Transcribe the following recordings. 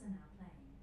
Ads are now playing.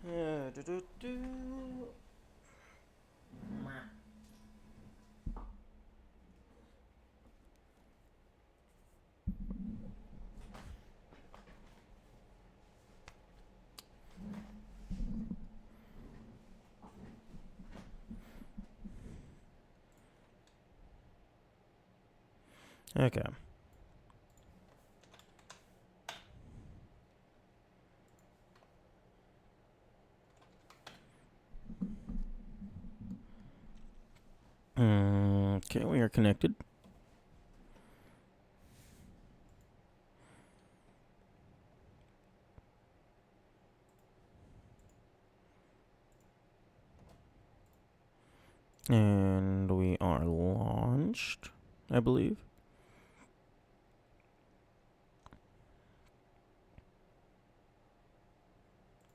Do-do-do. Okay. Okay, we are connected. And we are launched, I believe.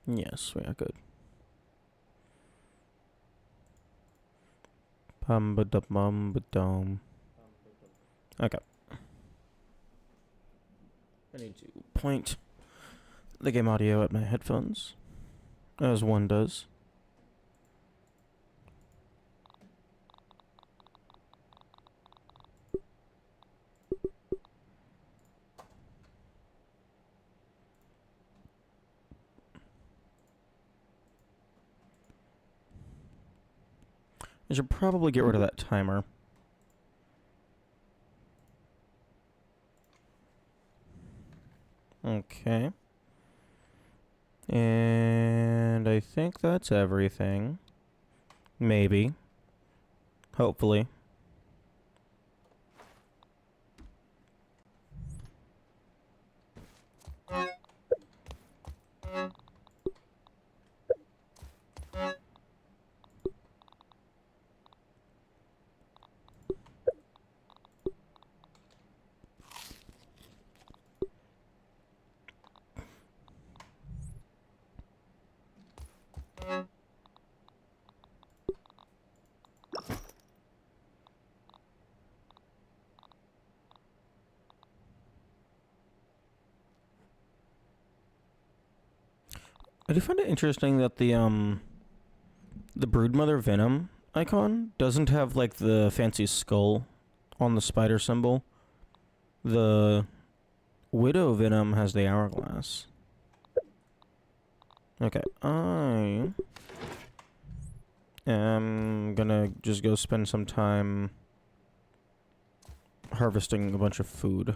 Yes, we are good. Bum-ba-dum-bum-ba-dum. Okay. I need to point the game audio at my headphones, as one does. I should probably get rid of that timer. Okay. And I think that's everything. Maybe. Hopefully. I do find it interesting that the Broodmother Venom icon doesn't have like the fancy skull on the spider symbol. The Widow Venom has the hourglass. Okay, I am gonna just go spend some time harvesting a bunch of food.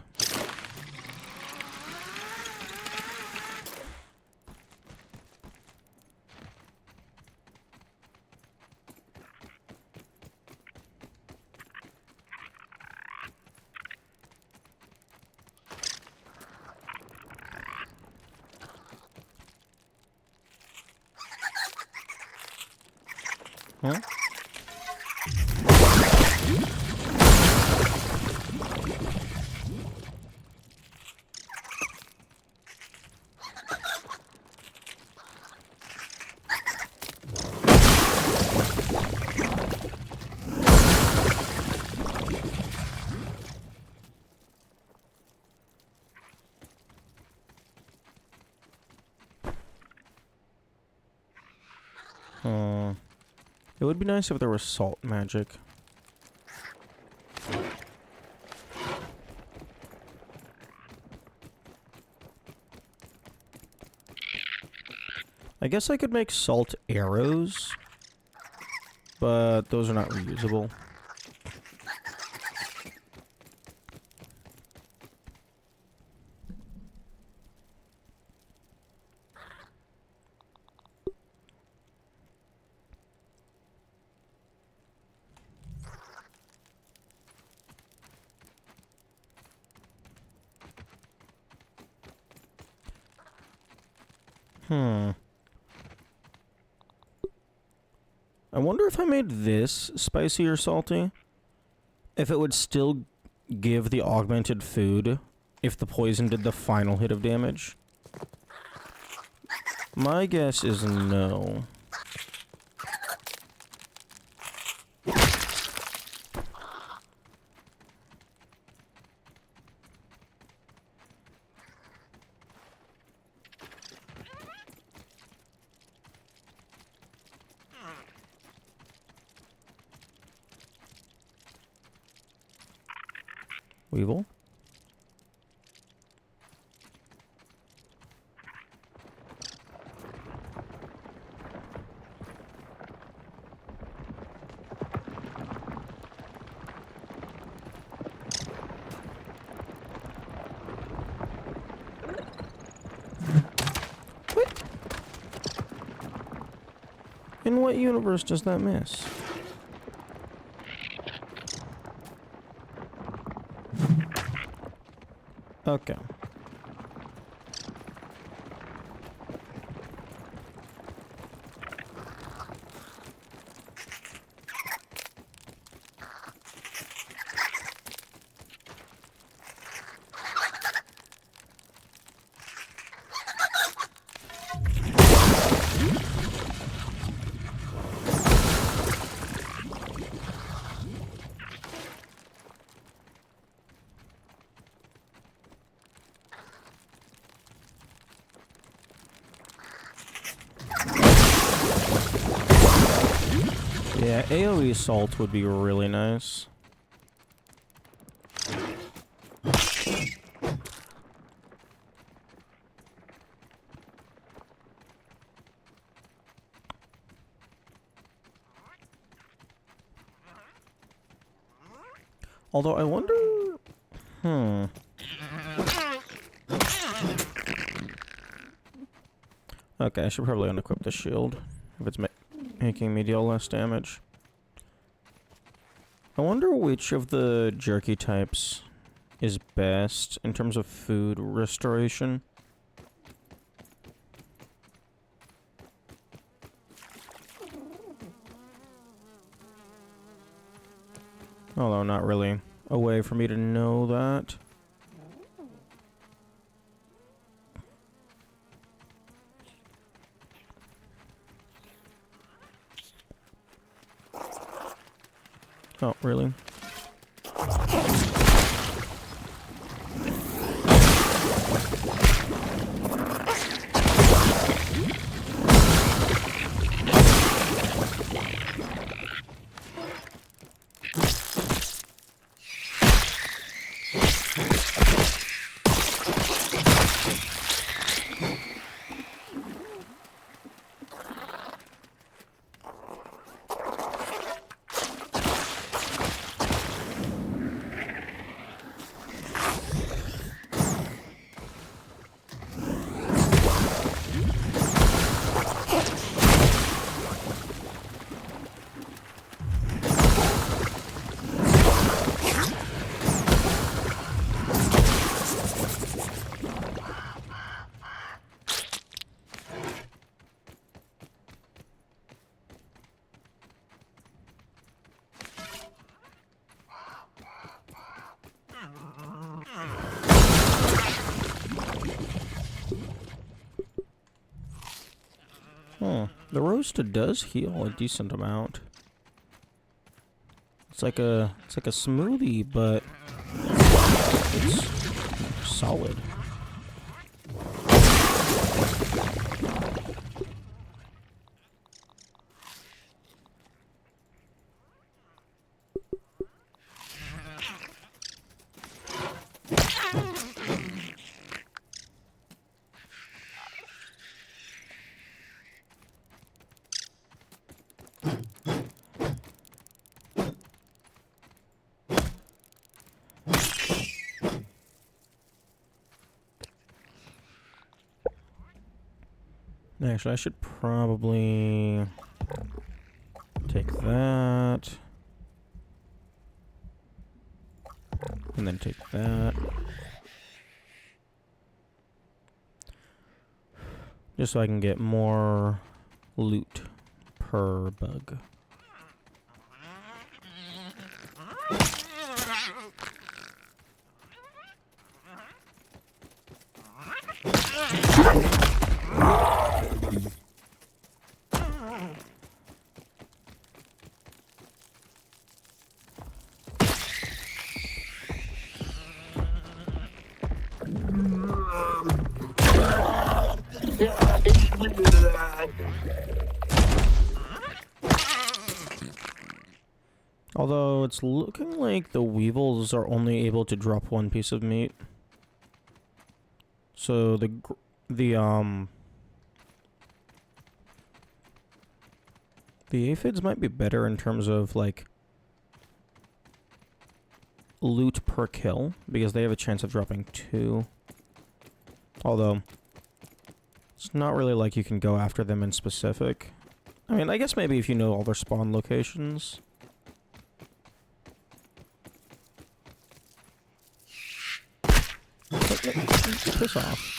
Huh? It would be nice if there was salt magic. I guess I could make salt arrows, but those are not reusable. I wonder if I made this spicy or salty, if it would still give the augmented food if the poison did the final hit of damage. My guess is no. Weevil. What? In what universe does that miss? Okay. Yeah, AoE salt would be really nice. Although I wonder... Okay, I should probably unequip the shield if it's making me deal less damage. I wonder which of the jerky types is best in terms of food restoration. Although not really a way for me to know that. Oh, really? The roasted does heal a decent amount. It's like a smoothie, but it's solid. Actually, I should probably take that. And then take that. Just so I can get more loot per bug. Although it's looking like the weevils are only able to drop one piece of meat. So the aphids might be better in terms of like loot per kill because they have a chance of dropping 2. Although it's not really like you can go after them in specific. I mean, I guess maybe if you know all their spawn locations. Piss off.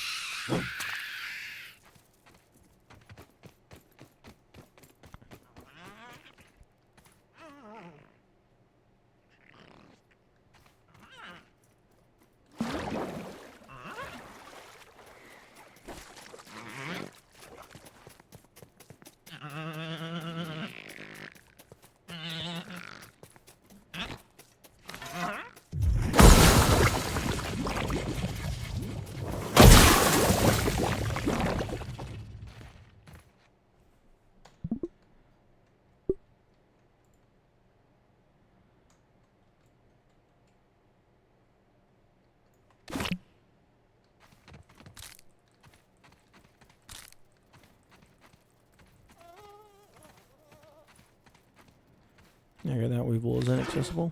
Yeah, that weevil is inaccessible.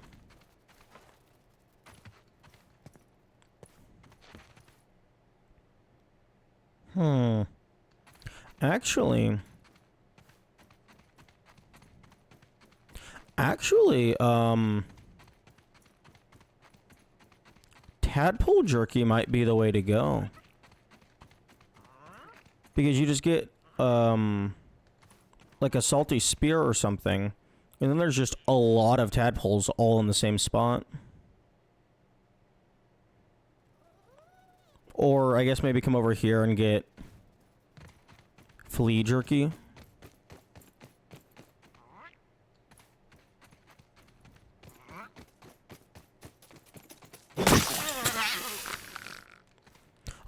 Actually, tadpole jerky might be the way to go. Because you just get, like a salty spear or something, and then there's just a lot of tadpoles all in the same spot. Or, I guess maybe come over here and get flea jerky.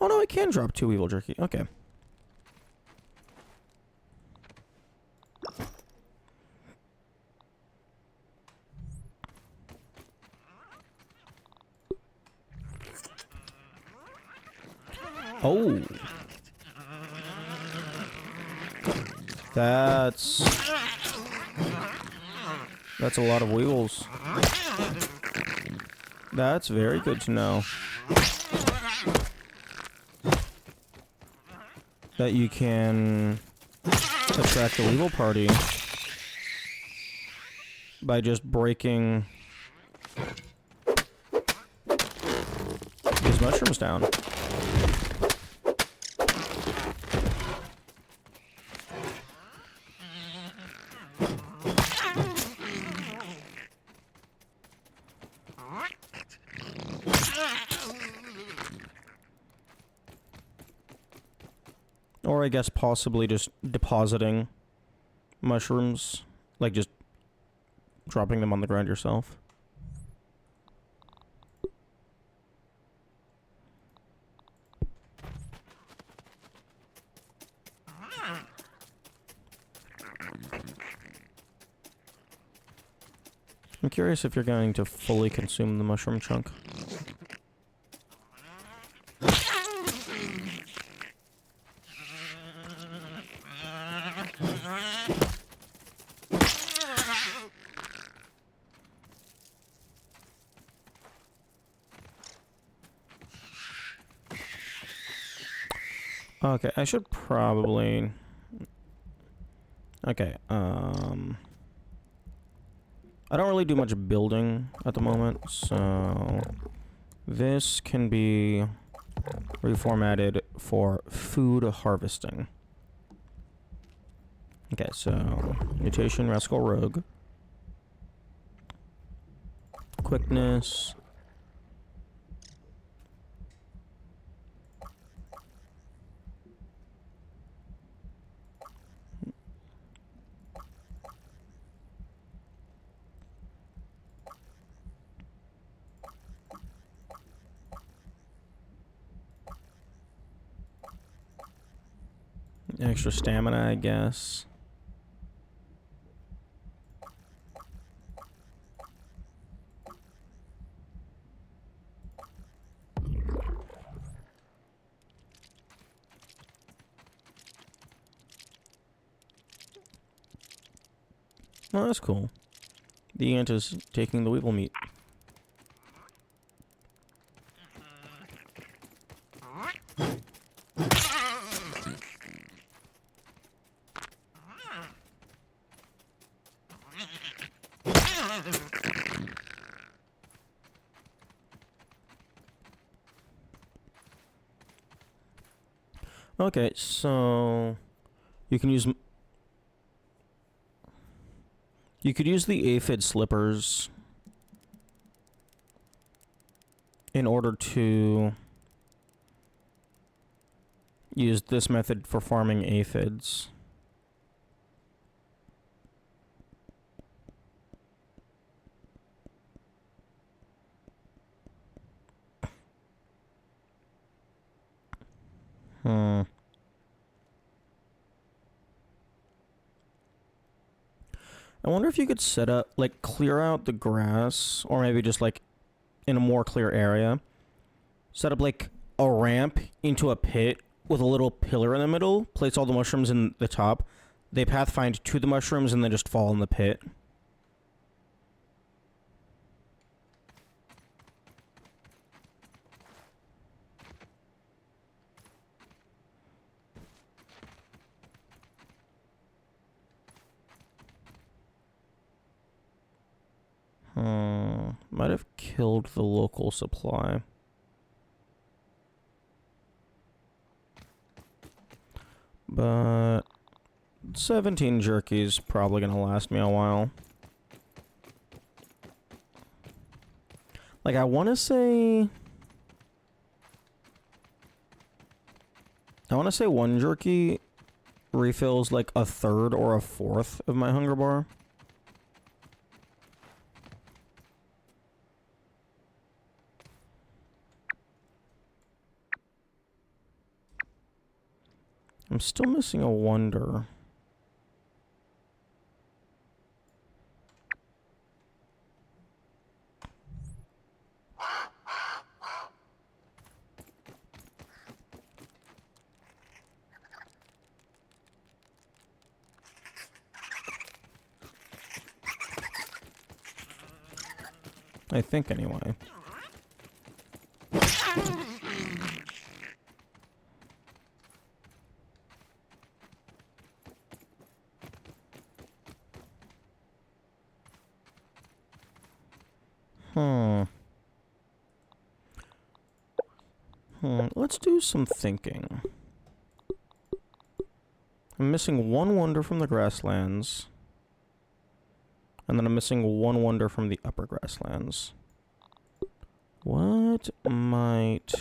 Oh no, I can drop 2 weevil jerky. Okay. Oh. That's a lot of weevils. That's very good to know. That you can attract the weevil party by just breaking these mushrooms down. Or I guess possibly just depositing mushrooms, like just dropping them on the ground yourself. I'm curious if you're going to fully consume the mushroom chunk. Okay, I should probably... Okay, I don't really do much building at the moment, so... This can be reformatted for food harvesting. Okay, so... Mutation, Rascal Rogue. Quickness... Extra stamina, I guess. Oh, that's cool. The ant is taking the weevil meat. Okay, so you can use the aphid slippers in order to use this method for farming aphids. I wonder if you could set up, like, clear out the grass, or maybe just, like, in a more clear area, set up, like, a ramp into a pit with a little pillar in the middle, place all the mushrooms in the top, they pathfind to the mushrooms, and then just fall in the pit. Might have killed the local supply. But 17 jerky's probably gonna last me a while. Like, I want to say one jerky refills like a third or a fourth of my hunger bar. I'm still missing a wonder. I think anyway. Let's do some thinking. I'm missing one wonder from the grasslands. And then I'm missing one wonder from the upper grasslands. What might...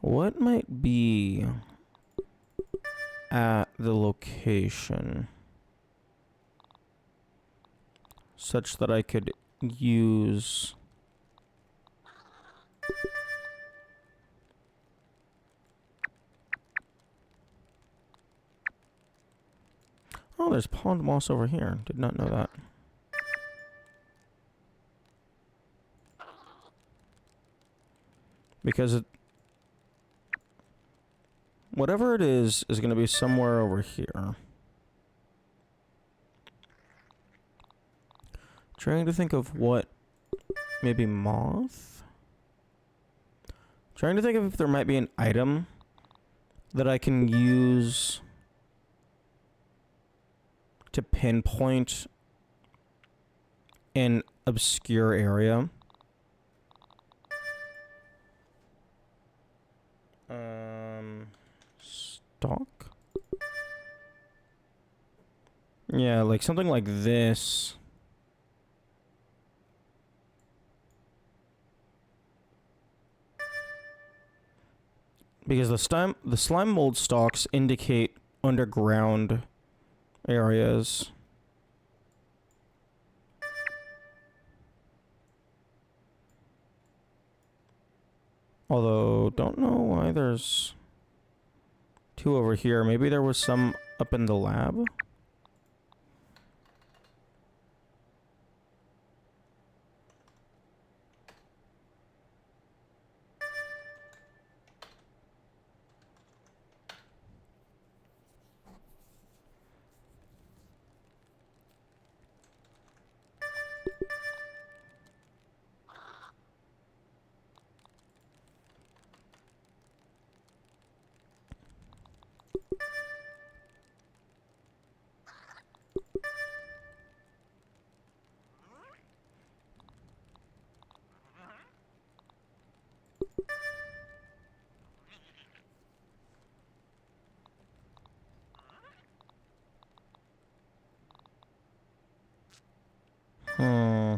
What might be at the location such that I could use... Oh, there's pond moss over here. Did not know that. Because it... Whatever it is going to be somewhere over here. Trying to think of what... Maybe moth? Trying to think of if there might be an item that I can use to pinpoint an obscure area. Stock? Yeah, like something like this. Because the slime mold stalks indicate underground areas. Although, don't know why there's two over here. Maybe there was some up in the lab? Hmm.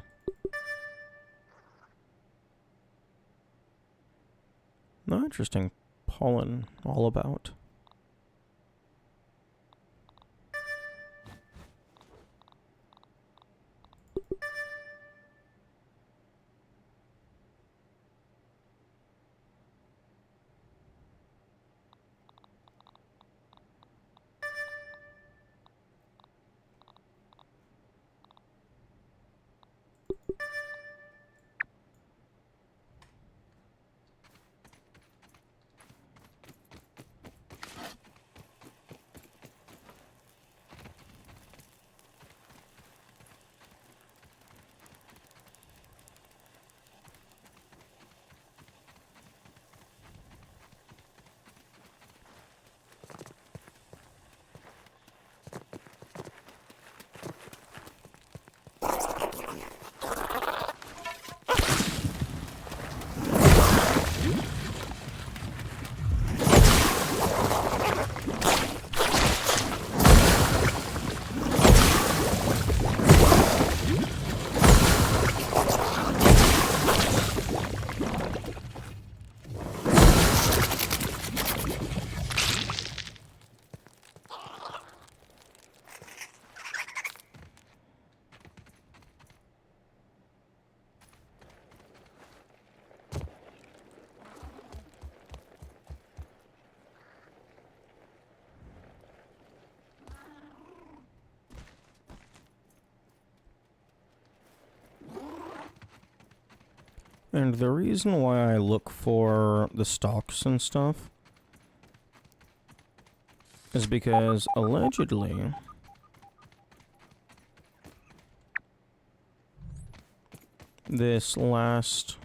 No, interesting. Pollen all about. And the reason why I look for the stalks and stuff is because allegedly this last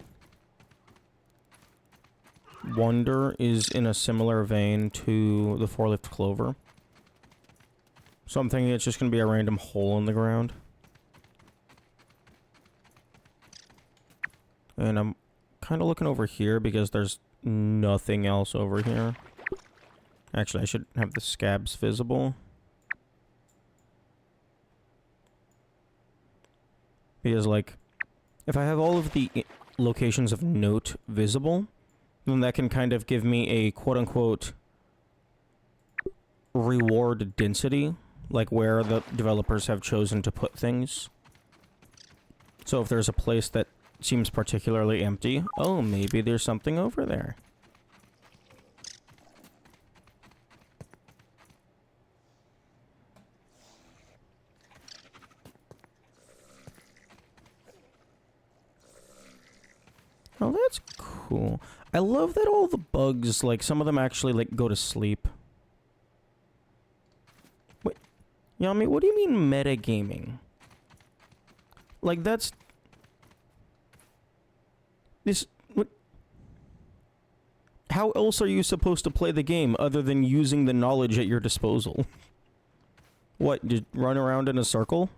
wonder is in a similar vein to the four-leaf clover. So I'm thinking it's just going to be a random hole in the ground. And I'm kind of looking over here because there's nothing else over here. Actually, I should have the scabs visible. Because, like, if I have all of the locations of note visible, then that can kind of give me a quote-unquote reward density, like where the developers have chosen to put things. So if there's a place that seems particularly empty, oh, maybe there's something over there. Oh, that's cool. I love that all the bugs, like, some of them actually, like, go to sleep. Wait, Yami, what do you mean metagaming? Like, that's... This... What? How else are you supposed to play the game other than using the knowledge at your disposal? What, just run around in a circle?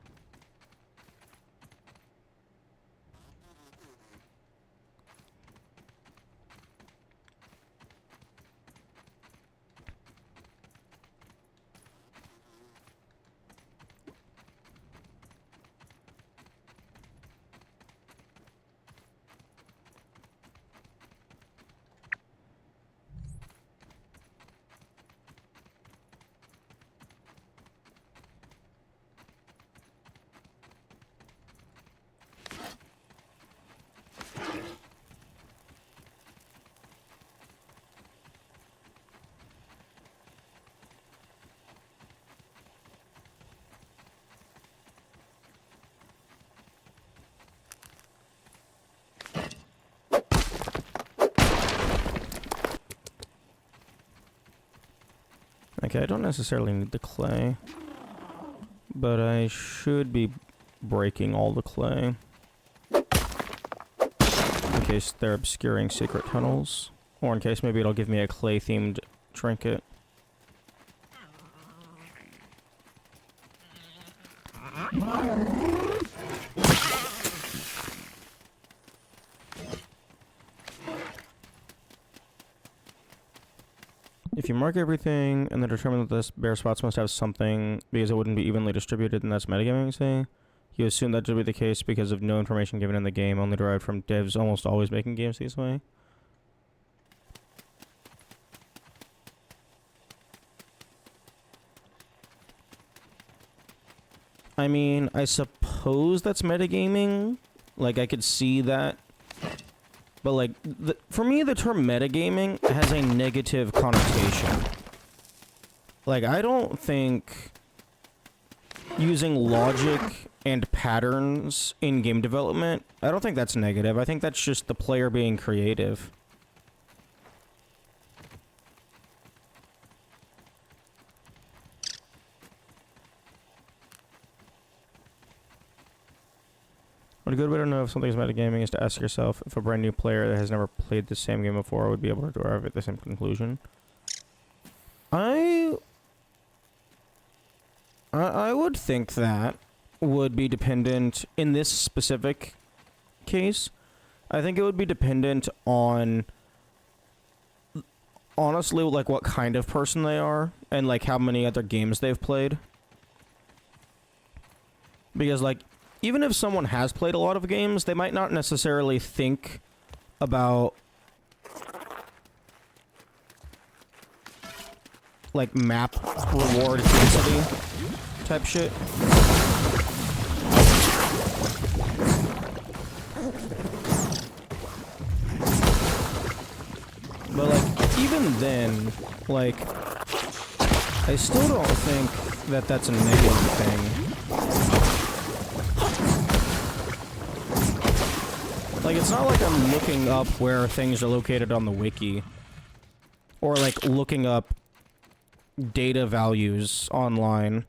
Okay, I don't necessarily need the clay, but I should be breaking all the clay in case they're obscuring secret tunnels, or in case maybe it'll give me a clay-themed trinket. If you mark everything and then determine that this bare spots must have something because it wouldn't be evenly distributed, and that's metagaming, say, you assume that to be the case because of no information given in the game, only derived from devs almost always making games this way. I mean, I suppose that's metagaming. Like, I could see that. But, like, for me, the term metagaming has a negative connotation. Like, I don't think using logic and patterns in game development, I don't think that's negative. I think that's just the player being creative. A good way to know if something's metagaming is to ask yourself if a brand new player that has never played the same game before would be able to arrive at the same conclusion. I would think that would be dependent, in this specific case, I think it would be dependent on, honestly, like what kind of person they are and like how many other games they've played. Because like, even if someone has played a lot of games, they might not necessarily think about like map reward density type shit. But like, even then, like, I still don't think that that's a negative thing. Like, it's not like I'm looking up where things are located on the wiki. Or, like, looking up data values online.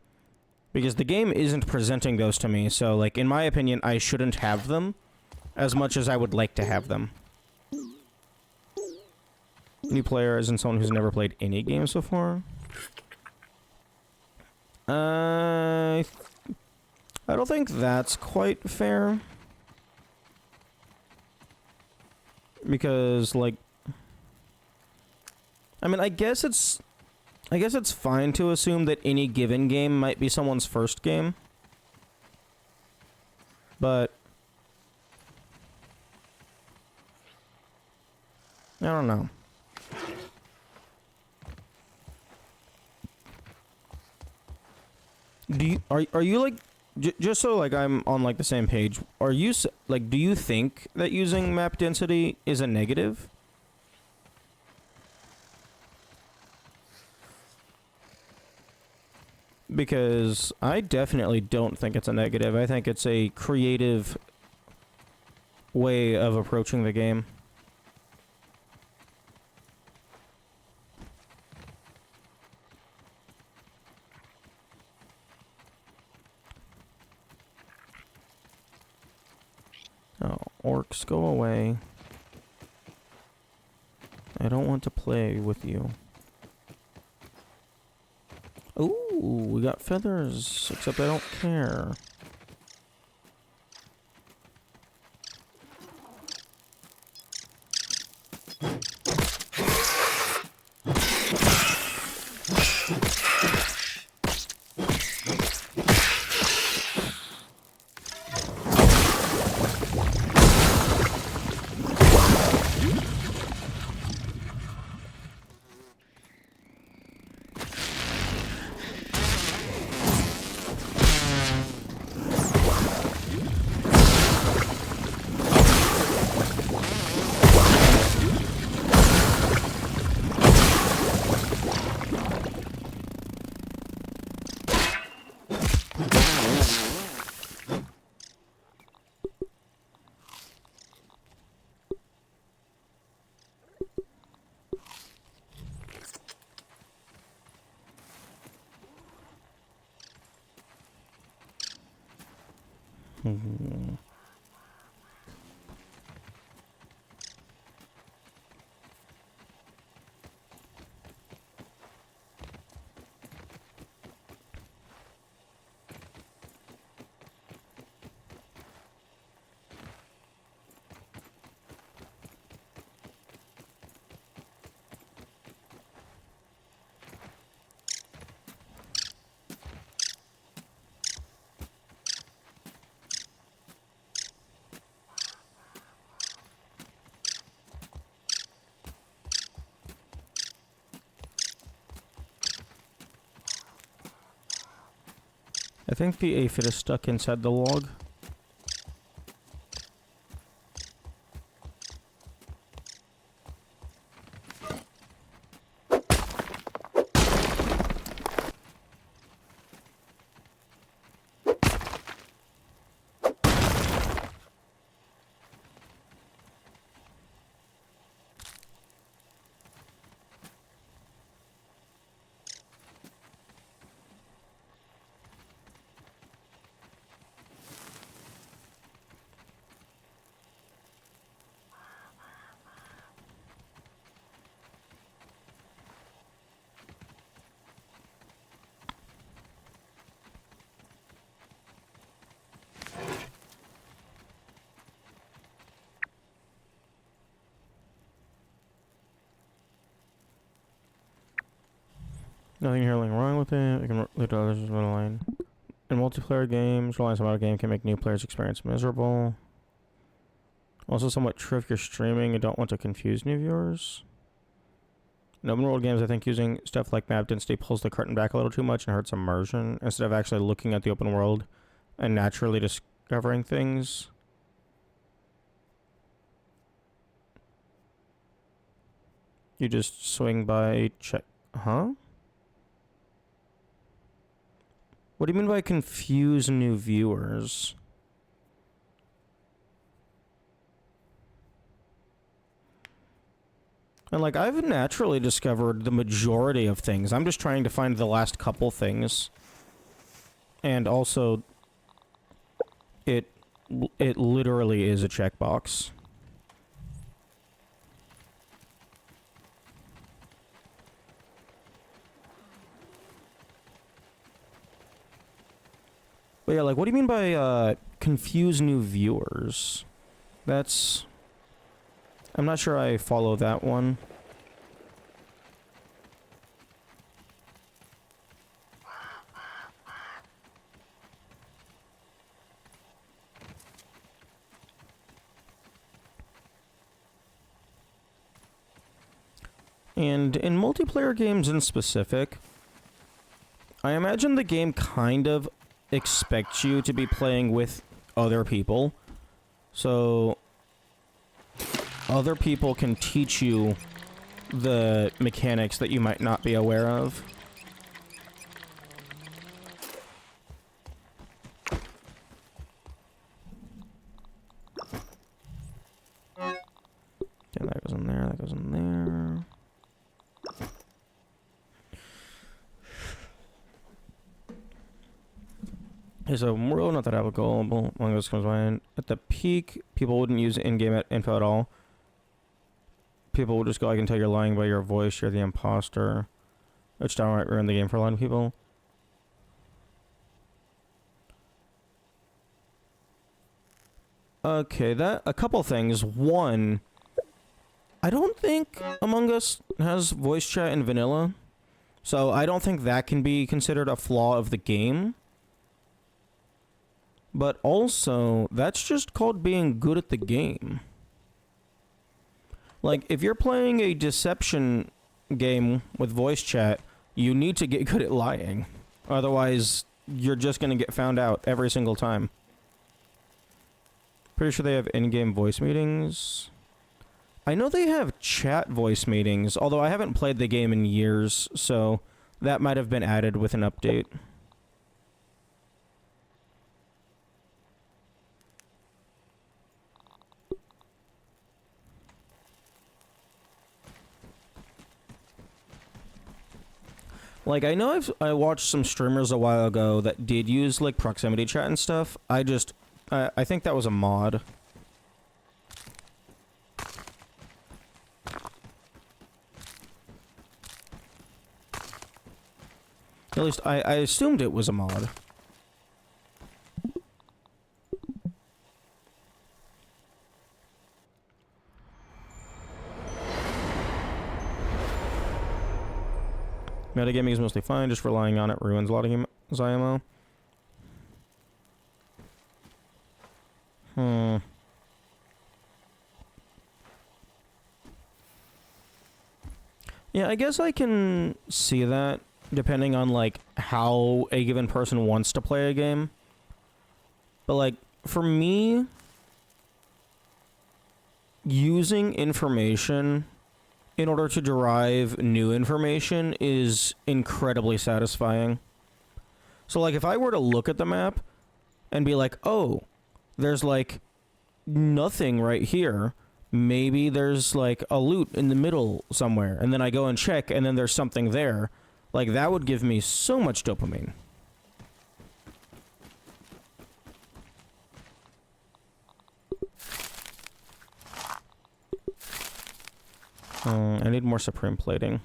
Because the game isn't presenting those to me, so, like, in my opinion, I shouldn't have them as much as I would like to have them. New player isn't someone who's never played any game so far. I don't think that's quite fair. Because, like, I mean, I guess it's fine to assume that any given game might be someone's first game. But I don't know. Are you like, just so like I'm on like the same page, are you like, do you think that using map density is a negative? Because I definitely don't think it's a negative. I think it's a creative way of approaching the game. Oh, orcs, go away. I don't want to play with you. Ooh, we got feathers, except I don't care. Hmm. I think the aphid is stuck inside the log. Nothing inherently wrong with it. It can lead to others as well line. In multiplayer games, reliance on auto game can make new players' experience miserable. Also somewhat true if you're streaming and don't want to confuse new viewers. In open world games, I think using stuff like map density pulls the curtain back a little too much and hurts immersion instead of actually looking at the open world and naturally discovering things. You just swing by check. Huh? What do you mean by confuse new viewers? And like, I've naturally discovered the majority of things. I'm just trying to find the last couple things. And also, it literally is a checkbox. But yeah, like, what do you mean by, confuse new viewers? That's... I'm not sure I follow that one. And in multiplayer games in specific, I imagine the game kind of expects you to be playing with other people. So other people can teach you the mechanics that you might not be aware of. Yeah, that goes in there, that goes in there. Okay, so world not that applicable. One of those comes by. At the peak, people wouldn't use in-game info at all. People would just go, I can tell you're lying by your voice, you're the imposter. Which downright ruin the game for a lot of people. Okay, a couple things. One, I don't think Among Us has voice chat in vanilla. So I don't think that can be considered a flaw of the game. But also, that's just called being good at the game. Like, if you're playing a deception game with voice chat, you need to get good at lying. Otherwise, you're just going to get found out every single time. Pretty sure they have in-game voice meetings. I know they have chat voice meetings, although I haven't played the game in years, so that might have been added with an update. Like, I know I watched some streamers a while ago that did use, like, proximity chat and stuff. I just I think that was a mod. At least I assumed it was a mod. Metagaming is mostly fine, just relying on it ruins a lot of Zymo. Yeah, I guess I can see that, depending on, like, how a given person wants to play a game. But, like, for me, using information in order to derive new information is incredibly satisfying. So, like, if I were to look at the map and be like, oh, there's, like, nothing right here. Maybe there's, like, a loot in the middle somewhere. And then I go and check, and then there's something there. Like, that would give me so much dopamine. I need more Supreme Plating.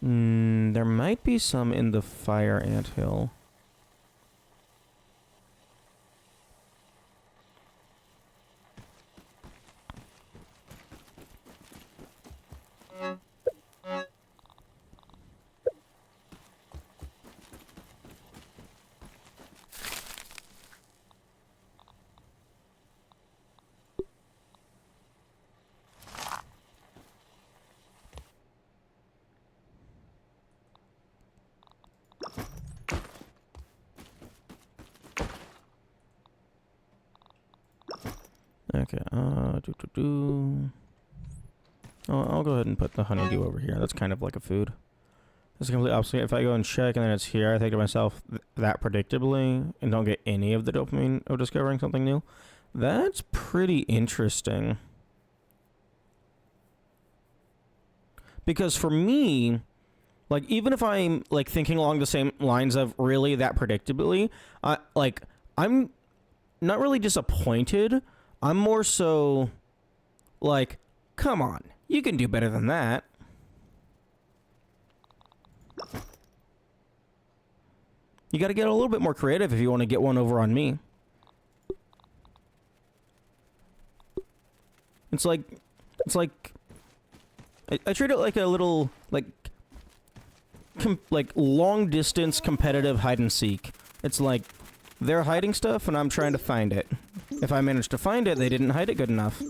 There might be some in the Fire Anthill. Okay, I'll go ahead and put the honeydew over here. That's kind of like a food. It's completely opposite. If I go and check and then it's here, I think to myself, that predictably, and don't get any of the dopamine of discovering something new. That's pretty interesting. Because for me, like, even if I'm, like, thinking along the same lines of really that predictably, I'm not really disappointed. I'm more so, like, come on, you can do better than that. You gotta get a little bit more creative if you want to get one over on me. It's like, I treat it like a little, like long distance competitive hide and seek. It's like, they're hiding stuff and I'm trying to find it. If I manage to find it, they didn't hide it good enough.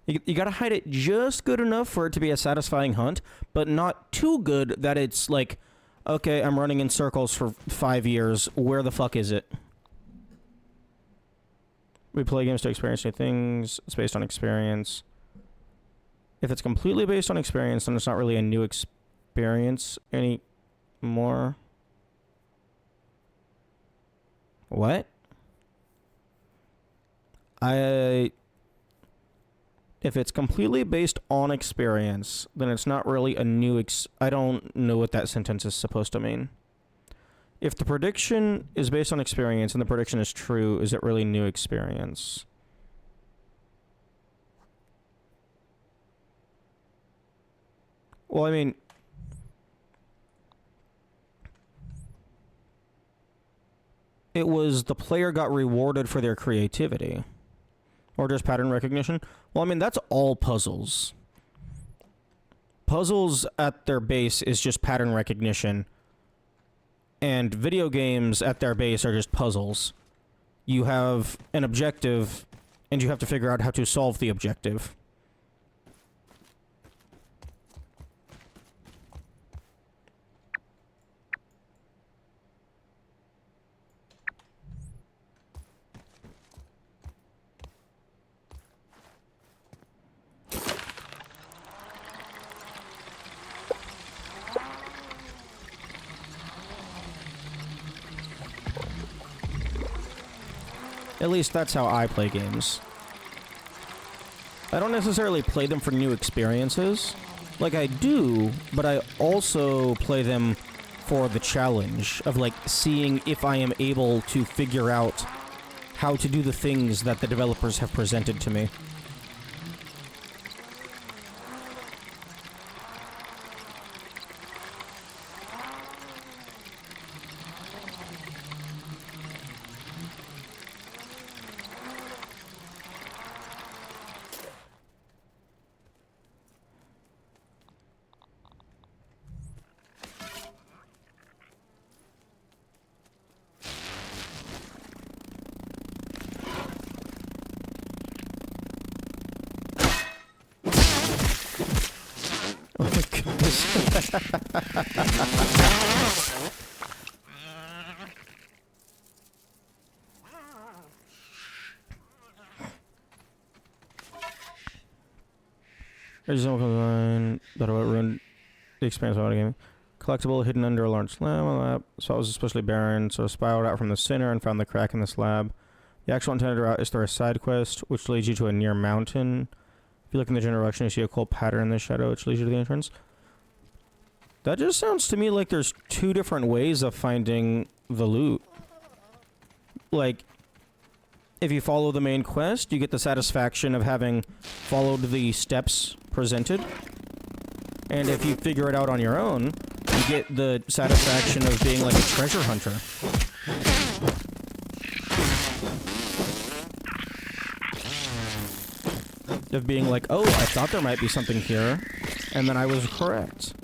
You gotta hide it just good enough for it to be a satisfying hunt, but not too good that it's like, okay, I'm running in circles for 5 years. Where the fuck is it? We play games to experience new things. It's based on experience. If it's completely based on experience, then it's not really a new experience anymore. What? If it's completely based on experience, then it's not really a new I don't know what that sentence is supposed to mean. If the prediction is based on experience and the prediction is true, is it really new experience? Well, I mean, it was the player got rewarded for their creativity. Or just pattern recognition. Well, I mean, that's all puzzles. Puzzles at their base is just pattern recognition. And video games at their base are just puzzles. You have an objective, and you have to figure out how to solve the objective. At least that's how I play games. I don't necessarily play them for new experiences. Like, I do, but I also play them for the challenge of, like, seeing if I am able to figure out how to do the things that the developers have presented to me. Oh my goodness. There's no line that about ruined the experience of auto gaming. Collectible hidden under a large slab. So it was especially barren, so I spiraled out from the center and found the crack in the slab. The actual intended route is through a side quest, which leads you to a near mountain. If you look in the general direction, you see a cool pattern in the shadow, which leads you to the entrance. That just sounds to me like there's two different ways of finding the loot. Like, if you follow the main quest, you get the satisfaction of having followed the steps presented. And if you figure it out on your own, you get the satisfaction of being like a treasure hunter. Of being like, oh, I thought there might be something here, and then I was correct.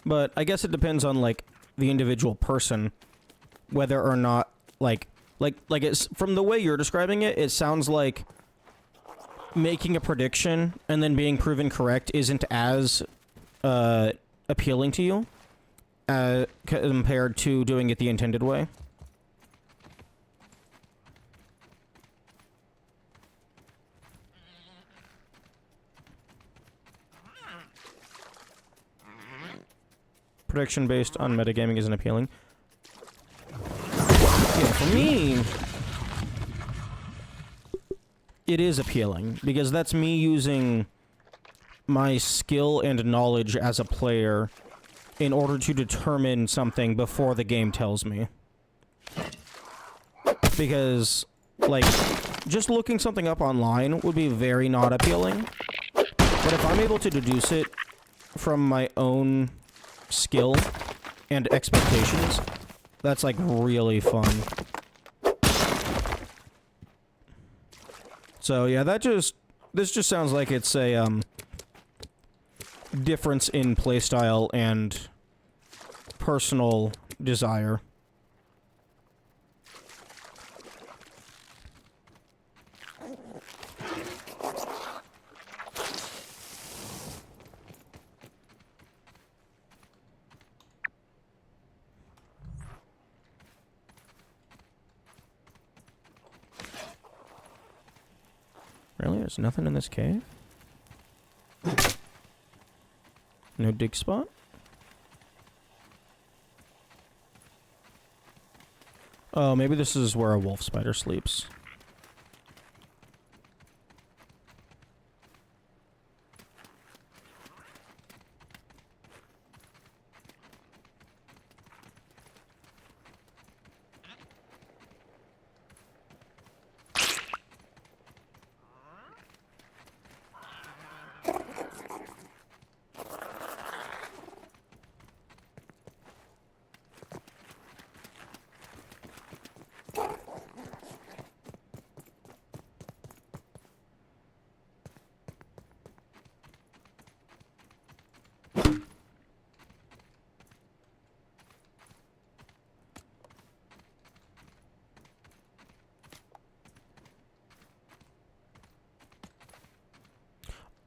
But I guess it depends on, like, the individual person, whether or not, like it's, from the way you're describing it, it sounds like making a prediction and then being proven correct isn't as appealing to you compared to doing it the intended way. Prediction based on metagaming isn't appealing. Yeah, for me, it is appealing, because that's me using my skill and knowledge as a player in order to determine something before the game tells me. Because, like, just looking something up online would be very not appealing. But if I'm able to deduce it from my own skill and expectations, that's, like, really fun. So yeah, this just sounds like it's a difference in playstyle and personal desire. Really? There's nothing in this cave? No dig spot? Oh, maybe this is where a wolf spider sleeps.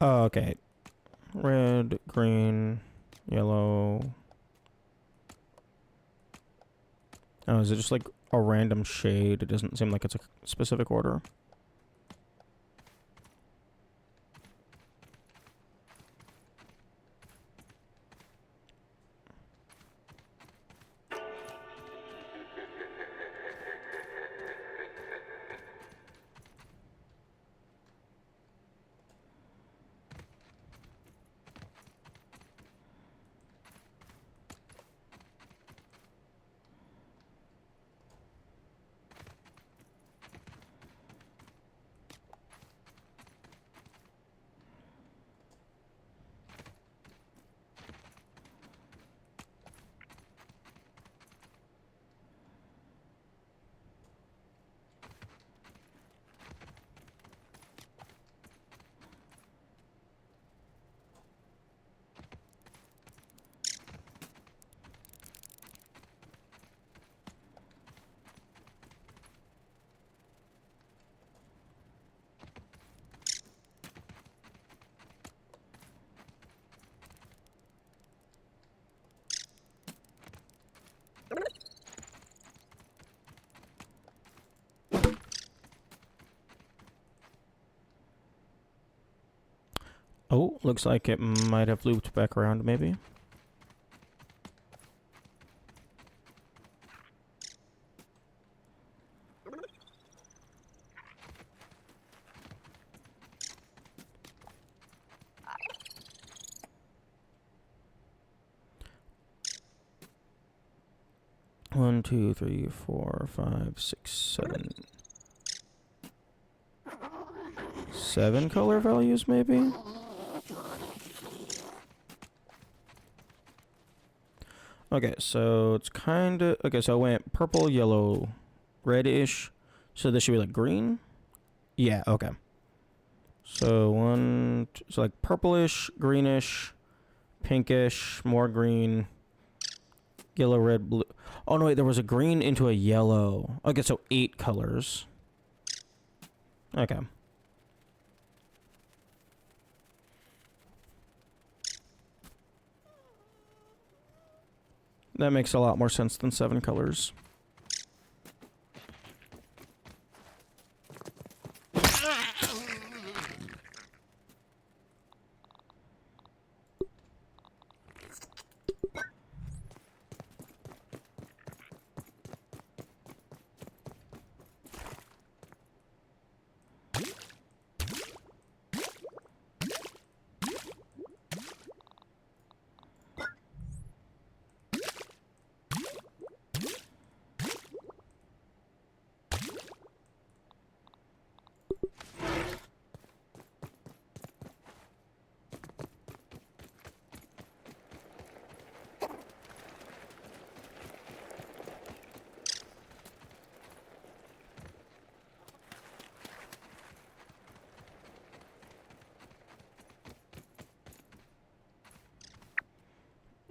Oh, okay. Red, green, yellow. Oh, is it just like a random shade? It doesn't seem like it's a specific order. Oh, looks like it might have looped back around, maybe. One, two, three, four, five, six, seven. 7 color values, maybe? Okay, so it's kind of... Okay, so I went purple, yellow, reddish. So this should be like green? Yeah, okay. So so like purplish, greenish, pinkish, more green, yellow, red, blue. Oh no, wait, there was a green into a yellow. Okay, so 8 colors. Okay. That makes a lot more sense than 7 colors.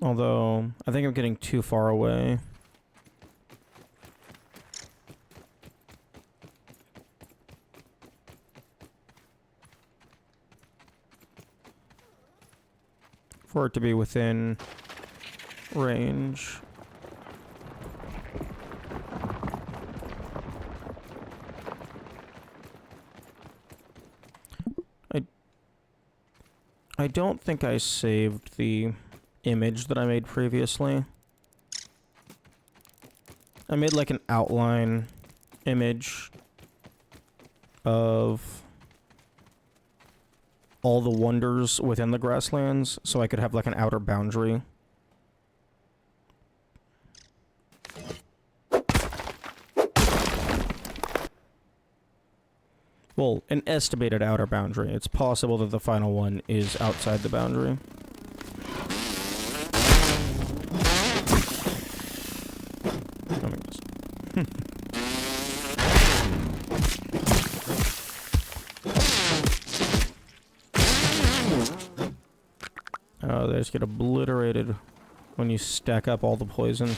Although, I think I'm getting too far away. For it to be within range. I don't think I saved the image that I made previously. I made like an outline image of all the wonders within the grasslands, so I could have like an outer boundary. Well, an estimated outer boundary. It's possible that the final one is outside the boundary. Oh, they just get obliterated when you stack up all the poison.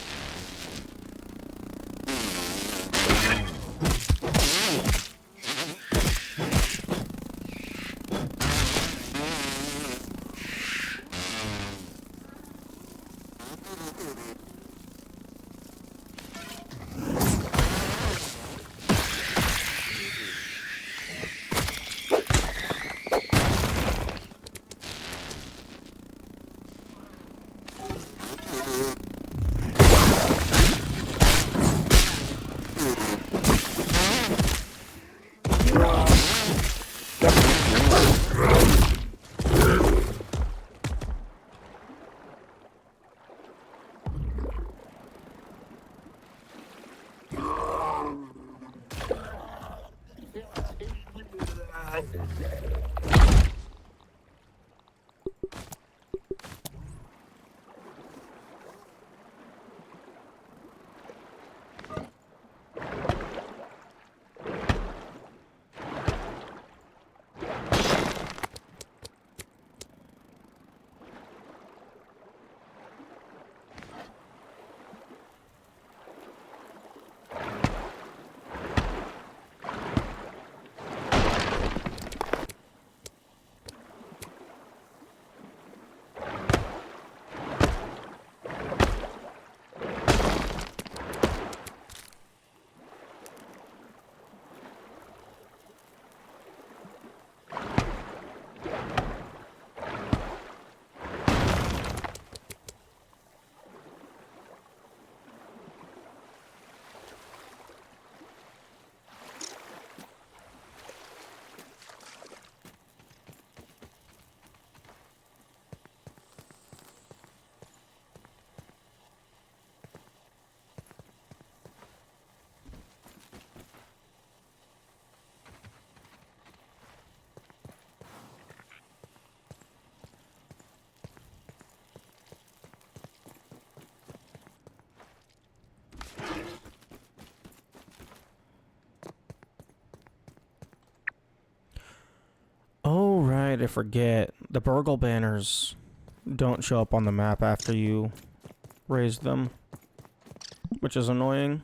did I forget? The burgle banners don't show up on the map after you raise them, which is annoying.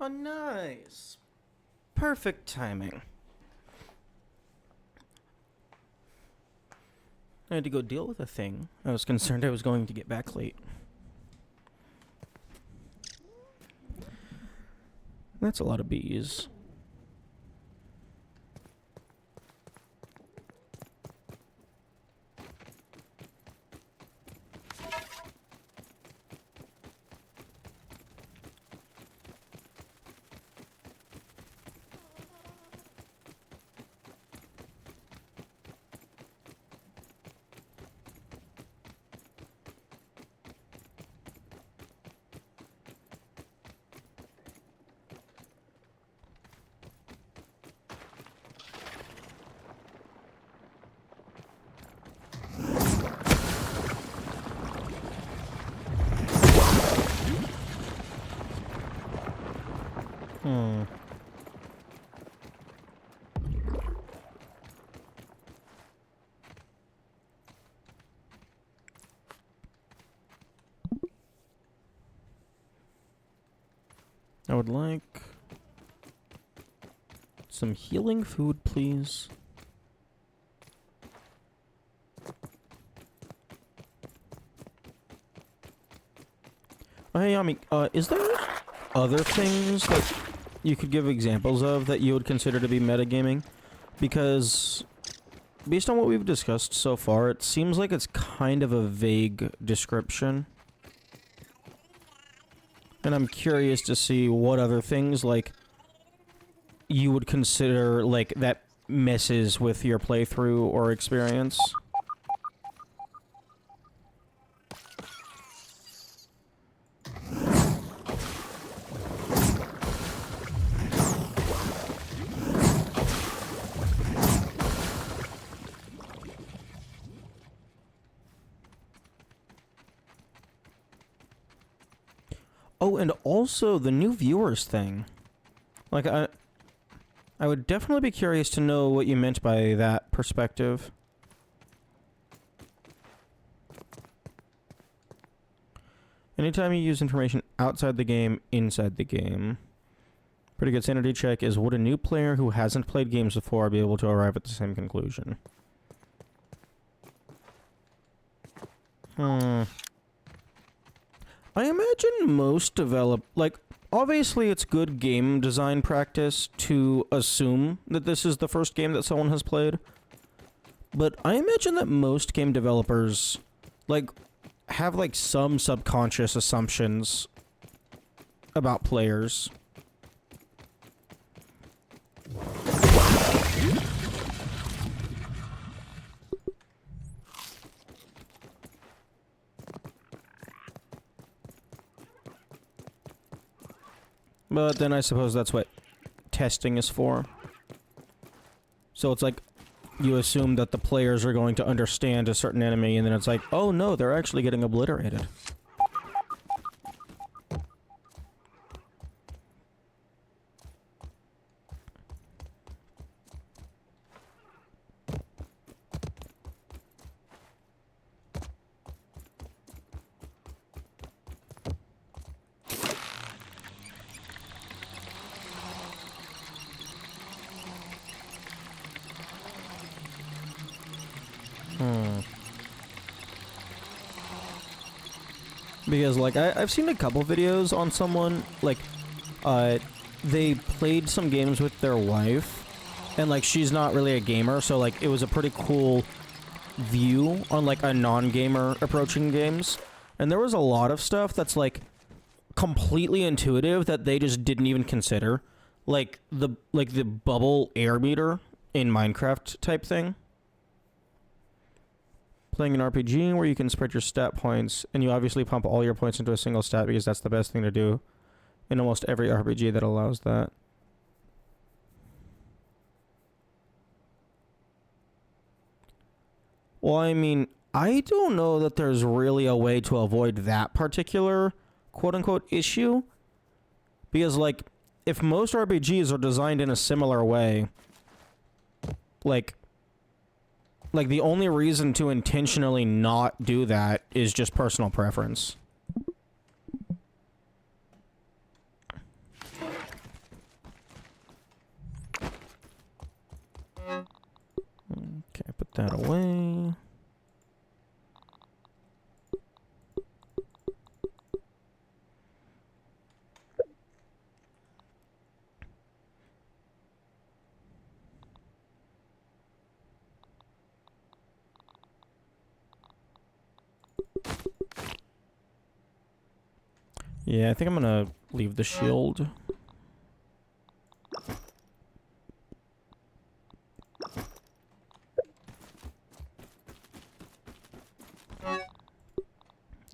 Oh, nice. Perfect timing. I had to go deal with a thing. I was concerned I was going to get back late. That's a lot of bees. I would like some healing food, please. Oh, hey, Yami, is there other things that you could give examples of that you would consider to be metagaming? Because based on what we've discussed so far, it seems like it's kind of a vague description. And I'm curious to see what other things, like, you would consider, like, that messes with your playthrough or experience. Oh, and also the new viewers thing. Like, I would definitely be curious to know what you meant by that perspective. Anytime you use information outside the game, inside the game. Pretty good sanity check is, would a new player who hasn't played games before be able to arrive at the same conclusion? I imagine most obviously it's good game design practice to assume that this is the first game that someone has played. But I imagine that most game developers, like, have, like, some subconscious assumptions about players. But then I suppose that's what testing is for. So it's like, you assume that the players are going to understand a certain enemy, and then it's like, oh no, they're actually getting obliterated. Because, like, I've seen a couple videos on someone, like, they played some games with their wife, and, like, she's not really a gamer, so, like, it was a pretty cool view on, like, a non-gamer approaching games. And there was a lot of stuff that's, like, completely intuitive that they just didn't even consider. Like the bubble air meter in Minecraft type thing. Playing an RPG where you can spread your stat points, and you obviously pump all your points into a single stat because that's the best thing to do in almost every RPG that allows that. Well, I mean, I don't know that there's really a way to avoid that particular quote-unquote issue. Because, like, if most RPGs are designed in a similar way, like the only reason to intentionally not do that is just personal preference. Okay, put that away. Yeah, I think I'm gonna leave the shield.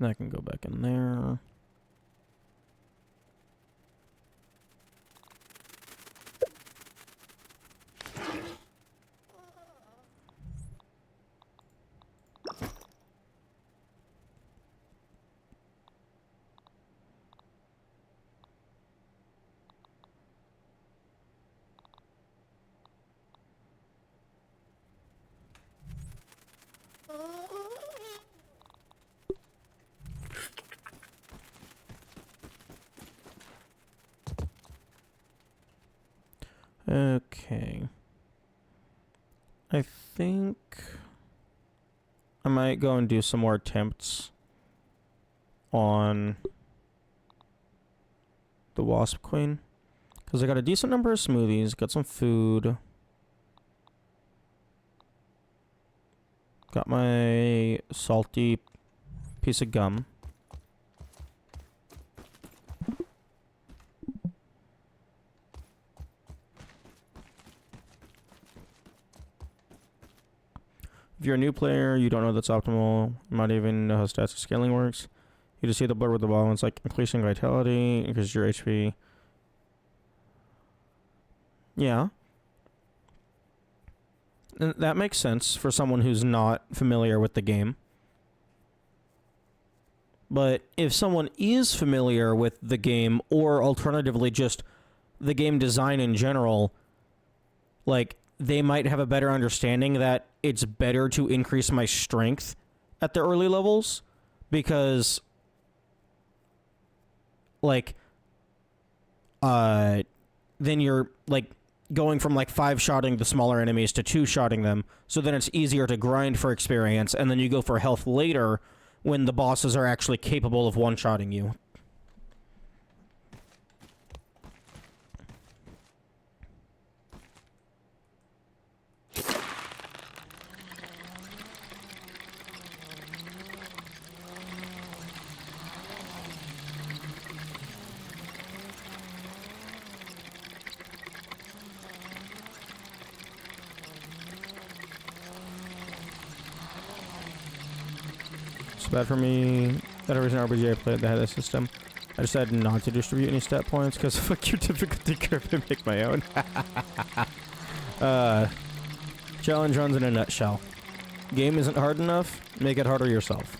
I can go back in there. Okay. I think I might go and do some more attempts on the Wasp Queen. Because I got a decent number of smoothies, got some food. Got my salty piece of gum. If you're a new player, you don't know that's optimal. You might even know how stats and scaling works. You just see the blur with the ball, and it's like increasing vitality, increases your HP. Yeah. And that makes sense for someone who's not familiar with the game. But if someone is familiar with the game, or alternatively just the game design in general, like, they might have a better understanding that it's better to increase my strength at the early levels, because, like, then you're, like, going from, like, 5-shotting the smaller enemies to 2-shotting them, so then it's easier to grind for experience, and then you go for health later when the bosses are actually capable of one-shotting you. It's bad for me. That reason RPG I played that had this system. I decided not to distribute any stat points because fuck your difficulty curve and make my own. Challenge runs in a nutshell. Game isn't hard enough, make it harder yourself.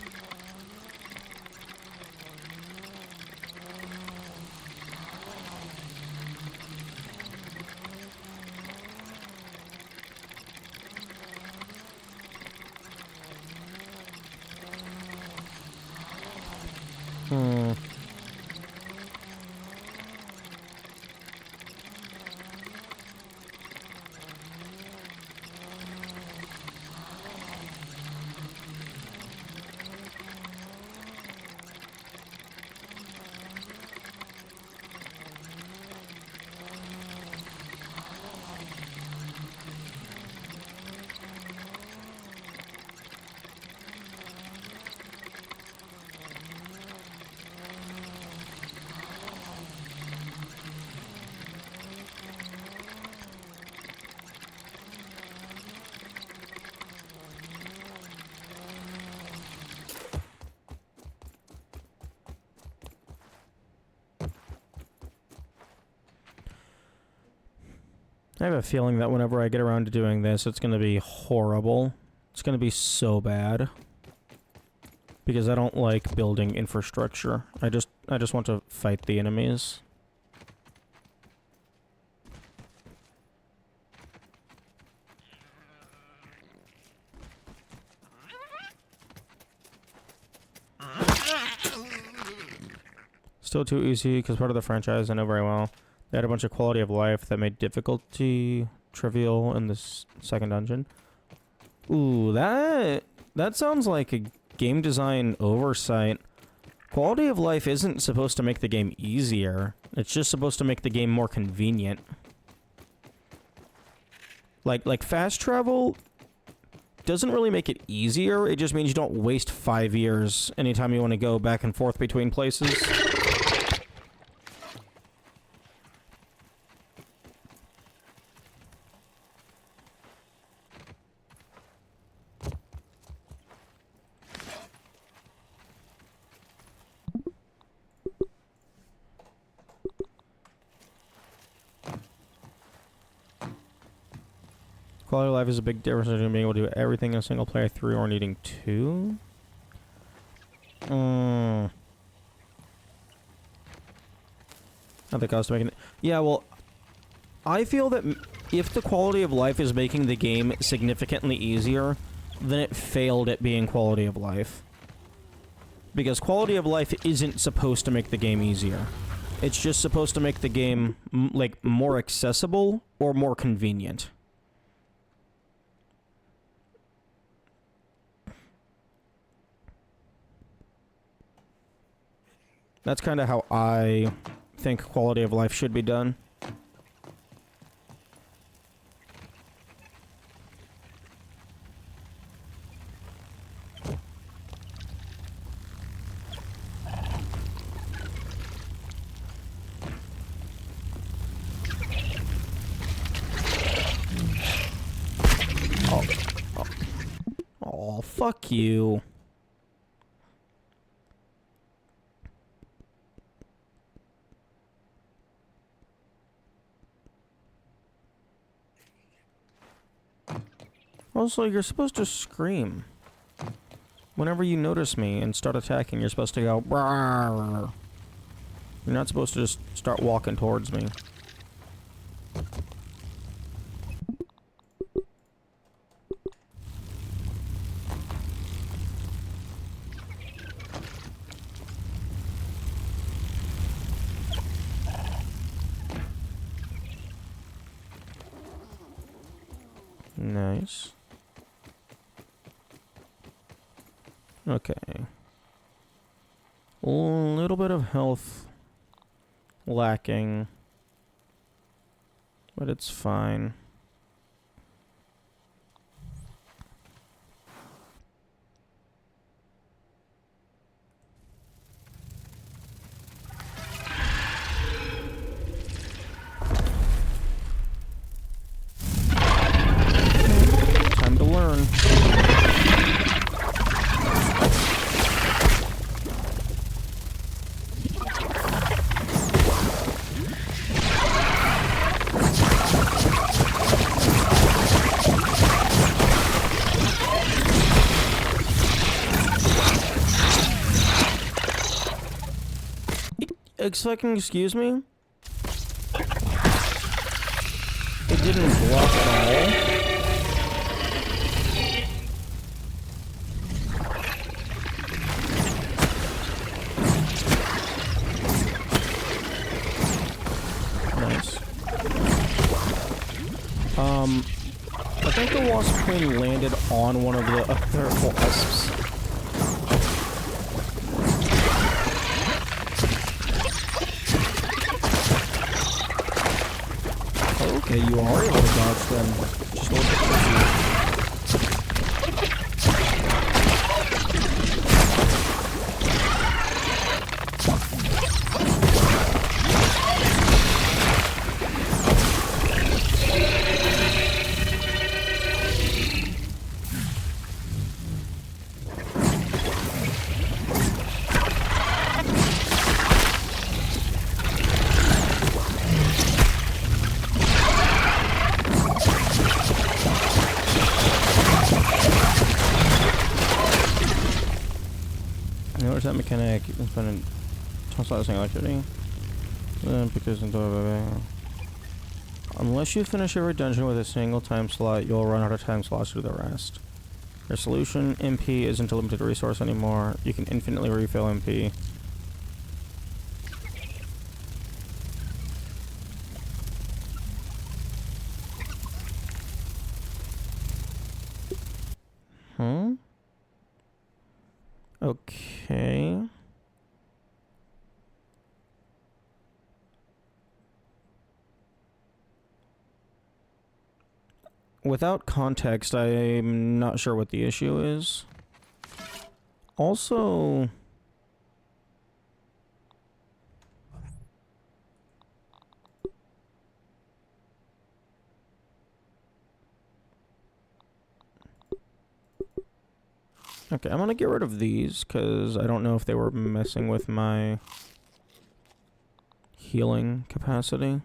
I have a feeling that whenever I get around to doing this, it's going to be horrible. It's going to be so bad. Because I don't like building infrastructure. I just want to fight the enemies. Still too easy because part of the franchise I know very well. They had a bunch of quality of life that made difficulty trivial in this second dungeon. Ooh, that sounds like a game design oversight. Quality of life isn't supposed to make the game easier. It's just supposed to make the game more convenient. Like fast travel doesn't really make it easier. It just means you don't waste 5 years anytime you want to go back and forth between places. Quality of life is a big difference between being able to do everything in a single player through or needing two. Not the cost of making it. Yeah, well, I feel that if the quality of life is making the game significantly easier, then it failed at being quality of life. Because quality of life isn't supposed to make the game easier. It's just supposed to make the game, like, more accessible or more convenient. That's kind of how I think quality of life should be done. fuck you. Also, you're supposed to scream. Whenever you notice me and start attacking, you're supposed to go, "Rawr." You're not supposed to just start walking towards me. Nice. Okay. A little bit of health lacking, but it's fine. Time to learn. Fucking excuse me? It didn't block at all. Nice. I think the Wasp Queen landed on one of the other wasps. Okay, you are able to dodge them. Just a little bit closer. Notice that mechanic, you can spend a toss-out activity. Because unless you finish every dungeon with a single time slot, you'll run out of time slots to do the rest. Your solution, MP, isn't a limited resource anymore. You can infinitely refill MP. Okay. Without context, I'm not sure what the issue is. Also... Okay, I'm gonna get rid of these, because I don't know if they were messing with my healing capacity.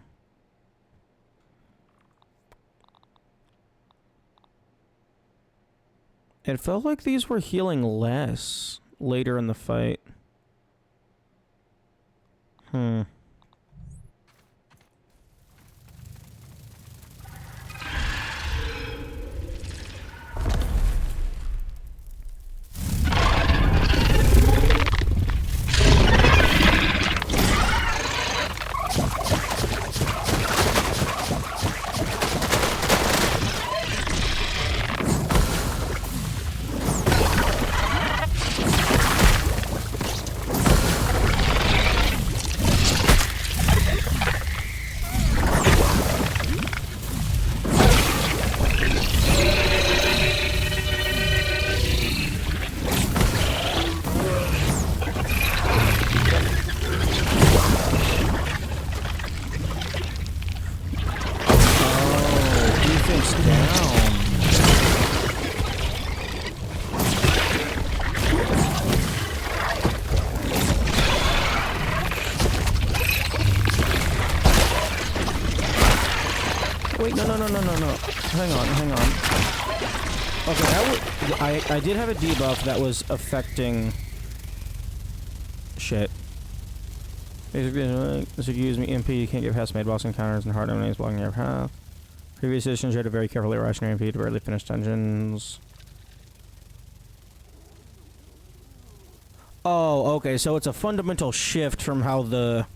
It felt like these were healing less later in the fight. Wait, no. Hang on. Okay, I did have a debuff that was affecting... Shit. Basically, this would use me MP, you can't get past made boss encounters and hard enemies blocking your path. Previous editions, you had to very carefully ration your MP to barely finish dungeons. Oh, okay, so it's a fundamental shift from how the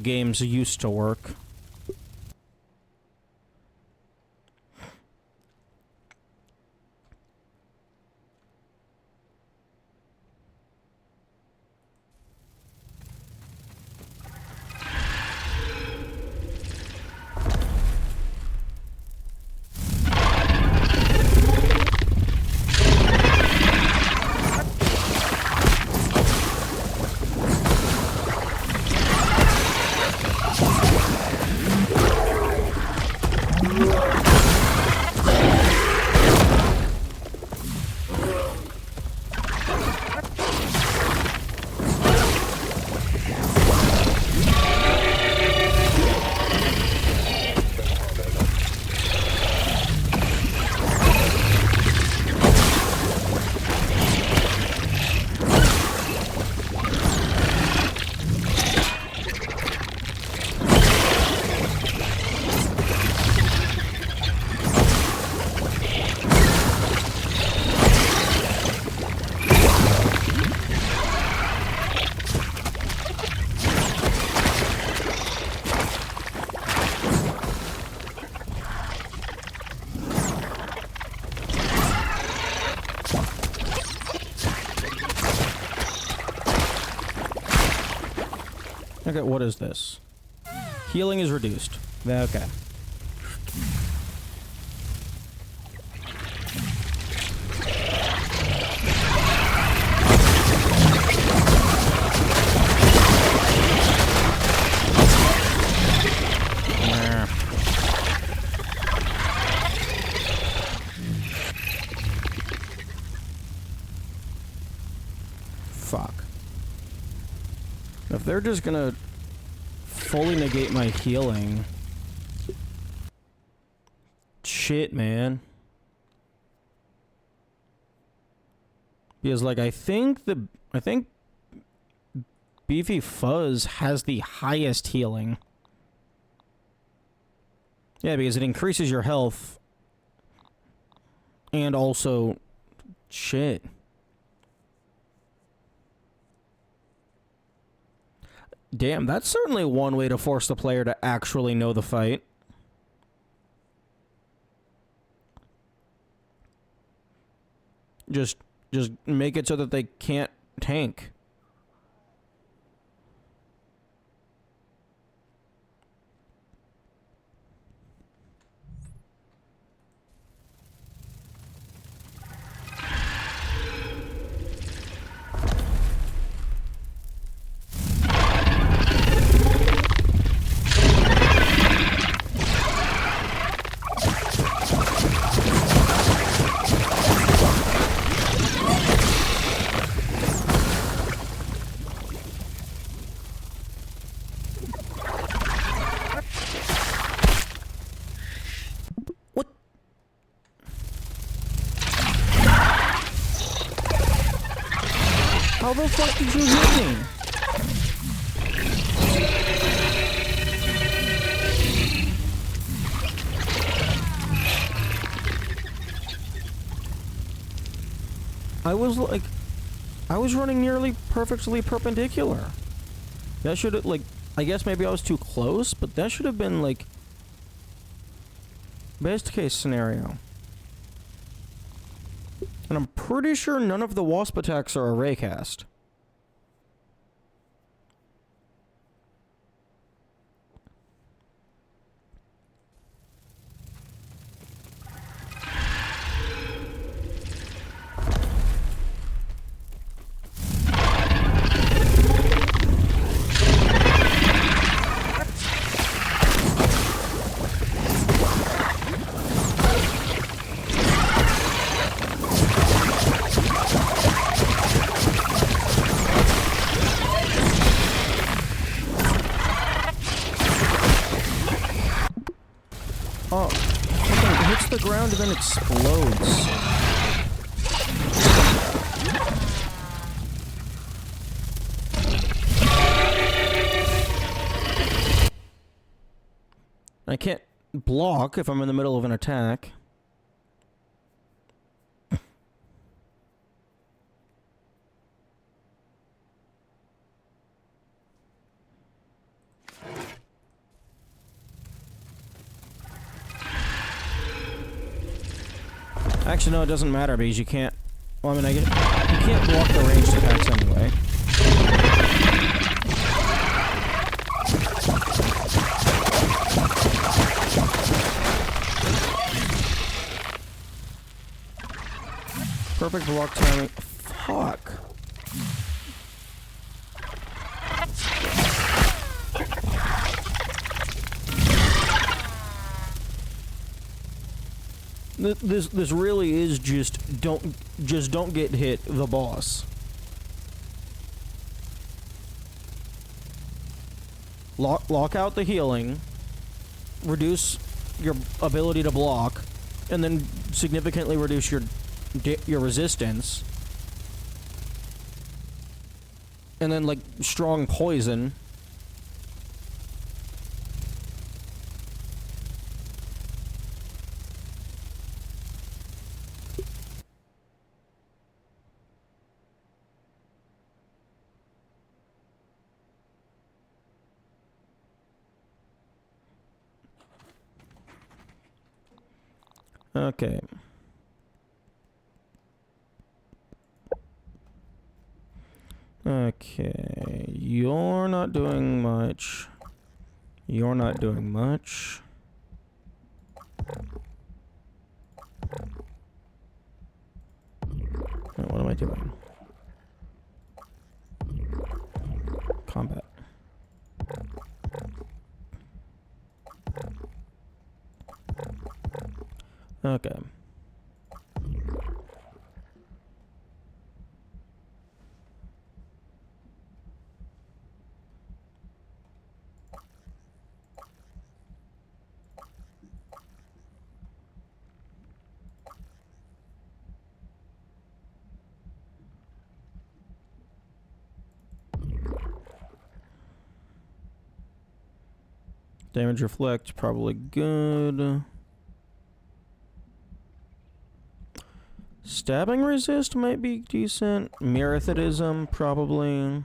games used to work. Okay, what is this? Healing is reduced. Okay. Fuck. If they're just gonna fully negate my healing... Shit, man. Because, like, I think Beefy Fuzz has the highest healing. Yeah, because it increases your health. And also... Shit. Damn, that's certainly one way to force the player to actually know the fight. Just make it so that they can't tank. How the fuck did you hit me? I was running nearly perfectly perpendicular. That should have, like, I guess maybe I was too close, but that should have been, like, best case scenario. And I'm pretty sure none of the wasp attacks are a raycast. Oh, it hits the ground and then explodes. I can't block if I'm in the middle of an attack. Actually, no, it doesn't matter because you can't. Well, I mean, you can't block the ranged attacks anyway. Perfect block timing. Fuck. This really is just don't get hit the boss. Lock out the healing, reduce your ability to block, and then significantly reduce your resistance. And then like strong poison. Okay. Okay, you're not doing much. You're not doing much. What am I doing? Combat. Okay. Damage reflect, probably good. Stabbing resist might be decent. Merethodism, probably.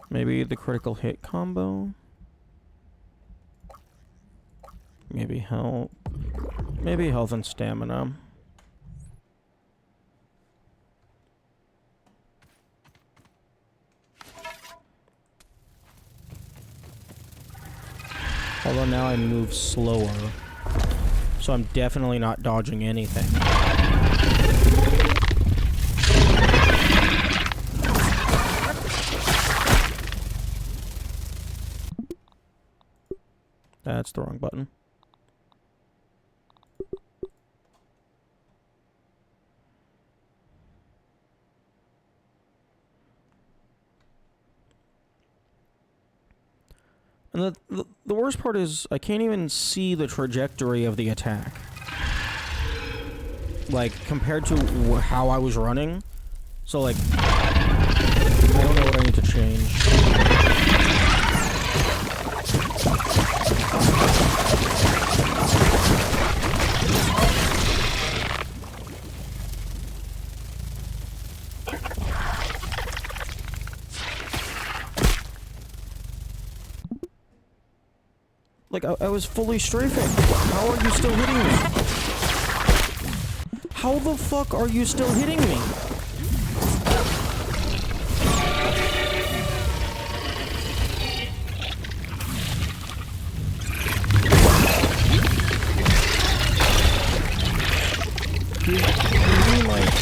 Maybe the critical hit combo. Maybe health. Maybe health and stamina. Although now I move slower. So I'm definitely not dodging anything. That's the wrong button. And the worst part is I can't even see the trajectory of the attack. Like, compared to how I was running. So, like, I don't know what I need to change. Like, I was fully strafing. How are you still hitting me? How the fuck are you still hitting me? You mean, like...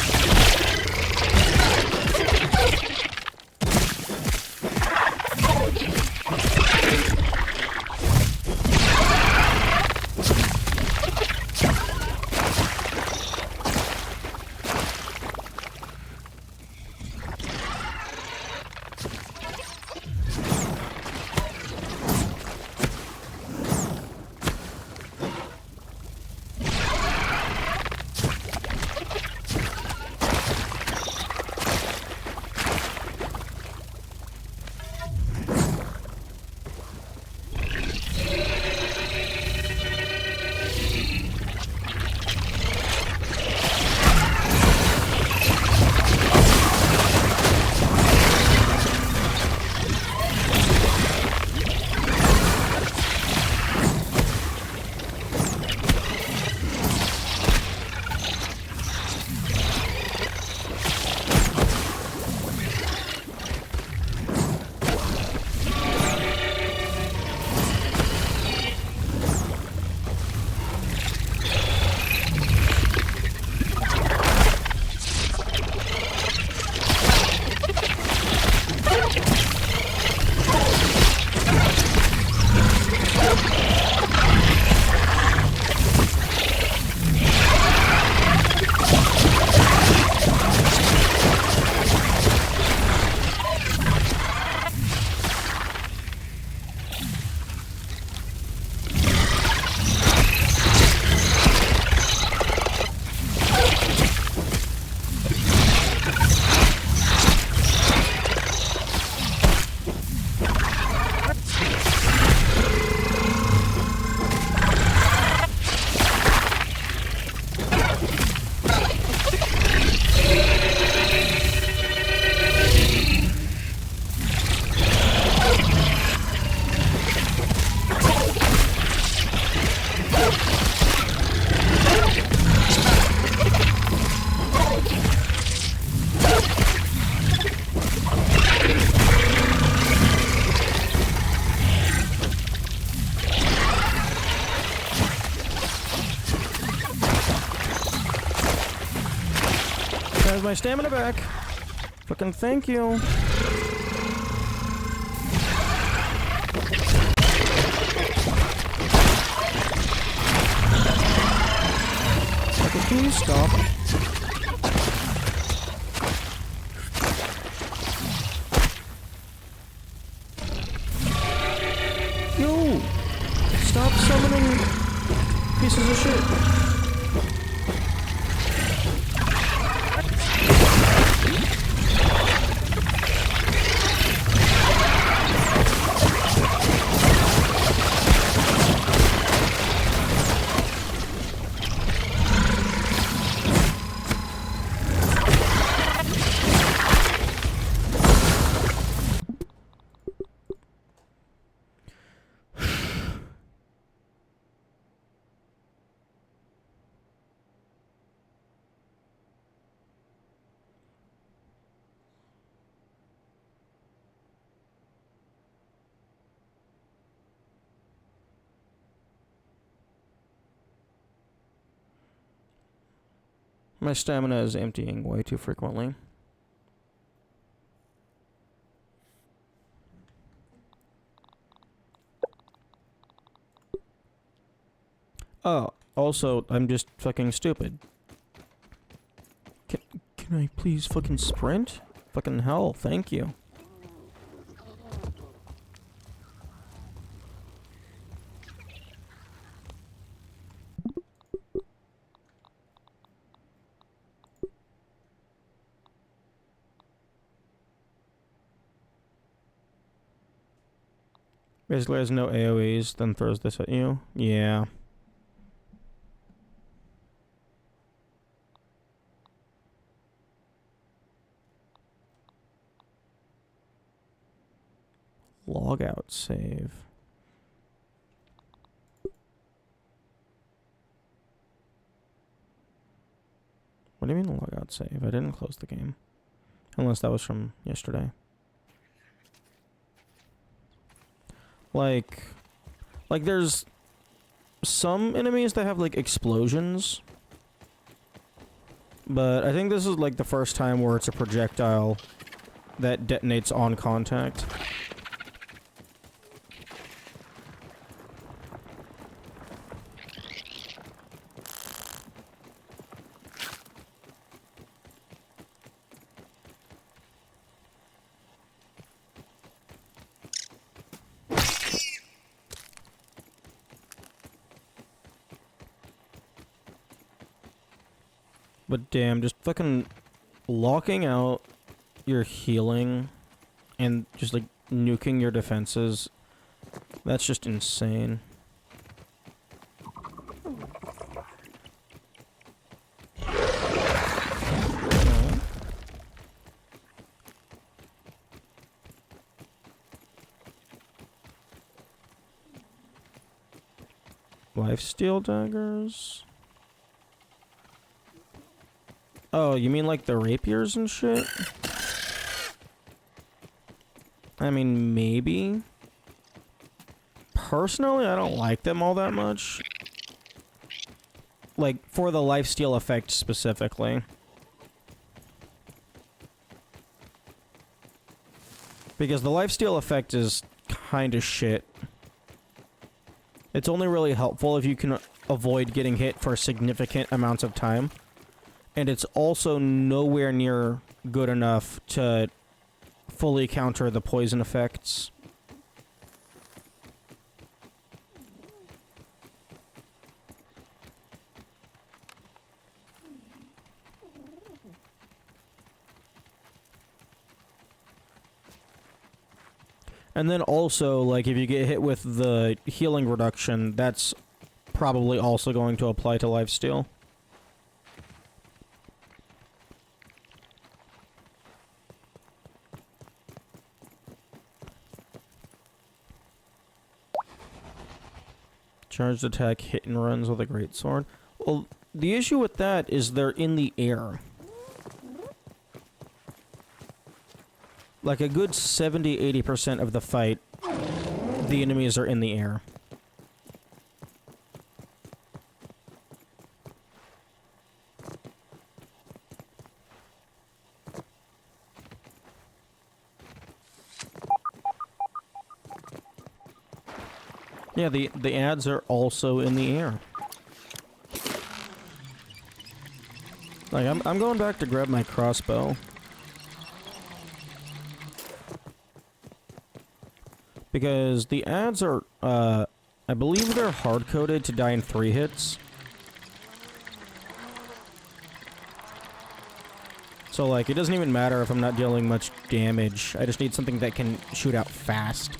has my stamina back. Fucking thank you. Okay, can you stop? Yo! Stop summoning pieces of shit. My stamina is emptying way too frequently. Oh, also, I'm just fucking stupid. Can I please fucking sprint? Fucking hell, thank you. Basically has no AoEs, then throws this at you. Yeah. Logout save. What do you mean logout save? I didn't close the game. Unless that was from yesterday. Like there's some enemies that have like explosions. But I think this is like the first time where it's a projectile that detonates on contact. But damn, just fucking locking out your healing and just like nuking your defenses, that's just insane. Lifesteal daggers? Oh, you mean like the rapiers and shit? I mean, maybe. Personally, I don't like them all that much. Like, for the lifesteal effect specifically. Because the lifesteal effect is kinda shit. It's only really helpful if you can avoid getting hit for significant amounts of time. And it's also nowhere near good enough to fully counter the poison effects. And then also, like, if you get hit with the healing reduction, that's probably also going to apply to lifesteal. Charged attack, hit and runs with a greatsword. Well, the issue with that is they're in the air. Like a good 70-80% of the fight, the enemies are in the air. Yeah, the ads are also in the air. Like, I'm going back to grab my crossbow. Because the ads are, I believe they're hard-coded to die in 3 hits. So, like, it doesn't even matter if I'm not dealing much damage. I just need something that can shoot out fast.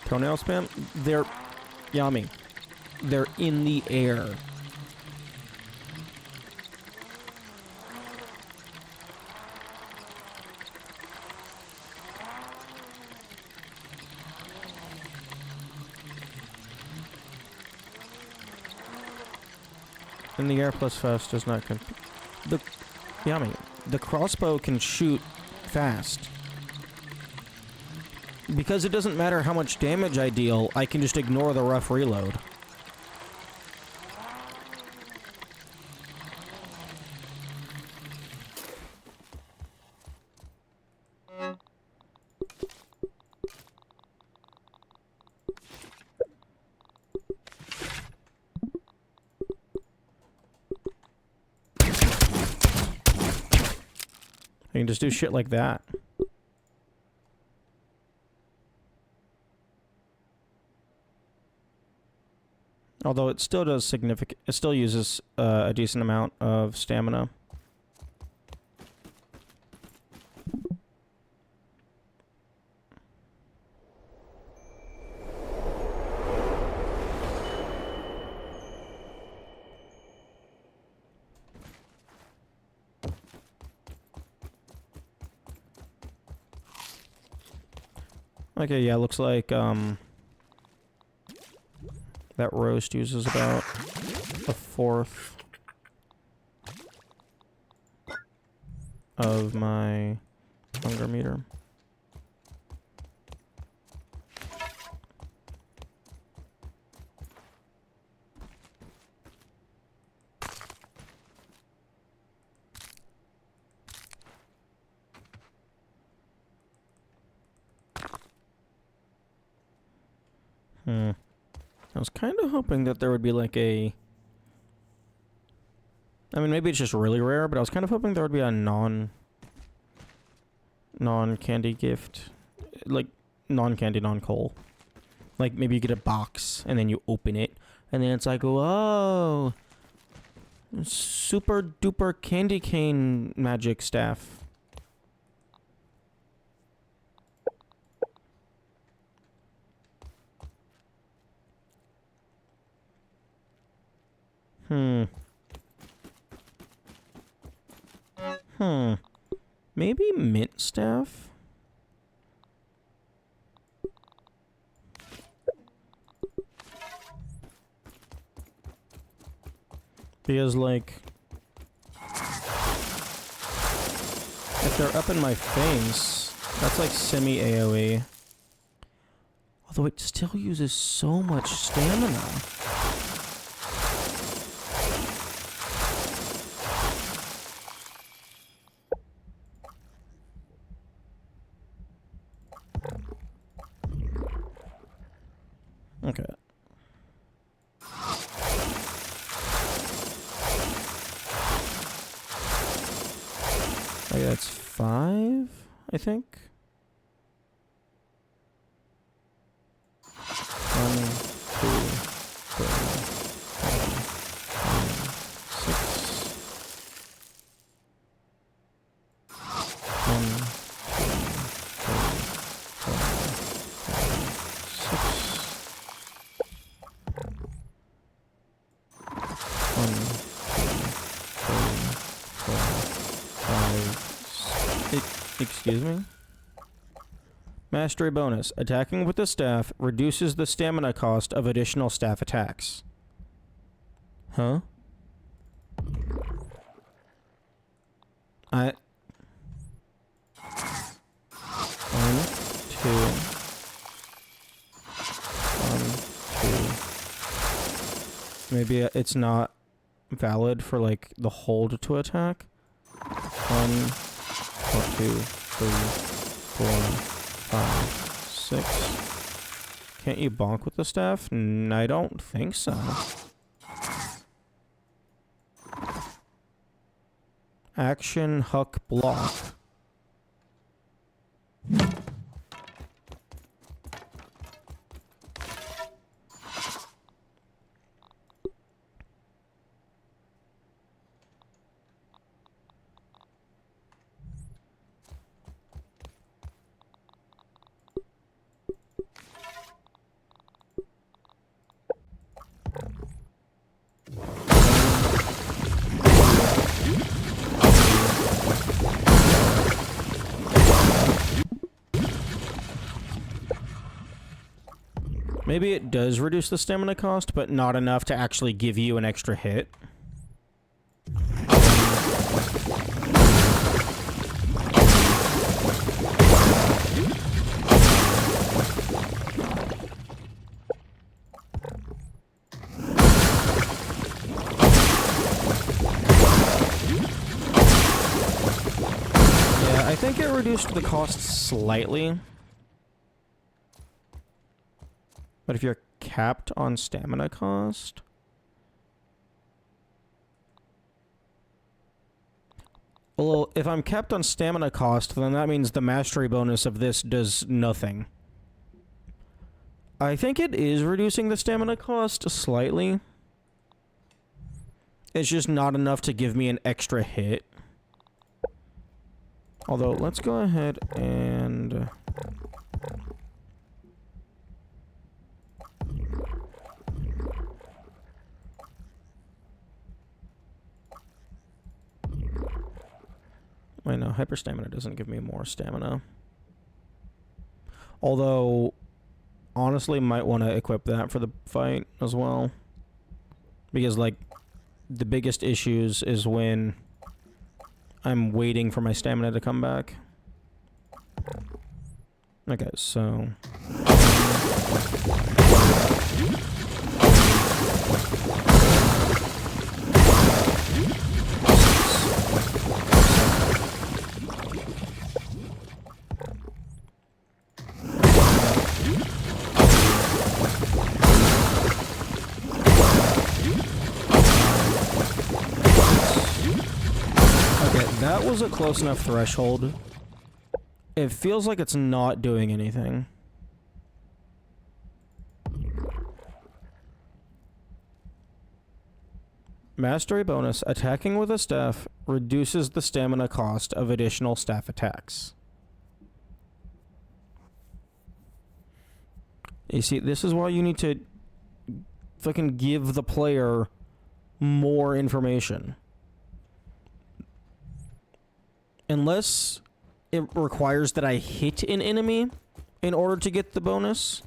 Toenail spam? They're yummy. They're in the air. In the air plus fast does not yummy. The crossbow can shoot fast. Because it doesn't matter how much damage I deal, I can just ignore the rough reload. I can just do shit like that. Although it still does significant, it still uses a decent amount of stamina. Okay, yeah, looks like that roast uses about a fourth of my hunger meter. I was kind of hoping that there would be like a... I mean, maybe it's just really rare, but I was kind of hoping there would be a non-candy gift. Like, non-candy, non-coal. Like, maybe you get a box, and then you open it, and then it's like, whoa! Super duper candy cane magic staff. Maybe mint staff? Because, like... if they're up in my face, that's like semi-AoE. Although it still uses so much stamina. Okay. Okay, that's 5, I think. 1, 2, 3, 4, 5, 6. Excuse me? Mastery bonus. Attacking with the staff reduces the stamina cost of additional staff attacks. Huh? I... 1, 2... Maybe it's not valid for, like, the hold to attack. 1, 2, 3, 4, 5, 6. Can't you bonk with the staff? I don't think so. Action, huck, block. Maybe it does reduce the stamina cost, but not enough to actually give you an extra hit. Yeah, I think it reduced the cost slightly. But if you're capped on stamina cost... Well, if I'm capped on stamina cost, then that means the mastery bonus of this does nothing. I think it is reducing the stamina cost slightly. It's just not enough to give me an extra hit. Although, let's go ahead and... Wait, no, hyper stamina doesn't give me more stamina. Although, honestly, might want to equip that for the fight as well. Because, like, the biggest issues is when I'm waiting for my stamina to come back. Okay, so... That was a close enough threshold. It feels like it's not doing anything. Mastery bonus. Attacking with a staff reduces the stamina cost of additional staff attacks. You see, this is why you need to fucking give the player more information. Unless it requires that I hit an enemy in order to get the bonus.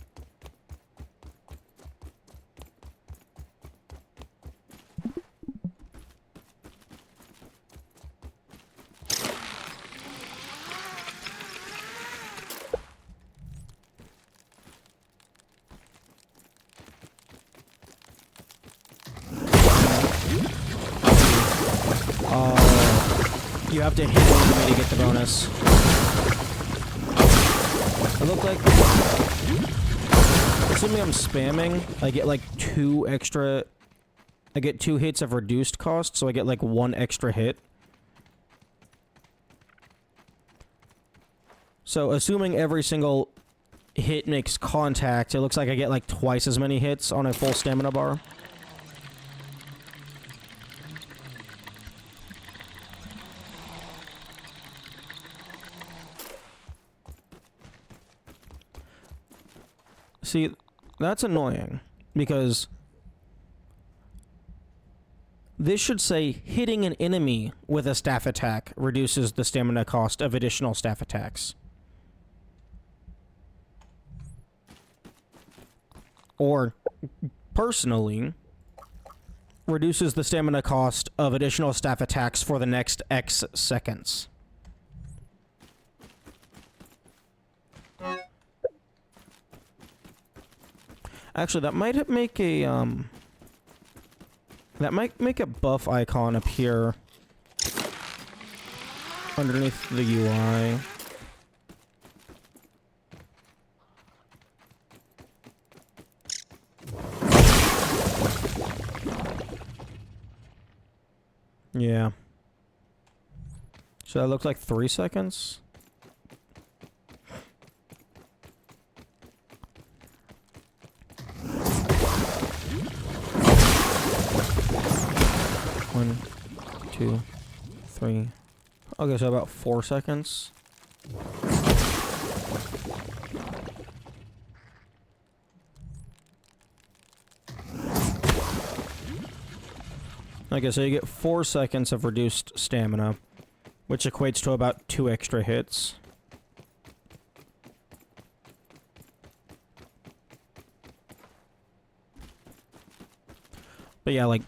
You have to hit an enemy to get the bonus. It looked like... Assuming I'm spamming, I get like 2 extra... I get 2 hits of reduced cost, so I get like 1 extra hit. So assuming every single hit makes contact, it looks like I get like twice as many hits on a full stamina bar. See, that's annoying, because this should say hitting an enemy with a staff attack reduces the stamina cost of additional staff attacks. Or, personally, reduces the stamina cost of additional staff attacks for the next X seconds. Actually, that might make a, That might make a buff icon appear underneath the UI. Yeah. So that looked like 3 seconds. One, 2, 3. Okay, so about 4 seconds. Okay, so you get 4 seconds of reduced stamina, which equates to about 2 extra hits. But yeah, like,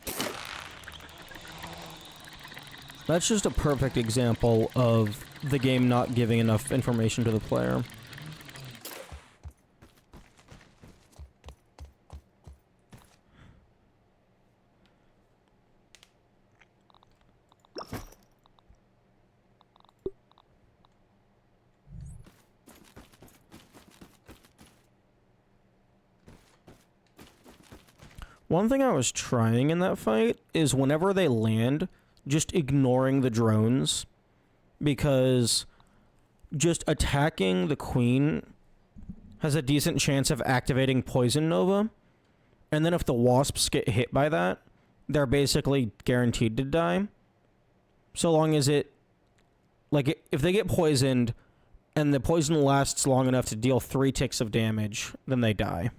that's just a perfect example of the game not giving enough information to the player. One thing I was trying in that fight is whenever they land, just ignoring the drones, because just attacking the queen has a decent chance of activating Poison Nova, and then if the wasps get hit by that, they're basically guaranteed to die. So long as it... Like, if they get poisoned, and the poison lasts long enough to deal 3 ticks of damage, then they die.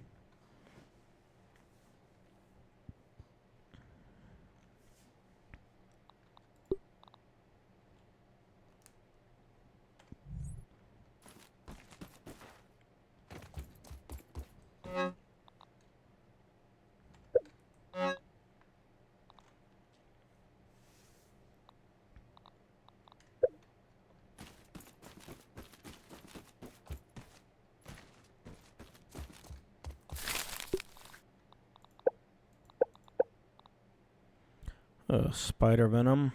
Spider Venom.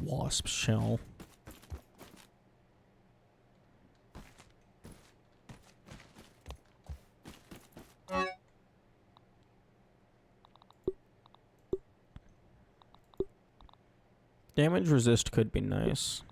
Wasp shell. Damage resist could be nice.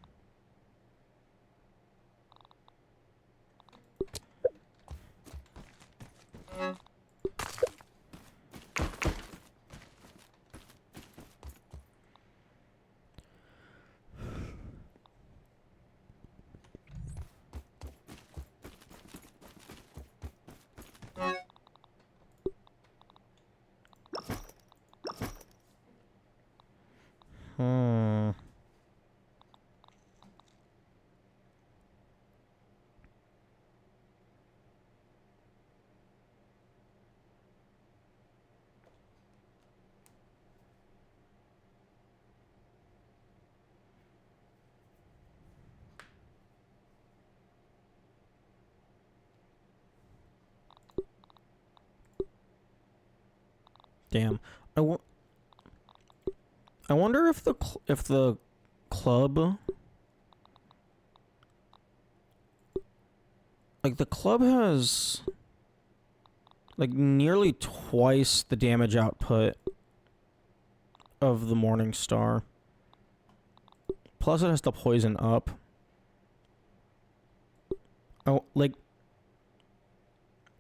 Damn. I wonder if the club, like, the club has like nearly twice the damage output of the Morning Star. Plus it has the poison up. Oh, like,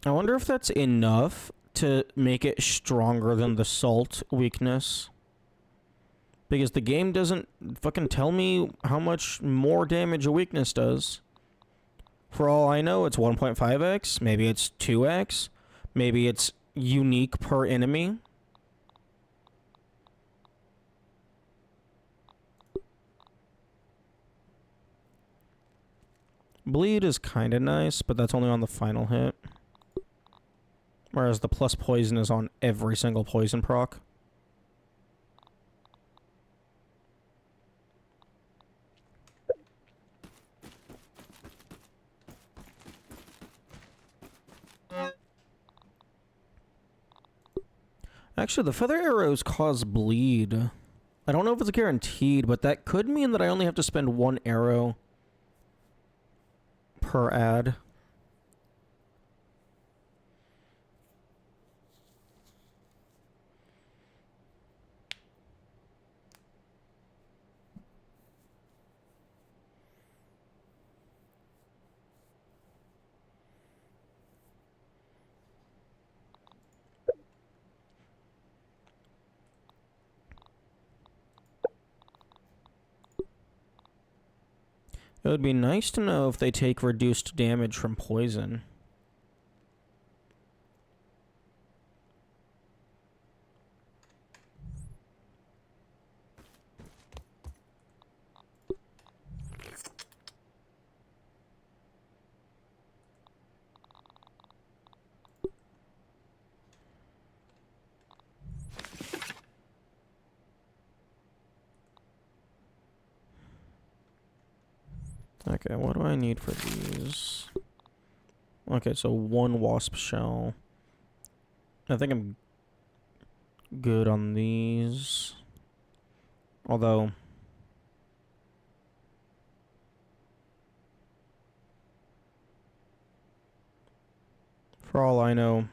I wonder if that's enough to make it stronger than the salt weakness. Because the game doesn't fucking tell me how much more damage a weakness does. For all I know, it's 1.5x, maybe it's 2x, maybe it's unique per enemy. Bleed is kind of nice, but that's only on the final hit. Whereas the plus poison is on every single poison proc. Actually, the feather arrows cause bleed. I don't know if it's guaranteed, but that could mean that I only have to spend 1 arrow per ad. It would be nice to know if they take reduced damage from poison. Okay, what do I need for these? Okay, so 1 wasp shell. I think I'm good on these. Although... for all I know,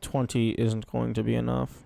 20 isn't going to be enough.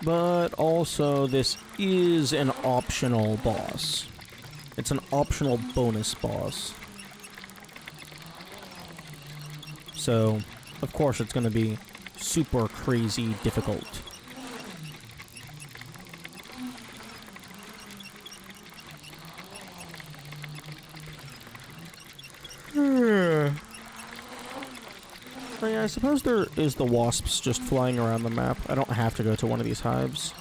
But also, this is an optional boss. It's an optional bonus boss. So, of course, it's going to be super crazy difficult. Oh yeah, I suppose there is the wasps just flying around the map. I don't have to go to one of these hives.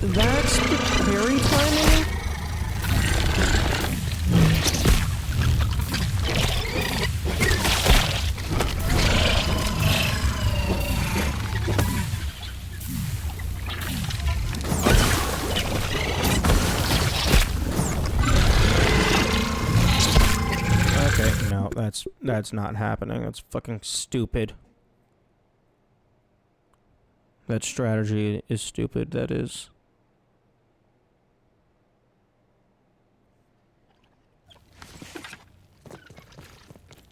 That's the parry timing? Okay, no, that's not happening. That's fucking stupid. That strategy is stupid, that is.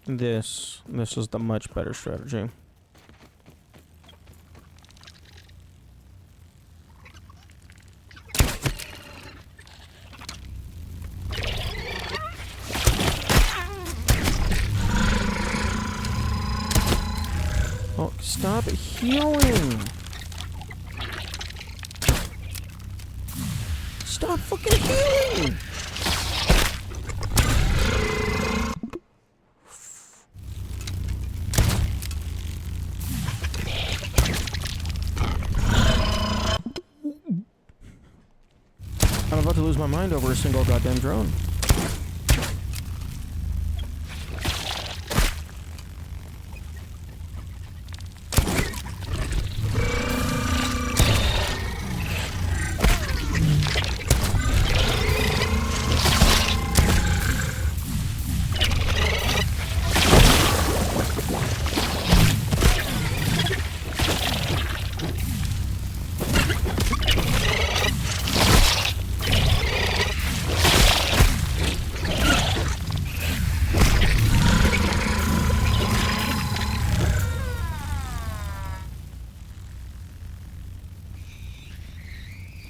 This is the much better strategy. Oh, stop healing! Stop fucking healing! I'm about to lose my mind over a single goddamn drone.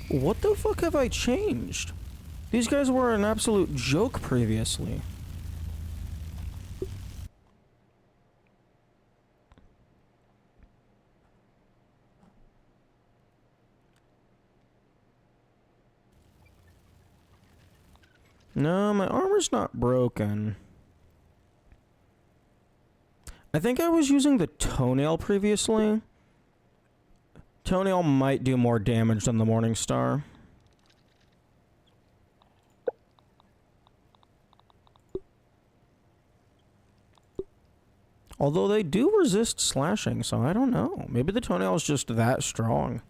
What the fuck have I changed? These guys were an absolute joke previously. No, my armor's not broken. I think I was using the toenail previously. Toenail might do more damage than the Morningstar. Although they do resist slashing, so I don't know. Maybe the toenail is just that strong.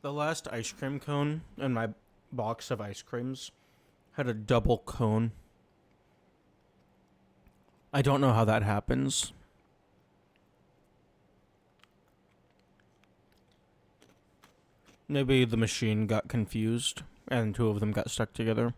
The last ice cream cone in my box of ice creams had a double cone. I don't know how that happens. Maybe the machine got confused and two of them got stuck together.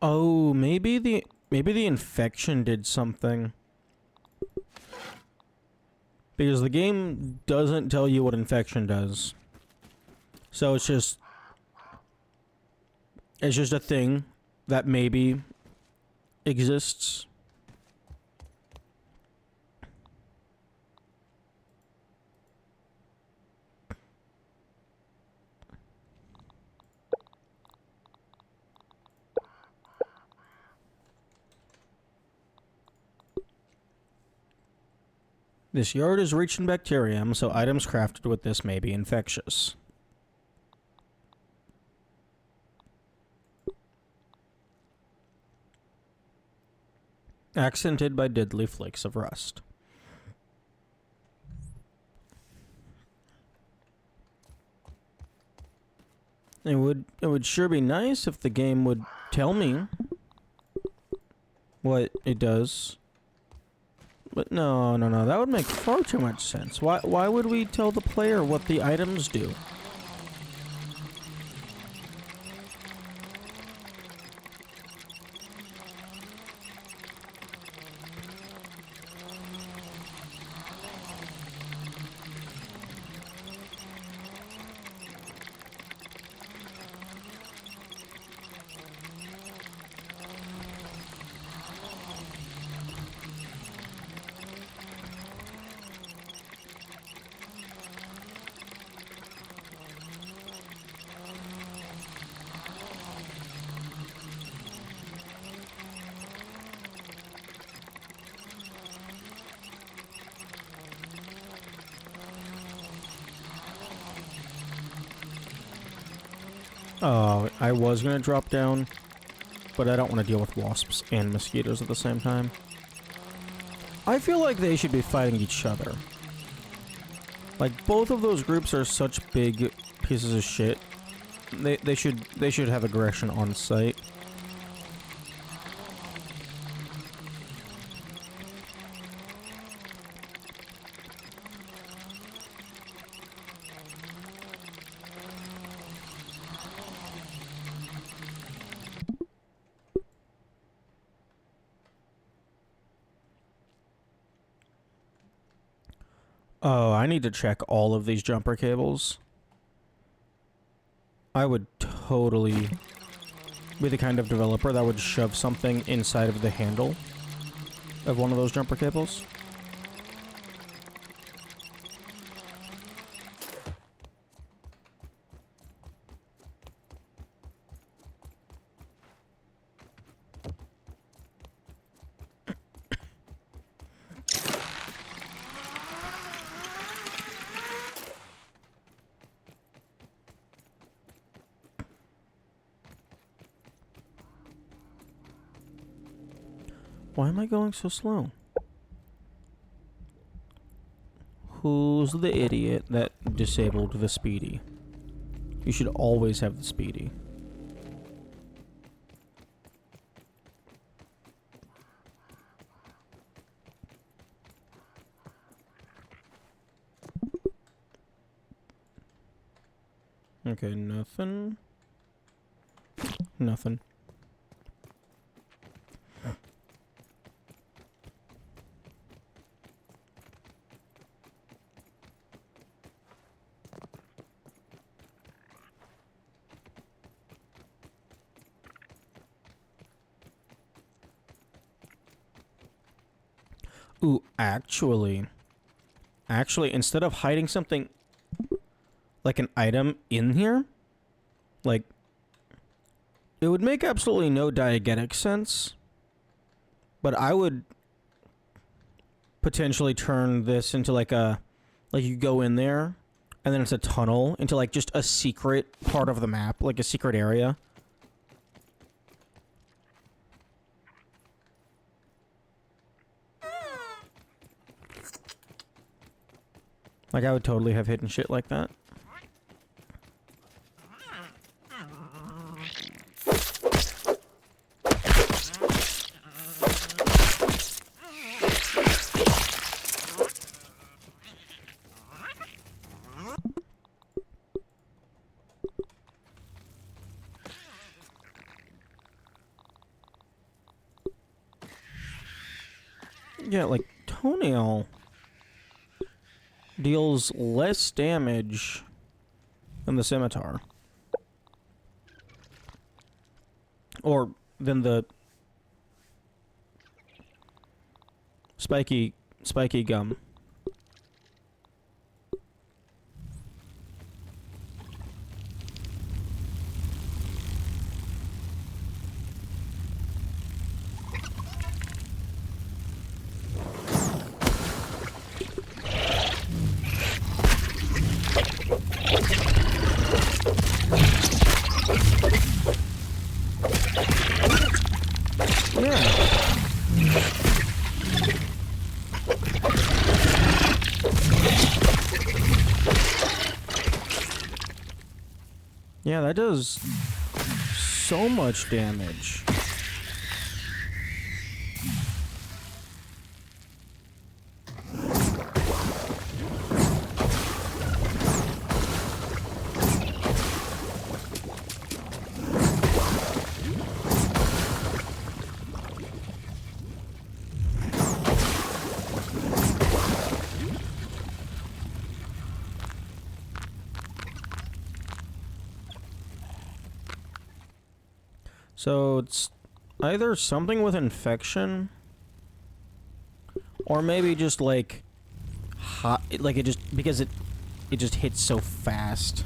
Oh, maybe the infection did something. Because the game doesn't tell you what infection does. So it's just a thing that maybe exists. This yard is rich in bacterium, so items crafted with this may be infectious. Accented by deadly flakes of rust. It would sure be nice if the game would tell me what it does. But no, that would make far too much sense. Why would we tell the player what the items do? Oh, I was gonna drop down, but I don't want to deal with wasps and mosquitoes at the same time. I feel like they should be fighting each other. Like, both of those groups are such big pieces of shit. They should have aggression on site. Oh, I need to check all of these jumper cables. I would totally be the kind of developer that would shove something inside of the handle of one of those jumper cables. Why am I going so slow? Who's the idiot that disabled the speedy? You should always have the speedy. Okay, nothing. Nothing. Ooh, actually, instead of hiding something like an item in here, like, it would make absolutely no diegetic sense, but I would potentially turn this into like you go in there, and then it's a tunnel into like just a secret part of the map, like a secret area. Like, I would totally have hidden shit like that. Yeah, like, Toenail deals less damage than the scimitar. Or than the spiky gum. Yeah, that does so much damage. So it's either something with infection, or maybe just like hot, like it just, because it just hits so fast.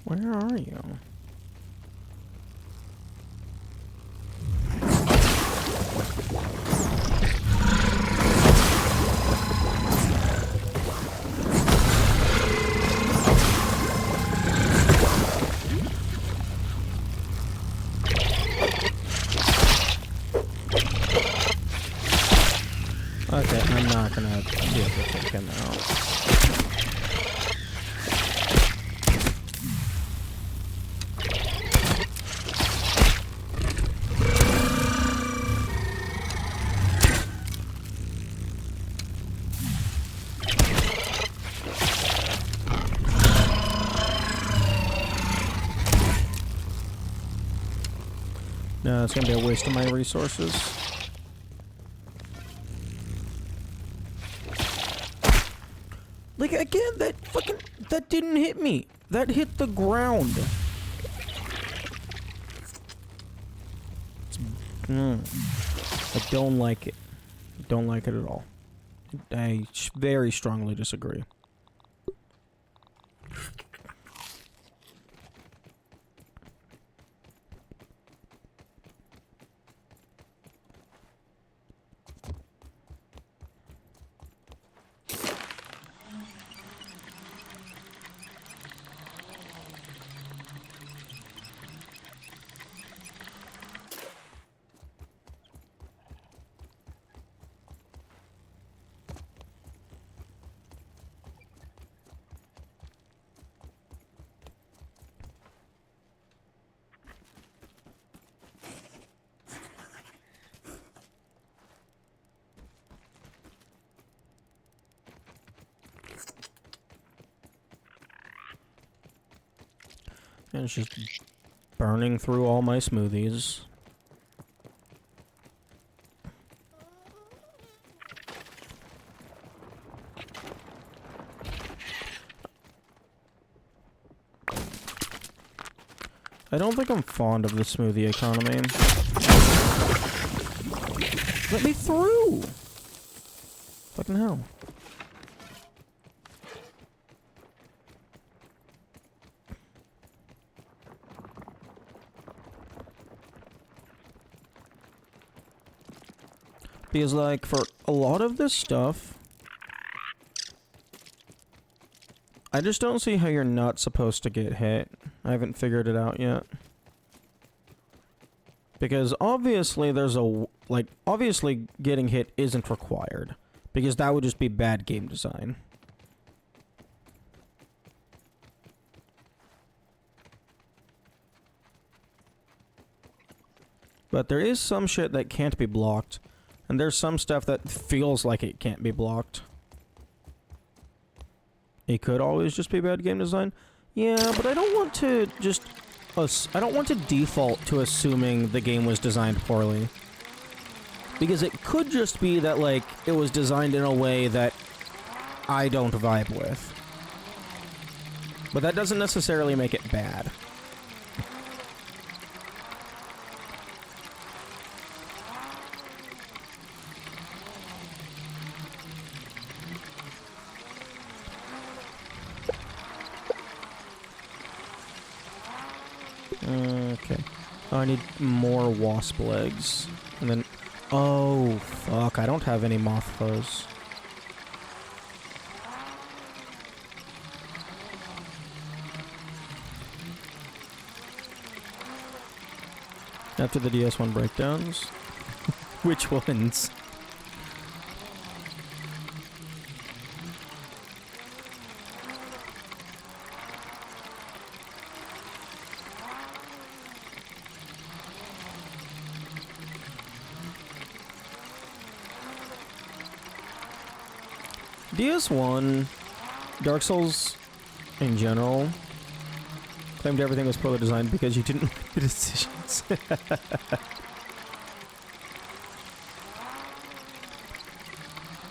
Where are you? Okay, I'm not gonna be able to take him out. No, it's gonna be a waste of my resources. Like, again, that didn't hit me. That hit the ground. I don't like it. Don't like it at all. I very strongly disagree. And it's just burning through all my smoothies. I don't think I'm fond of the smoothie economy. Let me through! Fucking hell. Because, like, for a lot of this stuff, I just don't see how you're not supposed to get hit. I haven't figured it out yet. Because obviously there's obviously getting hit isn't required. Because that would just be bad game design. But there is some shit that can't be blocked. And there's some stuff that feels like it can't be blocked. It could always just be bad game design. Yeah, but I don't want to just... I don't want to default to assuming the game was designed poorly. Because it could just be that, like, it was designed in a way that I don't vibe with. But that doesn't necessarily make it bad. Okay. Oh, I need more wasp legs. And then... Oh, fuck. I don't have any moth fuzz. After the DS1 breakdowns? Which ones? DS1, Dark Souls in general, claimed everything was poorly designed because you didn't make the decisions.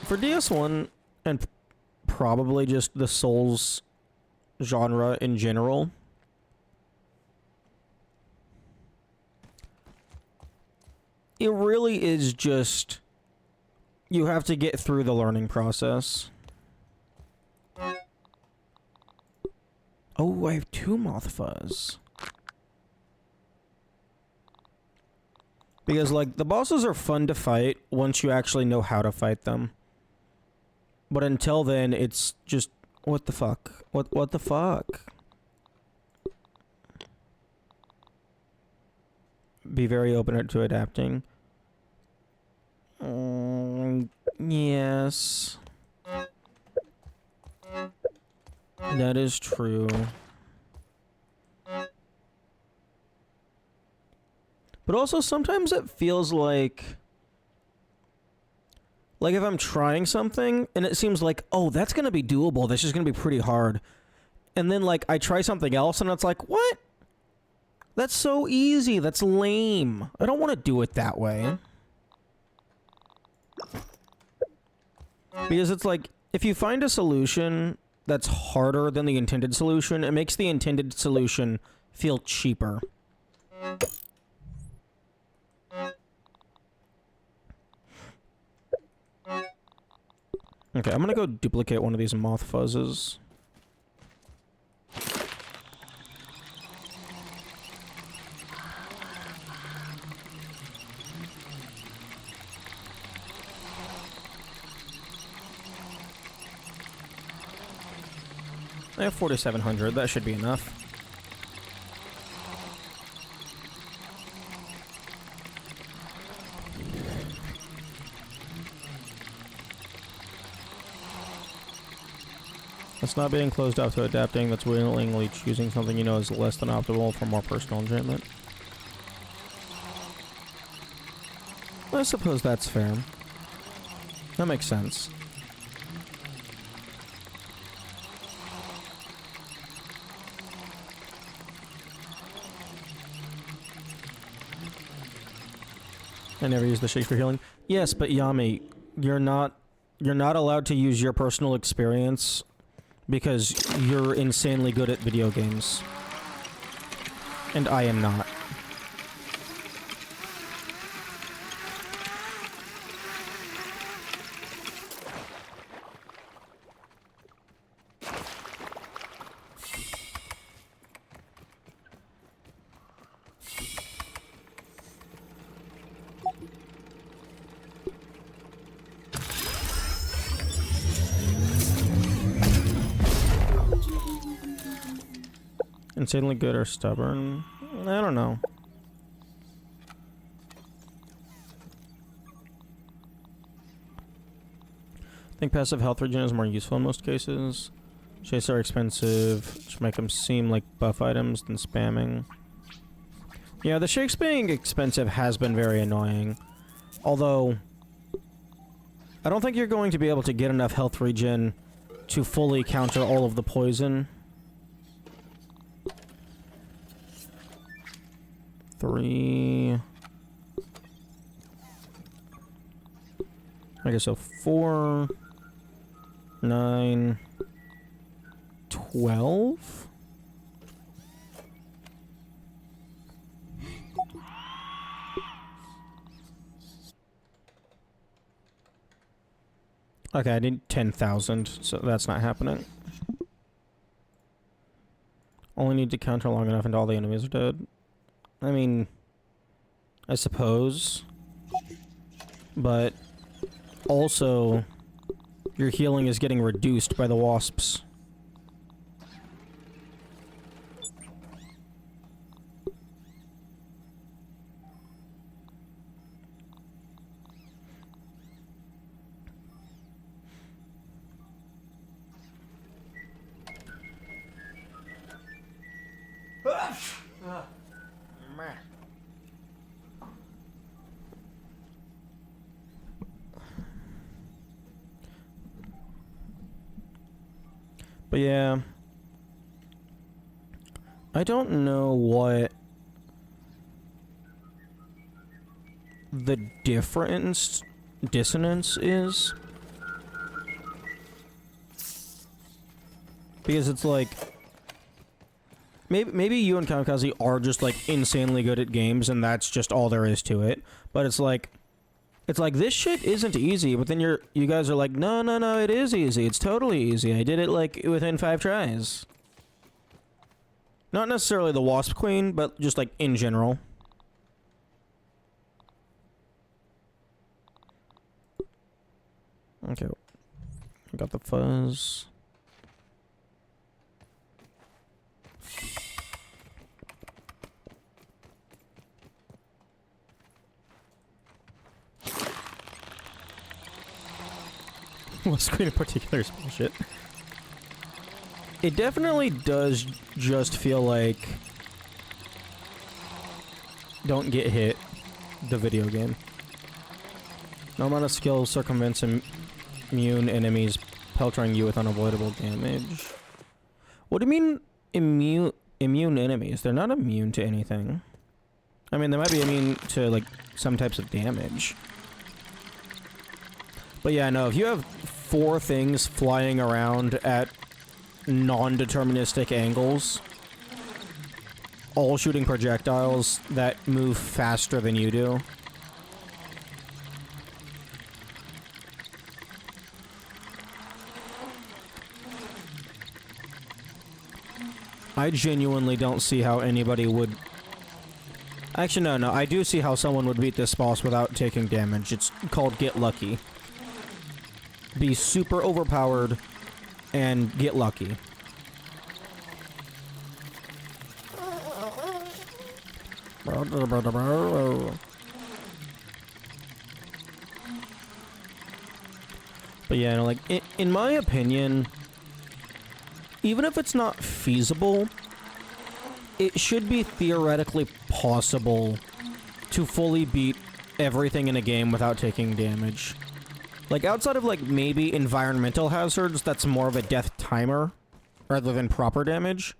For DS1, and probably just the Souls genre in general, it really is just... You have to get through the learning process. Oh, I have 2 moth fuzz. Because, like, the bosses are fun to fight once you actually know how to fight them. But until then, it's just... What the fuck? What the fuck? Be very open to adapting. Yes. That is true. But also sometimes it feels like if I'm trying something and it seems like, oh, that's gonna be doable, this is gonna be pretty hard. And then, like, I try something else and it's like, what? That's so easy. That's lame. I don't want to do it that way. Because it's like, if you find a solution that's harder than the intended solution, it makes the intended solution feel cheaper. Okay, I'm gonna go duplicate one of these moth fuzzes. I have 4,700. That should be enough. That's not being closed off to adapting. That's willingly choosing something you know is less than optimal for more personal enjoyment. I suppose that's fair. That makes sense. I never use the Shakespeare healing. Yes, but Yami, you're not allowed to use your personal experience because you're insanely good at video games. And I am not. Insanely good or stubborn? I don't know. I think passive health regen is more useful in most cases. Chase are expensive, which make them seem like buff items than spamming. Yeah, the shakes being expensive has been very annoying. Although, I don't think you're going to be able to get enough health regen to fully counter all of the poison. 3... I guess so. 4... 9... 12? Okay, I need 10,000, so that's not happening. Only need to counter long enough until all the enemies are dead. I mean, I suppose. But also, your healing is getting reduced by the wasps. But yeah, I don't know what the dissonance is, because it's like maybe you and Kamikaze are just like insanely good at games and that's just all there is to it, but it's like this shit isn't easy, but then you guys are like, no, it is easy. It's totally easy. I did it like within 5 tries. Not necessarily the Wasp Queen, but just like in general. Okay. I got the fuzz. Well, screen in particular is bullshit. It definitely does just feel like Don't Get Hit, the video game. No amount of skill circumvents immune enemies, peltering you with unavoidable damage. What do you mean immune? immune enemies. They're not immune to anything. I mean, they might be immune to, like, some types of damage. But yeah, no, if you have 4 things flying around at non-deterministic angles, all shooting projectiles that move faster than you do, I genuinely don't see how anybody would... Actually, no, I do see how someone would beat this boss without taking damage. It's called Get Lucky. Be super overpowered and get lucky. But yeah, like, in my opinion, even if it's not feasible, it should be theoretically possible to fully beat everything in a game without taking damage. Like, outside of, like, maybe environmental hazards, that's more of a death timer rather than proper damage.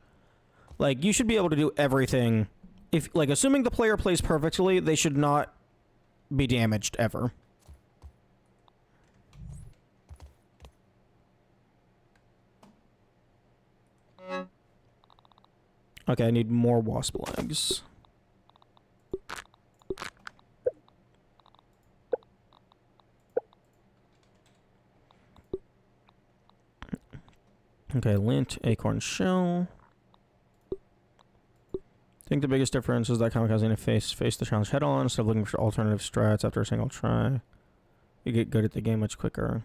Like, you should be able to do everything. If, like, assuming the player plays perfectly, they should not be damaged ever. Okay, I need more wasp legs. Okay, lint, acorn shell. I think the biggest difference is that Kamikaze need to face the challenge head on instead of looking for alternative strats after a single try. You get good at the game much quicker.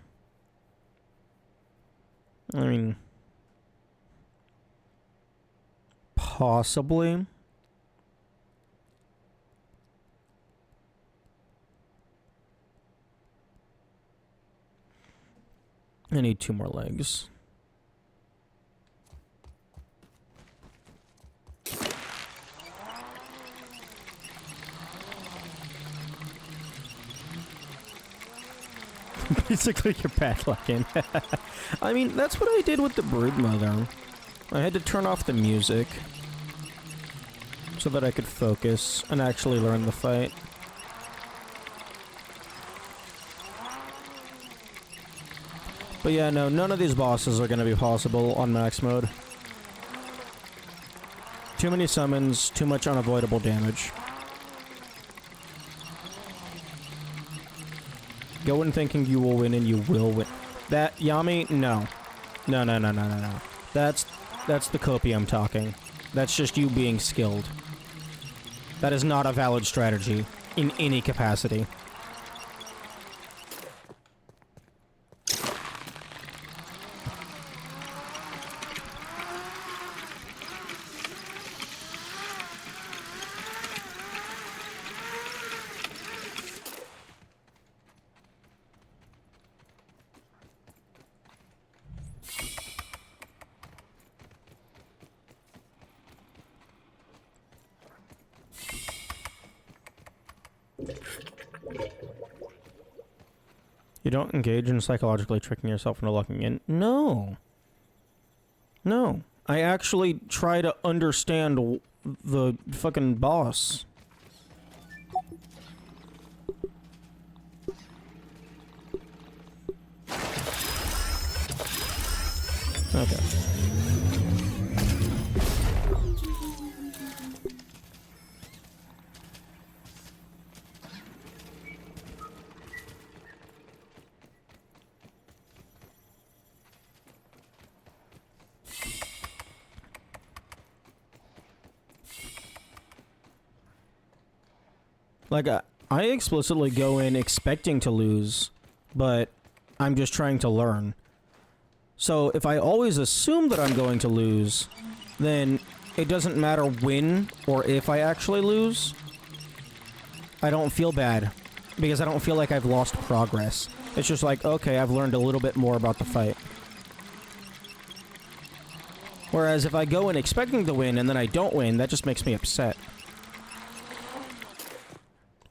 I mean, possibly. I need 2 more legs. Basically, you're bad looking. I mean, that's what I did with the Broodmother. I had to turn off the music so that I could focus and actually learn the fight. But yeah, no, none of these bosses are going to be possible on max mode. Too many summons, too much unavoidable damage. Go in thinking you will win and you will win. That, Yami, no. No. That's the copium talking. That's just you being skilled. That is not a valid strategy in any capacity. You don't engage in psychologically tricking yourself into locking in. No. No. I actually try to understand the fucking boss. Okay. Like, I explicitly go in expecting to lose, but I'm just trying to learn. So if I always assume that I'm going to lose, then it doesn't matter when or if I actually lose. I don't feel bad, because I don't feel like I've lost progress. It's just like, okay, I've learned a little bit more about the fight. Whereas if I go in expecting to win and then I don't win, that just makes me upset.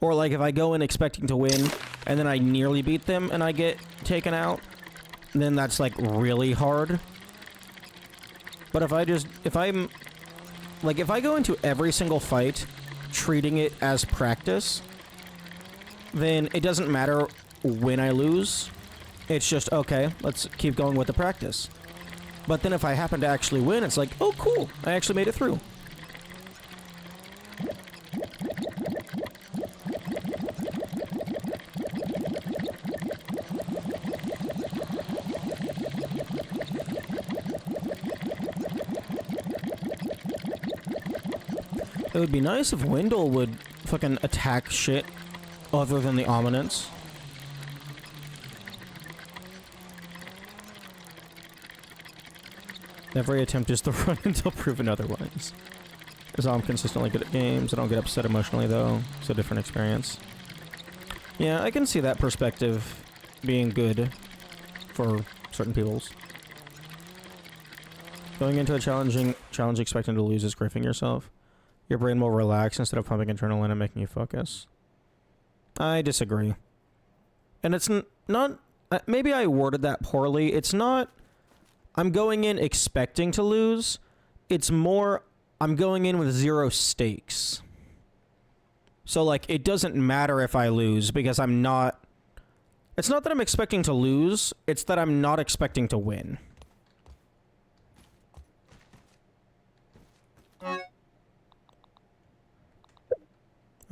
Or like if I go in expecting to win and then I nearly beat them and I get taken out, then that's like really hard. But if I'm Like, if I go into every single fight treating it as practice, then it doesn't matter when I lose. It's just, okay, let's keep going with the practice. But then if I happen to actually win, it's like, oh, cool, I actually made it through. It would be nice if Wendell would fucking attack shit other than the Ominents. Every attempt is to run until proven otherwise. As I'm consistently good at games, I don't get upset emotionally though. It's a different experience. Yeah, I can see that perspective being good for certain peoples. Going into a challenge expecting to lose is griefing yourself. Your brain will relax instead of pumping adrenaline and making you focus. I disagree. And it's not... maybe I worded that poorly. It's not... I'm going in expecting to lose. It's more... I'm going in with 0 stakes. So, like, it doesn't matter if I lose because I'm not... It's not that I'm expecting to lose. It's that I'm not expecting to win.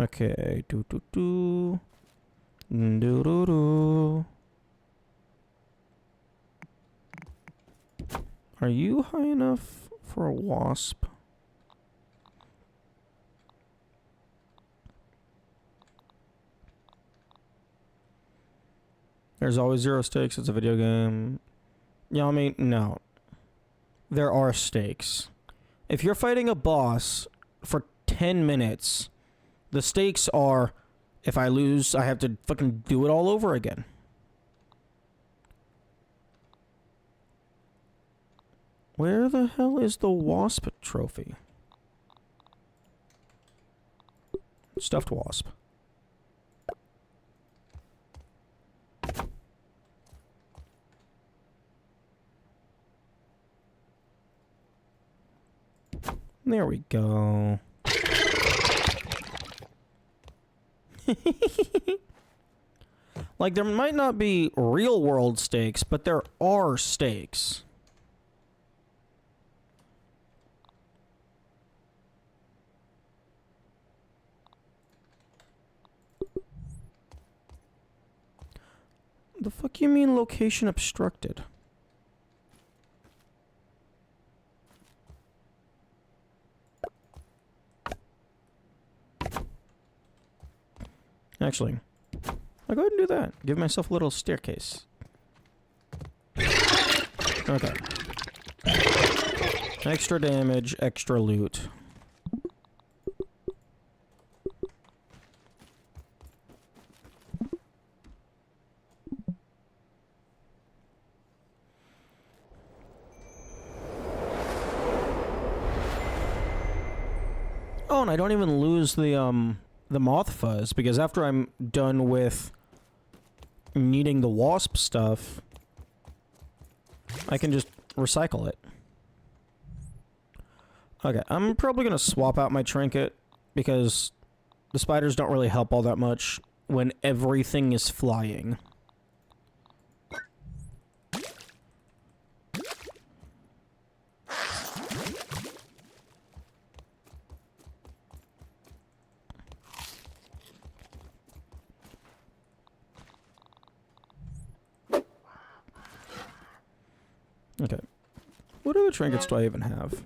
Okay, do. Are you high enough for a wasp? There's always 0 stakes. It's a video game. Yeah, I mean, no. There are stakes. If you're fighting a boss for 10 minutes... The stakes are, if I lose, I have to fucking do it all over again. Where the hell is the wasp trophy? Stuffed wasp. There we go. Like, there might not be real world stakes, but there are stakes. The fuck you mean location obstructed? Actually, I'll go ahead and do that. Give myself a little staircase. Okay. Extra damage, extra loot. Oh, and I don't even lose the moth fuzz, because after I'm done with needing the wasp stuff, I can just recycle it. Okay, I'm probably going to swap out my trinket, because the spiders don't really help all that much when everything is flying. Okay. What other trinkets do I even have?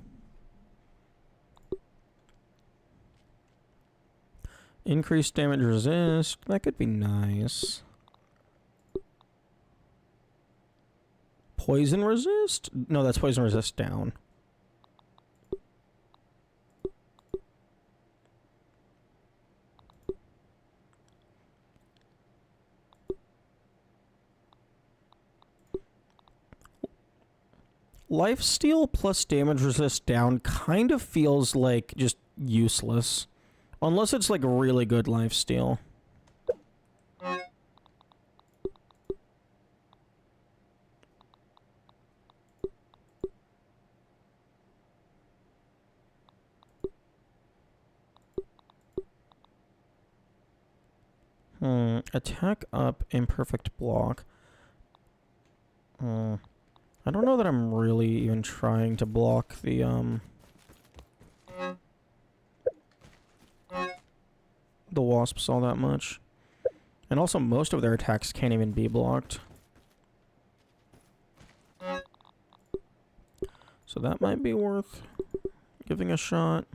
Increased damage resist. That could be nice. Poison resist? No, that's poison resist down. Lifesteal plus damage resist down kind of feels like just useless. Unless it's like really good lifesteal. Attack up, imperfect block. I don't know that I'm really even trying to block the wasps all that much. And also, most of their attacks can't even be blocked. So that might be worth giving a shot.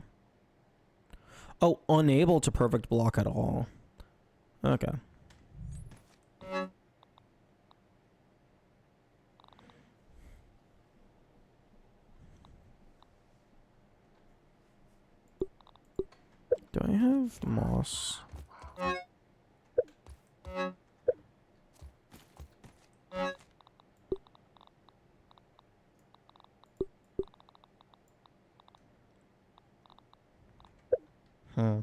Oh, unable to perfect block at all. Okay. Do I have moss? Hmm.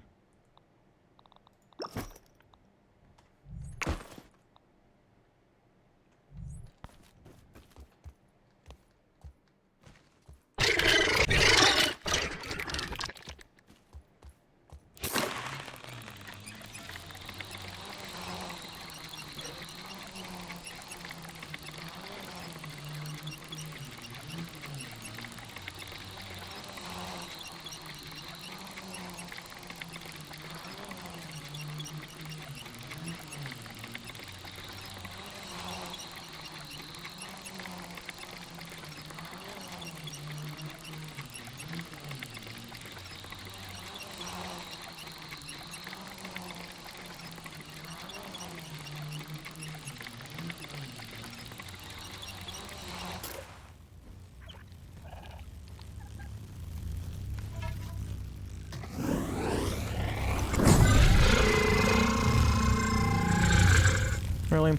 Really?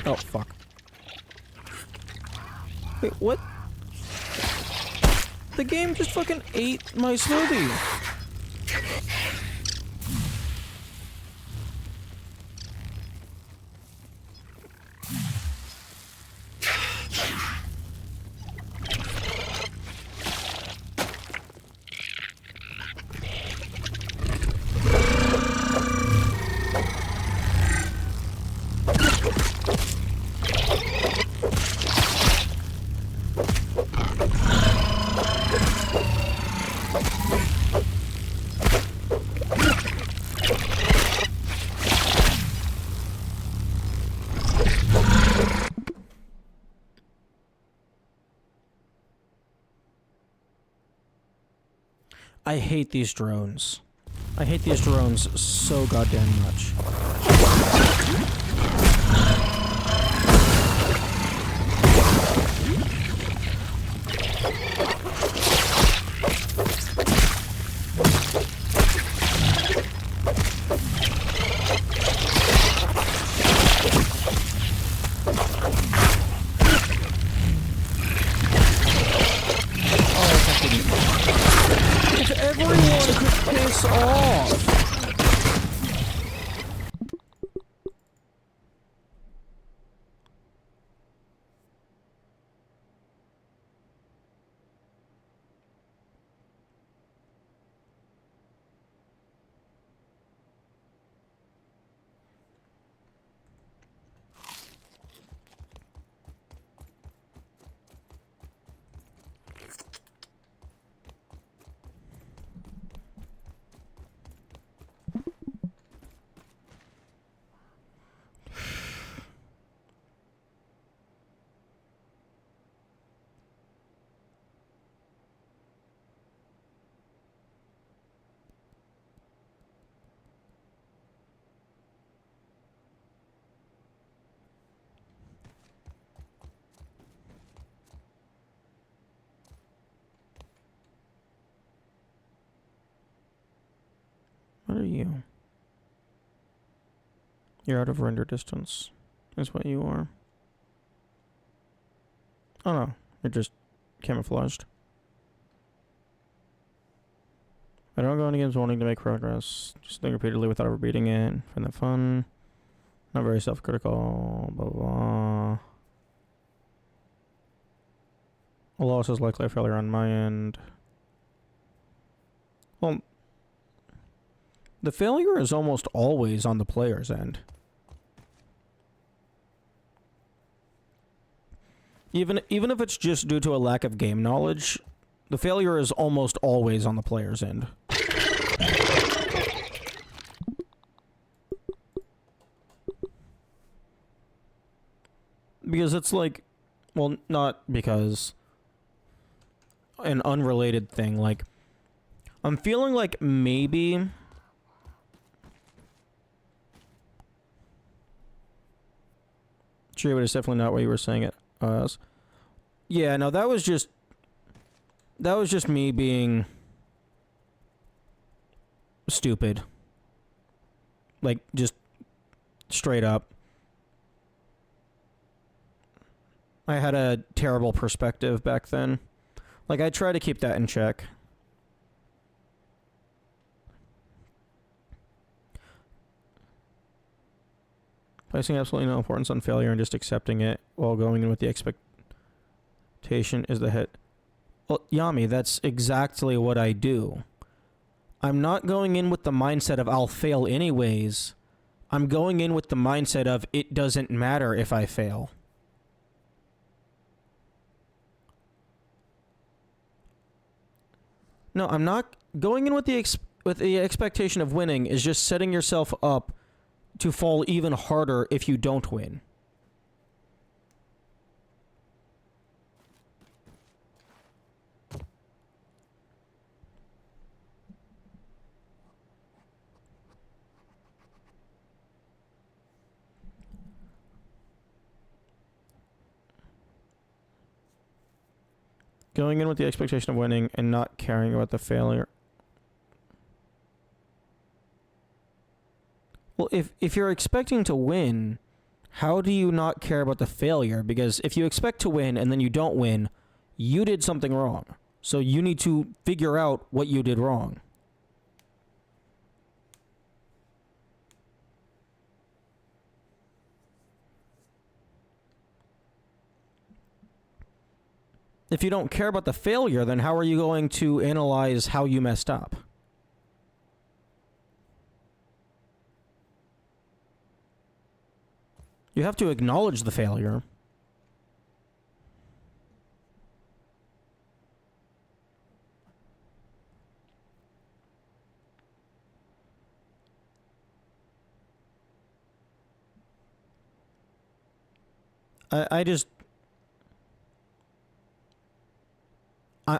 Oh, fuck. Wait, what? The game just fucking ate my smoothie. I hate these drones. I hate these drones so goddamn much. Everyone could piss off. What are you? You're out of render distance, is what you are. Oh no, you're just camouflaged. I don't go into games wanting to make progress. Just think repeatedly without ever beating it. Find that fun. Not very self-critical. Blah, blah, blah. A loss is likely a failure on my end. Well, The failure is almost always on the player's end. Even if it's just due to a lack of game knowledge, the failure is almost always on the player's end. Because it's like, well, not because, an unrelated thing, like, I'm feeling like maybe sure, but it's definitely not what you were saying it as. Yeah, no, that was just me being stupid. Like, just straight up. I had a terrible perspective back then. Like, I try to keep that in check. Placing absolutely no importance on failure and just accepting it while going in with the expectation is the hit. Well, Yami, that's exactly what I do. I'm not going in with the mindset of I'll fail anyways. I'm going in with the mindset of it doesn't matter if I fail. No, I'm not going in with the expectation of winning is just setting yourself up to fall even harder if you don't win. Going in with the expectation of winning and not caring about the failure. Well, if you're expecting to win, how do you not care about the failure? Because if you expect to win and then you don't win, you did something wrong. So you need to figure out what you did wrong. If you don't care about the failure, then how are you going to analyze how you messed up? You have to acknowledge the failure.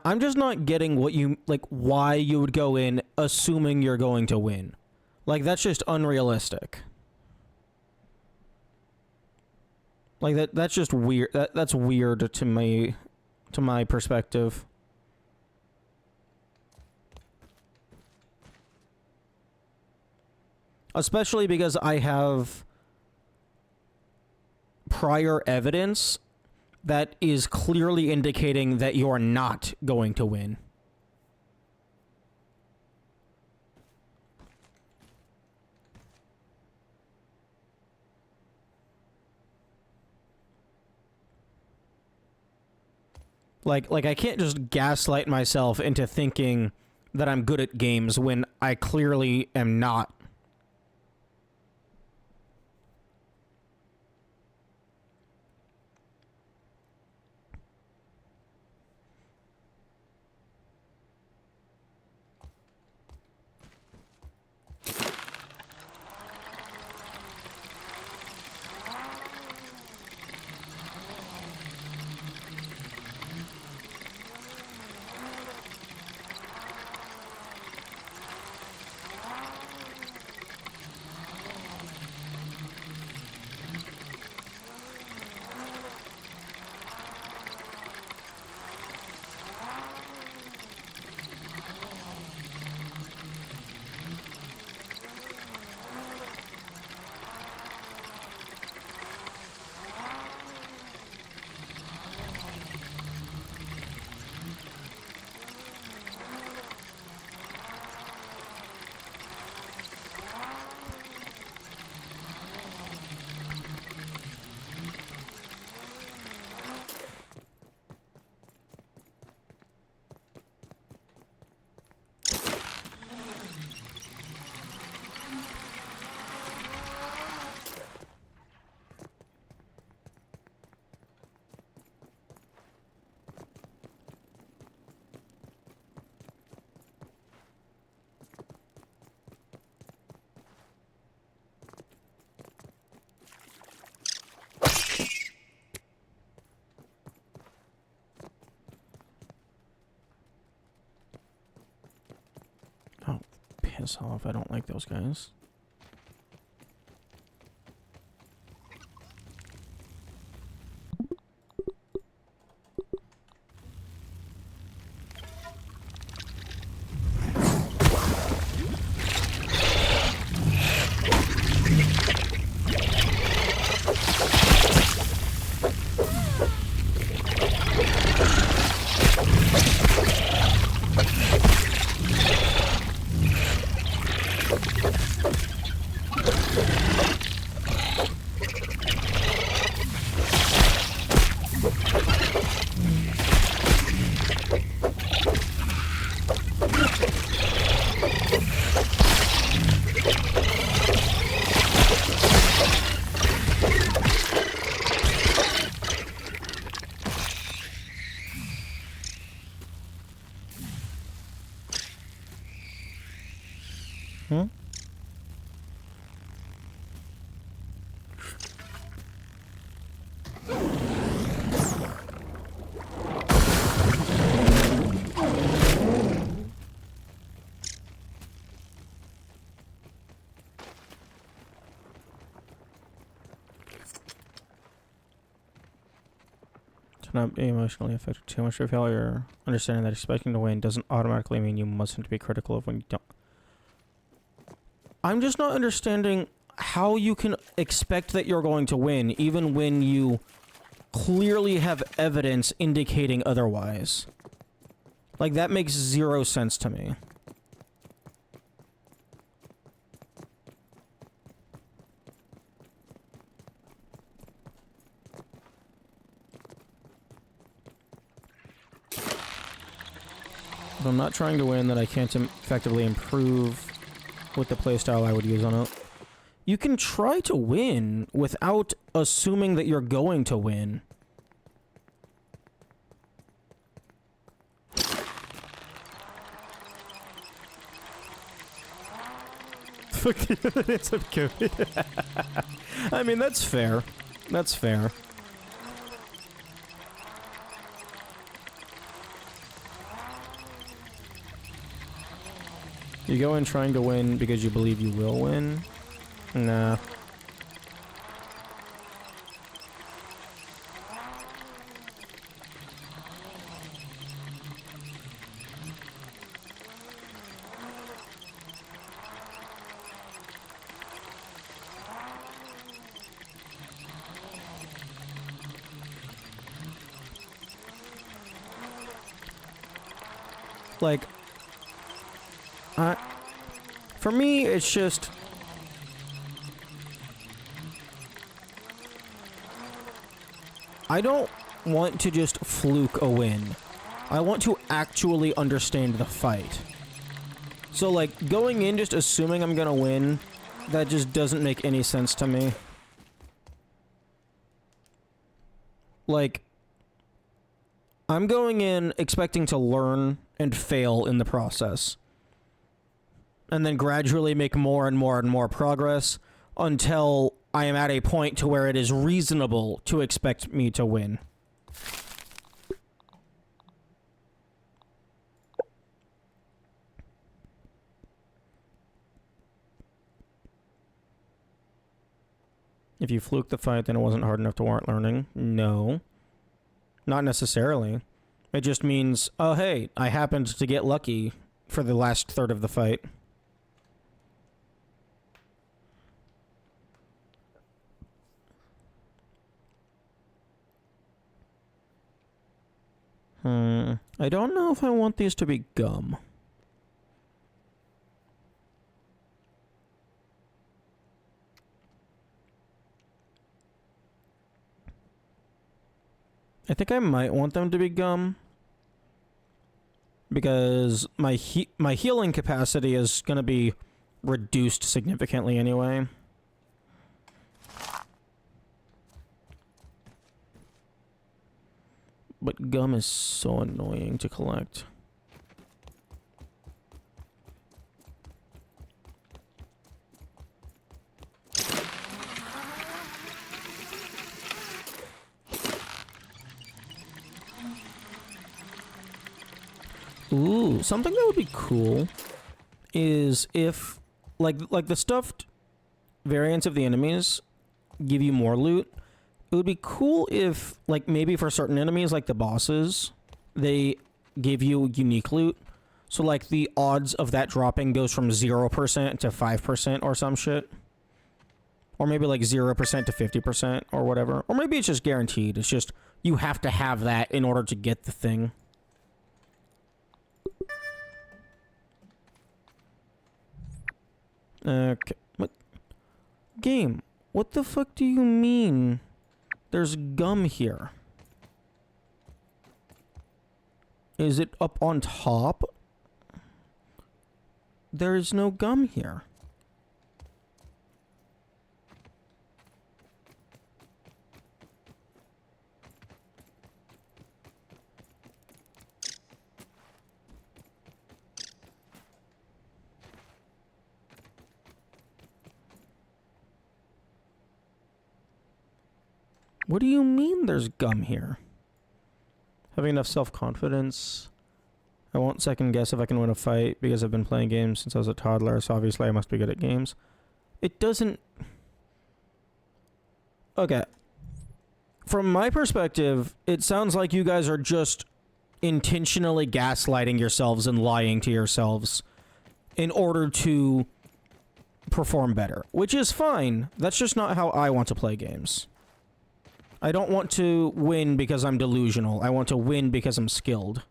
I'm just not getting what you, like, why you would go in assuming you're going to win. Like, that's just unrealistic. Like, that's just weird. That's weird to me, to my perspective. Especially because I have prior evidence that is clearly indicating that you're not going to win. Like I can't just gaslight myself into thinking that I'm good at games when I clearly am not. this off. I don't like those guys. Hmm? To not be emotionally affected too much by failure. Understanding that expecting to win doesn't automatically mean you mustn't be critical of when you don't. I'm just not understanding how you can expect that you're going to win, even when you clearly have evidence indicating otherwise. Like, that makes zero sense to me. If I'm not trying to win, then I can't effectively improve with the playstyle I would use on it. You can try to win without assuming that you're going to win. Fuck the evidence of COVID. I mean, that's fair. That's fair. You go in trying to win because you believe you will win? Nah. Like, for me, it's just... I don't want to just fluke a win. I want to actually understand the fight. So, like, going in just assuming I'm gonna win, that just doesn't make any sense to me. Like, I'm going in expecting to learn and fail in the process. And then gradually make more and more and more progress until I am at a point to where it is reasonable to expect me to win. If you fluke the fight, then it wasn't hard enough to warrant learning. No. Not necessarily. It just means, oh hey, I happened to get lucky for the last third of the fight. I don't know if I want these to be gum. I think I might want them to be gum. Because my healing capacity is going to be reduced significantly anyway. But gum is so annoying to collect. Ooh, something that would be cool is if like the stuffed variants of the enemies give you more loot. It would be cool if, like, maybe for certain enemies, like the bosses, they give you unique loot. So, like, the odds of that dropping goes from 0% to 5% or some shit. Or maybe, like, 0% to 50% or whatever. Or maybe it's just guaranteed. It's just, you have to have that in order to get the thing. Okay. What? Game, what the fuck do you mean? There's gum here. Is it up on top? There is no gum here. What do you mean there's gum here? Having enough self-confidence. I won't second guess if I can win a fight because I've been playing games since I was a toddler, so obviously I must be good at games. It doesn't... Okay. From my perspective, it sounds like you guys are just intentionally gaslighting yourselves and lying to yourselves in order to perform better, which is fine. That's just not how I want to play games. I don't want to win because I'm delusional. I want to win because I'm skilled.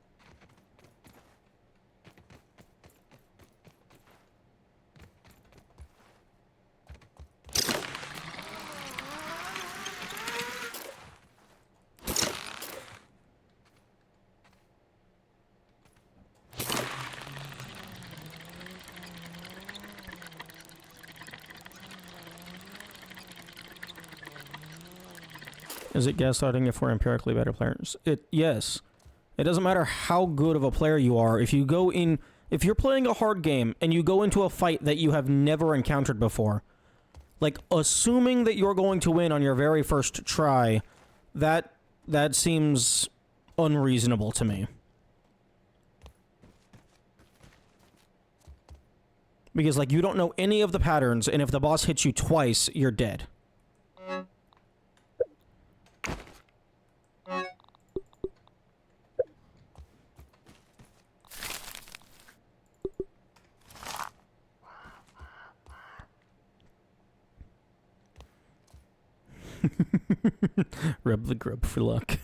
Is it gaslighting if we're empirically better players? Yes. It doesn't matter how good of a player you are. If you're playing a hard game and you go into a fight that you have never encountered before, like, assuming that you're going to win on your very first try, that seems unreasonable to me. Because, like, you don't know any of the patterns, and if the boss hits you twice, you're dead. Rub the grub for luck.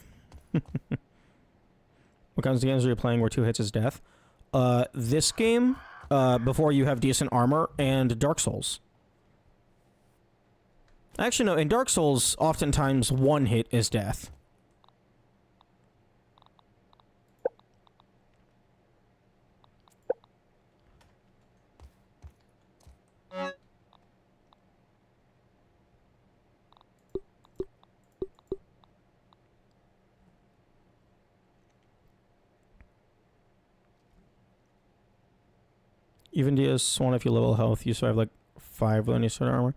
What kinds of games are you playing where 2 hits is death? This game, before you have decent armor, and Dark Souls. Actually, no, in Dark Souls, oftentimes 1 hit is death. Even DS1, if you level health, you survive like 5 with any sort of armor.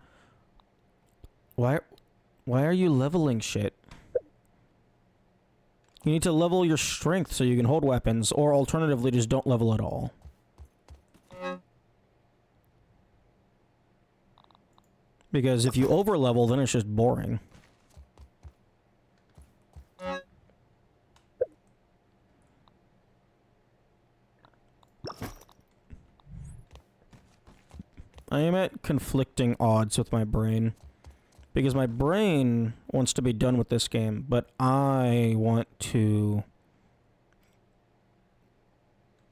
Why are you leveling shit? You need to level your strength so you can hold weapons, or alternatively just don't level at all. Because if you over level, then it's just boring. I am at conflicting odds with my brain. Because my brain wants to be done with this game, but I want to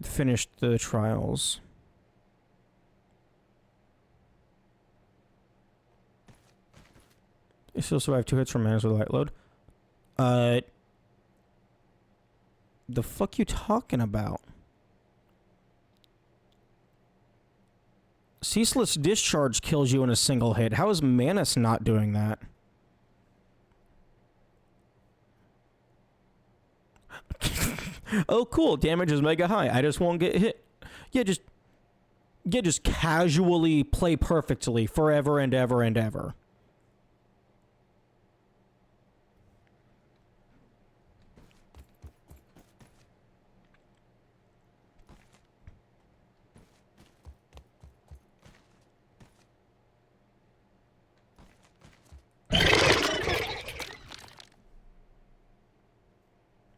finish the trials. You still survive 2 hits from manners with a light load. The fuck you talking about? Ceaseless Discharge kills you in a single hit. How is Manus not doing that? Oh, cool. Damage is mega high. I just won't get hit. Yeah, just casually play perfectly forever and ever and ever.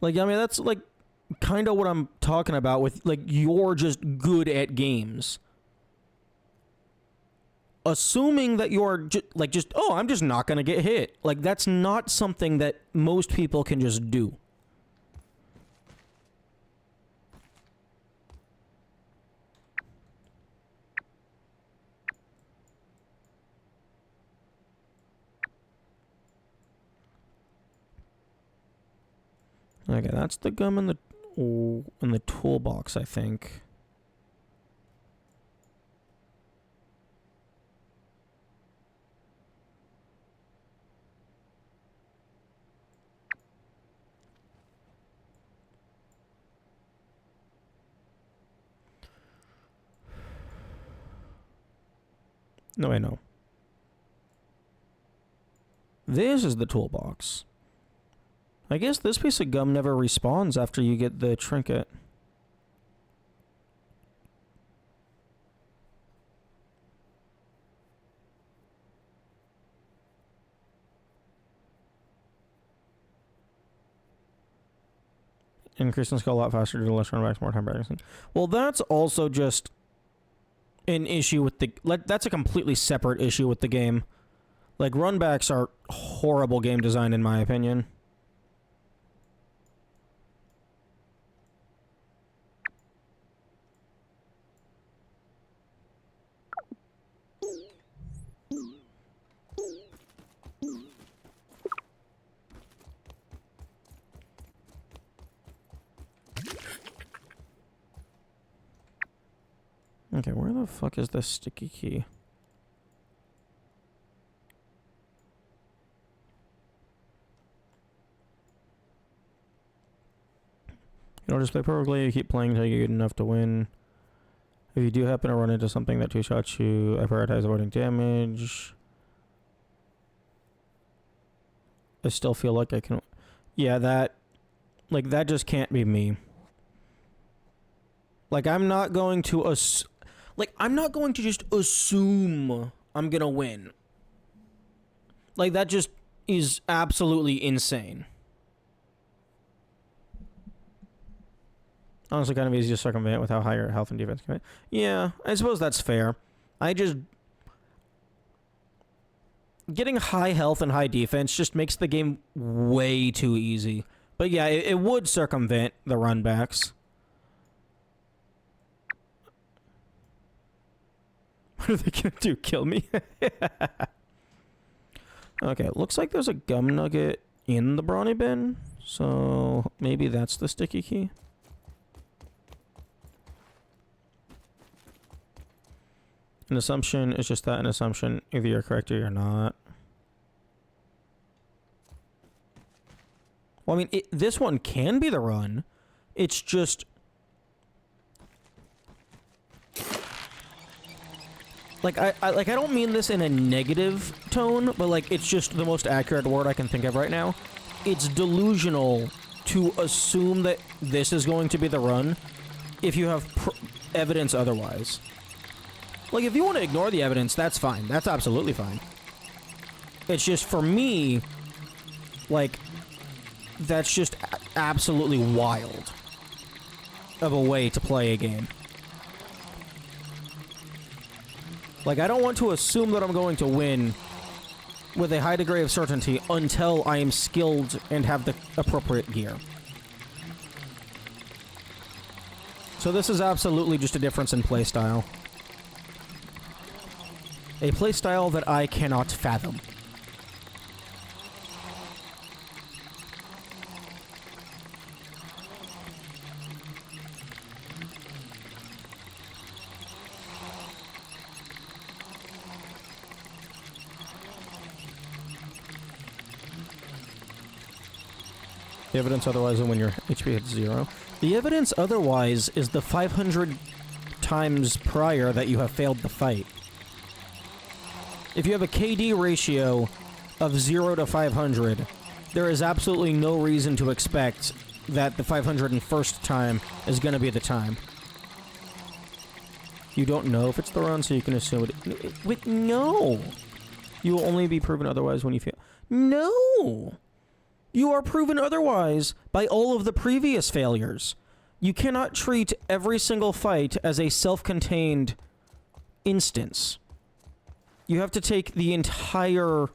Like, I mean, that's, like, kind of what I'm talking about with, like, you're just good at games. Assuming that you're, just, oh, I'm just not going to get hit. Like, that's not something that most people can just do. Okay, that's the gum in the toolbox, I think. No, I know. This is the toolbox. I guess this piece of gum never respawns after you get the trinket. Increasing skill a lot faster due to less runbacks, more time practicing. Well, that's also just an issue with the... That's a completely separate issue with the game. Like, runbacks are horrible game design, in my opinion. Okay, where the fuck is this sticky key? You don't just play perfectly, you keep playing until you get good enough to win. If you do happen to run into something that two-shots you, I prioritize avoiding damage. I still feel like I can... Yeah, that... Like, that just can't be me. Like, I'm not going to... I'm not going to just assume I'm gonna win. Like, that just is absolutely insane. Honestly, kind of easy to circumvent with how high your health and defense can be. Yeah, I suppose that's fair. Getting high health and high defense just makes the game way too easy. But yeah, it would circumvent the runbacks. What are they gonna do? Kill me? Okay, it looks like there's a gum nugget in the brawny bin. So maybe that's the sticky key. An assumption is just that, an assumption. Either you're correct or you're not. Well, I mean, this one can be the run. It's just... Like, I don't mean this in a negative tone, but, like, it's just the most accurate word I can think of right now. It's delusional to assume that this is going to be the run if you have evidence otherwise. Like, if you want to ignore the evidence, that's fine. That's absolutely fine. It's just, for me, like, that's just absolutely wild of a way to play a game. Like, I don't want to assume that I'm going to win with a high degree of certainty until I am skilled and have the appropriate gear. So this is absolutely just a difference in playstyle. A playstyle that I cannot fathom. The evidence otherwise is when your HP hits 0. The evidence otherwise is the 500 times prior that you have failed the fight. If you have a KD ratio of 0 to 500, there is absolutely no reason to expect that the 501st time is going to be the time. You don't know if it's the run, so you can assume it. Wait, no! You will only be proven otherwise when you fail. No! You are proven otherwise by all of the previous failures. You cannot treat every single fight as a self-contained instance. You have to take the entire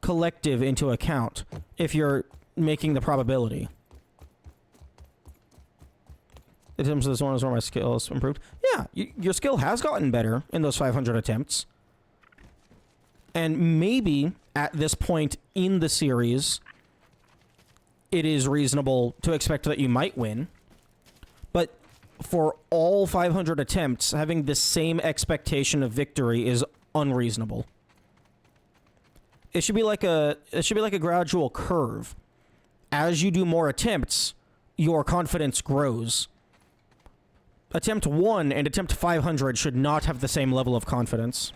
collective into account if you're making the probability. In terms of this one is where my skills improved. Yeah, your skill has gotten better in those 500 attempts. And maybe at this point in the series, it is reasonable to expect that you might win. But for all 500 attempts, having the same expectation of victory is unreasonable. It should be like a gradual curve. As you do more attempts, your confidence grows. Attempt 1 and attempt 500 should not have the same level of confidence.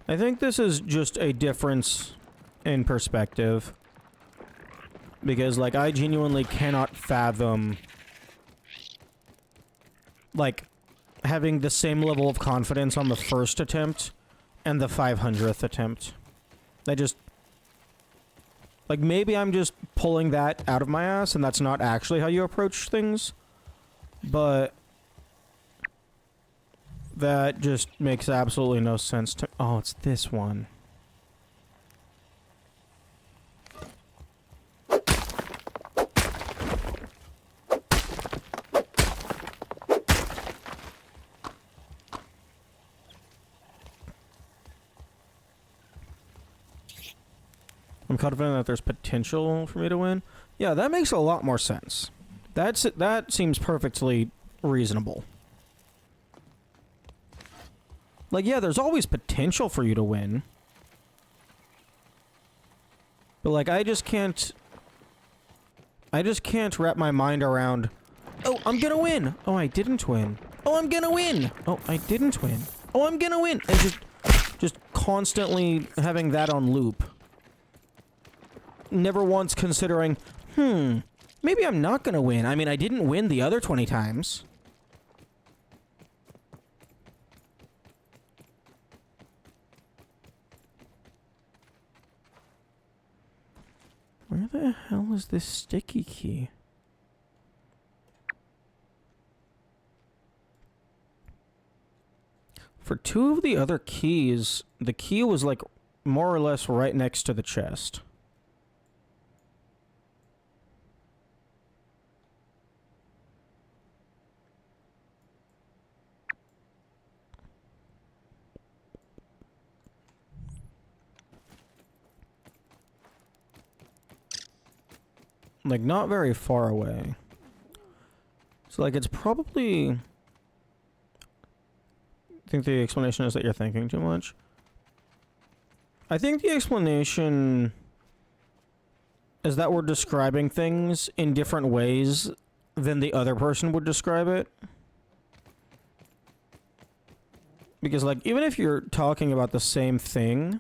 I think this is just a difference in perspective. Because, like, I genuinely cannot fathom, like, having the same level of confidence on the first attempt and the 500th attempt. I just... Like, maybe I'm just pulling that out of my ass and that's not actually how you approach things. But... that just makes absolutely no sense to... Oh, it's this one. I'm confident that there's potential for me to win. Yeah, that makes a lot more sense. That seems perfectly reasonable. Like, yeah, there's always potential for you to win. But, like, I just can't wrap my mind around, oh, I'm gonna win! Oh, I didn't win. Oh, I'm gonna win! Oh, I didn't win. Oh, I'm gonna win! And just constantly having that on loop. Never once considering, maybe I'm not gonna win. I mean, I didn't win the other 20 times. Where the hell is this sticky key? For 2 of the other keys, the key was like more or less right next to the chest. Like, not very far away. So, like, it's probably... I think the explanation is that you're thinking too much. I think the explanation is that we're describing things in different ways than the other person would describe it. Because, like, even if you're talking about the same thing,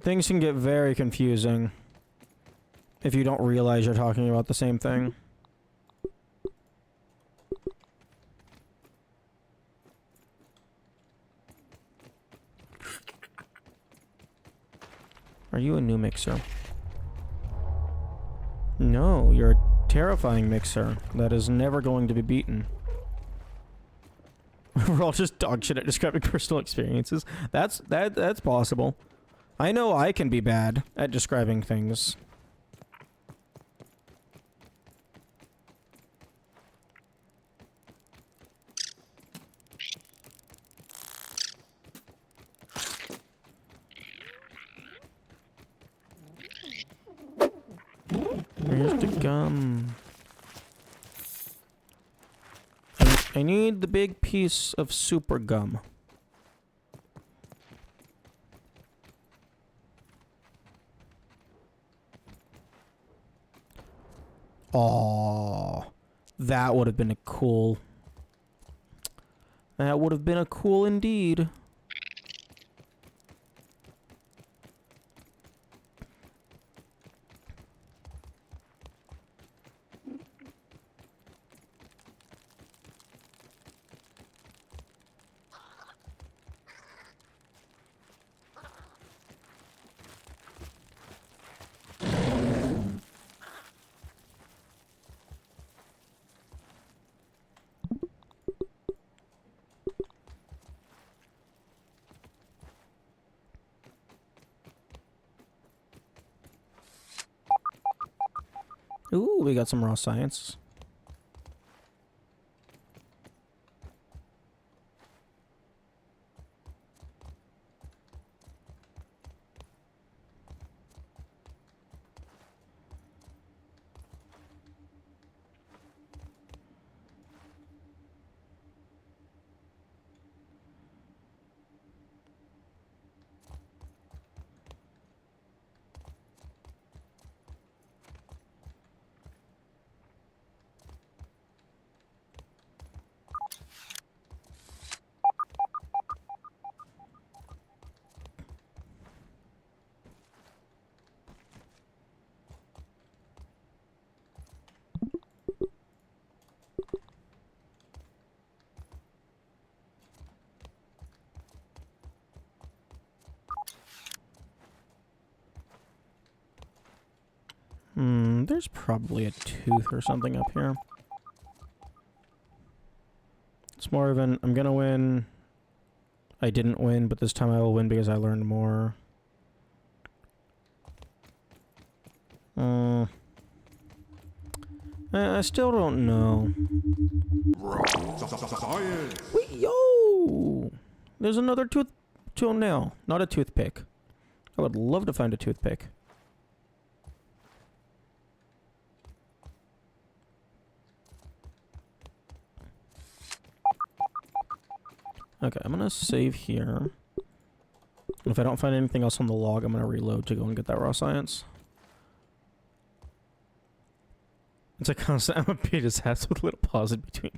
things can get very confusing if you don't realize you're talking about the same thing. Are you a new mixer? No, you're a terrifying mixer that is never going to be beaten. We're all just dog shit at describing personal experiences. That's possible. I know I can be bad at describing things. Where's the gum? I need the big piece of super gum. Aww. That would have been a cool... That would have been a cool indeed. Ooh, we got some raw science. There's probably a tooth or something up here. It's more of an, I'm gonna win. I didn't win, but this time I will win because I learned more. I still don't know. Wait, yo! There's another toenail, not a toothpick. I would love to find a toothpick. Okay, I'm gonna save here. If I don't find anything else on the log, I'm gonna reload to go and get that raw science. It's a constant. I'm gonna beat his ass with a little pause in between.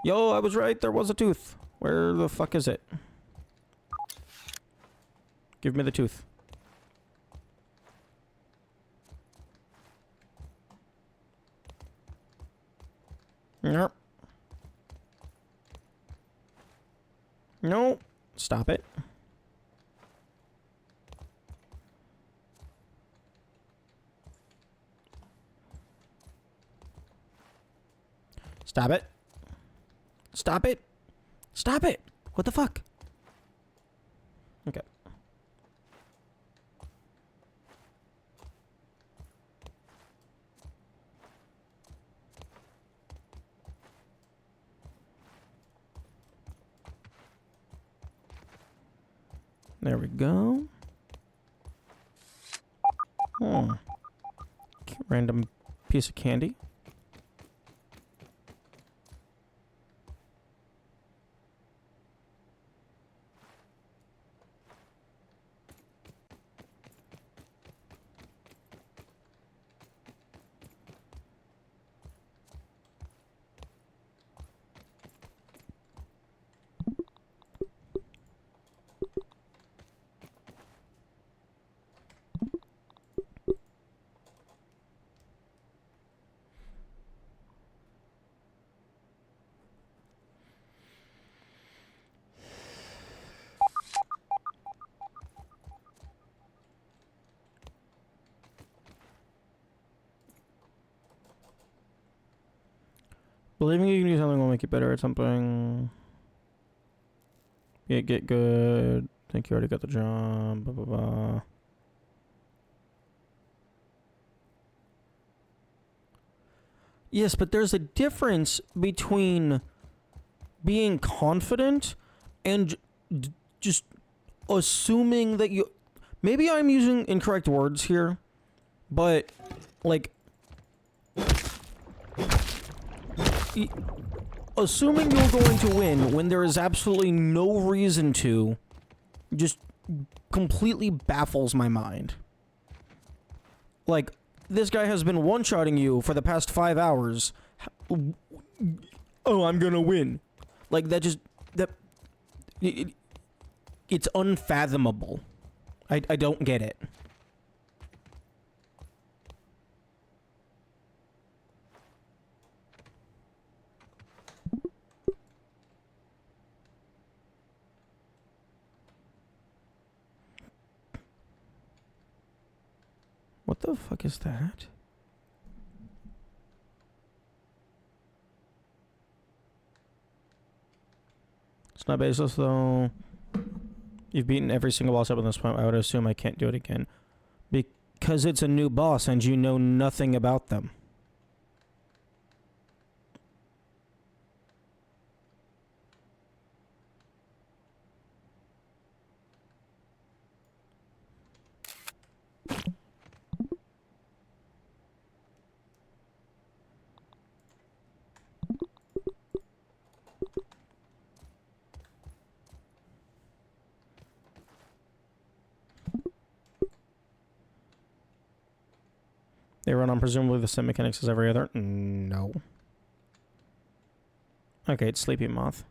Yo, I was right. There was a tooth. Where the fuck is it? Give me the tooth. Nope. No. Stop it. Stop it. Stop it. Stop it. What the fuck? Okay. There we go. Oh. Random piece of candy. Believing you can do something will make you better at something. Yeah, get good. Think you already got the job. Blah, blah, blah. Yes, but there's a difference between being confident and just assuming that you... Maybe I'm using incorrect words here, but, like... assuming you're going to win when there is absolutely no reason to just completely baffles my mind. Like, this guy has been one-shotting you for the past 5 hours. Oh, I'm gonna win. Like, that just... it's unfathomable. I don't get it. What the fuck is that? It's not baseless, though. You've beaten every single boss up at this point. I would assume I can't do it again. Because it's a new boss and you know nothing about them. They run on presumably the same mechanics as every other? No. Okay, it's Sleepy Moth.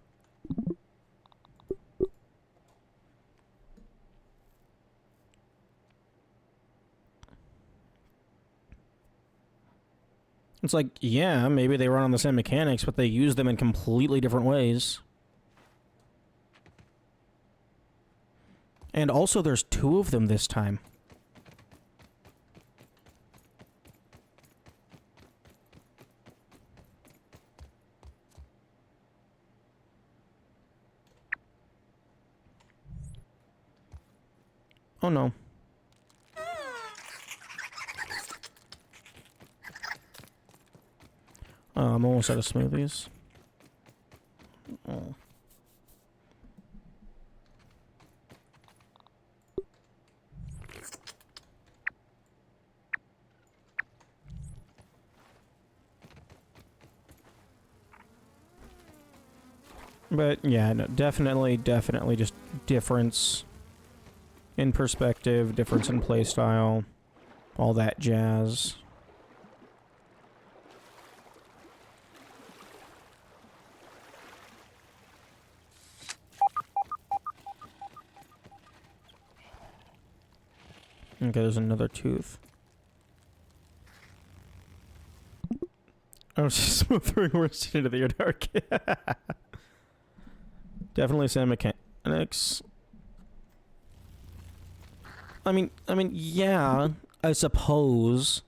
It's like, yeah, maybe they run on the same mechanics, but they use them in completely different ways. And also, there's 2 of them this time. Oh no. I'm almost out of smoothies. Oh. But yeah, no, definitely just difference in perspective, difference in playstyle, all that jazz. Okay, there's another tooth. Oh, she's throwing words into the dark. Definitely same mechanics. I mean, yeah, I suppose.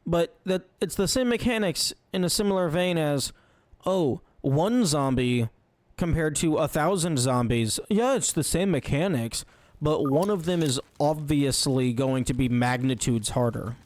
But that it's the same mechanics in a similar vein as, oh, one zombie compared to 1,000 zombies. Yeah, it's the same mechanics, but one of them is obviously going to be magnitudes harder.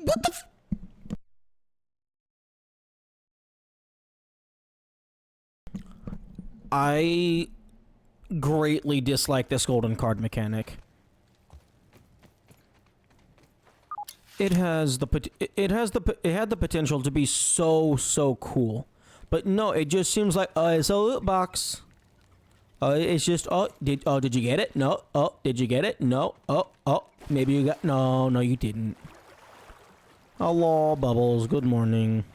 What the f- I greatly dislike this golden card mechanic. It had the potential to be so cool. But no, it just seems like it's a loot box. It's just did you get it? No. Oh, did you get it? No. Oh, maybe you got no, you didn't. Hello, Bubbles. Good morning.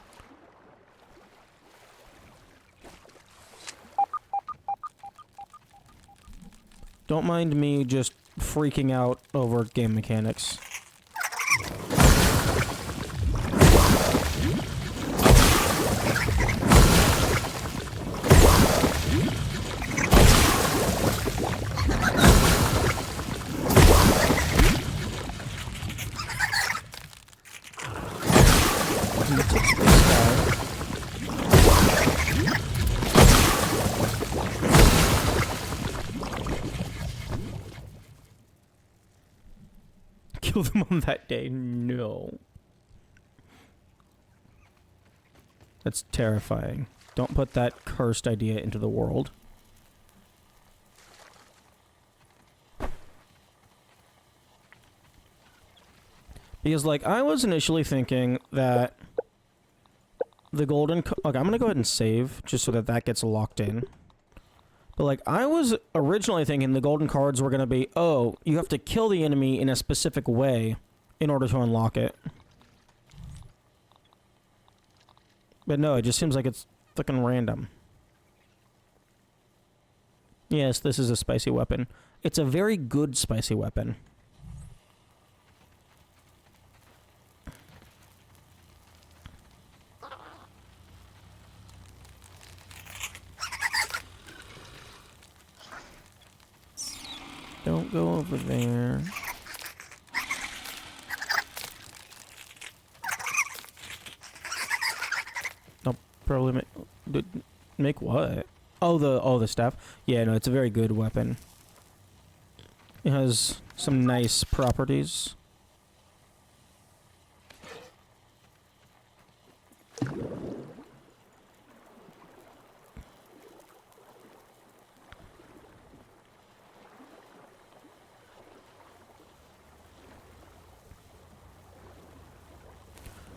Don't mind me just freaking out over game mechanics. Kill them on that day? No. That's terrifying. Don't put that cursed idea into the world. Because, like, I was initially thinking that the golden... Okay, I'm gonna go ahead and save, just so that that gets locked in. But, like, I was originally thinking the golden cards were gonna be, oh, you have to kill the enemy in a specific way in order to unlock it. But no, it just seems like it's fucking random. Yes, this is a spicy weapon. It's a very good spicy weapon. Don't go over there. I'll probably make what? Oh, the staff. Yeah, no, it's a very good weapon. It has some nice properties.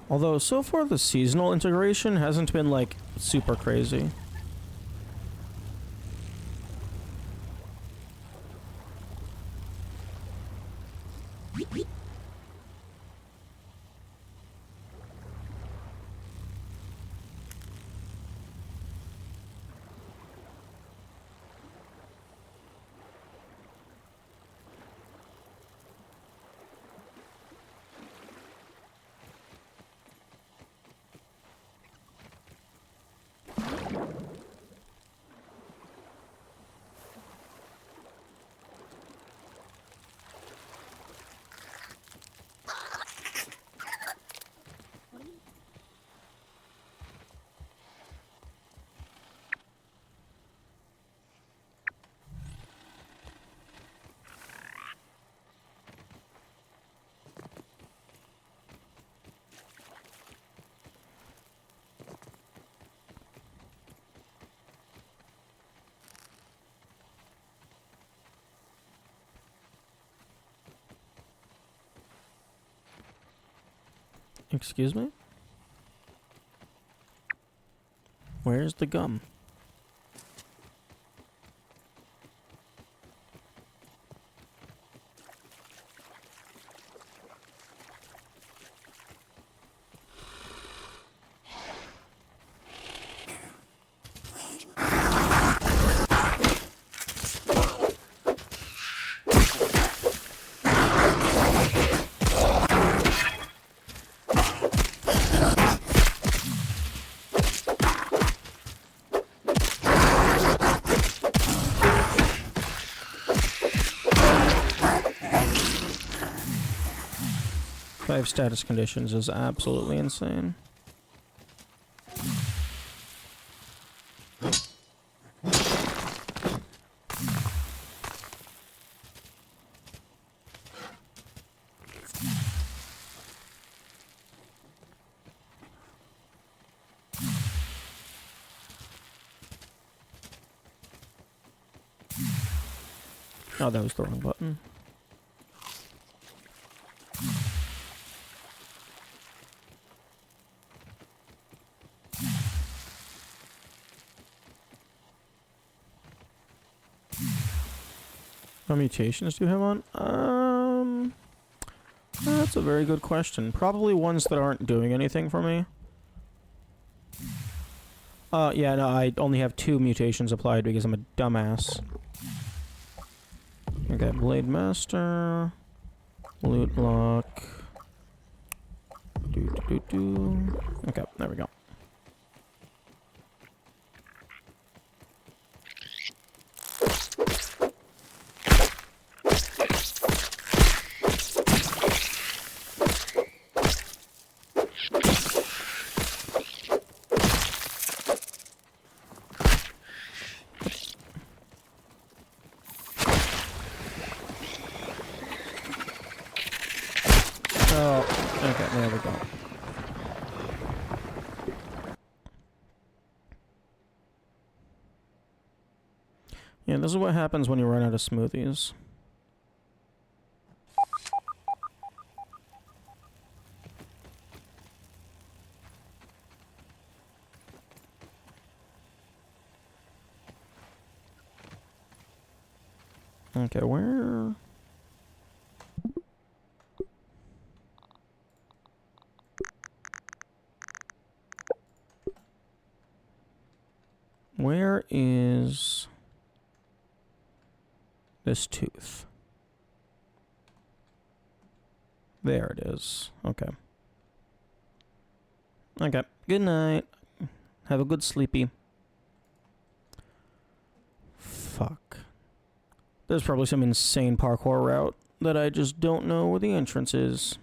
Although, so far the seasonal integration hasn't been, like, super crazy. Excuse me? Where's the gum? Five status conditions is absolutely insane. Oh, that was the wrong button. What mutations do you have on? That's a very good question. Probably ones that aren't doing anything for me. Yeah, no, I only have 2 mutations applied because I'm a dumbass. Okay, Blade Master, Loot Lock. Okay, there we go. Oh, okay, there we go. Yeah, this is what happens when you run out of smoothies. Okay, where... Where is this tooth? There it is. Okay. Okay. Good night. Have a good sleepy. Fuck. There's probably some insane parkour route that I just don't know where the entrance is.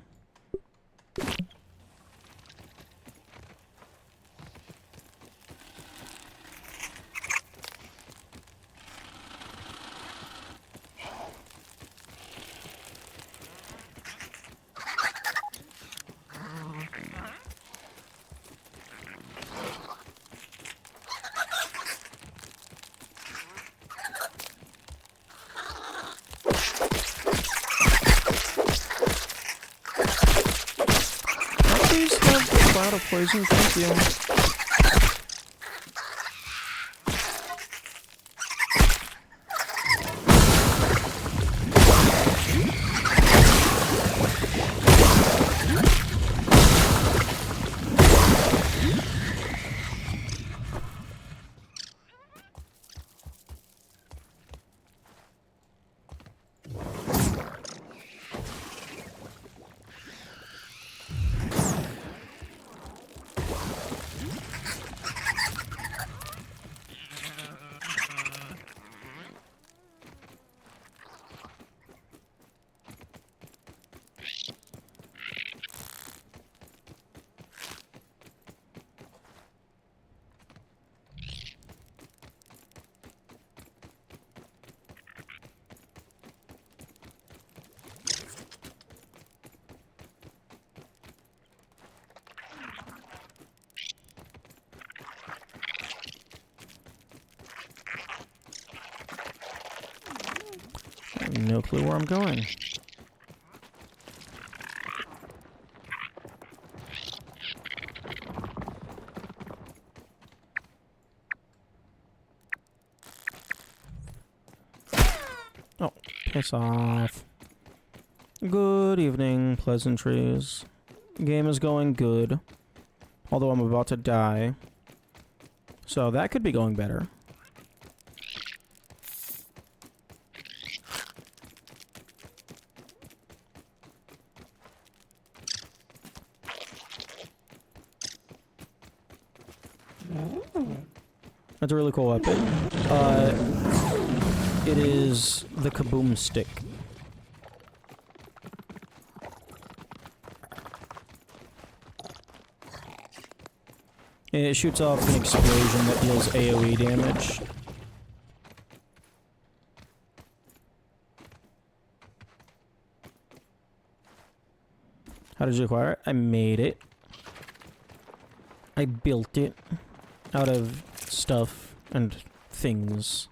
Please have a cloud of poison, thank you. No clue where I'm going. Piss off. Good evening, pleasantries. Game is going good. Although I'm about to die. So that could be going better. That's a really cool weapon. It is the Kaboom Stick. It shoots off an explosion that deals AoE damage. How did you acquire it? I made it. I built it out of stuff and things.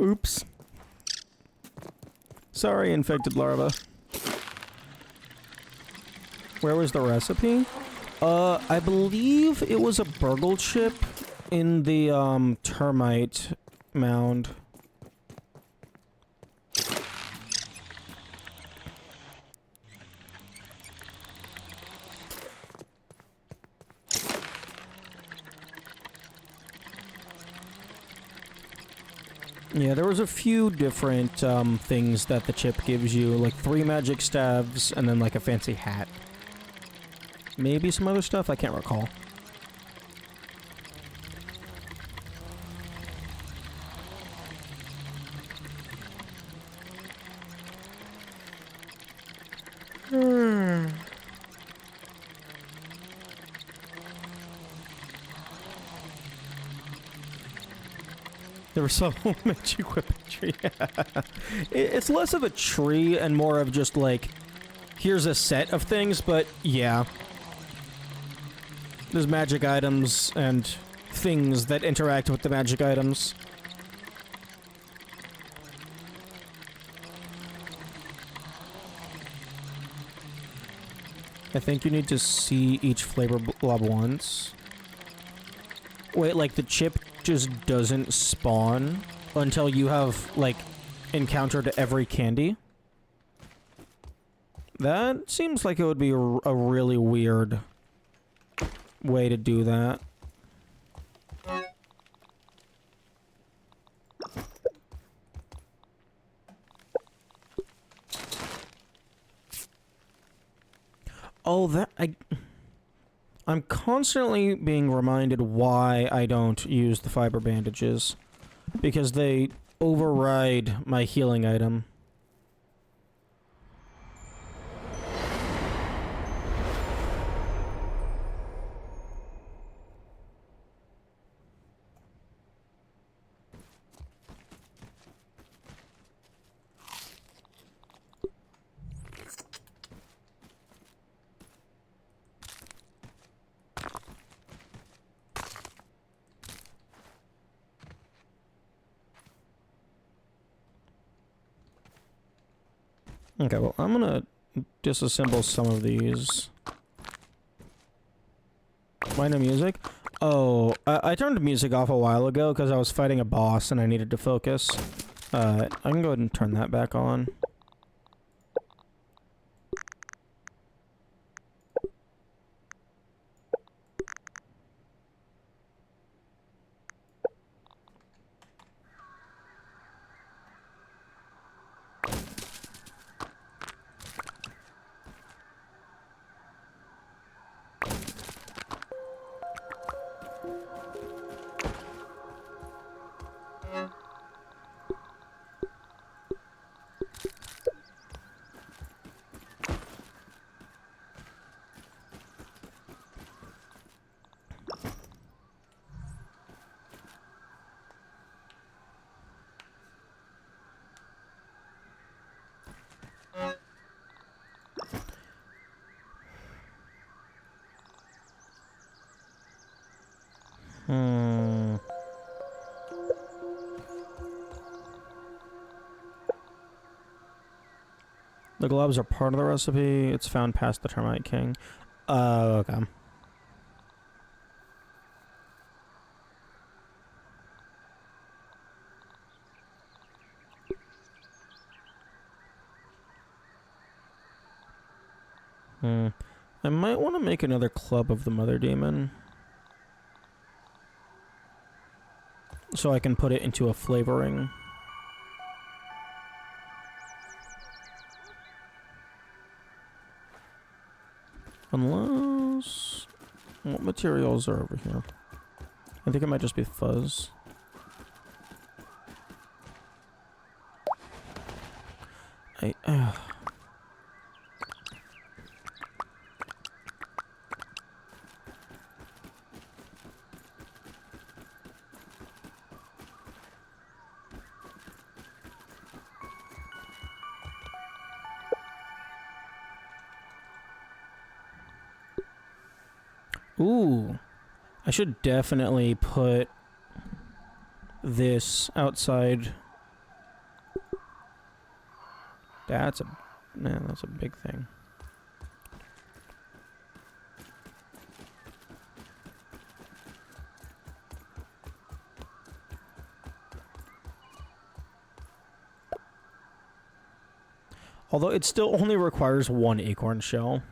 Oops. Sorry, infected larva. Where was the recipe? I believe it was a burgle chip in the, termite mound. Yeah, there was a few different, things that the chip gives you, like 3 magic staves, and then like a fancy hat. Maybe some other stuff, I can't recall. There was so magic weaponry. It's less of a tree and more of just like, here's a set of things, but yeah. There's magic items and things that interact with the magic items. I think you need to see each flavor blob once. Wait, like the chip just doesn't spawn until you have, like, encountered every candy? That seems like it would be a really weird way to do that. Oh, I'm constantly being reminded why I don't use the fiber bandages. Because they override my healing item. Okay, well, I'm gonna disassemble some of these. Why no music? Oh, I turned music off a while ago because I was fighting a boss and I needed to focus. I can go ahead and turn that back on. Hmm. The globs are part of the recipe. It's found past the Termite King. Okay. I might want to make another club of the Mother Demon. So I can put it into a flavoring. Unless... What materials are over here? I think it might just be fuzz. Ooh. I should definitely put this outside. That's a big thing. Although it still only requires 1 acorn shell.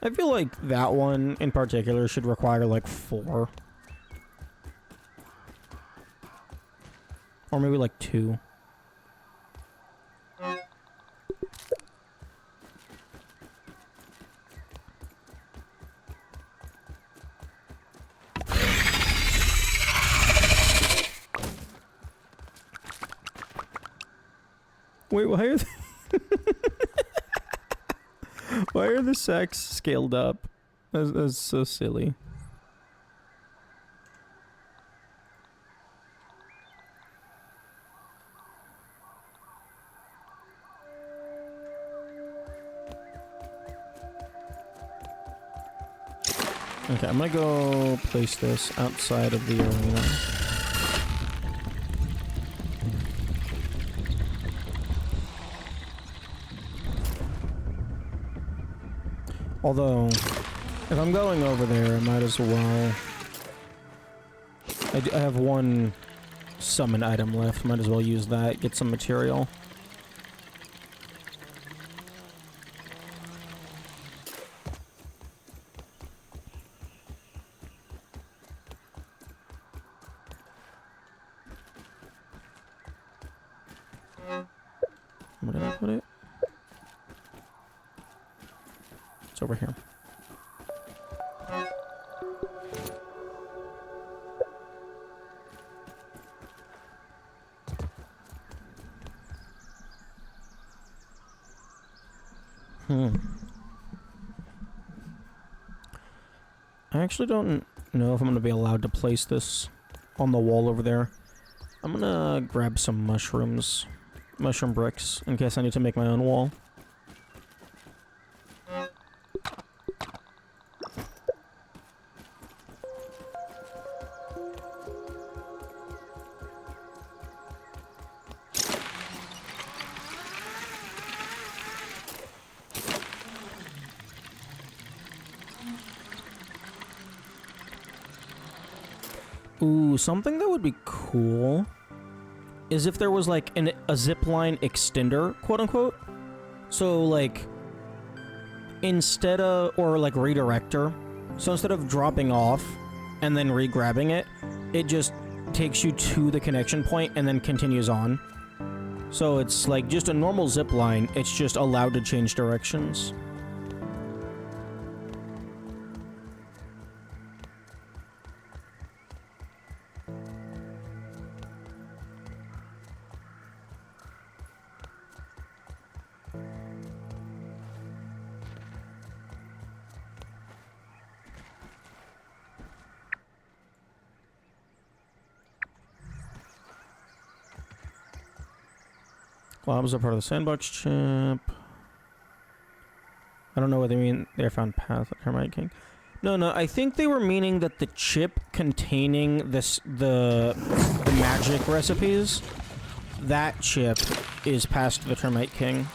I feel like that one in particular should require like 4. Or maybe like 2. Wait, why are why are the sacks scaled up? That's so silly. Okay, I'm gonna go place this outside of the arena. Although, if I'm going over there, I might as well... I have 1 summon item left. Might as well use that, get some material. Where did I put it? It's over here. I actually don't know if I'm going to be allowed to place this on the wall over there. I'm going to grab some mushrooms, mushroom bricks, in case I need to make my own wall. Ooh, something that would be cool is if there was like a zipline extender, quote unquote. So like instead of, or like redirector. So instead of dropping off and then re-grabbing it, it just takes you to the connection point and then continues on. So it's like just a normal zipline, it's just allowed to change directions. Globs are part of the sandbox chip. I don't know what they mean. They found path of Termite King. No, I think they were meaning that the chip containing the magic recipes that chip is past the Termite King.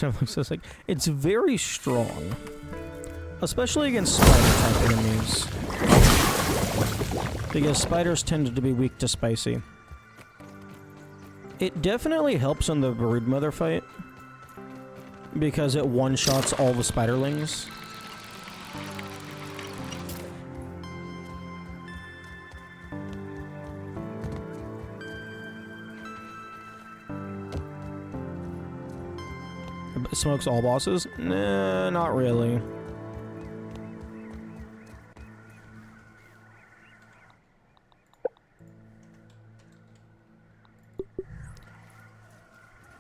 Looks like it's very strong, especially against spider type enemies, because spiders tend to be weak to spicy. It definitely helps in the Broodmother fight because it one-shots all the spiderlings. Smokes all bosses? Nah, not really.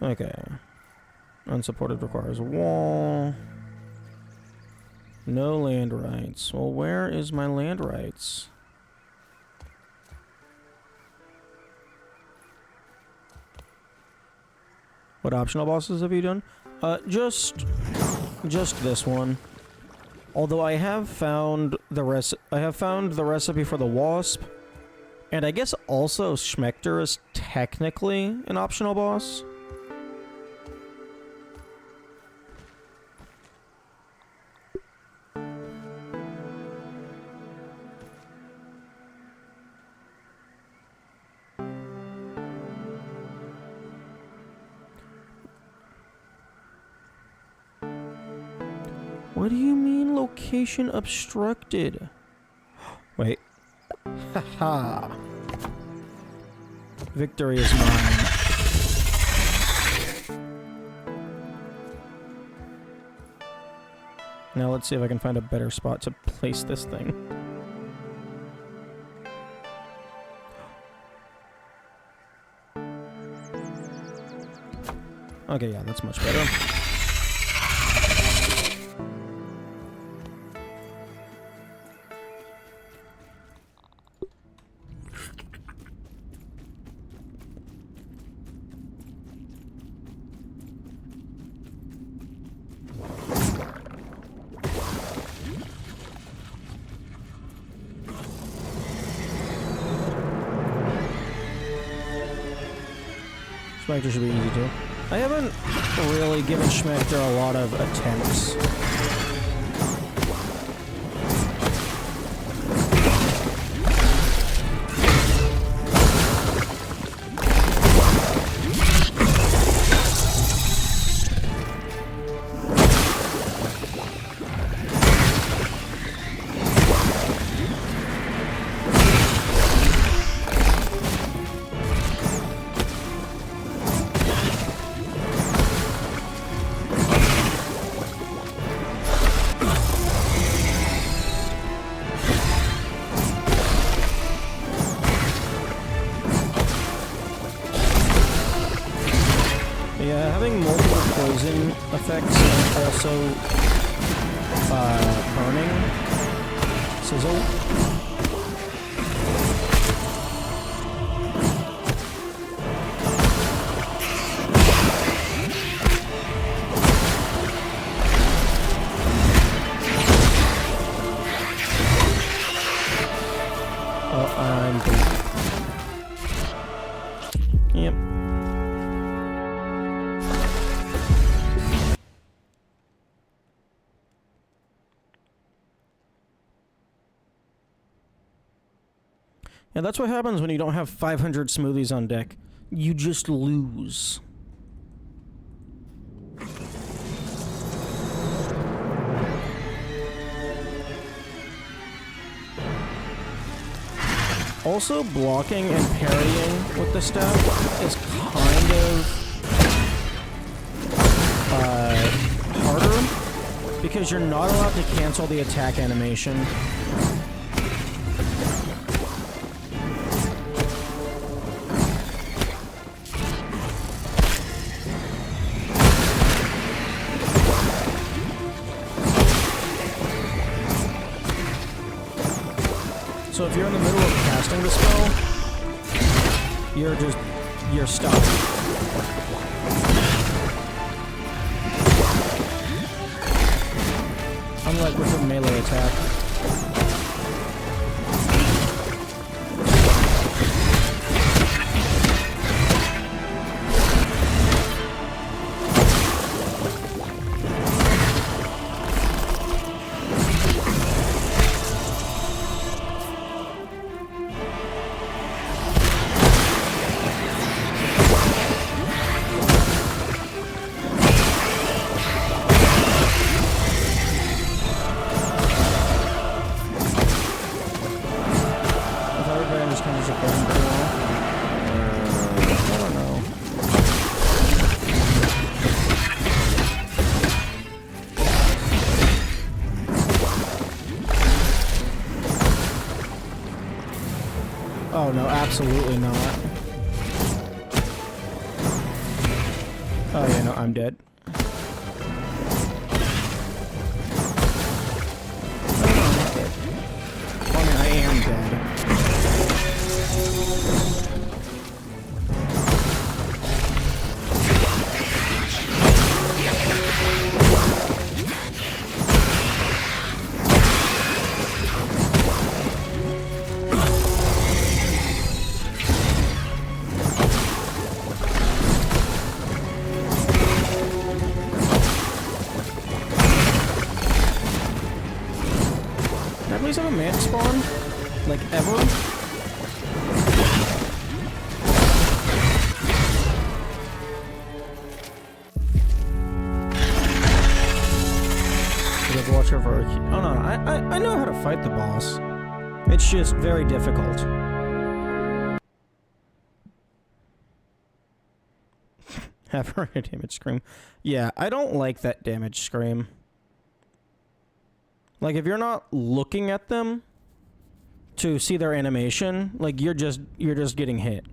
Okay. Unsupported requires a wall. No land rights. Well, where is my land rights? What optional bosses have you done? Just this one. Although I have found the recipe for the wasp, and I guess also Schmecter is technically an optional boss. What do you mean location obstructed? Wait. Haha. Victory is mine. Now let's see if I can find a better spot to place this thing. Okay, yeah, that's much better. Schmecter should be easy too. I haven't really given Schmecter a lot of attempts. Yeah, having multiple poison effects and also burning sizzle. Oh, I'm dead. Yep. Yeah, that's what happens when you don't have 500 smoothies on deck. You just lose. Also, blocking and parrying with the staff is kind of harder because you're not allowed to cancel the attack animation. So if you're in the middle of casting the spell, you're stuck. Unlike with a melee attack. Oh no, absolutely not. Oh yeah, no, I'm dead. Well, I mean, I am dead. Please have a man spawn? Like, ever? Watch over. Oh no, I know how to fight the boss. It's just very difficult. Have her a damage scream. Yeah, I don't like that damage scream. Like, if you're not looking at them to see their animation, like, you're just getting hit.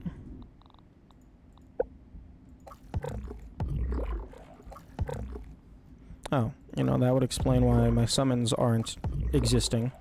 Oh, you know, that would explain why my summons aren't existing.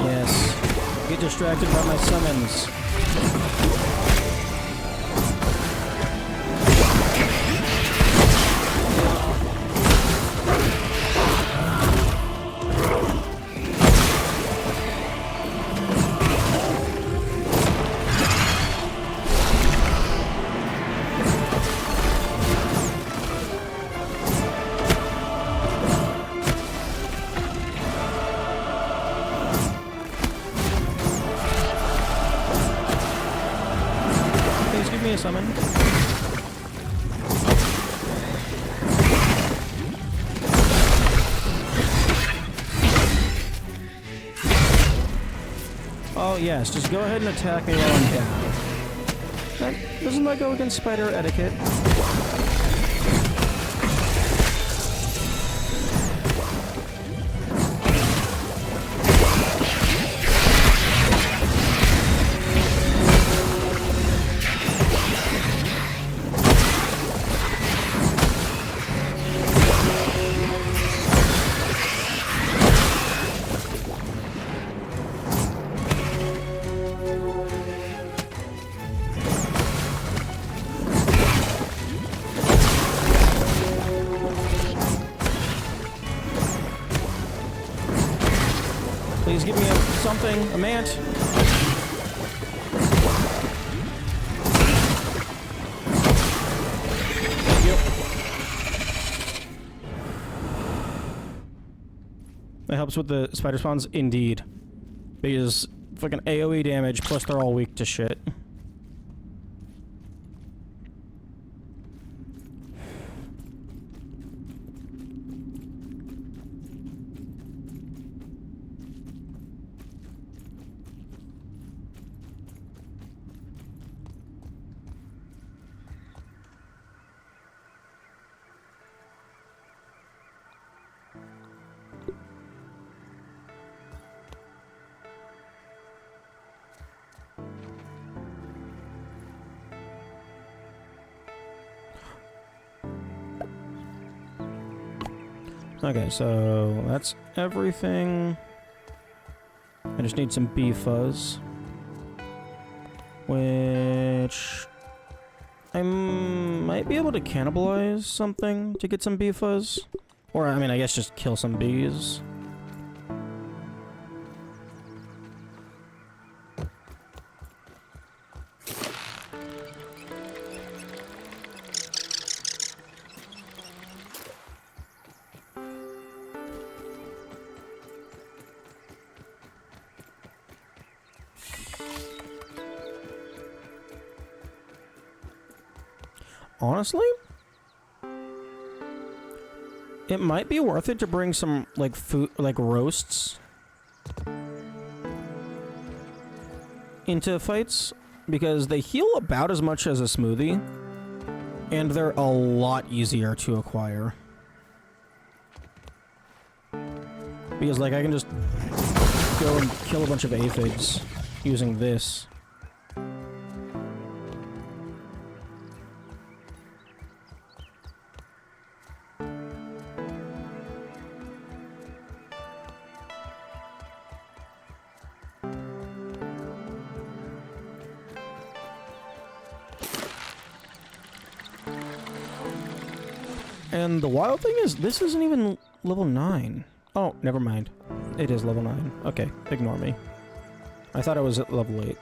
Yes. Get distracted by my summons. Summon. Oh yes, just go ahead and attack me while I'm down. Doesn't that go against spider etiquette? Please give me something, a mant. Thank you. That helps with the spider spawns, indeed. Because fucking AoE damage, plus they're all weak to shit. Okay, so that's everything. I just need some bee fuzz. Which... I might be able to cannibalize something to get some bee fuzz. Or, I mean, I guess just kill some bees. Honestly, it might be worth it to bring some, like, food, like, roasts into fights, because they heal about as much as a smoothie, and they're a lot easier to acquire. Because, like, I can just go and kill a bunch of aphids using this. And the wild thing is, this isn't even level 9. Oh, never mind. It is level 9. Okay, ignore me. I thought it was at level 8.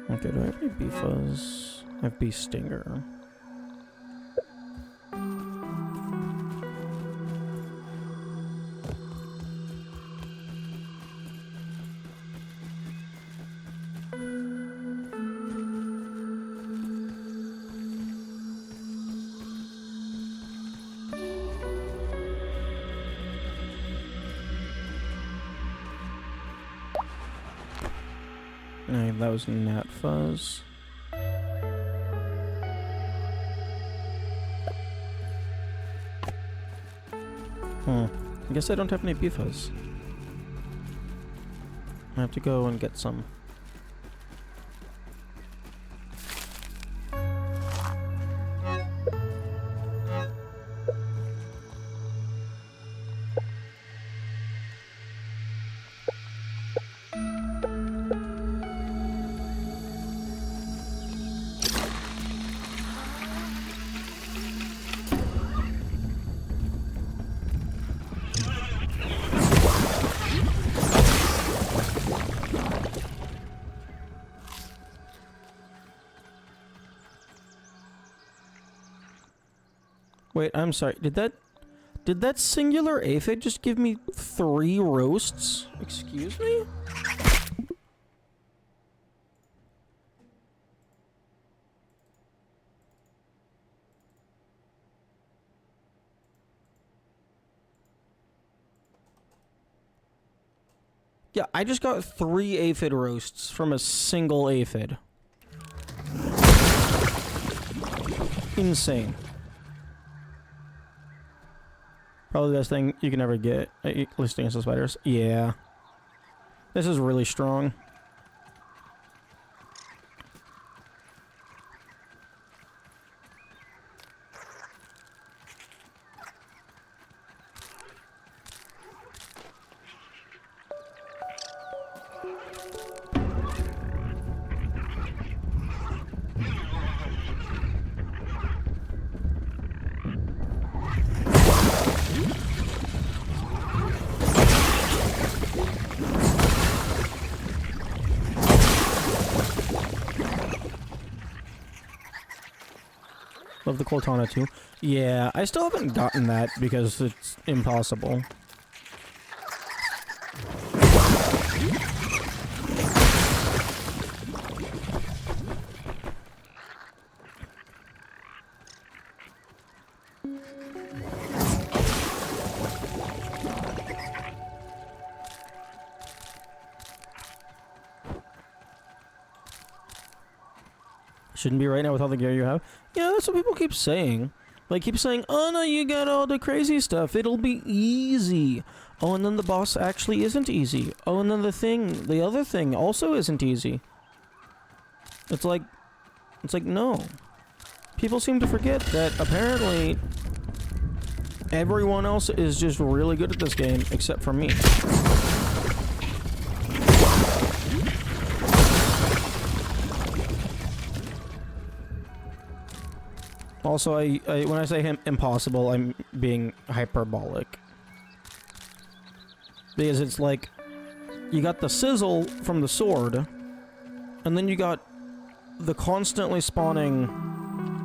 Okay, do I have any bee fuzz? I have bee stinger. Alright, that was gnat fuzz. I guess I don't have any bee fuzz. I have to go and get some. Wait, I'm sorry. Did that singular aphid just give me 3 roasts? Excuse me? Yeah, I just got 3 aphid roasts from a single aphid. Insane. Probably the best thing you can ever get. Listing against the spiders. Yeah. This is really strong. Love the Cortana too. Yeah, I still haven't gotten that because it's impossible. Shouldn't be right now with all the gear you have. Yeah, that's what people keep saying. Like, keep saying, oh no, you got all the crazy stuff. It'll be easy. Oh, and then the boss actually isn't easy. Oh, and then the other thing also isn't easy. It's like, no. People seem to forget that apparently everyone else is just really good at this game except for me. Also, when I say impossible, I'm being hyperbolic. Because it's like, you got the sizzle from the sword, and then you got the constantly spawning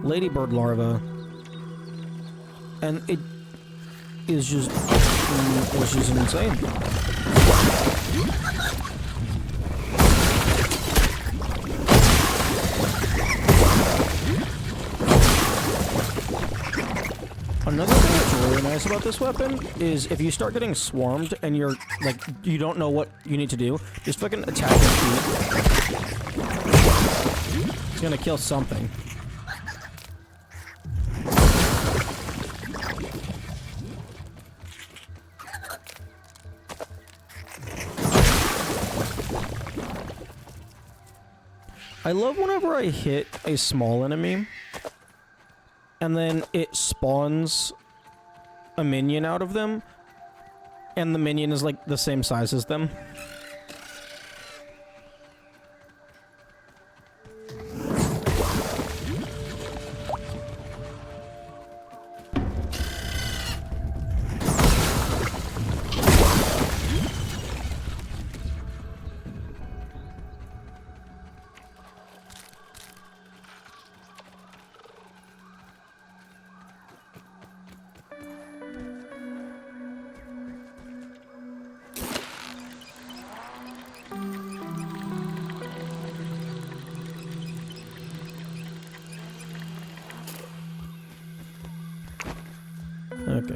ladybird larva, and it is just, it's just insane. Another thing that's really nice about this weapon is if you start getting swarmed and you're, like, you don't know what you need to do, just fucking attack your feet. It's gonna kill something. I love whenever I hit a small enemy and then it spawns a minion out of them, and the minion is like the same size as them. Okay.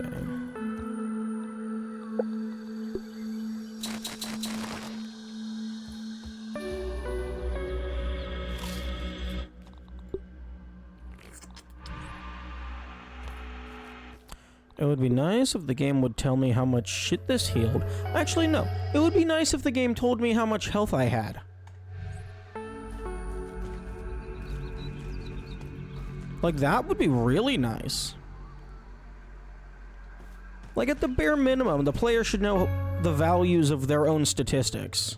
It would be nice if the game would tell me how much shit this healed. Actually, no. It would be nice if the game told me how much health I had. Like, that would be really nice. Like, at the bare minimum, the player should know the values of their own statistics.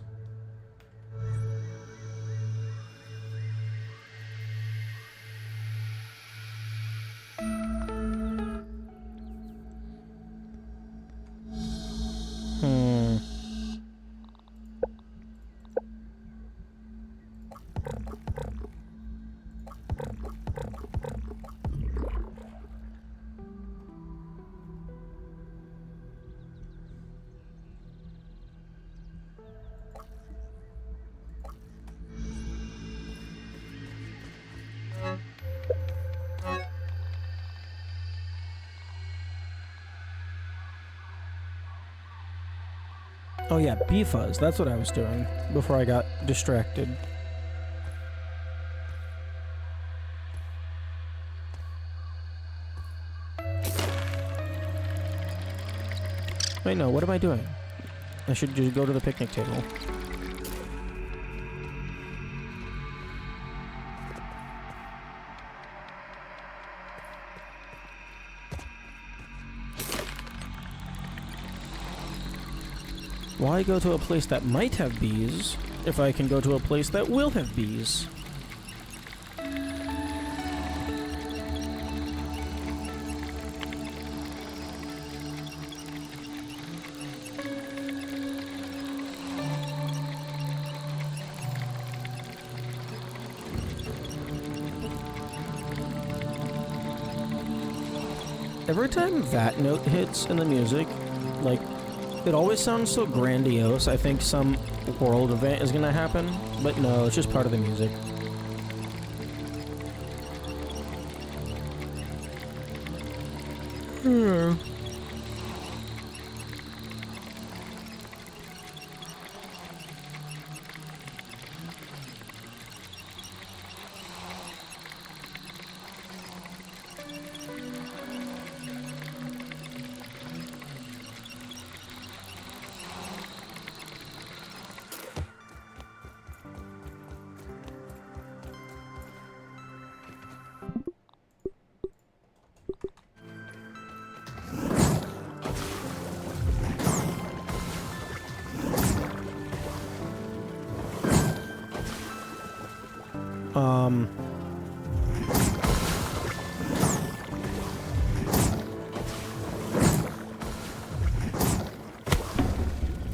Oh yeah, B-Fuzz. That's what I was doing before I got distracted. Wait, no, what am I doing? I should just go to the picnic table. Why go to a place that might have bees if I can go to a place that will have bees? Every time that note hits in the music, like, it always sounds so grandiose. I think some world event is gonna happen, but no, it's just part of the music.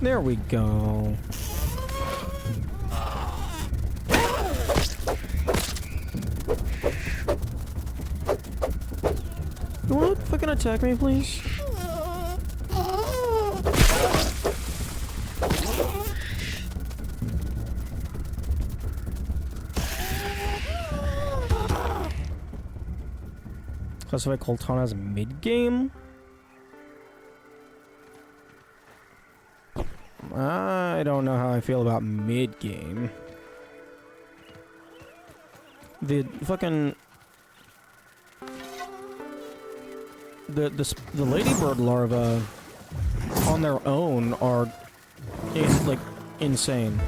There we go. You wanna fucking attack me, please? Classify Colton as mid-game? I don't know how I feel about mid-game. The fucking... The ladybird larvae on their own are insane.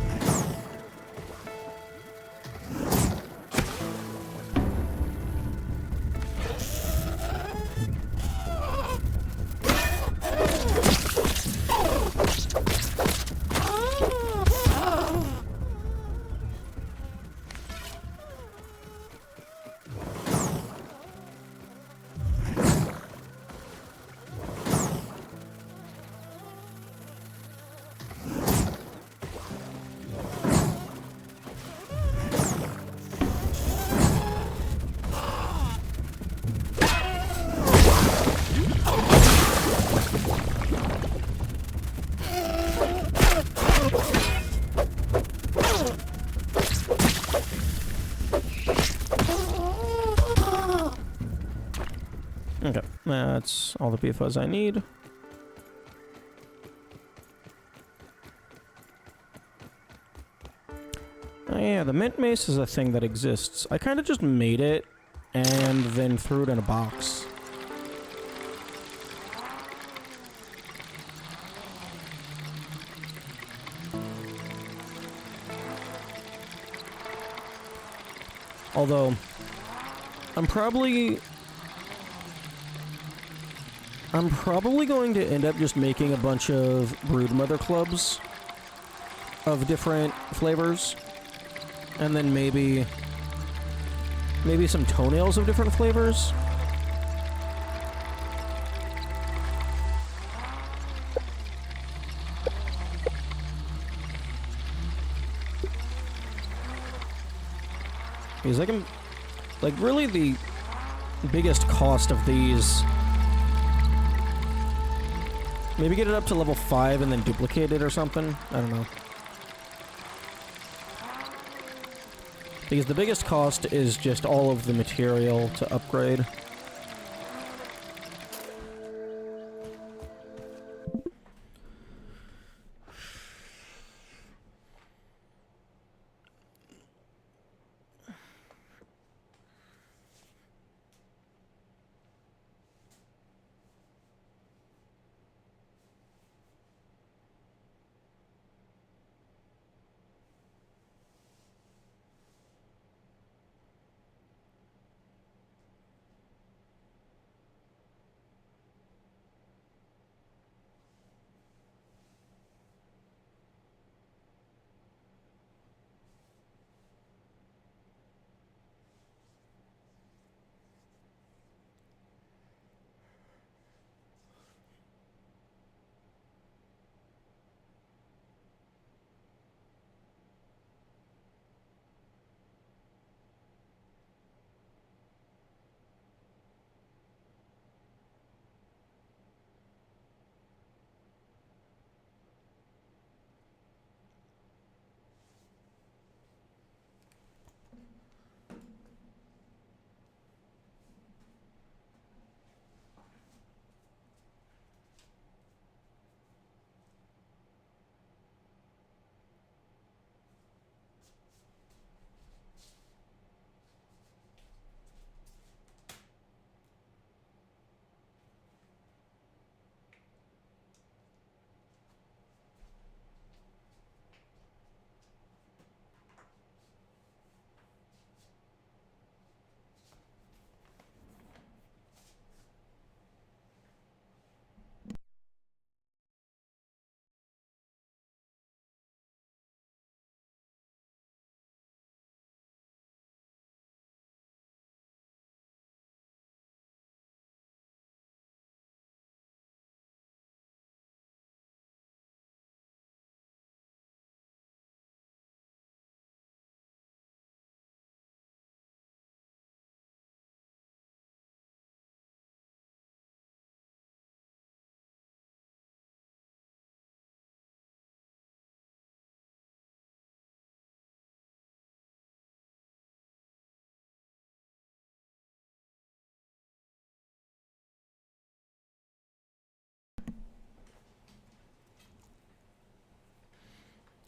Okay, that's all the BFOs I need. Oh yeah, the mint mace is a thing that exists. I kind of just made it and then threw it in a box. Although, I'm probably going to end up just making a bunch of Broodmother clubs of different flavors. And then maybe some toenails of different flavors. Because I can, like, really the biggest cost of these, maybe get it up to level 5 and then duplicate it or something. I don't know. Because the biggest cost is just all of the material to upgrade.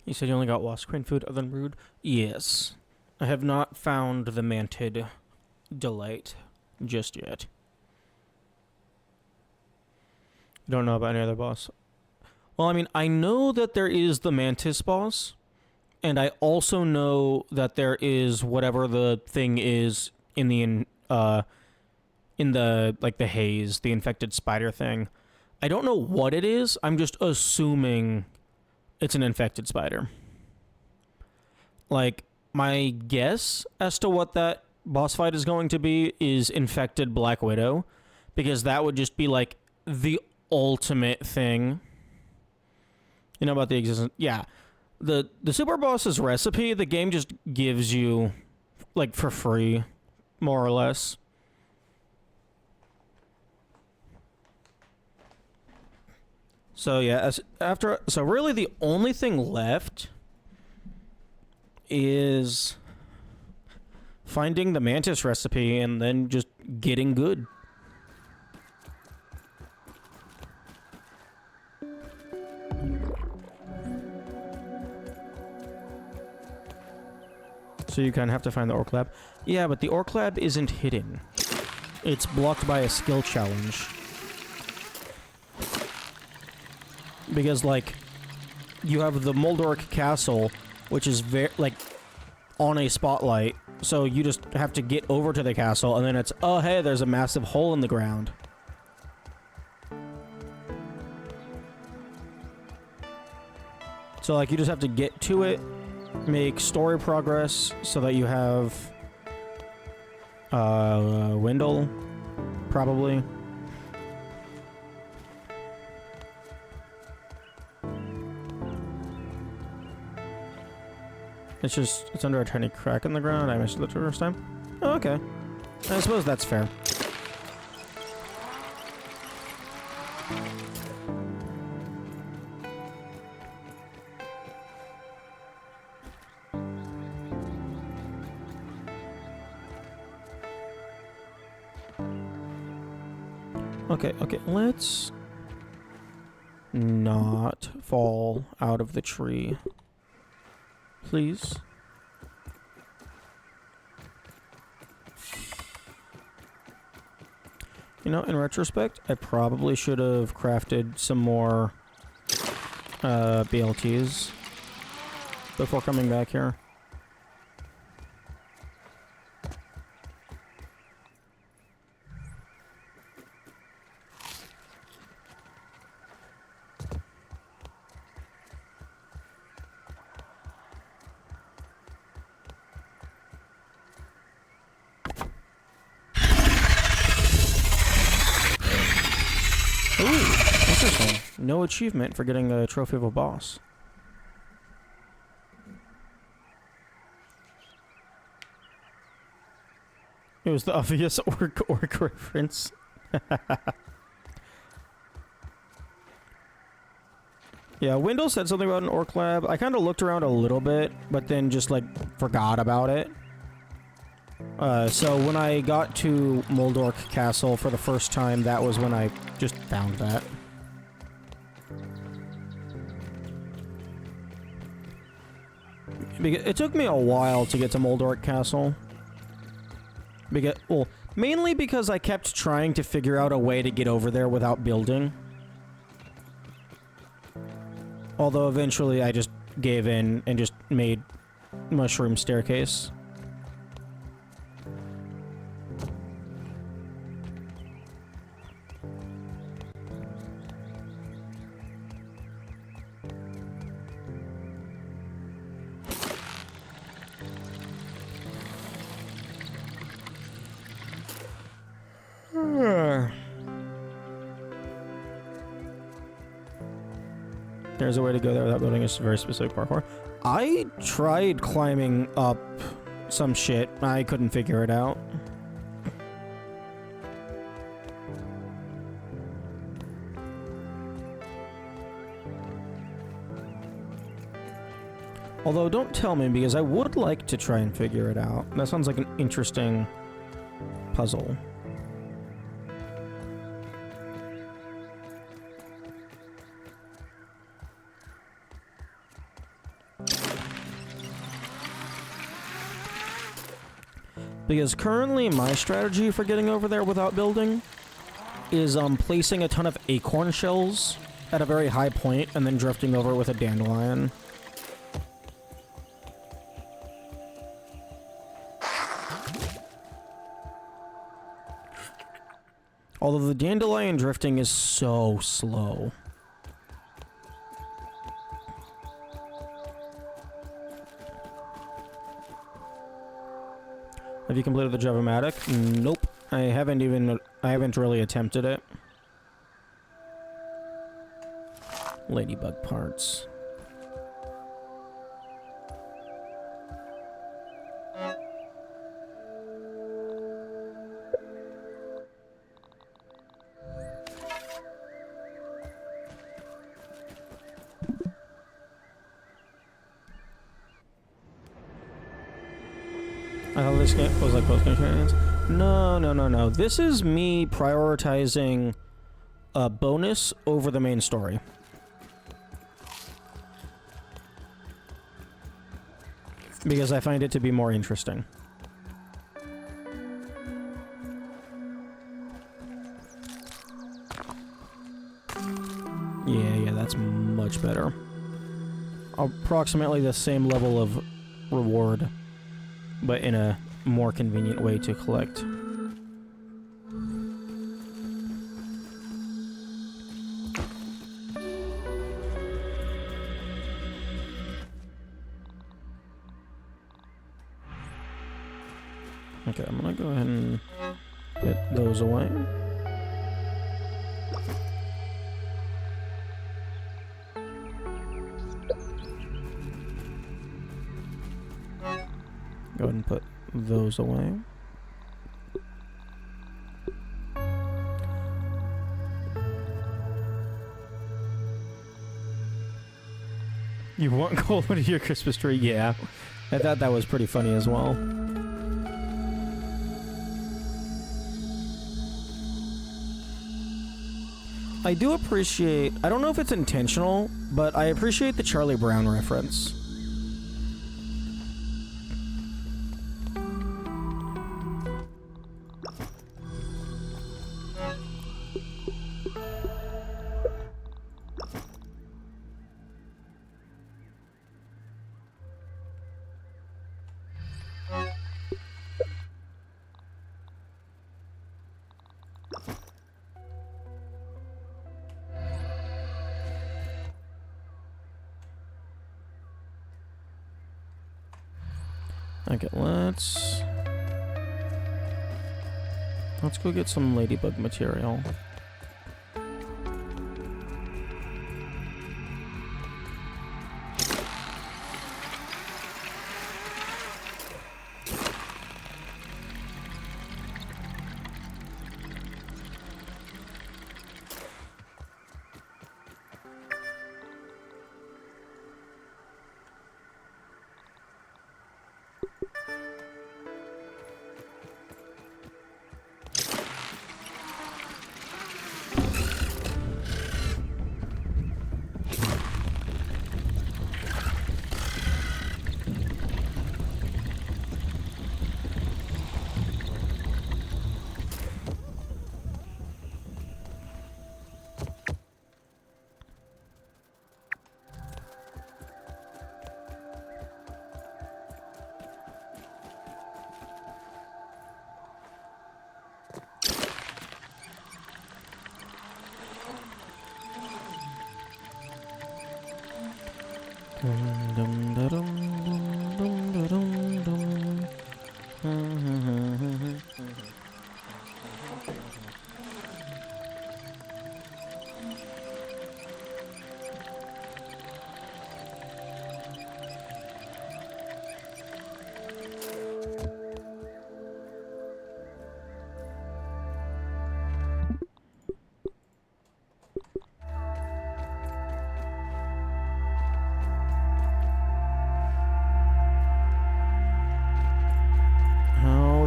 You said you only got wasp crane food other than brood? Yes. I have not found the mantid delight just yet. You don't know about any other boss? Well, I mean, I know that there is the mantis boss, and I also know that there is whatever the thing is in the like the haze, the infected spider thing. I don't know what it is. I'm just assuming it's an infected spider. Like, my guess as to what that boss fight is going to be is infected Black Widow, because that would just be like the ultimate thing. You know about the existence? Yeah. The super boss's recipe, the game just gives you like for free, more or less. So yeah, so really the only thing left is finding the mantis recipe and then just getting good. So you kind of have to find the Orc Lab. Yeah, but the Orc Lab isn't hidden. It's blocked by a skill challenge. Because, like, you have the Moldorc Castle, which is like on a spotlight. So you just have to get over to the castle, and then it's, oh, hey, there's a massive hole in the ground. So, like, you just have to get to it, make story progress so that you have Wendell, probably. It's under a tiny crack in the ground. I missed it the first time. Oh, okay. I suppose that's fair. Okay, let's not fall out of the tree. Please. You know, in retrospect, I probably should have crafted some more BLTs before coming back here. No achievement for getting a trophy of a boss. It was the obvious orc reference. Yeah, Wendell said something about an orc lab. I kind of looked around a little bit, but then just like forgot about it. So when I got to Moldorc Castle for the first time, that was when I just found that. It took me a while to get to Moldorc Castle. Well, mainly because I kept trying to figure out a way to get over there without building. Although eventually I just gave in and just made Mushroom Staircase. There's a way to go there without building a very specific parkour. I tried climbing up some shit. I couldn't figure it out. Although, don't tell me, because I would like to try and figure it out. That sounds like an interesting puzzle. Because currently my strategy for getting over there without building is placing a ton of acorn shells at a very high point and then drifting over with a dandelion. Although the dandelion drifting is so slow. Have you completed the Java-matic? Nope. I haven't really attempted it. Ladybug parts. I thought this game was like post-game shenanigans. No. This is me prioritizing a bonus over the main story. Because I find it to be more interesting. Yeah, that's much better. Approximately the same level of reward, but in a more convenient way to collect. Okay, I'm gonna go ahead and put those away. Go ahead and put those away. You want gold into your Christmas tree? Yeah. I thought that was pretty funny as well. I do appreciate... I don't know if it's intentional, but I appreciate the Charlie Brown reference. Okay, let's go get some ladybug material.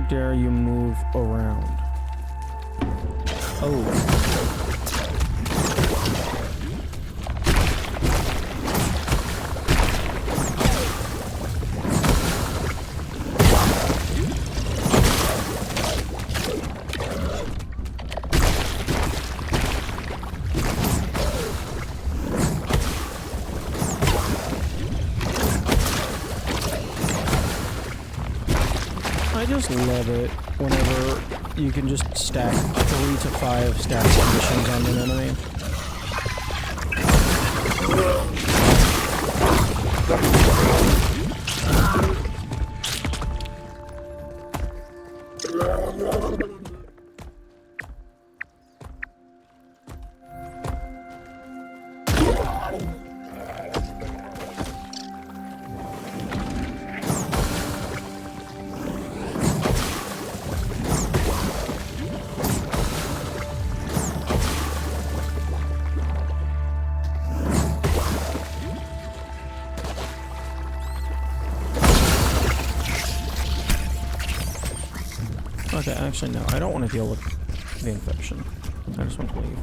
Dare you move around? Oh. I just love it whenever you can just stack 3 to 5 status conditions on an enemy. Okay, actually no, I don't want to deal with the infection. I just want to leave.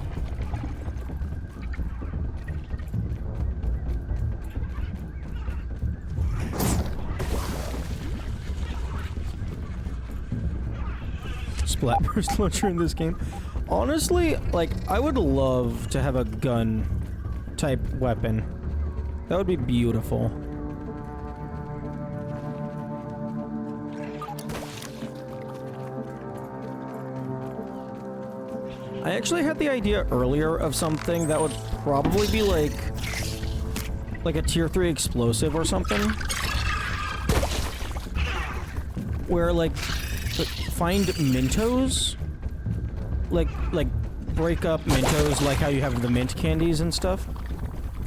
Splat burst launcher in this game. Honestly, like, I would love to have a gun type weapon. That would be beautiful. I actually had the idea earlier of something that would probably be like a tier 3 explosive or something. Where like find Mentos, like break up Mentos like how you have the mint candies and stuff,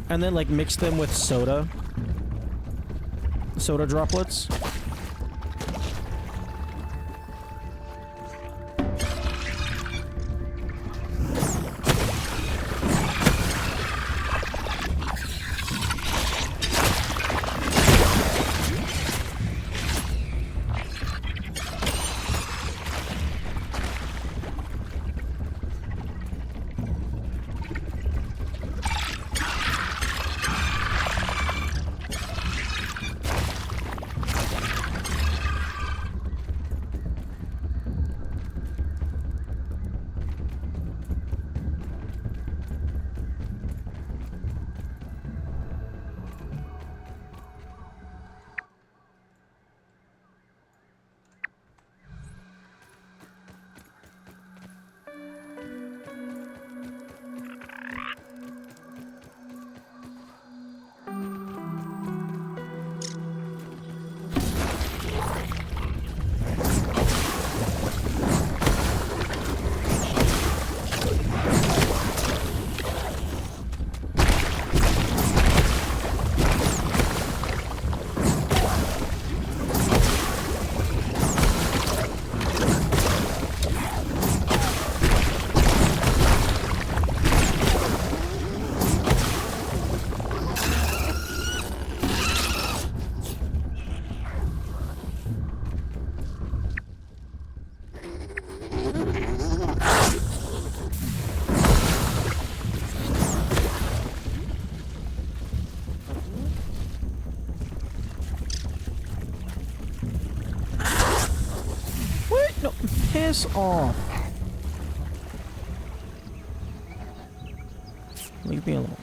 and then like mix them with soda droplets. No, piss off. Leave me alone.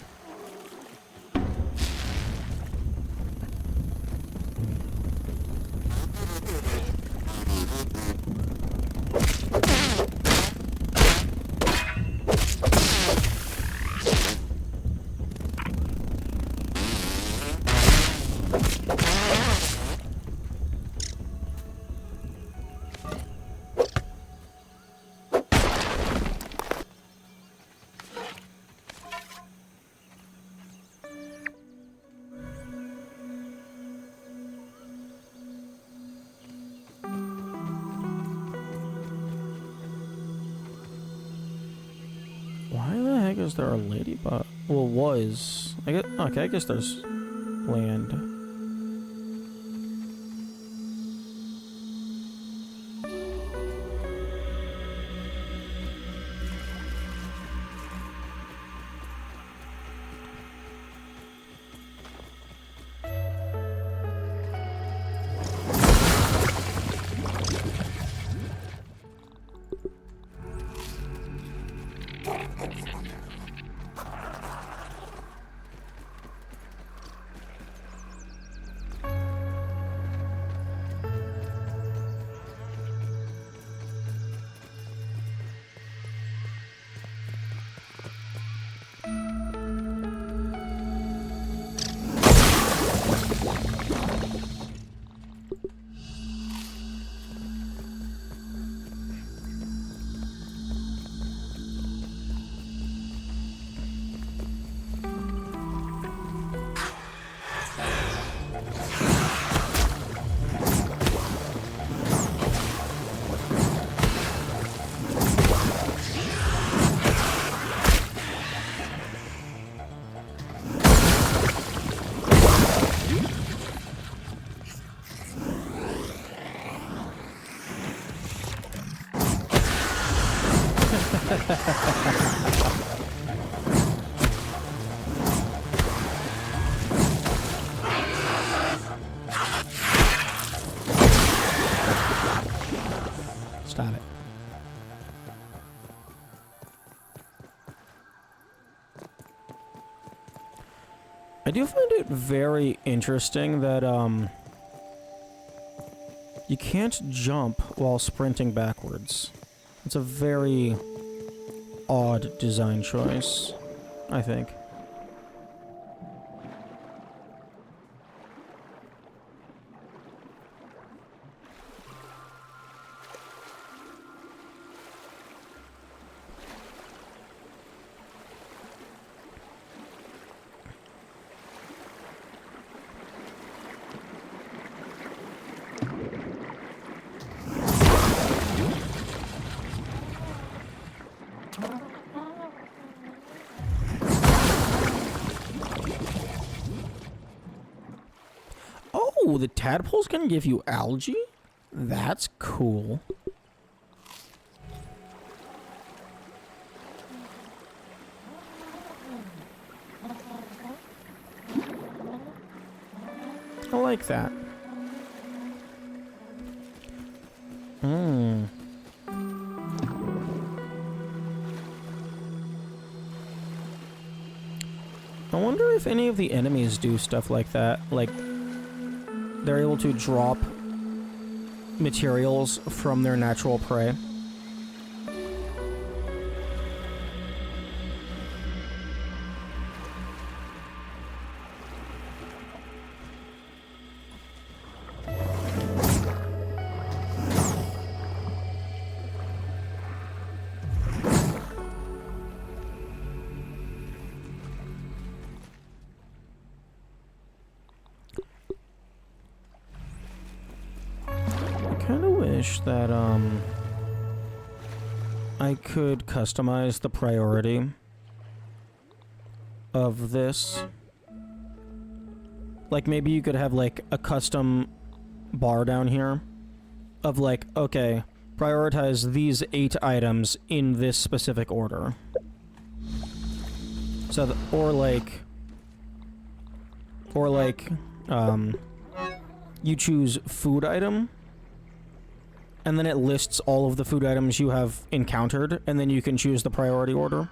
Why the heck is there a ladybug? Well, was. I guess, okay, I guess there's land. Stop it. I do find it very interesting that, you can't jump while sprinting backwards. It's a very odd design choice, I think. Oh, the tadpoles can give you algae? That's cool. I like that. I wonder if any of the enemies do stuff like that. Like, they're able to drop materials from their natural prey. That I could customize the priority of this. Like, maybe you could have like a custom bar down here of like, okay, prioritize these 8 items in this specific order. So, or like, you choose food item, and then it lists all of the food items you have encountered, and then you can choose the priority order.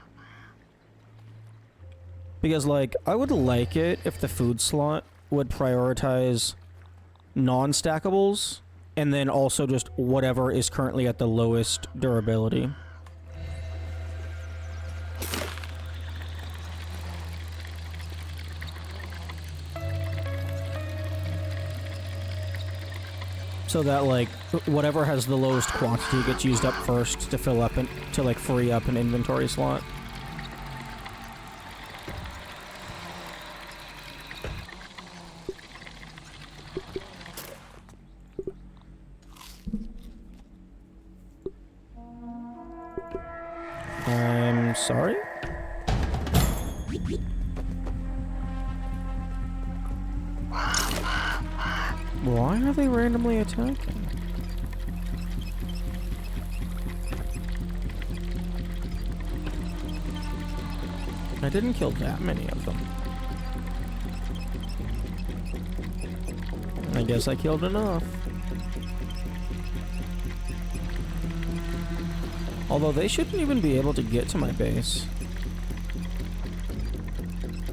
Because, like, I would like it if the food slot would prioritize non-stackables, and then also just whatever is currently at the lowest durability. So that, like, whatever has the lowest quantity gets used up first to fill up and to, like, free up an inventory slot. I'm sorry? Why are they randomly attacking? I didn't kill that many of them. I guess I killed enough. Although they shouldn't even be able to get to my base.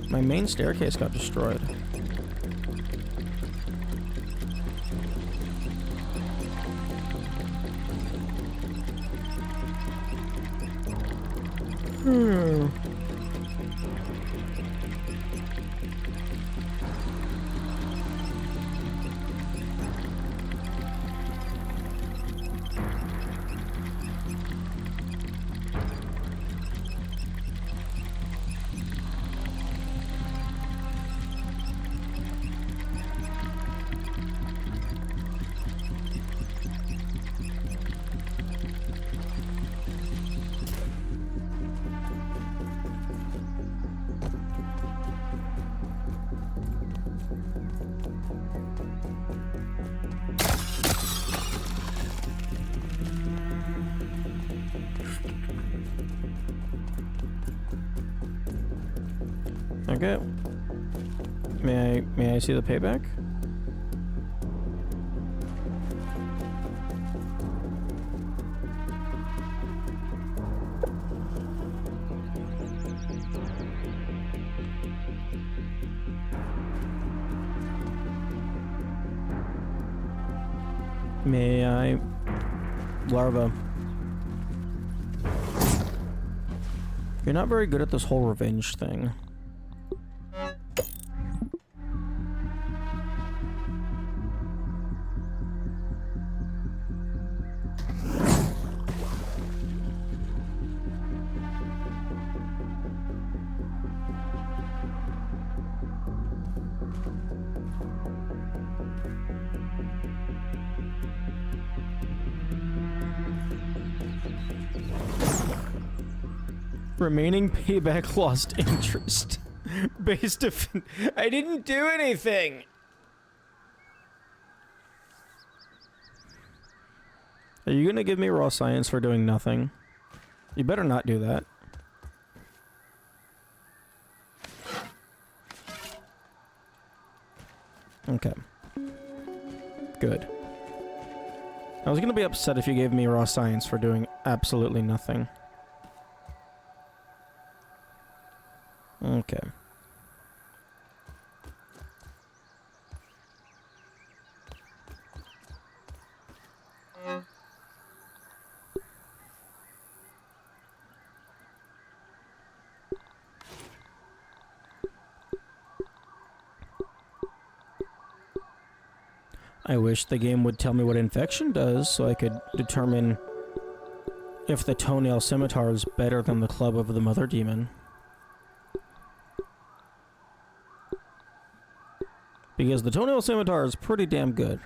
My main staircase got destroyed. Okay. May I see the payback? May I... Larva. You're not very good at this whole revenge thing. Remaining payback lost interest. Based of... I didn't do anything! Are you gonna give me raw science for doing nothing? You better not do that. Okay. Good. I was gonna be upset if you gave me raw science for doing absolutely nothing. Okay. I wish the game would tell me what infection does so I could determine if the toenail scimitar is better than the club of the mother demon. Because the toenail scimitar is pretty damn good.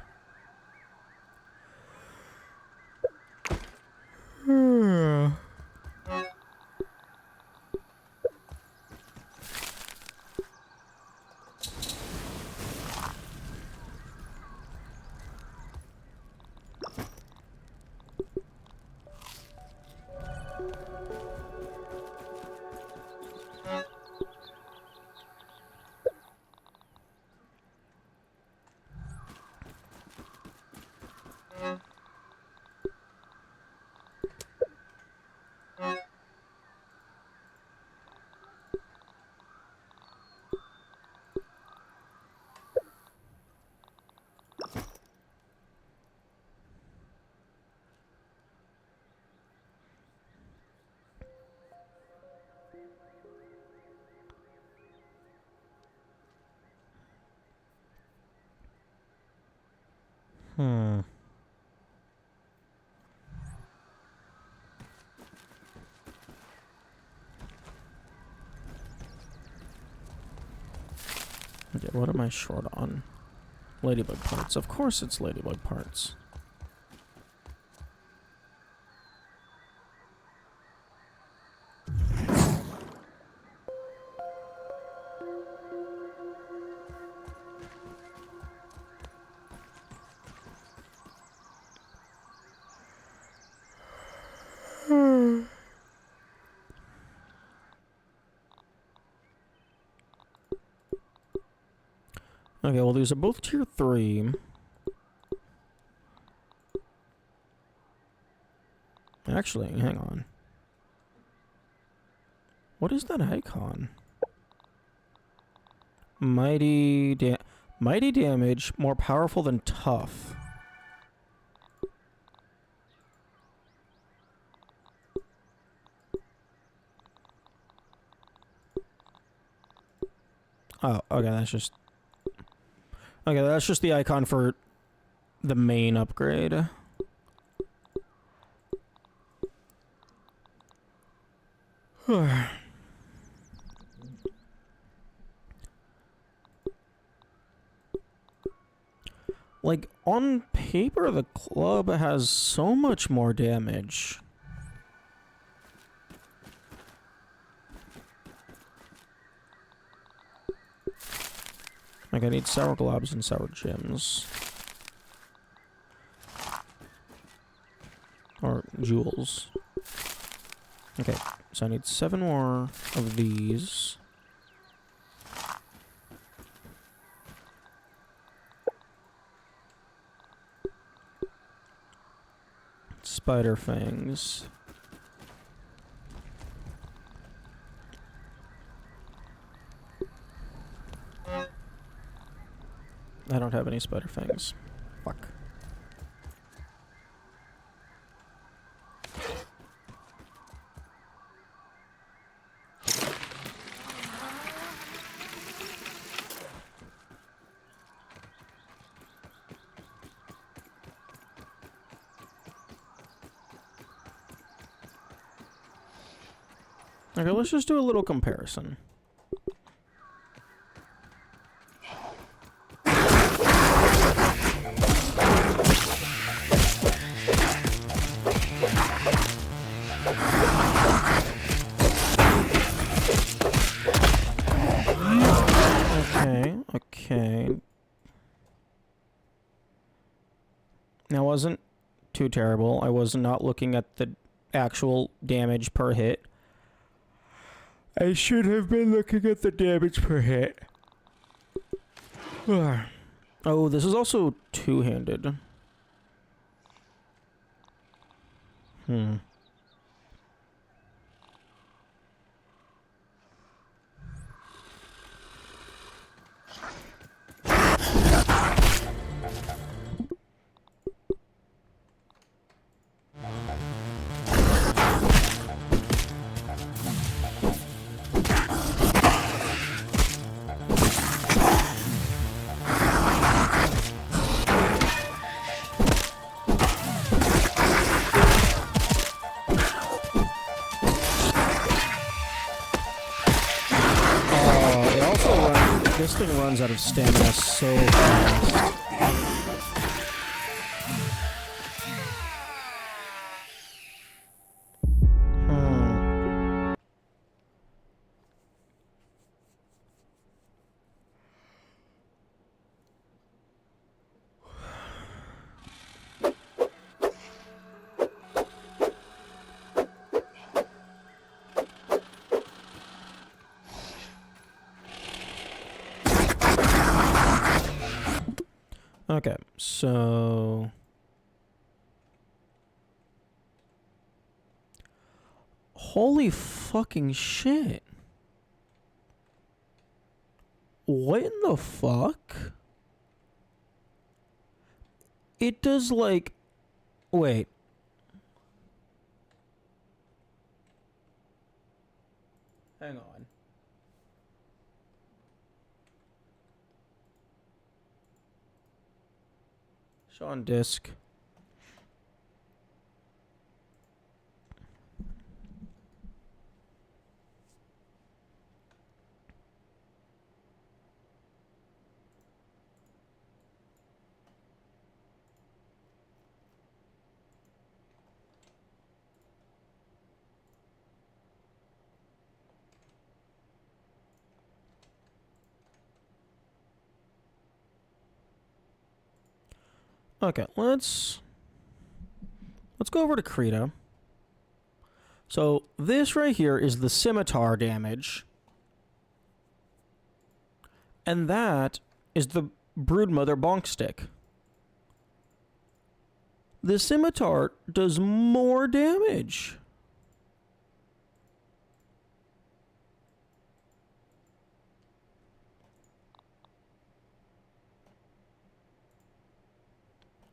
Hmm. Okay, what am I short on? Ladybug parts. Of course it's ladybug parts. Okay, well these are both tier 3. Actually, hang on. What is that icon? Mighty damage, more powerful than tough. Oh, okay, that's just... Okay, that's just the icon for the main upgrade. Like, on paper, the club has so much more damage. Like, I need sour globs and sour gems. Or jewels. Okay, so I need 7 more of these. spider fangs. I don't have any spider fangs. Fuck. Okay, let's just do a little comparison. Okay. That wasn't too terrible. I was not looking at the actual damage per hit. I should have been looking at the damage per hit. Oh, this is also two-handed. This thing runs out of stamina so fast. Okay, so... Holy fucking shit. What in the fuck? It does like... Wait. Hang on. Show on disc. Okay, let's go over to Krita. So this right here is the scimitar damage. And that is the Broodmother bonk stick. The scimitar does more damage.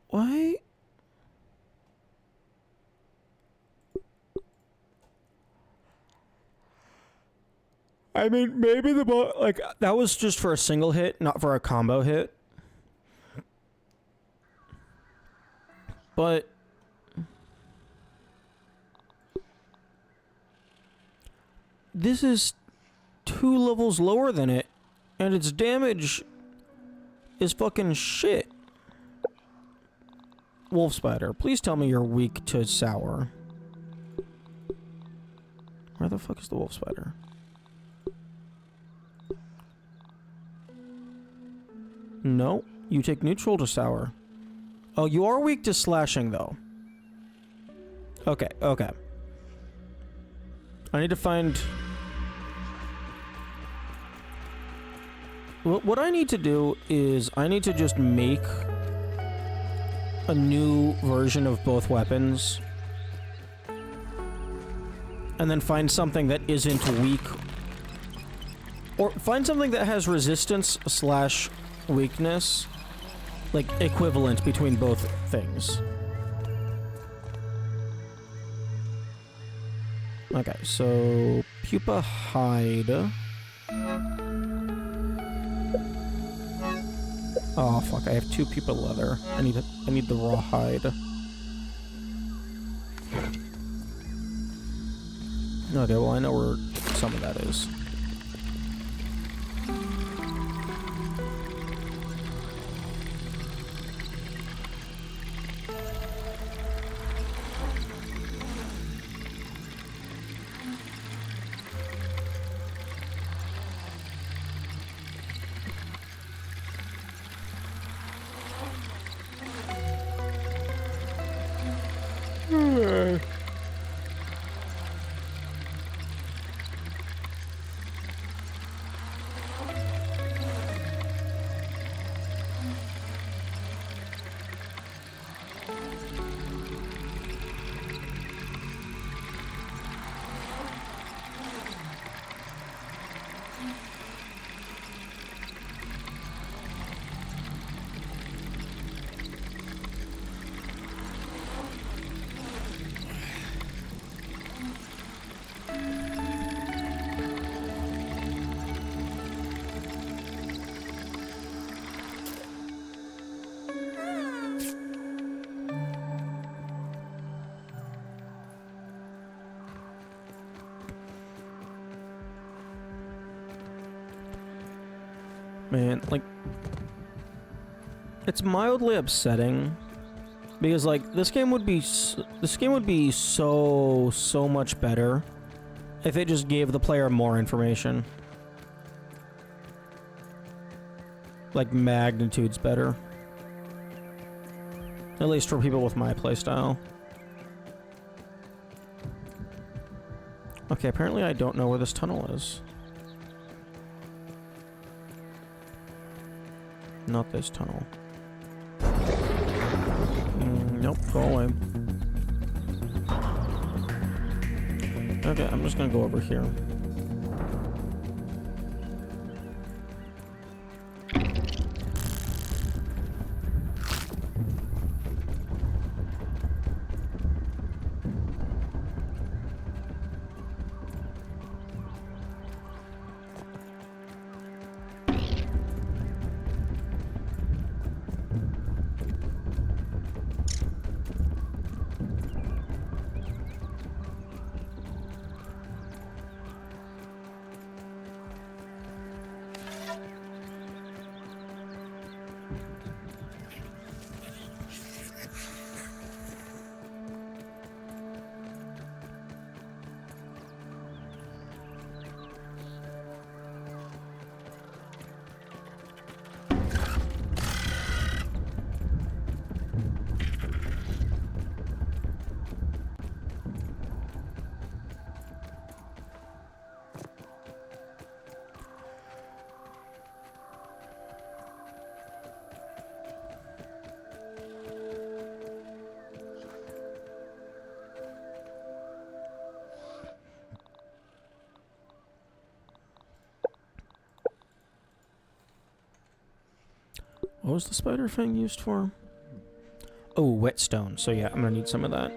Why? I mean, maybe like, that was just for a single hit, not for a combo hit. But... this is 2 levels lower than it, and its damage is fucking shit. Wolf Spider, please tell me you're weak to sour. Where the fuck is the Wolf Spider? No, you take neutral to sour. Oh, you are weak to slashing, though. Okay, okay. I need to find... What I need to do is I need to just make a new version of both weapons and then find something that isn't weak. Or find something that has resistance slash weakness, like equivalent between both things. Okay, so pupa hide. Oh fuck! I have 2 pupa leather. I need the raw hide. Okay, well I know where some of that is. Man, like, it's mildly upsetting because like this game would be so much better if it just gave the player more information. Like magnitudes better. At least for people with my playstyle. Okay, apparently I don't know where this tunnel is. Not this tunnel. Nope, go away. Okay, I'm just gonna go over here. What was the spider fang used for? Oh, whetstone. So yeah, I'm gonna need some of that.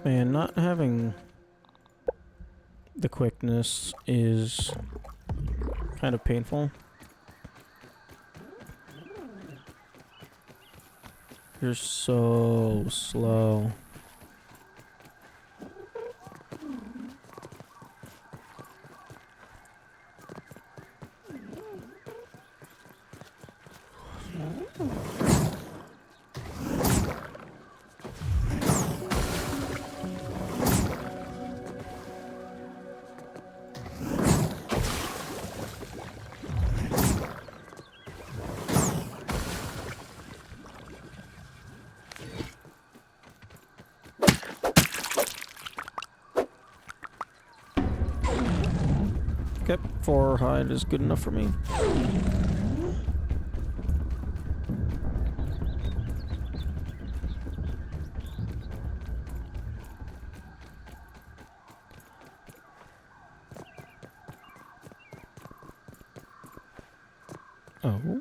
Man, not having the quickness is kind of painful. You're so slow. Okay, 4 hide is good enough for me. Oh.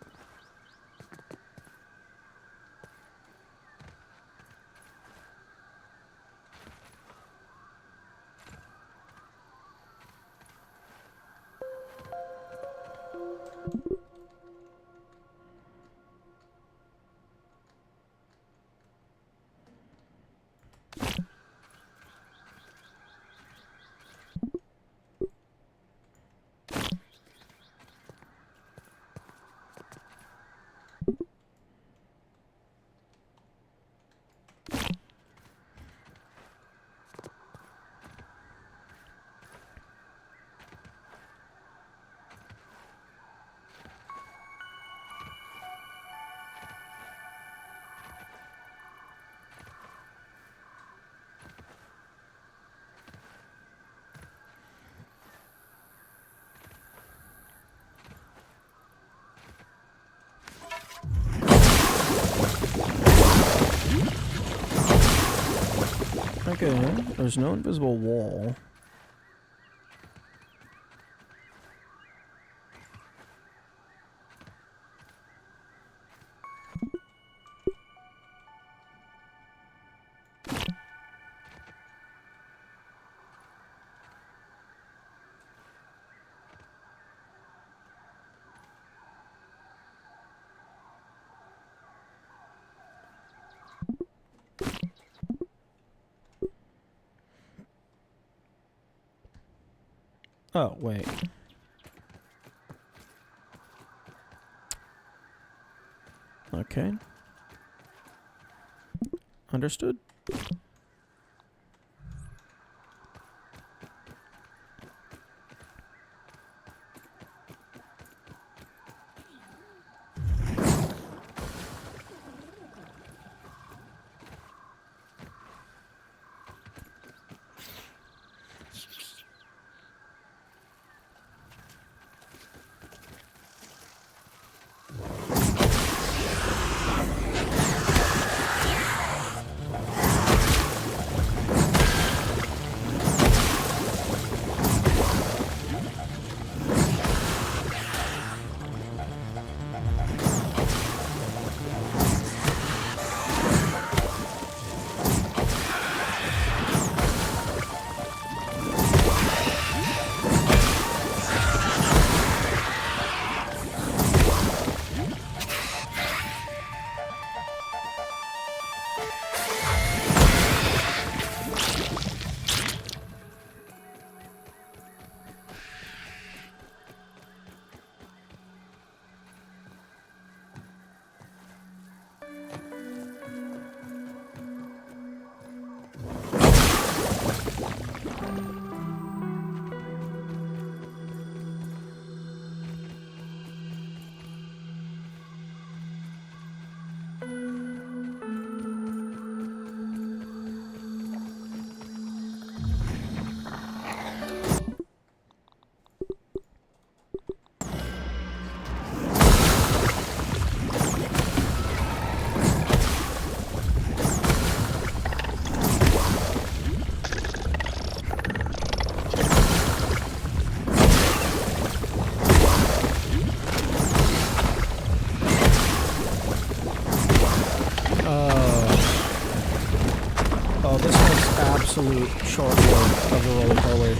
Okay, there's no invisible wall. Oh, wait. Okay. Understood. absolute short war of the roly-poly.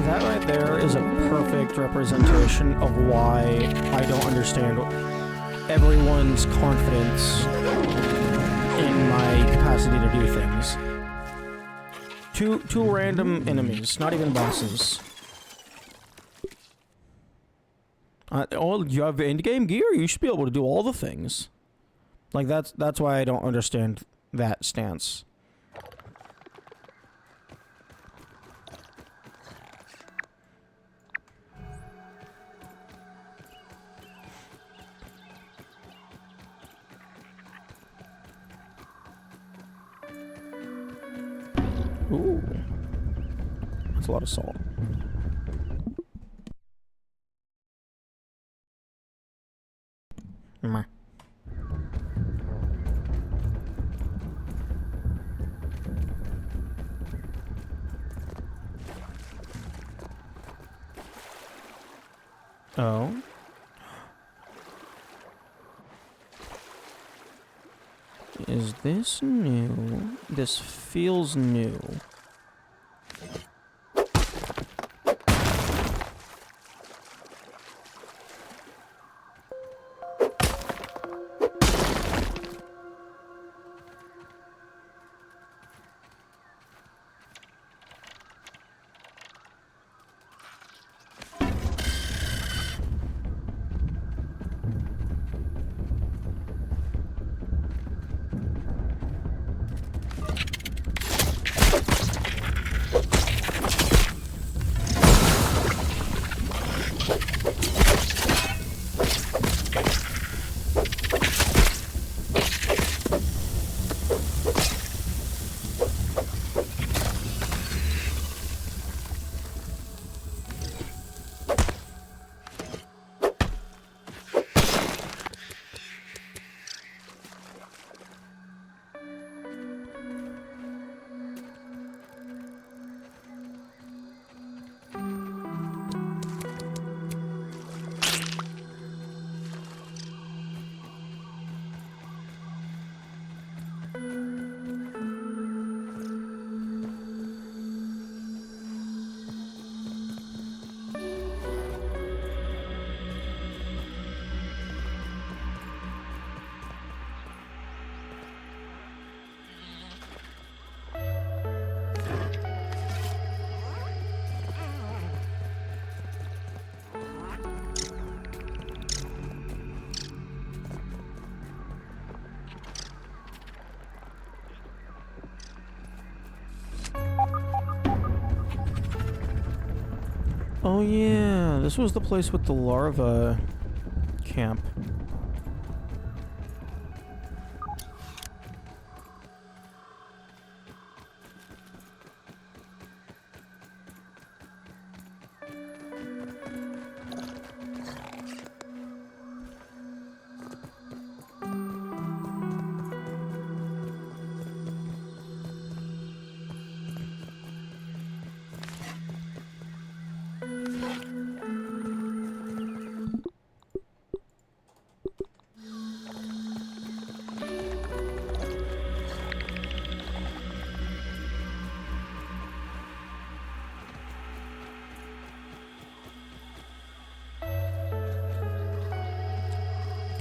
That right there is a perfect representation of why I don't understand everyone's confidence in my capacity to do things. Two random enemies, not even bosses. You have endgame gear, you should be able to do all the things. Like, that's why I don't understand that stance. Ooh. That's a lot of salt. Meh. Oh. Is this new? This feels new. Oh yeah, this was the place with the larva camp.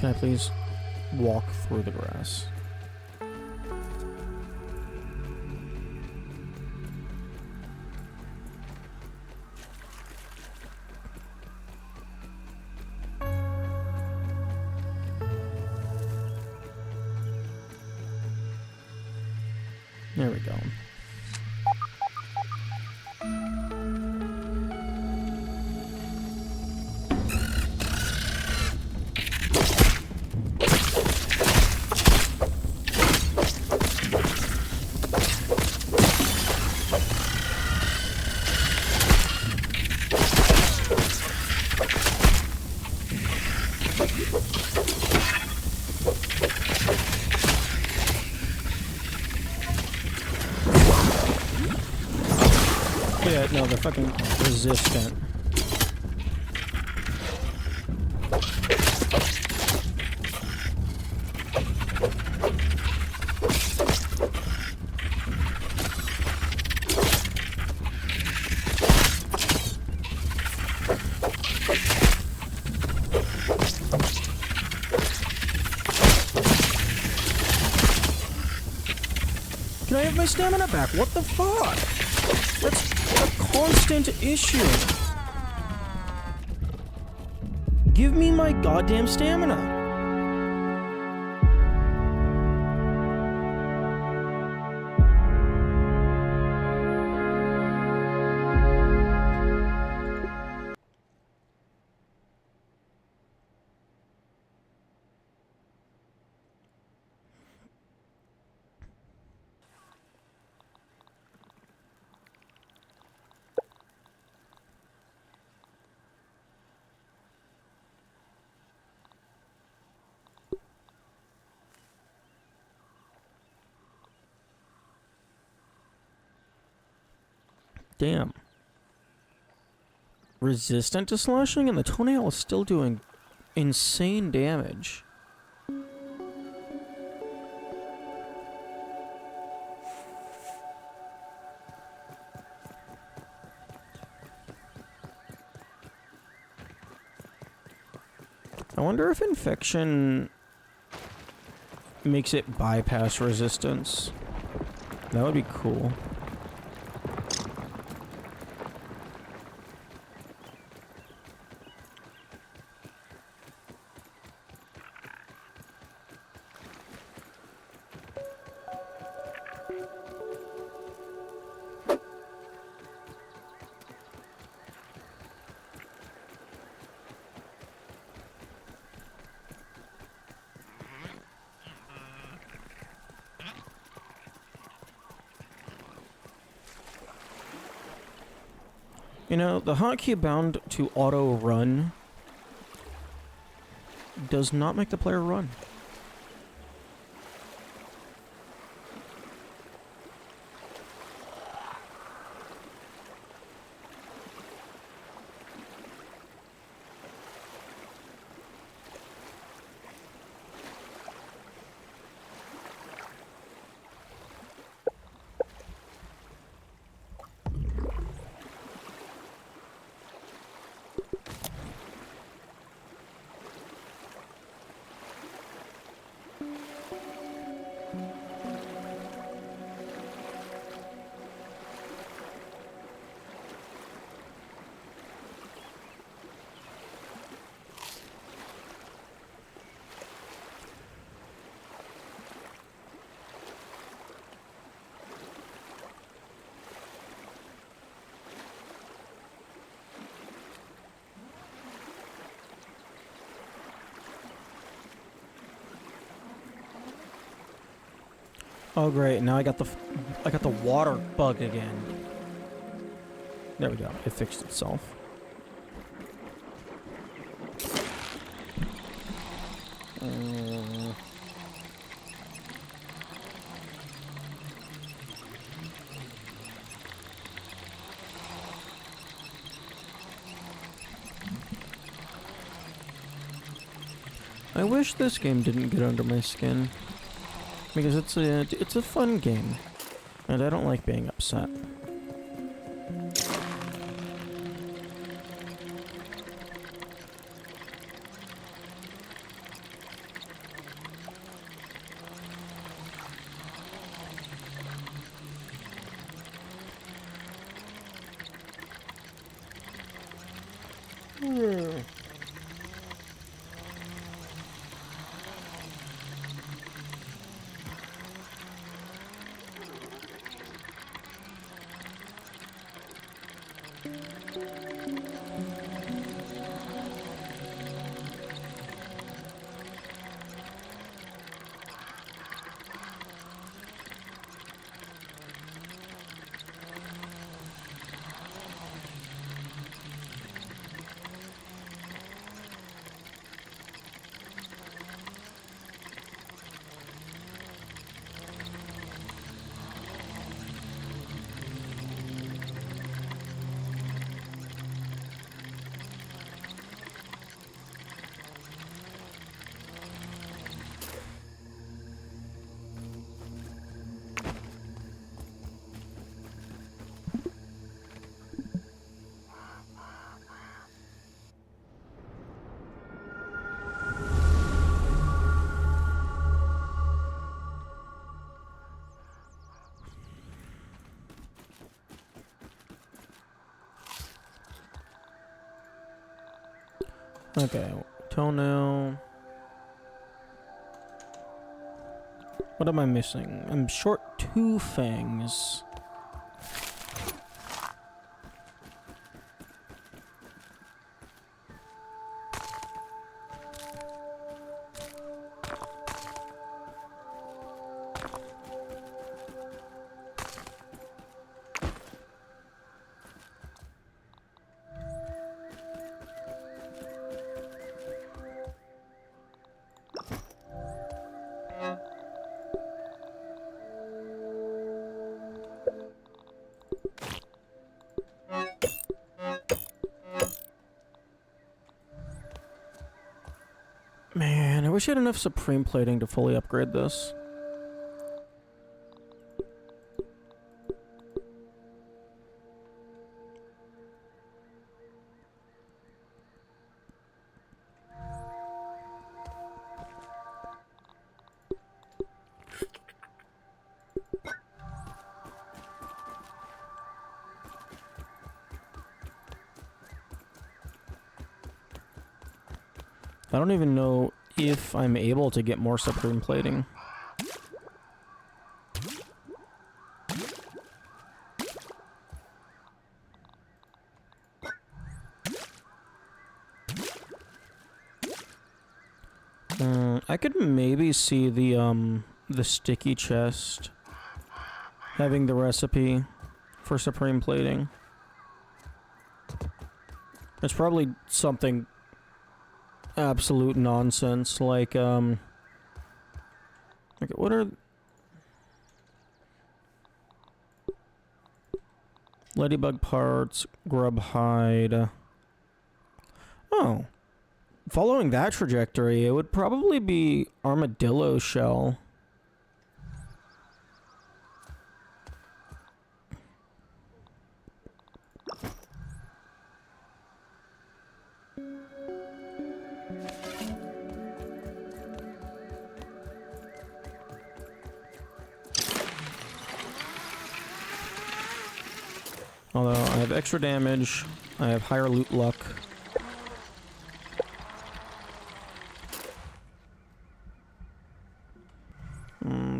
Can I please walk through the grass? There we go. Yeah, no, they're fucking resistant. Can I have my stamina back? What the fuck? That's a constant issue. Give me my goddamn stamina. Damn. Resistant to slashing, and the toenail is still doing insane damage. I wonder if infection makes it bypass resistance. That would be cool. You know, the hotkey bound to auto run does not make the player run. Oh great, now I got the water bug again. There we go, it fixed itself. I wish this game didn't get under my skin. Because it's a fun game, and I don't like being upset. Okay, toenail. What am I missing? I'm short 2 fangs. Man, I wish I had enough Supreme Plating to fully upgrade this. I don't even know if I'm able to get more Supreme Plating. I could maybe see the sticky chest having the recipe for Supreme Plating. It's probably something absolute nonsense, like, okay, what are... Ladybug parts, grub hide. Oh. Following that trajectory, it would probably be armadillo shell. Although I have extra damage, I have higher loot luck.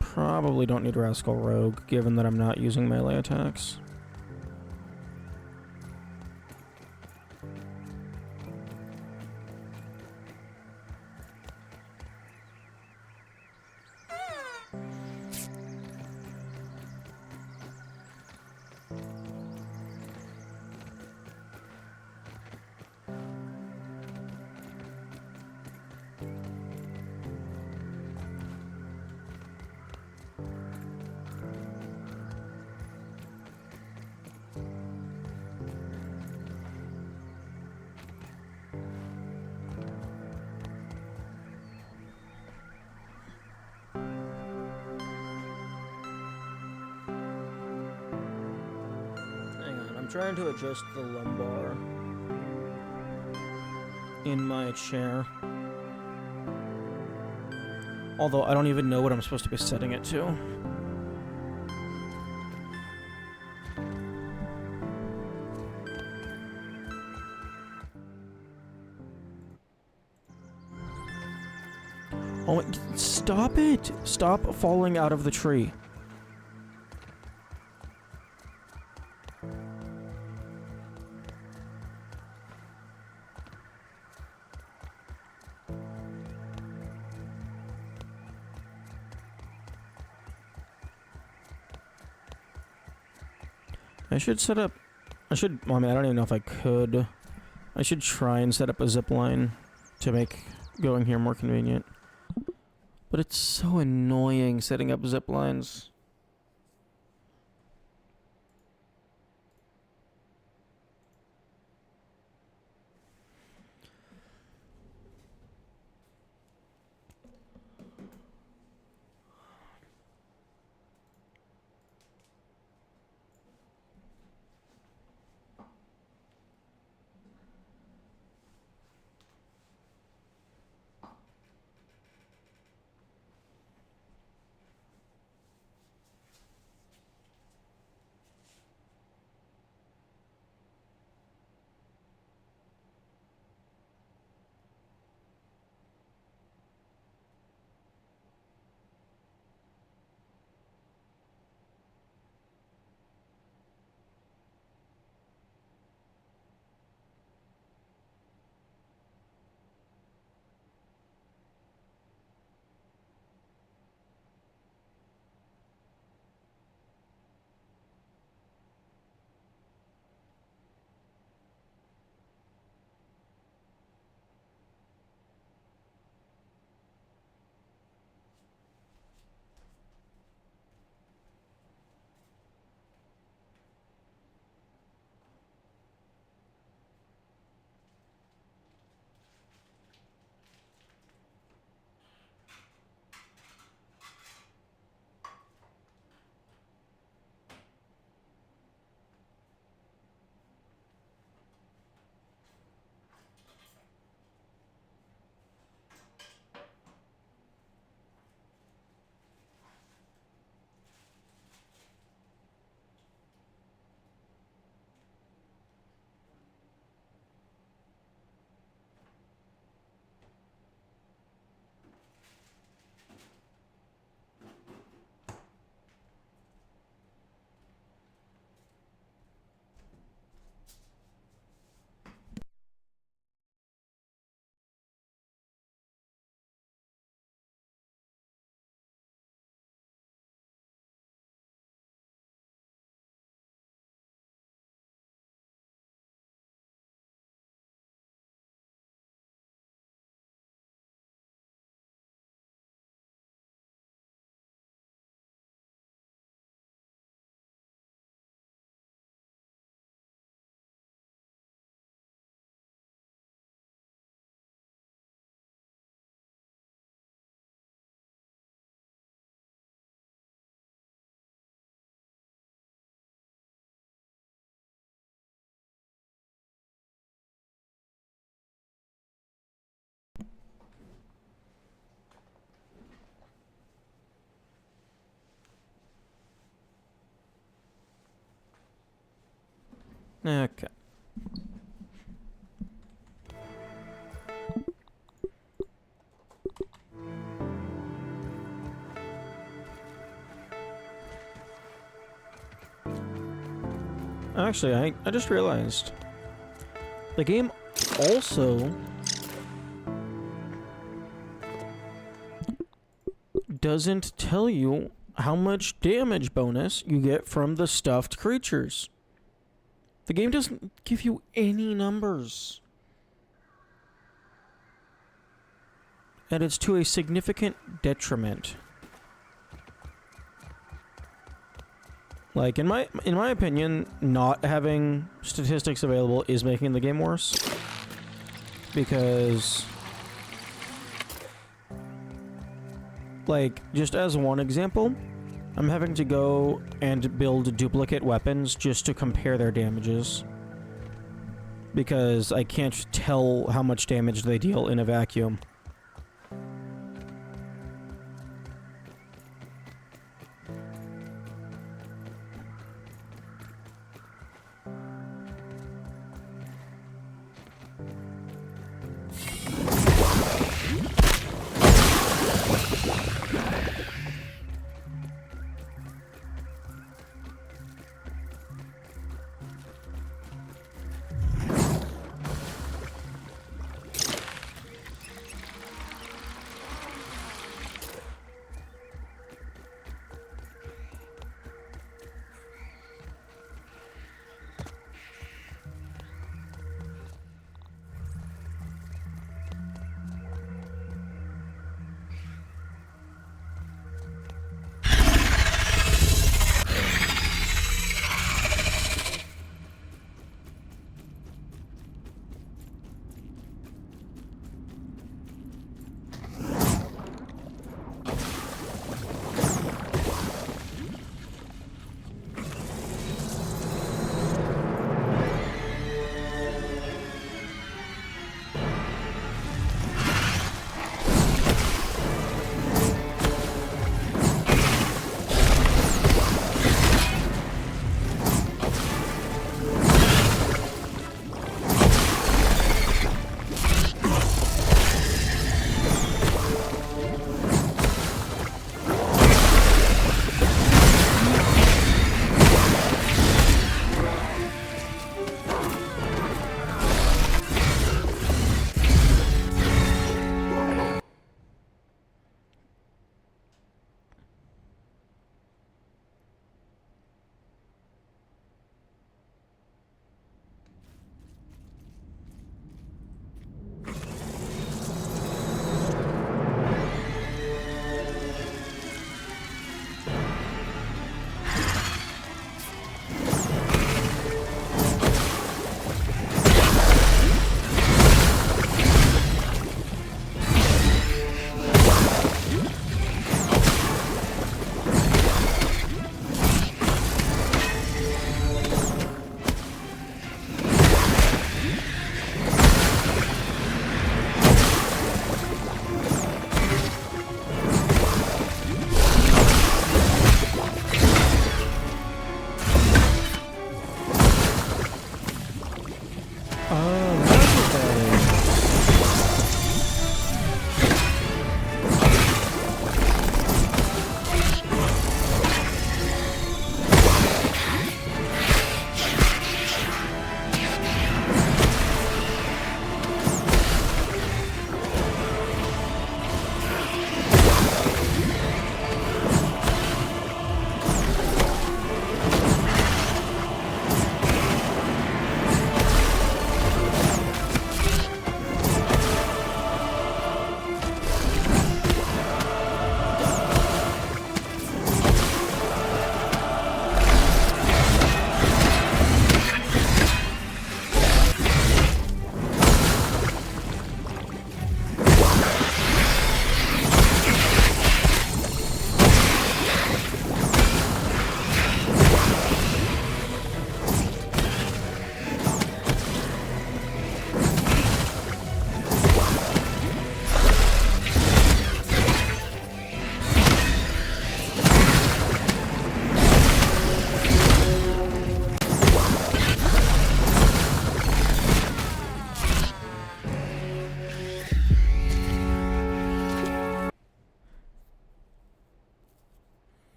Probably don't need Rascal Rogue, given that I'm not using melee attacks. I'm trying to adjust the lumbar in my chair. Although I don't even know what I'm supposed to be setting it to. Oh my, stop it! Stop falling out of the tree. I should set up... well, I mean, I don't even know if I could. I should try and set up a zip line to make going here more convenient. But it's so annoying setting up zip lines. Okay. Actually, I just realized the game also doesn't tell you how much damage bonus you get from the stuffed creatures. The game doesn't give you any numbers. And it's to a significant detriment. Like, in my opinion, not having statistics available is making the game worse. Because, like, just as one example, I'm having to go and build duplicate weapons just to compare their damages. Because I can't tell how much damage they deal in a vacuum.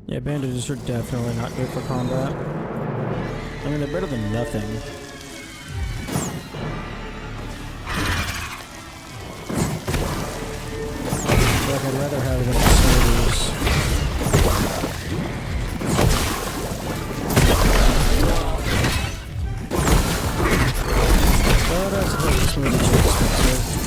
Yeah, bandages are definitely not good for combat. I mean, they're better than nothing. Like, I'd rather have them smoothies. Oh, that's a little smoothie too expensive.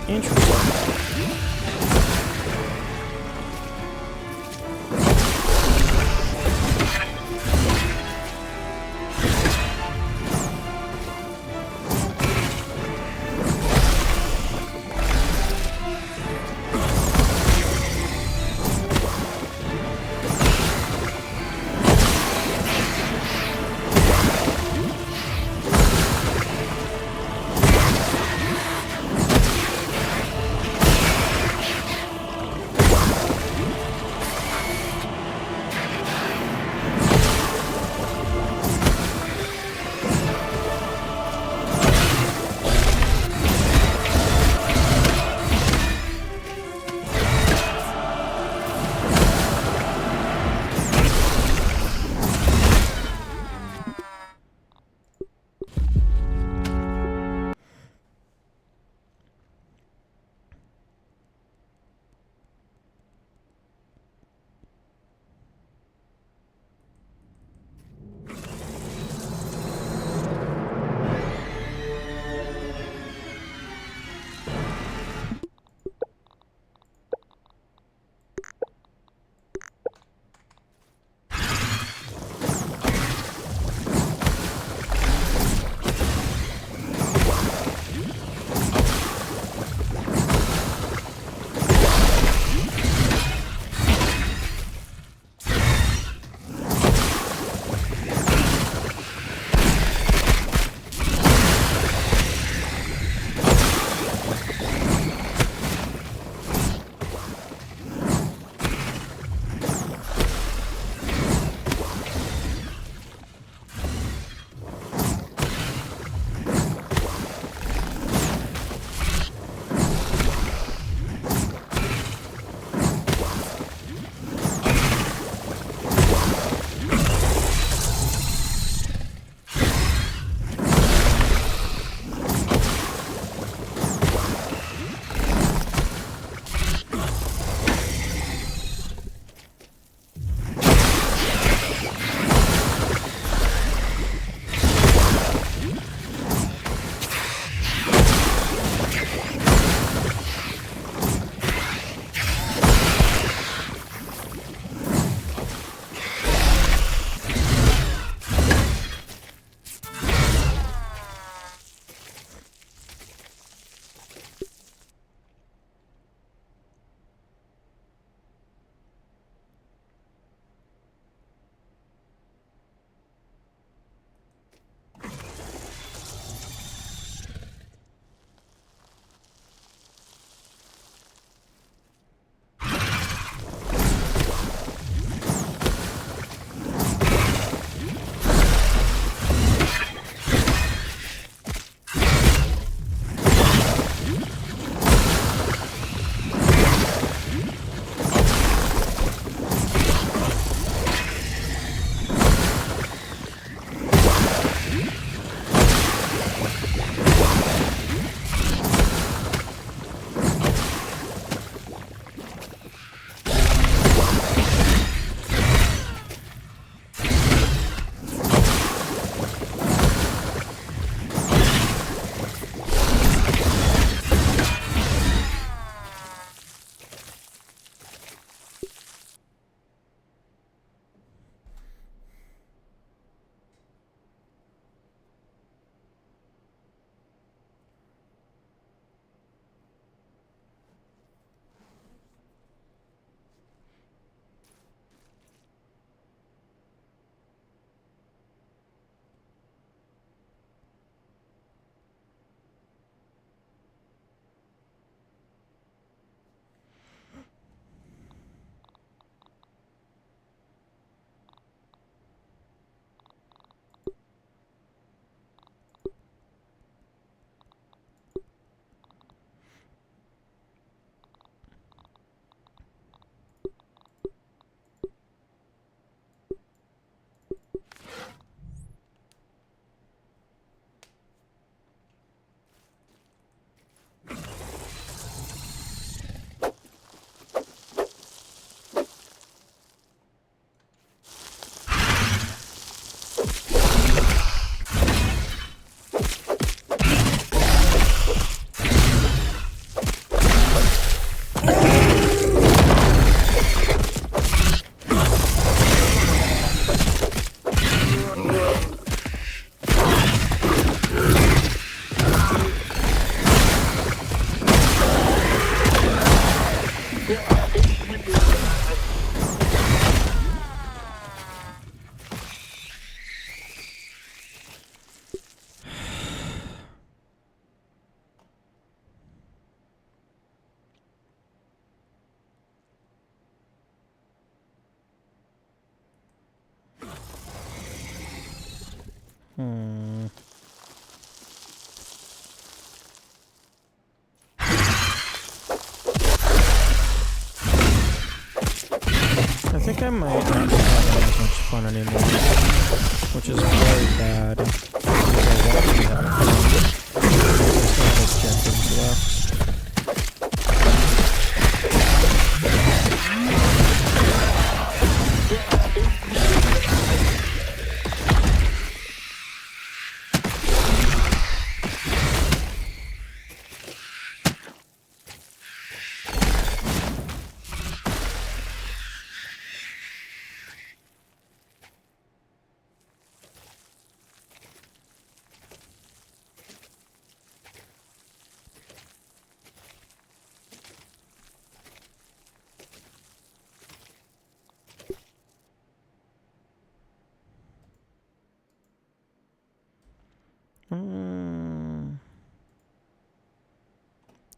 Interesting. Hmm. I think I might not be having as much fun anymore, which is very bad. Because I want to be having fun. I still have objectives left.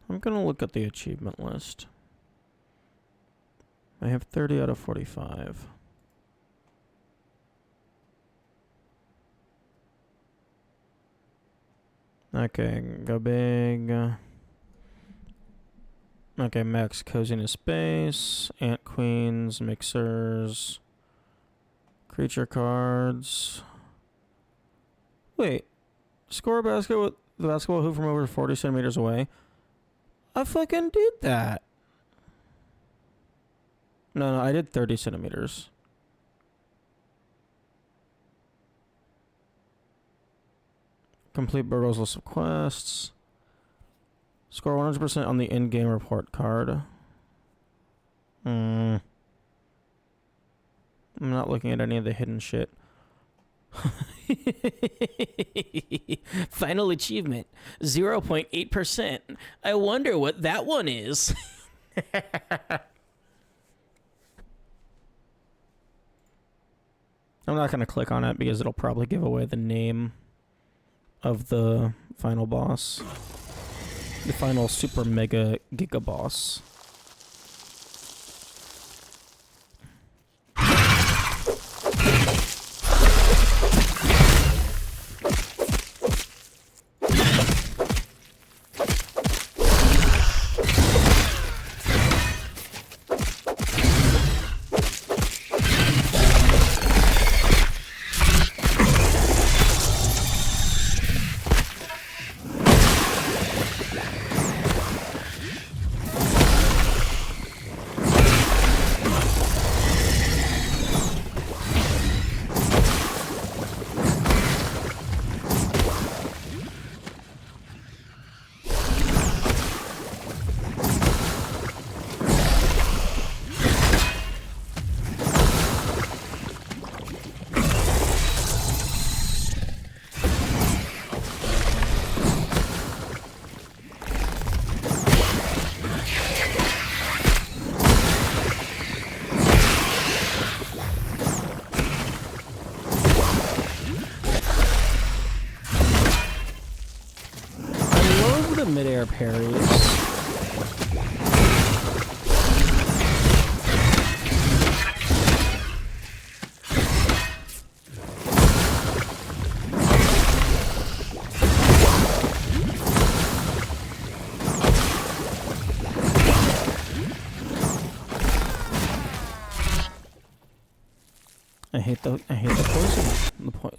I'm gonna look at the achievement list. I have 30 out of 45. Okay, go big. Okay, max coziness base, ant queens, mixers, creature cards. Wait, score a basket with the basketball hoop from over 40 centimeters away. I fucking did that. No, I did 30 centimeters. Complete Burgos list of quests. Score 100% on the in-game report card. I'm not looking at any of the hidden shit. Final achievement, 0.8%. I wonder what that one is. I'm not going to click on it because it'll probably give away the name of the final boss. The final super mega giga boss. Midair parries. I hate the poison. The point.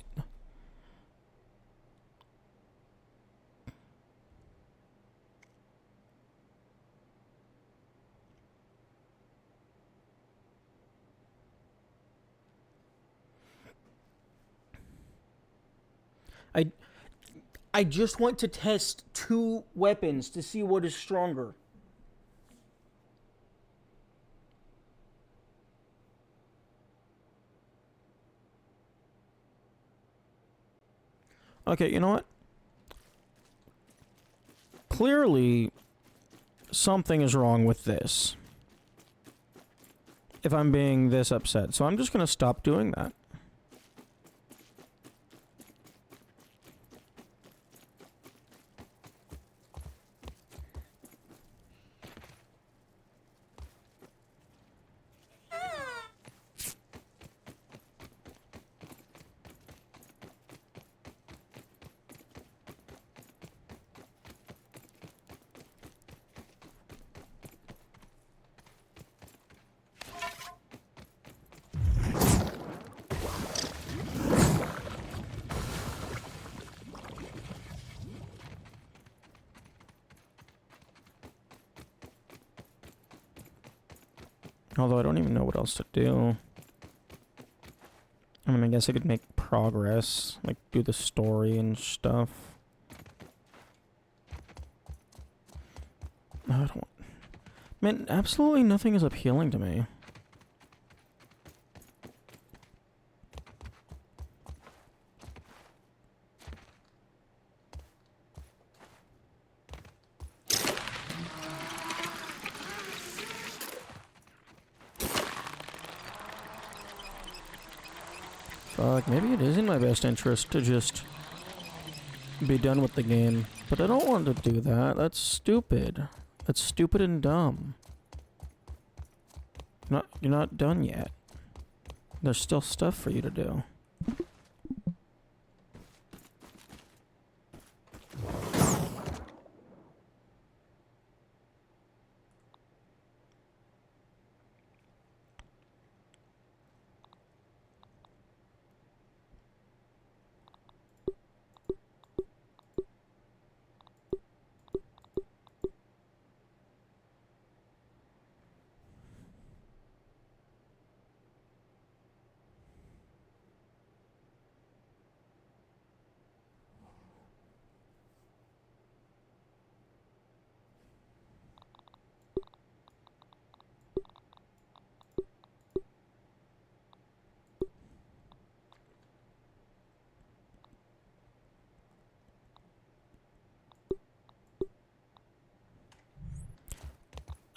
I just want to test 2 weapons to see what is stronger. Okay, you know what? Clearly, something is wrong with this. If I'm being this upset. So I'm just going to stop doing that. Although I don't even know what else to do. I mean, I guess I could make progress, like do the story and stuff. I don't want... Man, absolutely nothing is appealing to me. Fuck, maybe it is in my best interest to just be done with the game. But I don't want to do that. That's stupid. That's stupid and dumb. You're not done yet. There's still stuff for you to do.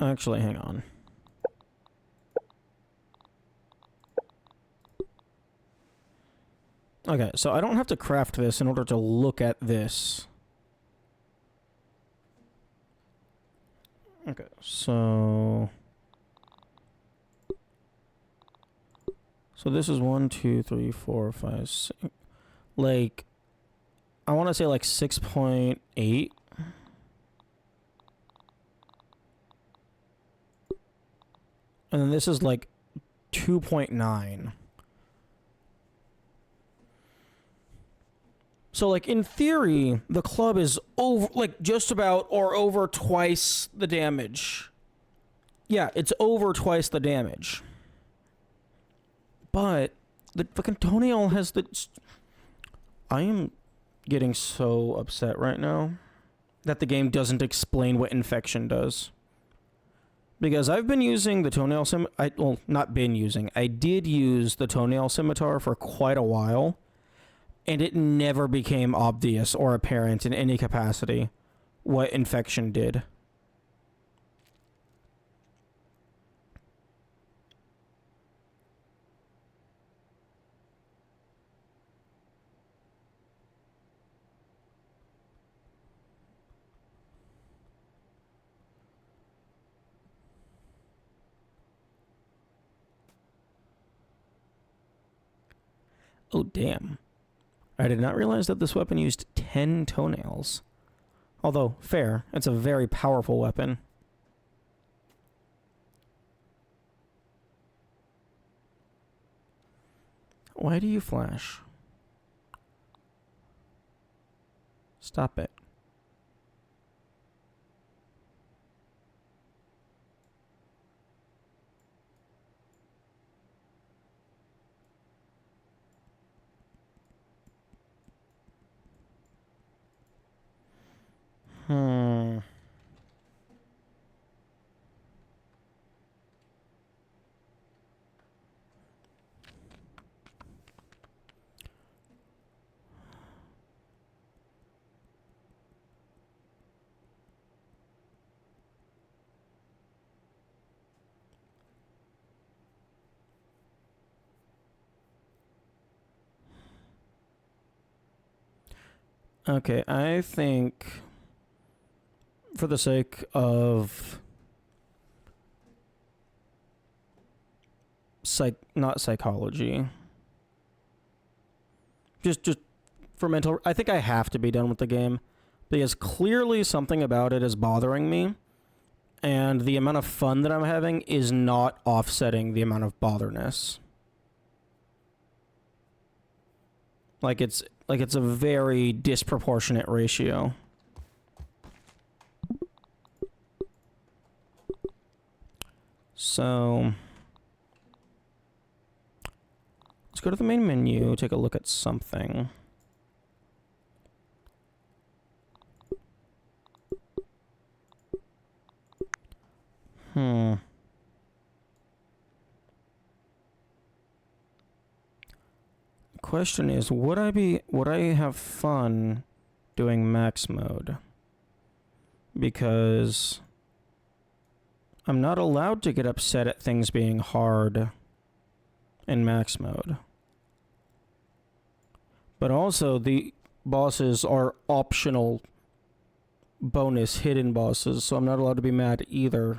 Actually, hang on. Okay, so I don't have to craft this in order to look at this. Okay, so... So this is 1, 2, 3, 4, 5, 6... Like... I want to say like 6.8. And then this is like 2.9. So like in theory, the club is over, like just about or over twice the damage. Yeah, it's over twice the damage. But the fucking toenail has the... I am getting so upset right now that the game doesn't explain what infection does. Because I've been using the toenail well, not been using. I did use the toenail scimitar for quite a while, and it never became obvious or apparent in any capacity what infection did. Oh, damn. I did not realize that this weapon used 10 toenails. Although, fair, it's a very powerful weapon. Why do you flash? Stop it. Okay, I think for the sake of not psychology, just for mental, I think I have to be done with the game because clearly something about it is bothering me, and the amount of fun that I'm having is not offsetting the amount of botherness. Like it's a very disproportionate ratio. So Let's go to the main menu, take a look at something. Question is, would I have fun doing max mode? Because I'm not allowed to get upset at things being hard in max mode. But also, the bosses are optional bonus hidden bosses, so I'm not allowed to be mad either.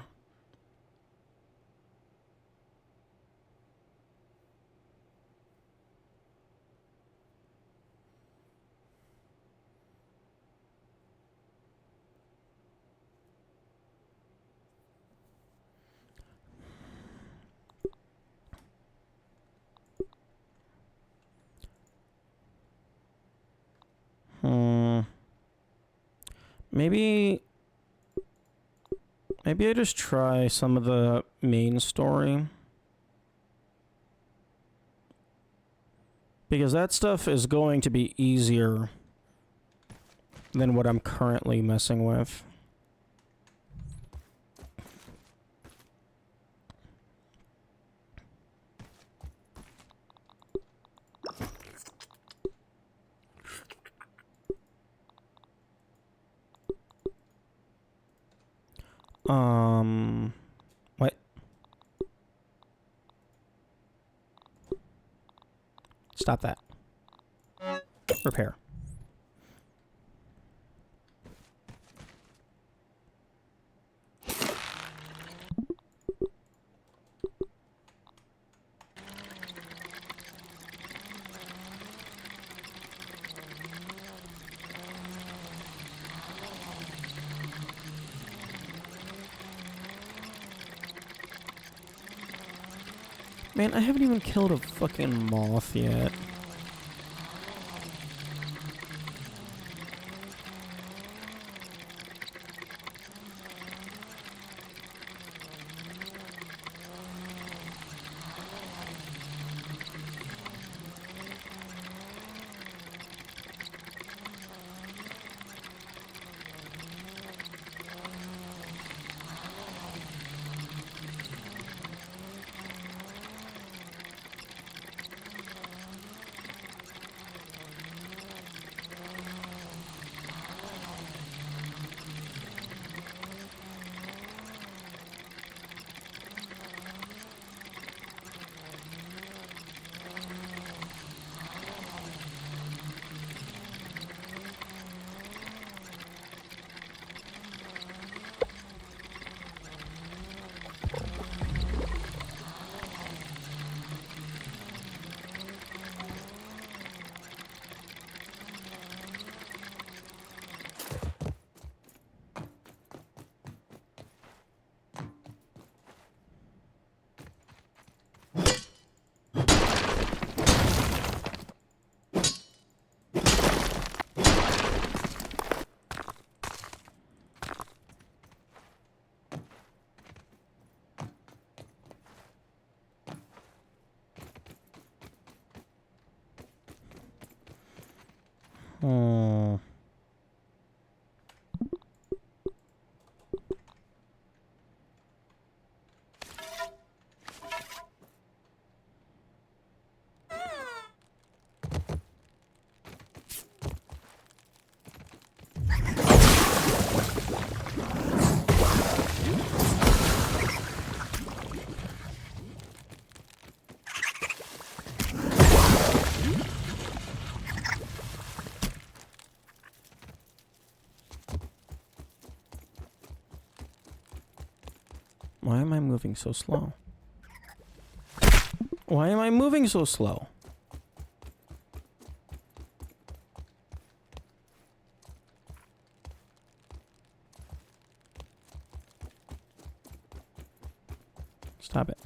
Maybe I just try some of the main story. Because that stuff is going to be easier than what I'm currently messing with. What? Stop that. Repair. Man, I haven't even killed a fucking moth yet. Why am I moving so slow? Why am I moving so slow? Stop it.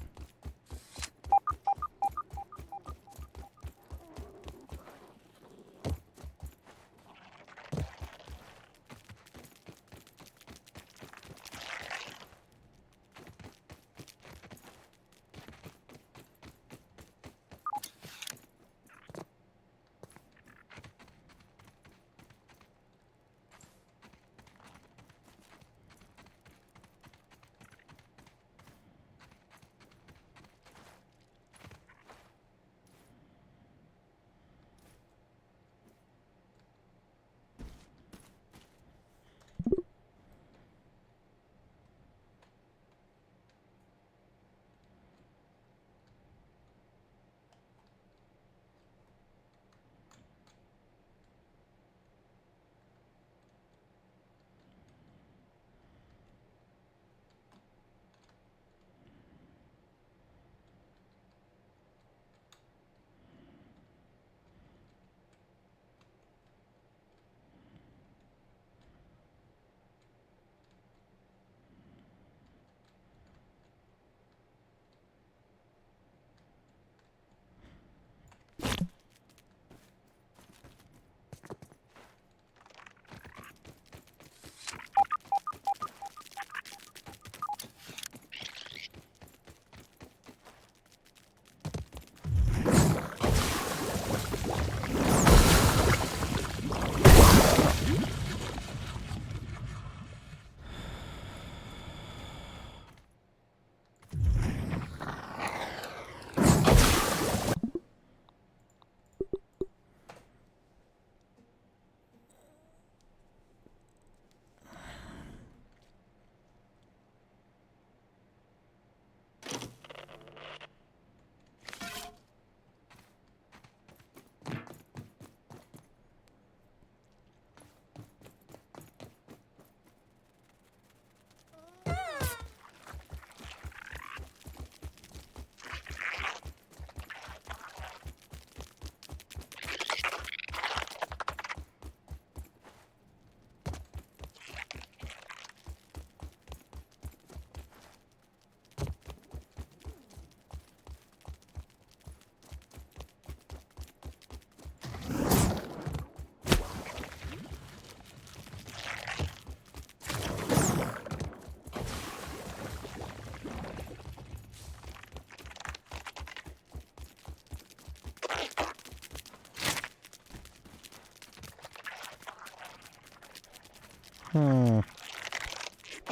Hmm.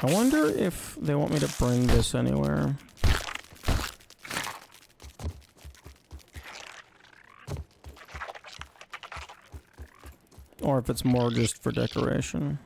I wonder if they want me to bring this anywhere. Or if it's more just for decoration.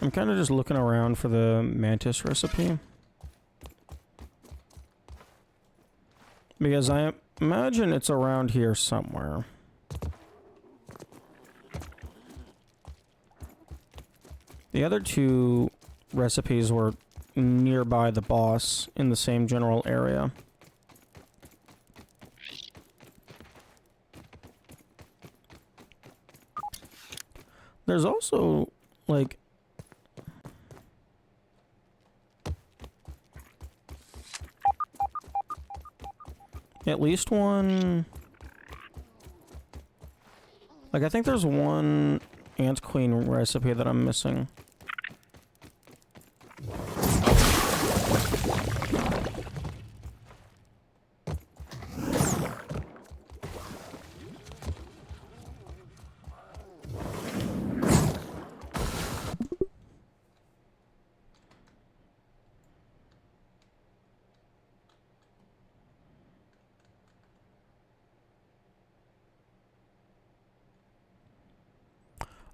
I'm kind of just looking around for the mantis recipe. Because I imagine it's around here somewhere. The other two recipes were nearby the boss in the same general area. There's also, like, at least one... Like, I think there's one Ant Queen recipe that I'm missing.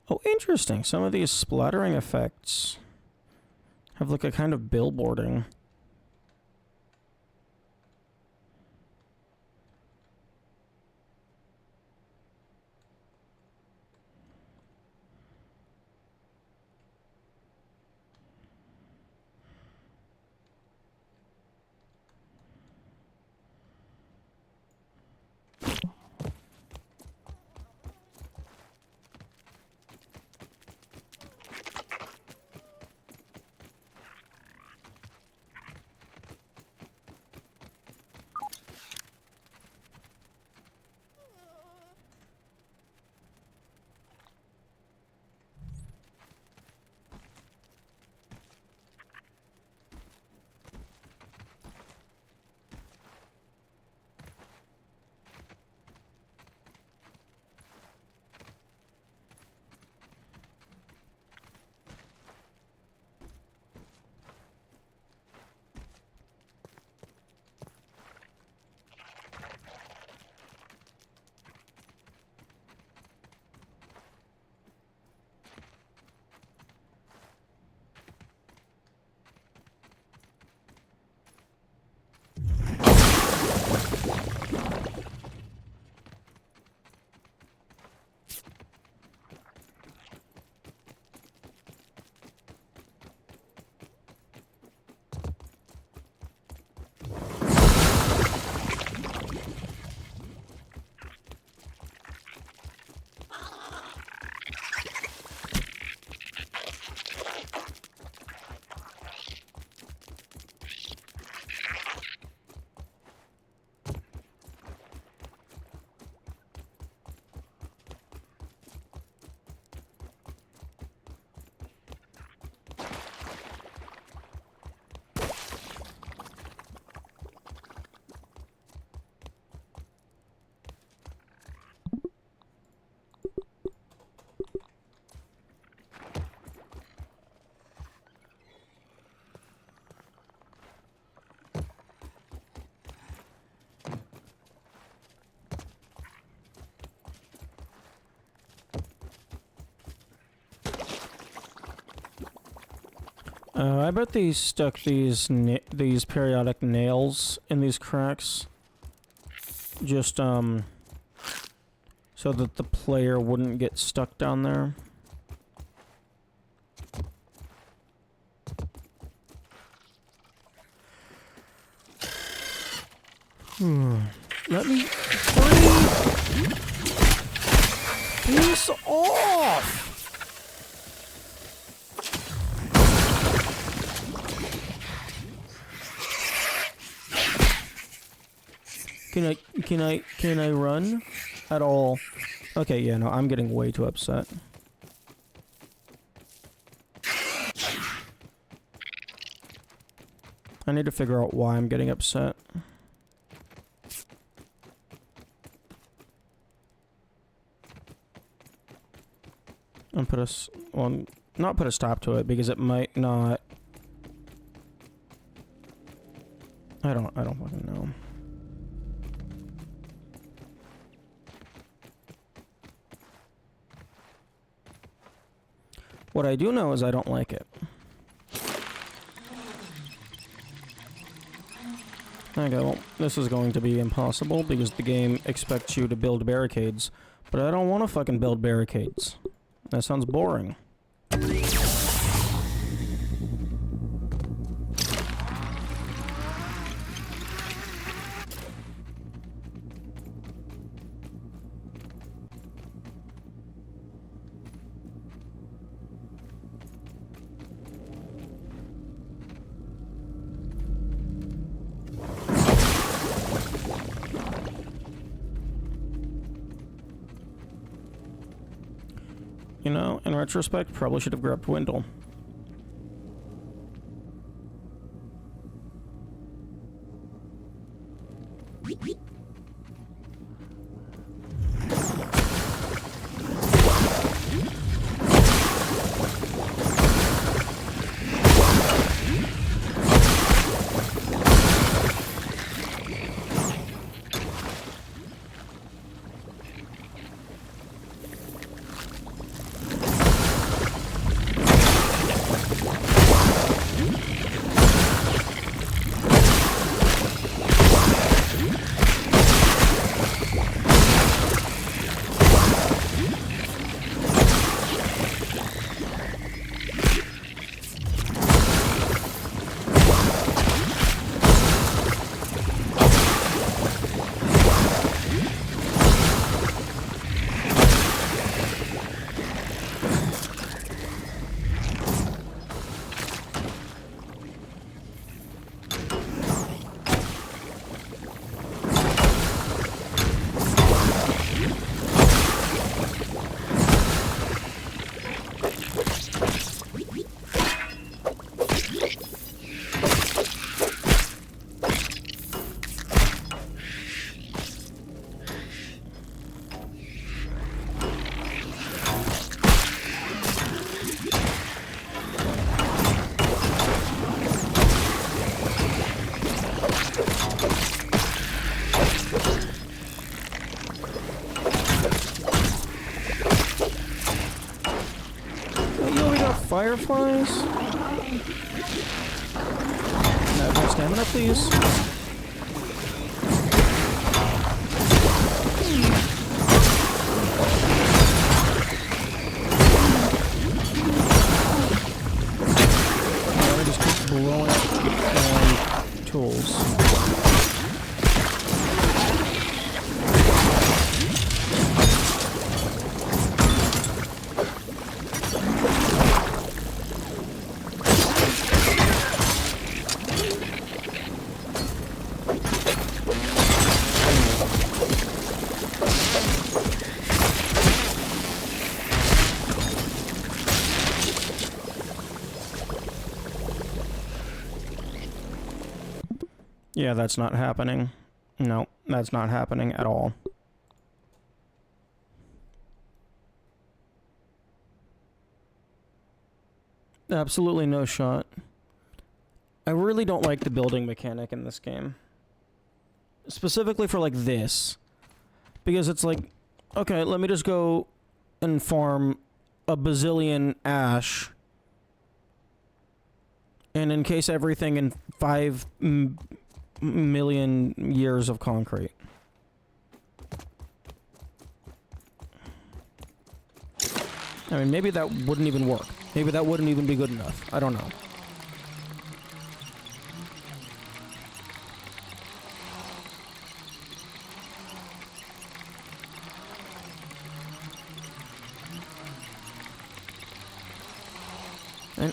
Oh, interesting. Some of these splattering effects have like a kind of billboarding. I bet they stuck these periodic nails in these cracks. Just, so that the player wouldn't get stuck down there. Let me breathe! Piece off! Can I run at all? Okay, yeah, no, I'm getting way too upset. I need to figure out why I'm getting upset. And put a, well, not put a stop to it because it might not. I don't fucking know. What I do know is I don't like it. Okay, well, this is going to be impossible because the game expects you to build barricades, but I don't want to fucking build barricades. That sounds boring. You know, in retrospect, probably should have grabbed Wendell. Fireflies? No, more stamina, please. I just keep blowing up tools. Yeah, that's not happening. No, that's not happening at all. Absolutely no shot. I really don't like the building mechanic in this game. Specifically for, like, this. Because it's like, okay, let me just go and farm a bazillion ash and encase everything in 5 million years of concrete. I mean, maybe that wouldn't even work. Maybe that wouldn't even be good enough. I don't know.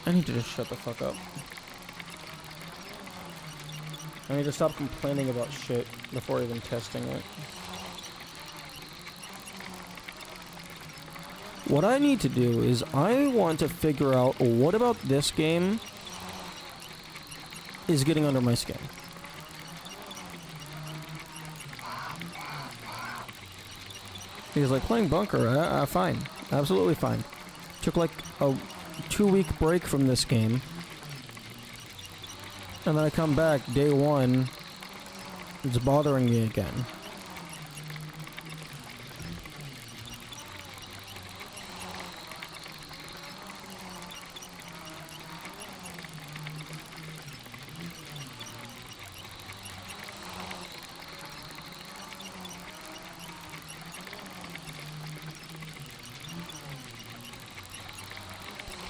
I need to just shut the fuck up. I need to stop complaining about shit before even testing it. What I need to do is I want to figure out what about this game is getting under my skin. Because like playing Bunker, fine. Absolutely fine. Took like a 2-week break from this game. And then I come back, day one, it's bothering me again.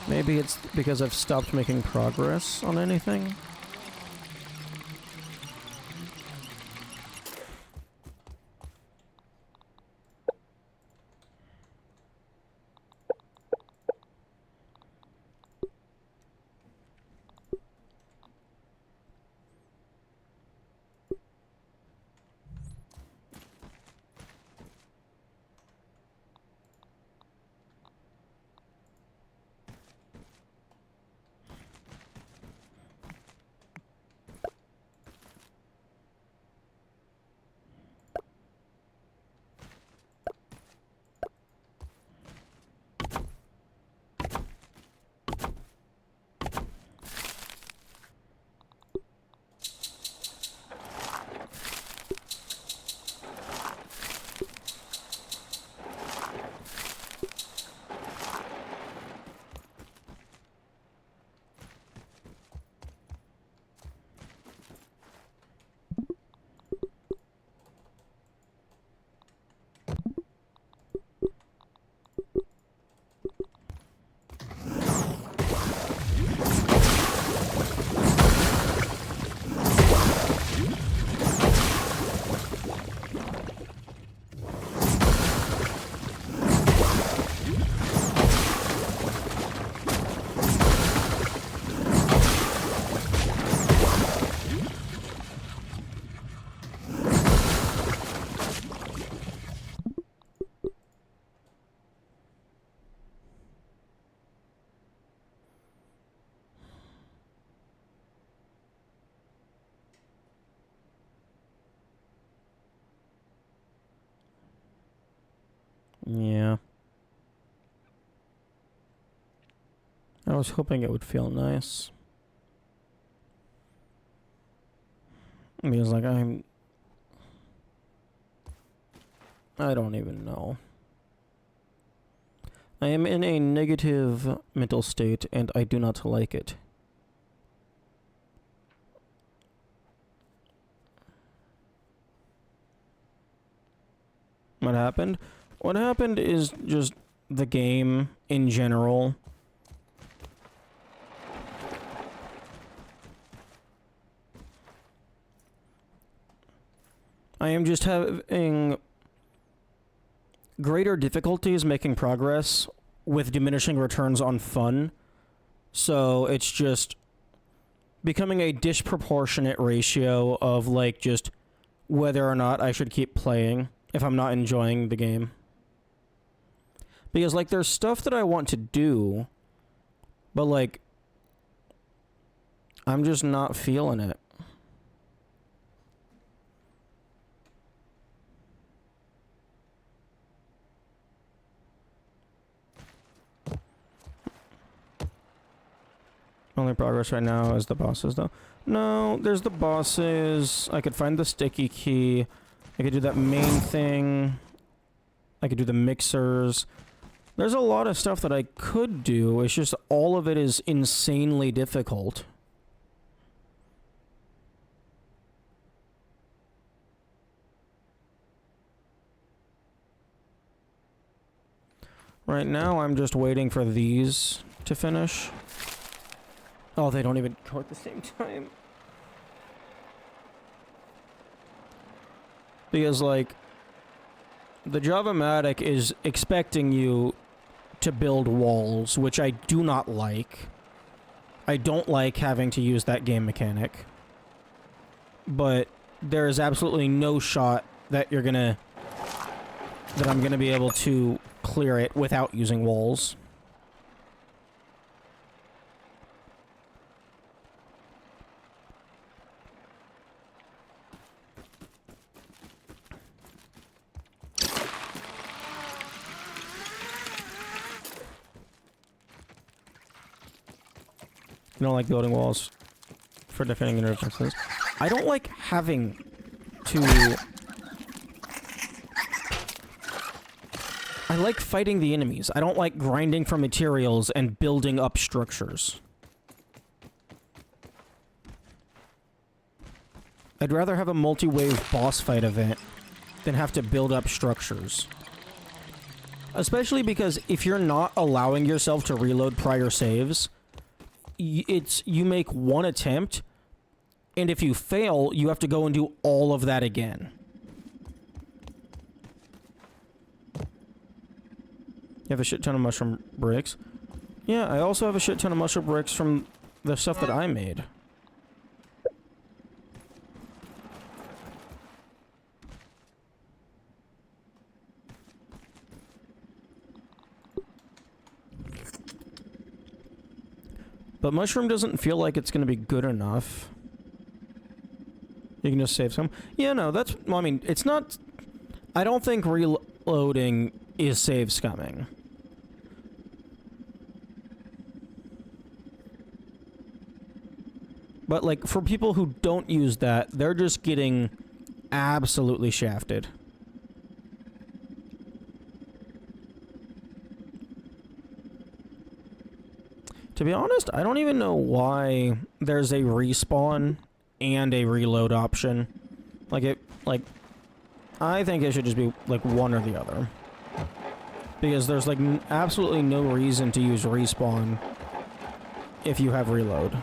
Maybe it's because I've stopped making progress on anything. Yeah. I was hoping it would feel nice. Because, like, I don't even know. I am in a negative mental state, and I do not like it. What happened? What happened is just the game in general. I am just having greater difficulties making progress with diminishing returns on fun. So it's just becoming a disproportionate ratio of like just whether or not I should keep playing if I'm not enjoying the game. Because, like, there's stuff that I want to do, but, like, I'm just not feeling it. Only progress right now is the bosses, though. No, there's the bosses. I could find the sticky key. I could do that main thing. I could do the mixers. There's a lot of stuff that I could do, it's just all of it is insanely difficult. Right now, I'm just waiting for these to finish. Oh, they don't even go at the same time. Because, like, the Java-matic is expecting you to build walls, which I do not like. I don't like having to use that game mechanic. but there is absolutely no shot that that I'm gonna be able to clear it without using walls. I don't like building walls for defending inner defenses. I don't like having to... I like fighting the enemies. I don't like grinding for materials and building up structures. I'd rather have a multi-wave boss fight event than have to build up structures. Especially because if you're not allowing yourself to reload prior saves, you make one attempt, and if you fail, you have to go and do all of that again. You have a shit ton of mushroom bricks. Yeah, I also have a shit ton of mushroom bricks from the stuff that I made. But mushroom doesn't feel like it's going to be good enough. You can just save some. Yeah, no, that's... Well, I mean, it's not... I don't think reloading is save scumming. But, like, for people who don't use that, they're just getting absolutely shafted. To be honest, I don't even know why there's a respawn and a reload option. I think it should just be, like, one or the other. Because there's, like, absolutely no reason to use respawn if you have reload.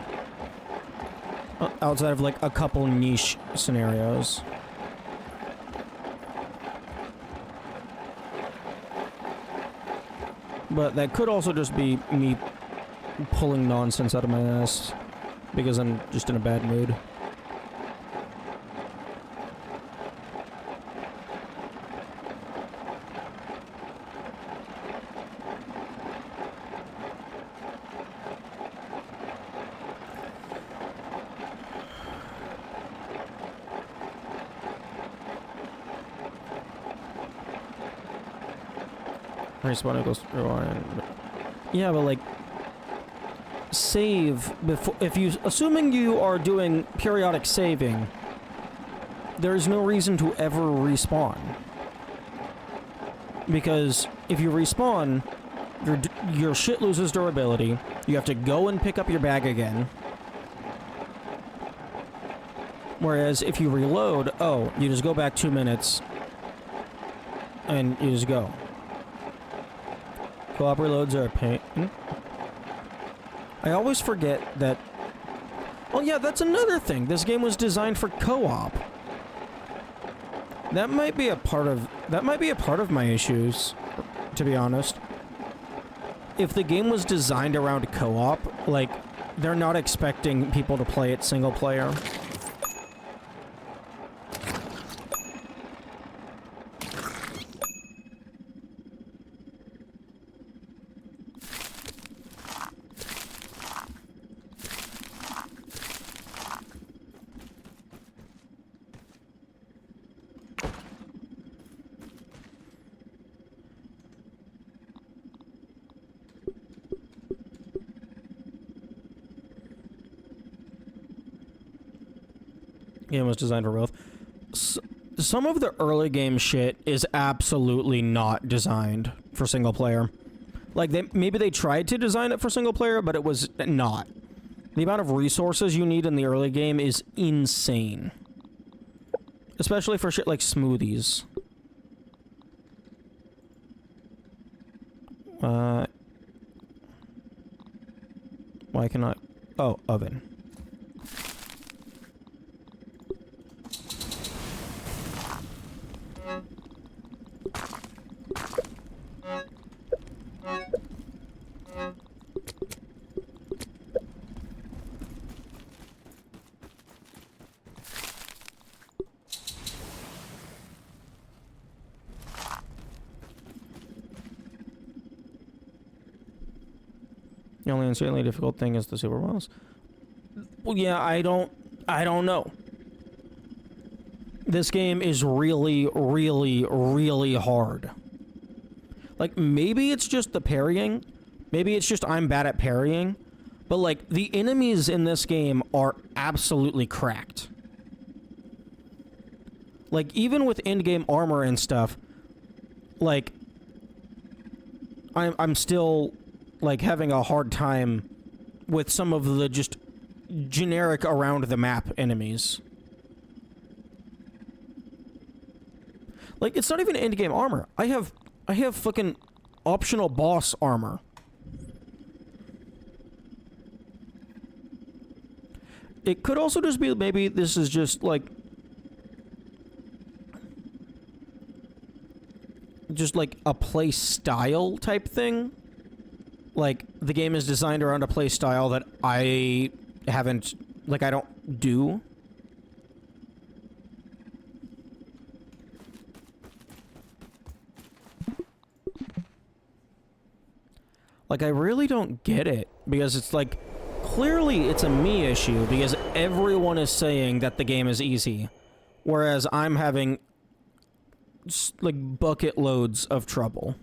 Outside of, like, a couple niche scenarios. But that could also just be me pulling nonsense out of my ass because I'm just in a bad mood. Respawn equals rewind. Yeah, but like save before assuming you are doing periodic saving, there's no reason to ever respawn. Because if you respawn, your shit loses durability. You have to go and pick up your bag again. Whereas if you reload, oh, you just go back 2 minutes and you just go. Co-op reloads are a pain. I always forget that... Oh yeah, that's another thing. This game was designed for co-op. That might be a part of my issues, to be honest. If the game was designed around co-op, like, they're not expecting people to play it single player. Game was designed for both. Some of the early game shit is absolutely not designed for single player. Like, maybe they tried to design it for single player, but it was not. The amount of resources you need in the early game is insane. Especially for shit like smoothies. Why cannot... Oh, oven. The only insanely difficult thing is the super boss. Well, yeah, I don't know. This game is really, really, really hard. Like, maybe it's just the parrying. Maybe it's just I'm bad at parrying. But, like, the enemies in this game are absolutely cracked. Like, even with in-game armor and stuff, like, I'm still, like, having a hard time with some of the just generic around the map enemies. Like, it's not even in-game armor. I have fucking optional boss armor. It could also just be maybe this is just like a play style type thing. Like, the game is designed around a play style that I haven't, like, I don't do. Like, I really don't get it, because it's like, clearly it's a me issue, because everyone is saying that the game is easy, whereas I'm having, like, bucket loads of trouble.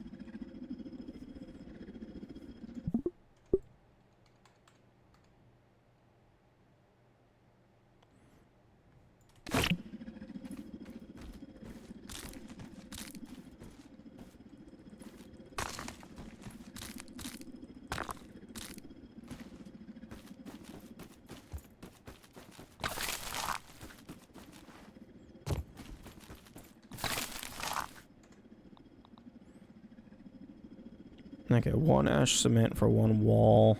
Okay, 1 ash cement for 1 wall.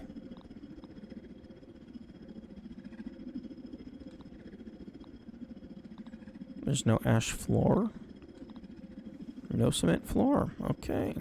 There's no ash floor. No cement floor. Okay.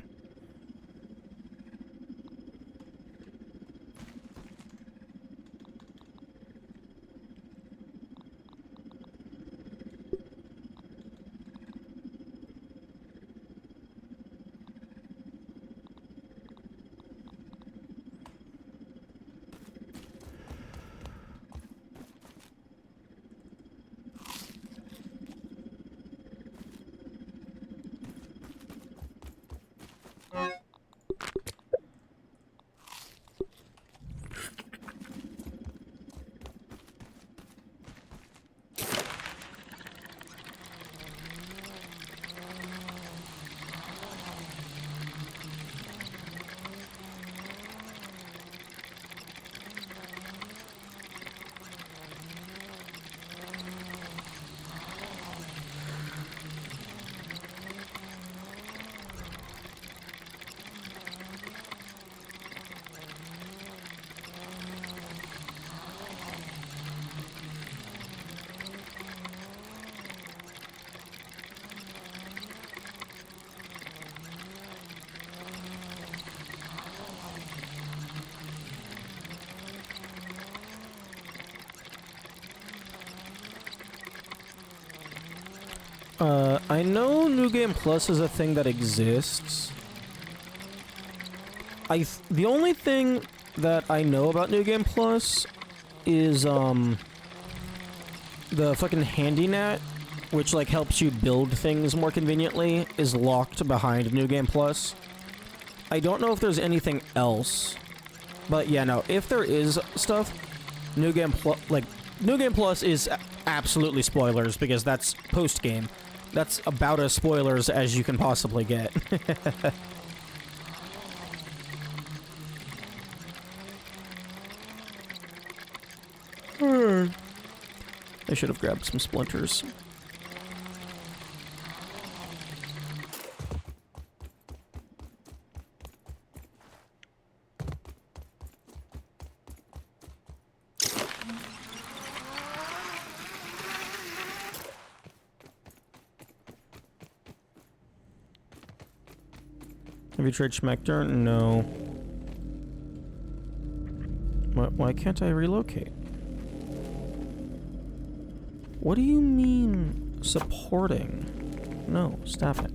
I know New Game Plus is a thing that exists. The only thing that I know about New Game Plus is, the fucking HandyNet, which, like, helps you build things more conveniently, is locked behind New Game Plus. I don't know if there's anything else. But, yeah, no, if there is stuff, New Game Plus is absolutely spoilers, because that's post-game. That's about as spoilers as you can possibly get. I should have grabbed some splinters. Have you tried Schmecter? No. Why can't I relocate? What do you mean, supporting? No, stop it.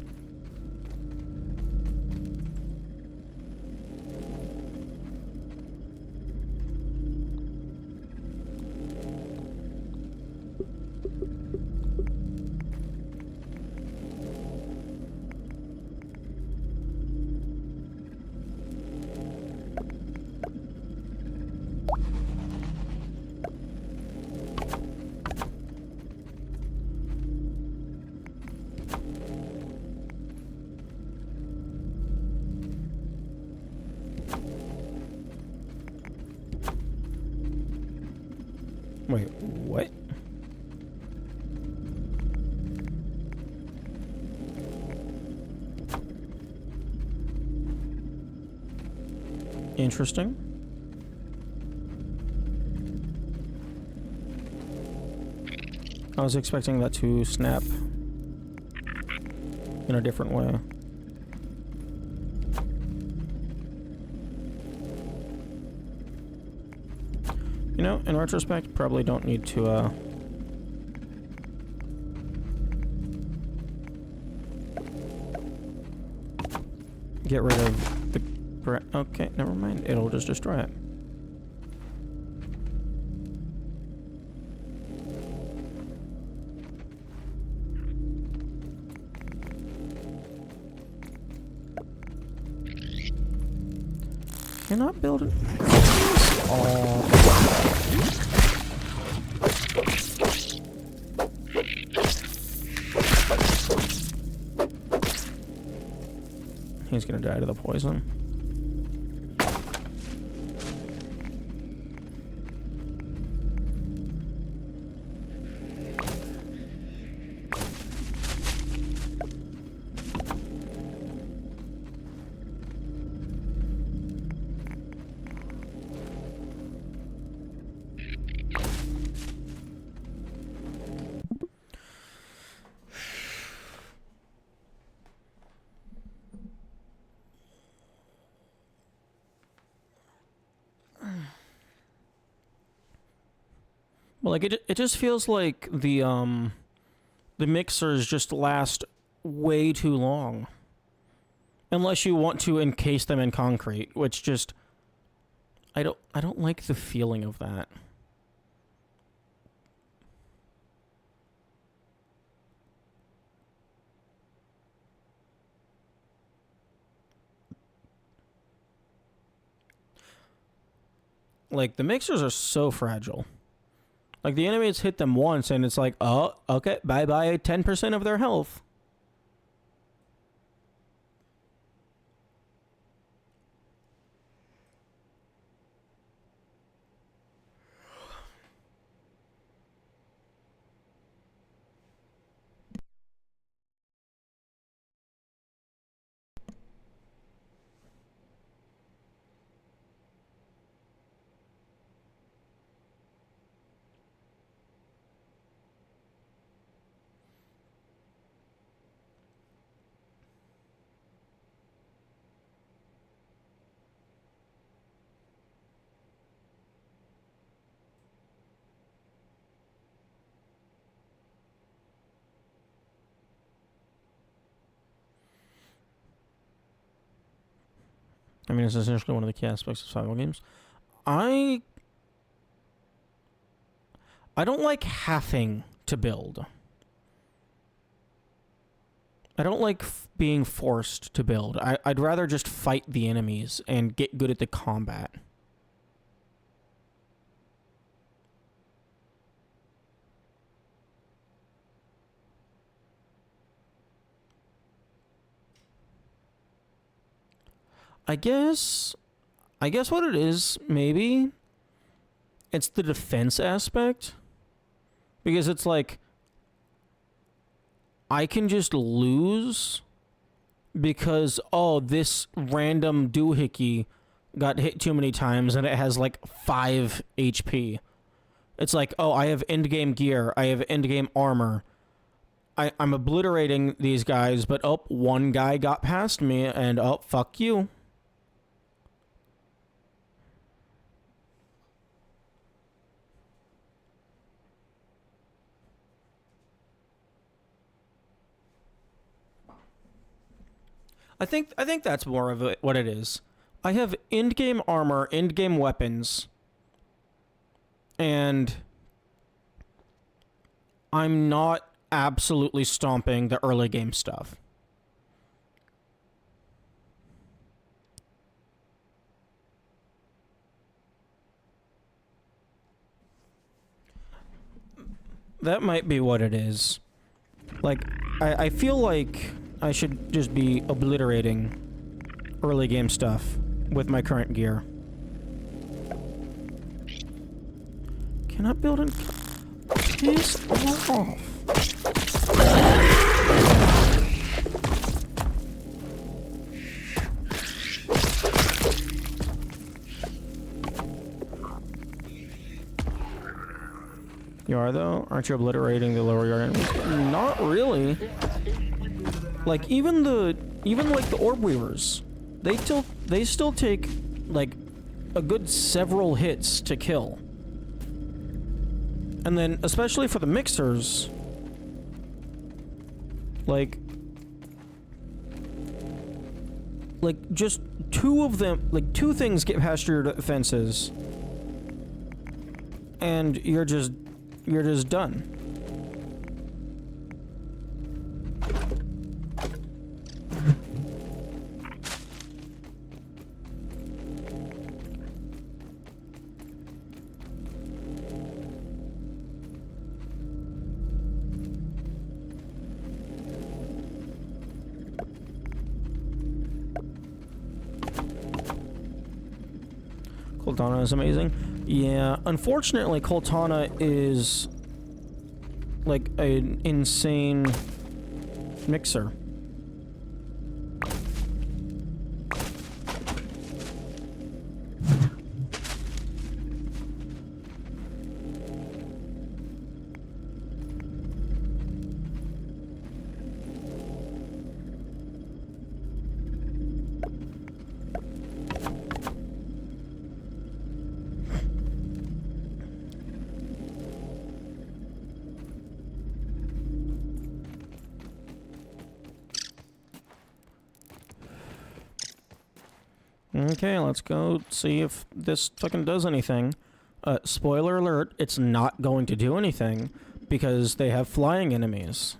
Wait, what? Interesting. I was expecting that to snap in a different way. You know, in retrospect, probably don't need to, get rid of the... Okay, never mind. It'll just destroy it. Cannot build it. Oh. He's gonna die to the poison. Well, like it just feels like the mixers just last way too long. Unless you want to encase them in concrete, which just I don't like the feeling of that. Like the mixers are so fragile. Like, the enemies hit them once, and it's like, oh, okay, bye-bye 10% of their health. I mean, it's essentially one of the key aspects of survival games. I don't like having to build. I don't like being forced to build. I'd rather just fight the enemies and get good at the combat. I guess what it is, maybe, it's the defense aspect. Because it's like, I can just lose because, oh, this random doohickey got hit too many times and it has like 5 HP. It's like, oh, I have endgame gear, I have endgame armor. I'm obliterating these guys, but oh, one guy got past me and oh, fuck you. I think that's more of what it is. I have end-game armor, end-game weapons, and I'm not absolutely stomping the early game stuff. That might be what it is. Like, I feel like I should just be obliterating early game stuff with my current gear. Cannot build in... Piss off. You are, though? Aren't you obliterating the lower yard enemies? Not really. Like, even like the orb weavers, they still take, like, a good several hits to kill. And then, especially for the mixers, like just two of them, like, two things get past your defenses, and you're just done. Cortana is amazing. Yeah, unfortunately, Cortana is like an insane mixer. Okay, let's go see if this fucking does anything. Spoiler alert, it's not going to do anything because they have flying enemies.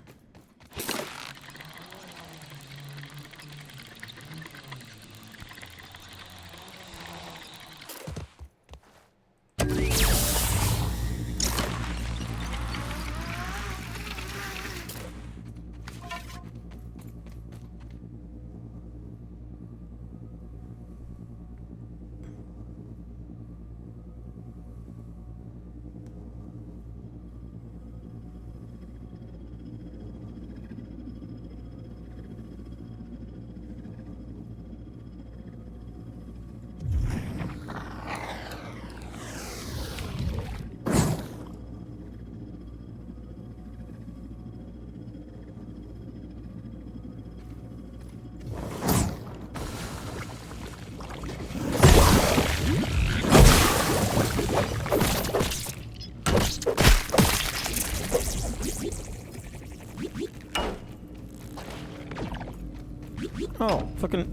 Oh, fucking...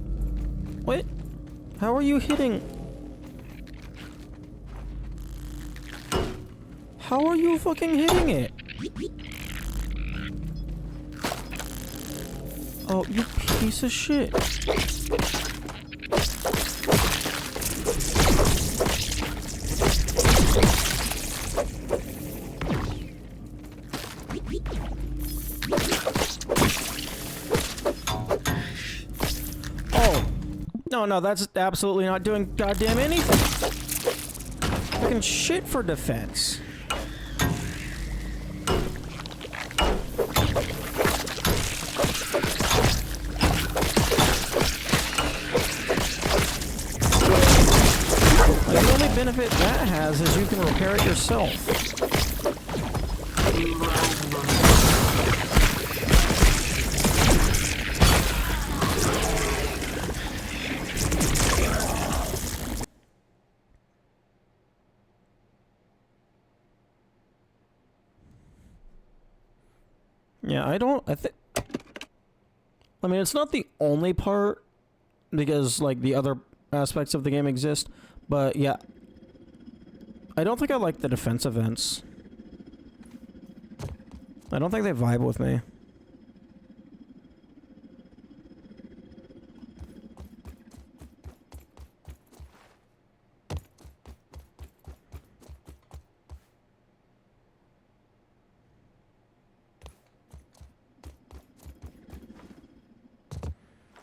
What? How are you hitting... How are you fucking hitting it? Oh, you piece of shit. No, that's absolutely not doing goddamn anything. Fucking shit for defense. Like, the only benefit that has is you can repair it yourself. Yeah, I mean, it's not the only part, because, like, the other aspects of the game exist, but, yeah. I don't think I like the defense events. I don't think they vibe with me.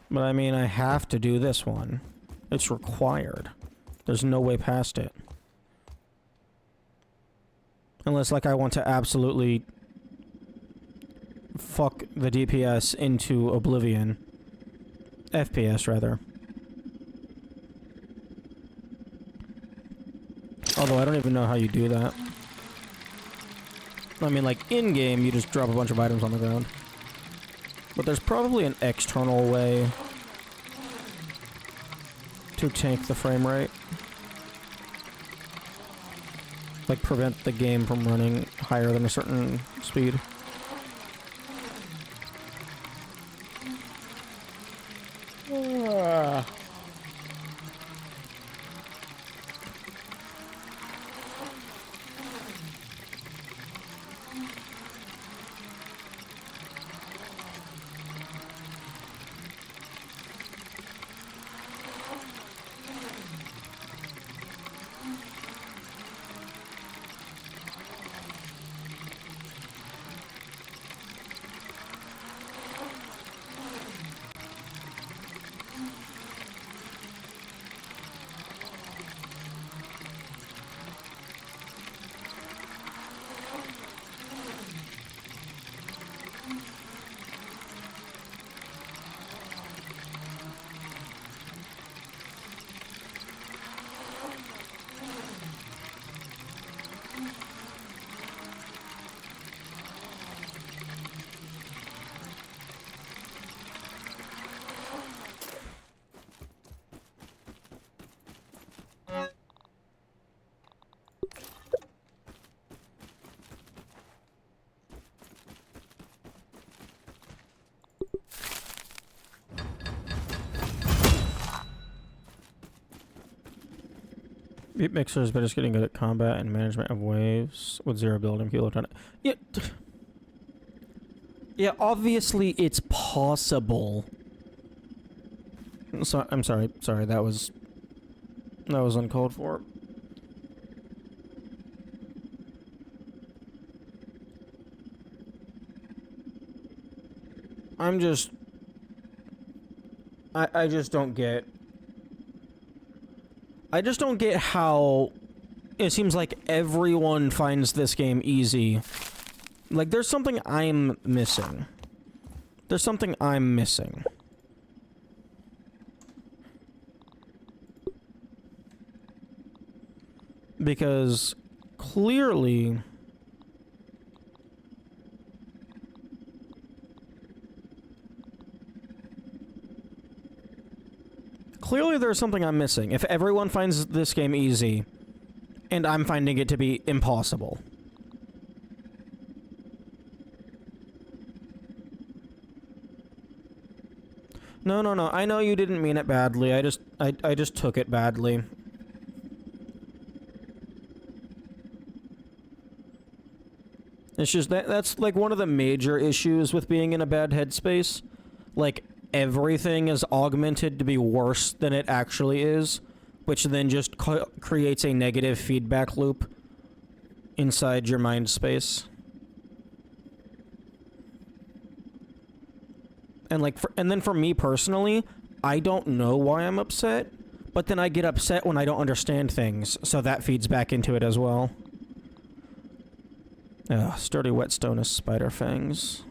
But I mean, I have to do this one. It's required. There's no way past it. Unless, like, I want to absolutely fuck the DPS into oblivion. FPS, rather. Although I don't even know how you do that. I mean, like, in-game, you just drop a bunch of items on the ground. But there's probably an external way to tank the frame rate. Like, prevent the game from running higher than a certain speed. Beat Mixers, but just getting good at combat and management of waves with zero building people have done it. Yeah, yeah. Obviously, it's possible. So I'm sorry. Sorry, that was uncalled for. I'm just. I just don't get. I just don't get how it seems like everyone finds this game easy. Like, there's something I'm missing. There's something I'm missing. Because clearly there's something I'm missing. If everyone finds this game easy, and I'm finding it to be impossible. No, I know you didn't mean it badly. I just took it badly. It's just that's like one of the major issues with being in a bad headspace. Like, everything is augmented to be worse than it actually is, which then just creates a negative feedback loop inside your mind space. And like, and then for me personally, I don't know why I'm upset, but then I get upset when I don't understand things, so that feeds back into it as well. Ugh, sturdy whetstone is spider fangs.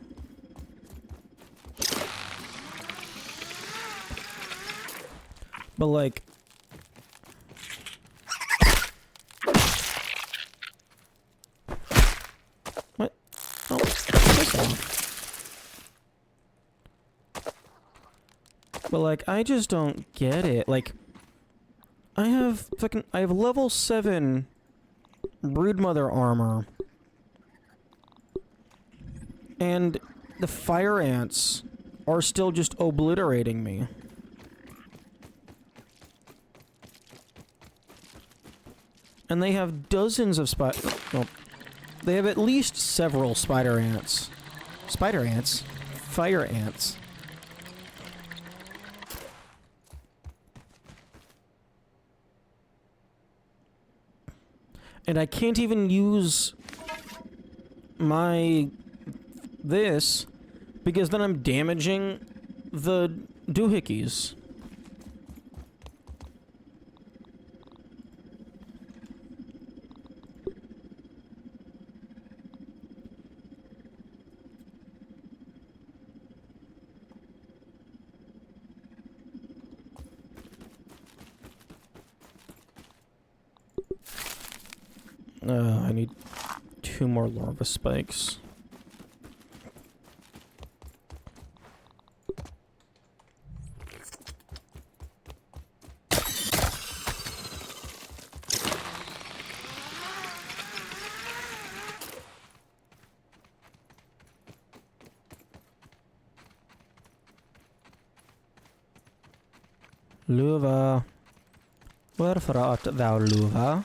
But like... What? Oh, listen. But like, I just don't get it. Like, I have level 7 Broodmother armor. And the fire ants are still just obliterating me. And they have dozens of well, they have at least several spider ants. Spider ants? Fire ants. And I can't even use my... this, because then I'm damaging the doohickeys. I need 2 more larva spikes. Luva. Wherefore art thou, Luva?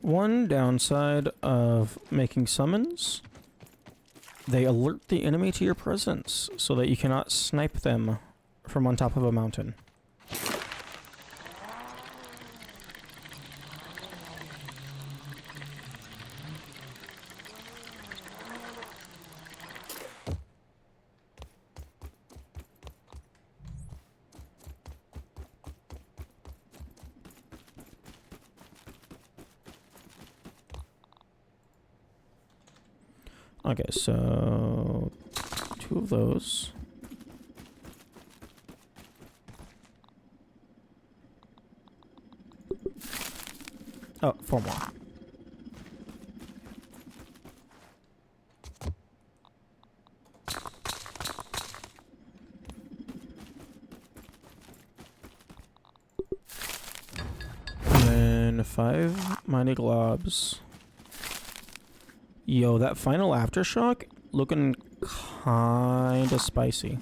One downside of making summons, they alert the enemy to your presence so that you cannot snipe them from on top of a mountain. Okay, so 2 of those. Oh, 4 more. And then 5 mighty globs. Yo, that final aftershock looking kinda spicy.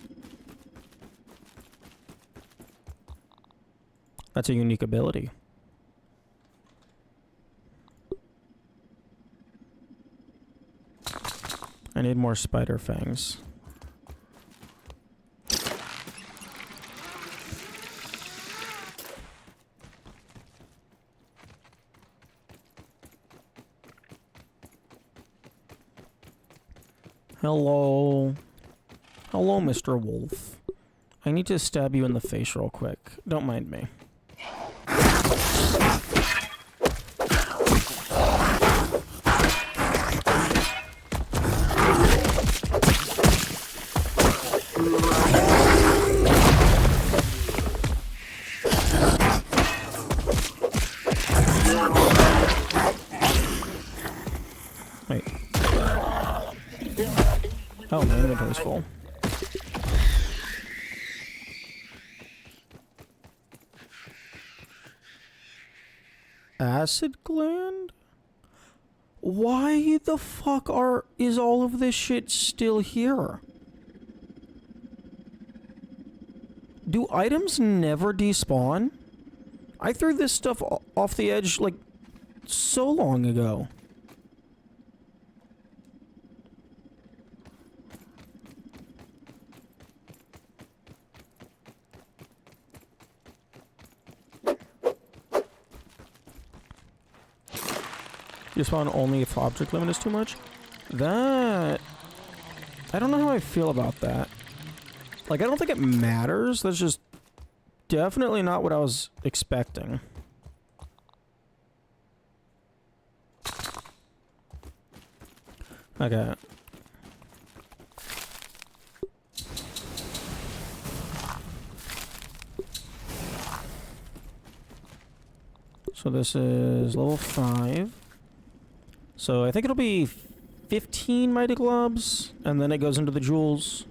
That's a unique ability. I need more spider fangs. Hello. Hello, Mr. Wolf. I need to stab you in the face real quick. Don't mind me. Wait. Oh, my inventory's full. Acid gland? Why the fuck is all of this shit still here? Do items never despawn? I threw this stuff off the edge like so long ago. You spawn only if object limit is too much? That... I don't know how I feel about that. Like, I don't think it matters. That's just definitely not what I was expecting. Okay. So this is level 5. So I think it'll be 15 mighty globs, and then it goes into the jewels.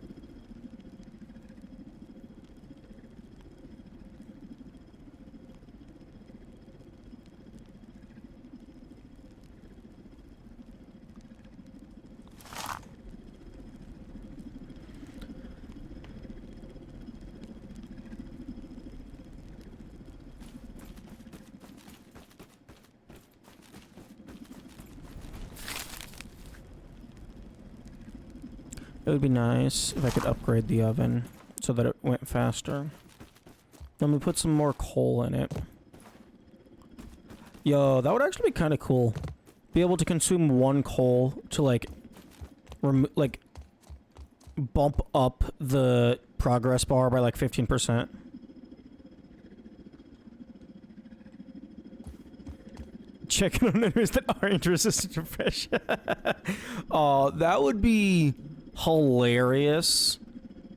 It would be nice if I could upgrade the oven so that it went faster. Then we put some more coal in it. Yo, that would actually be kind of cool. Be able to consume 1 coal to like bump up the progress bar by like 15%. Checking on enemies that aren't resistant to fresh. Oh, that would be hilarious,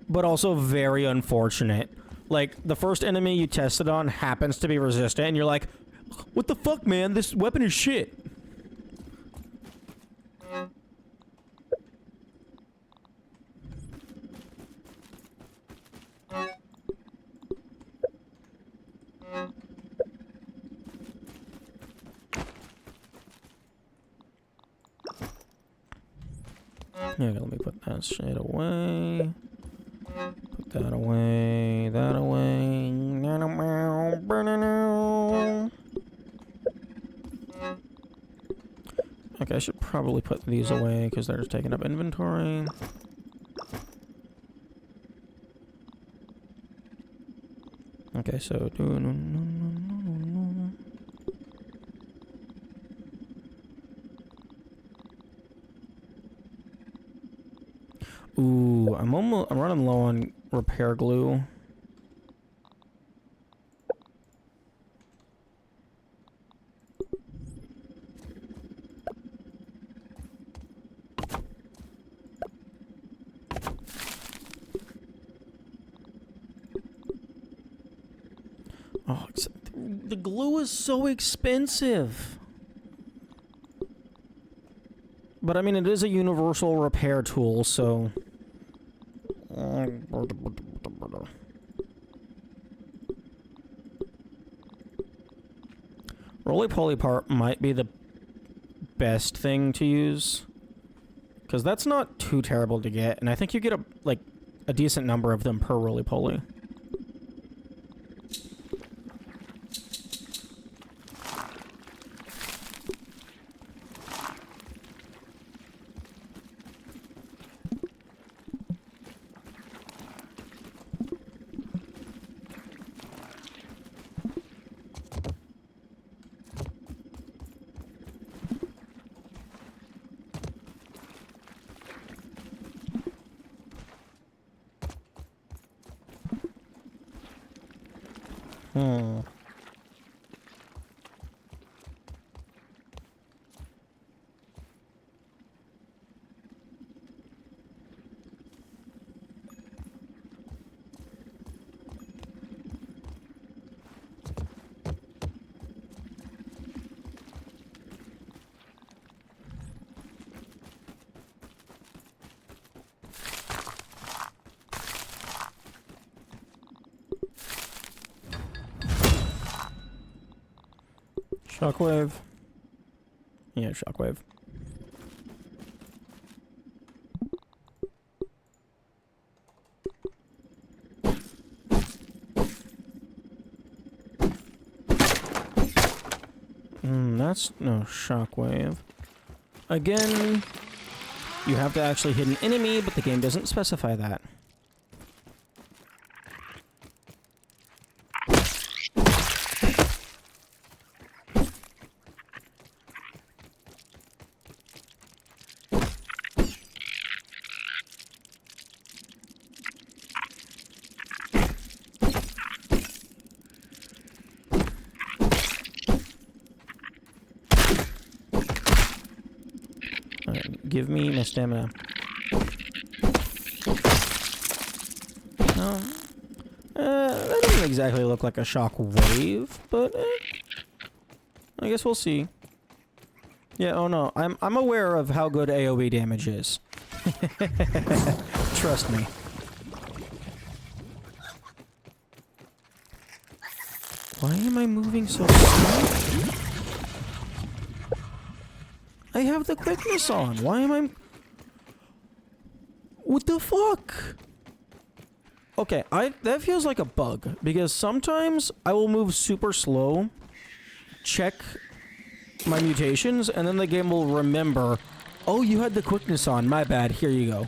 but also very unfortunate. Like, the first enemy you tested on happens to be resistant, and you're like, what the fuck, man? This weapon is shit. Yeah, let me put that shit away. Put that away. That away. Okay, I should probably put these away because they're just taking up inventory. Okay, so ooh, I'm running low on repair glue. Oh, the glue is so expensive. But I mean, it is a universal repair tool, so... Roly-poly part might be the best thing to use. Because that's not too terrible to get, and I think you get a decent number of them per roly-poly. Shockwave. Yeah, shockwave. That's no shockwave. Again, you have to actually hit an enemy, but the game doesn't specify that. Give me my stamina. No. That doesn't exactly look like a shock wave, but I guess we'll see. Yeah, oh no. I'm aware of how good AoE damage is. Trust me. Why am I moving so slow? I have the quickness on. Why am I... What the fuck? Okay, that feels like a bug. Because sometimes I will move super slow, check my mutations, and then the game will remember, oh, you had the quickness on. My bad. Here you go.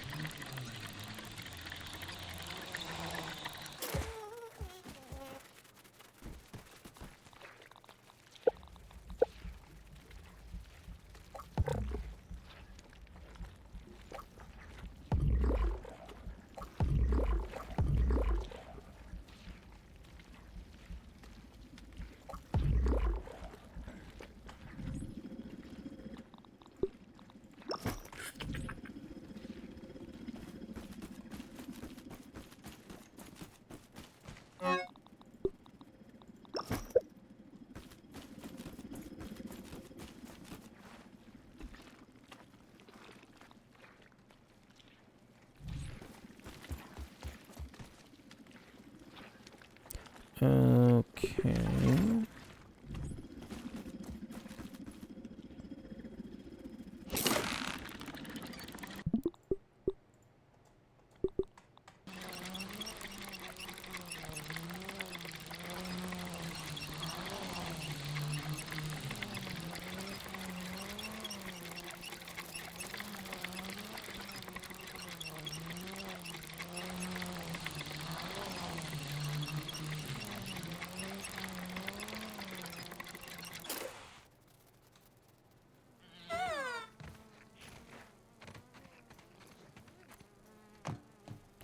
Okay.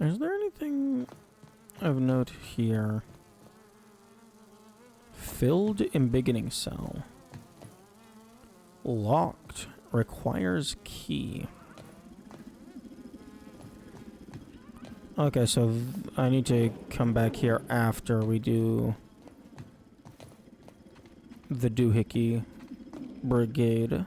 Is there anything of note here? Filled embiggening cell. Locked. Requires key. Okay, so I need to come back here after we do the Doohickey Brigade.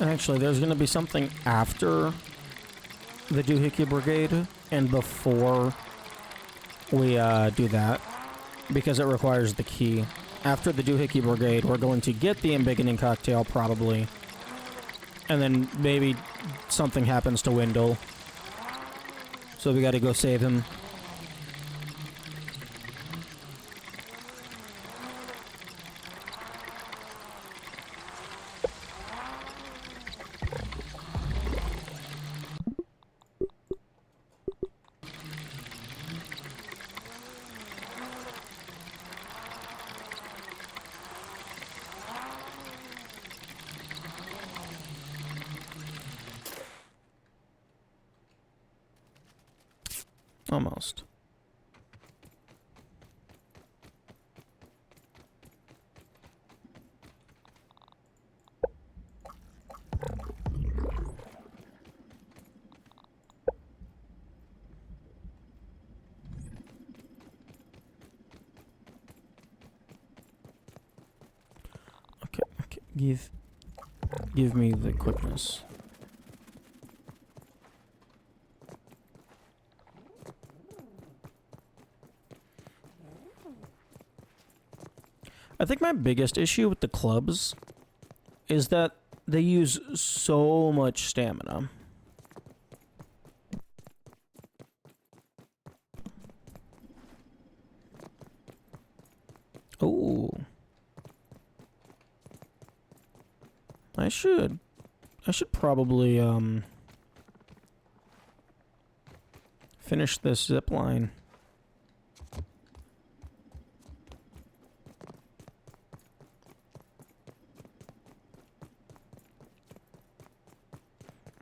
Actually, there's going to be something after the Doohickey Brigade and before we do that, because it requires the key. After the Doohickey Brigade, we're going to get the embiggening cocktail, probably. And then maybe something happens to Wendell. So we gotta go save him. Almost. Okay. Give me the quickness. I think my biggest issue with the clubs is that they use so much stamina. Oh. I should probably finish this zip line.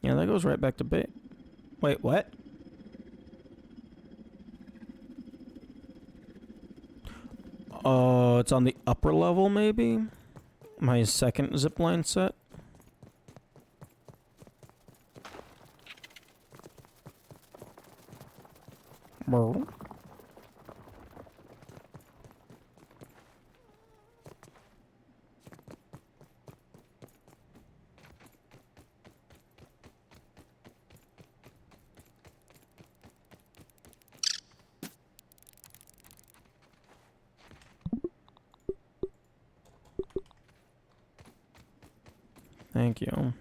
Yeah, that goes right back to bait. Wait, what? Oh, it's on the upper level, maybe? My second zipline set? Brr. Thank you.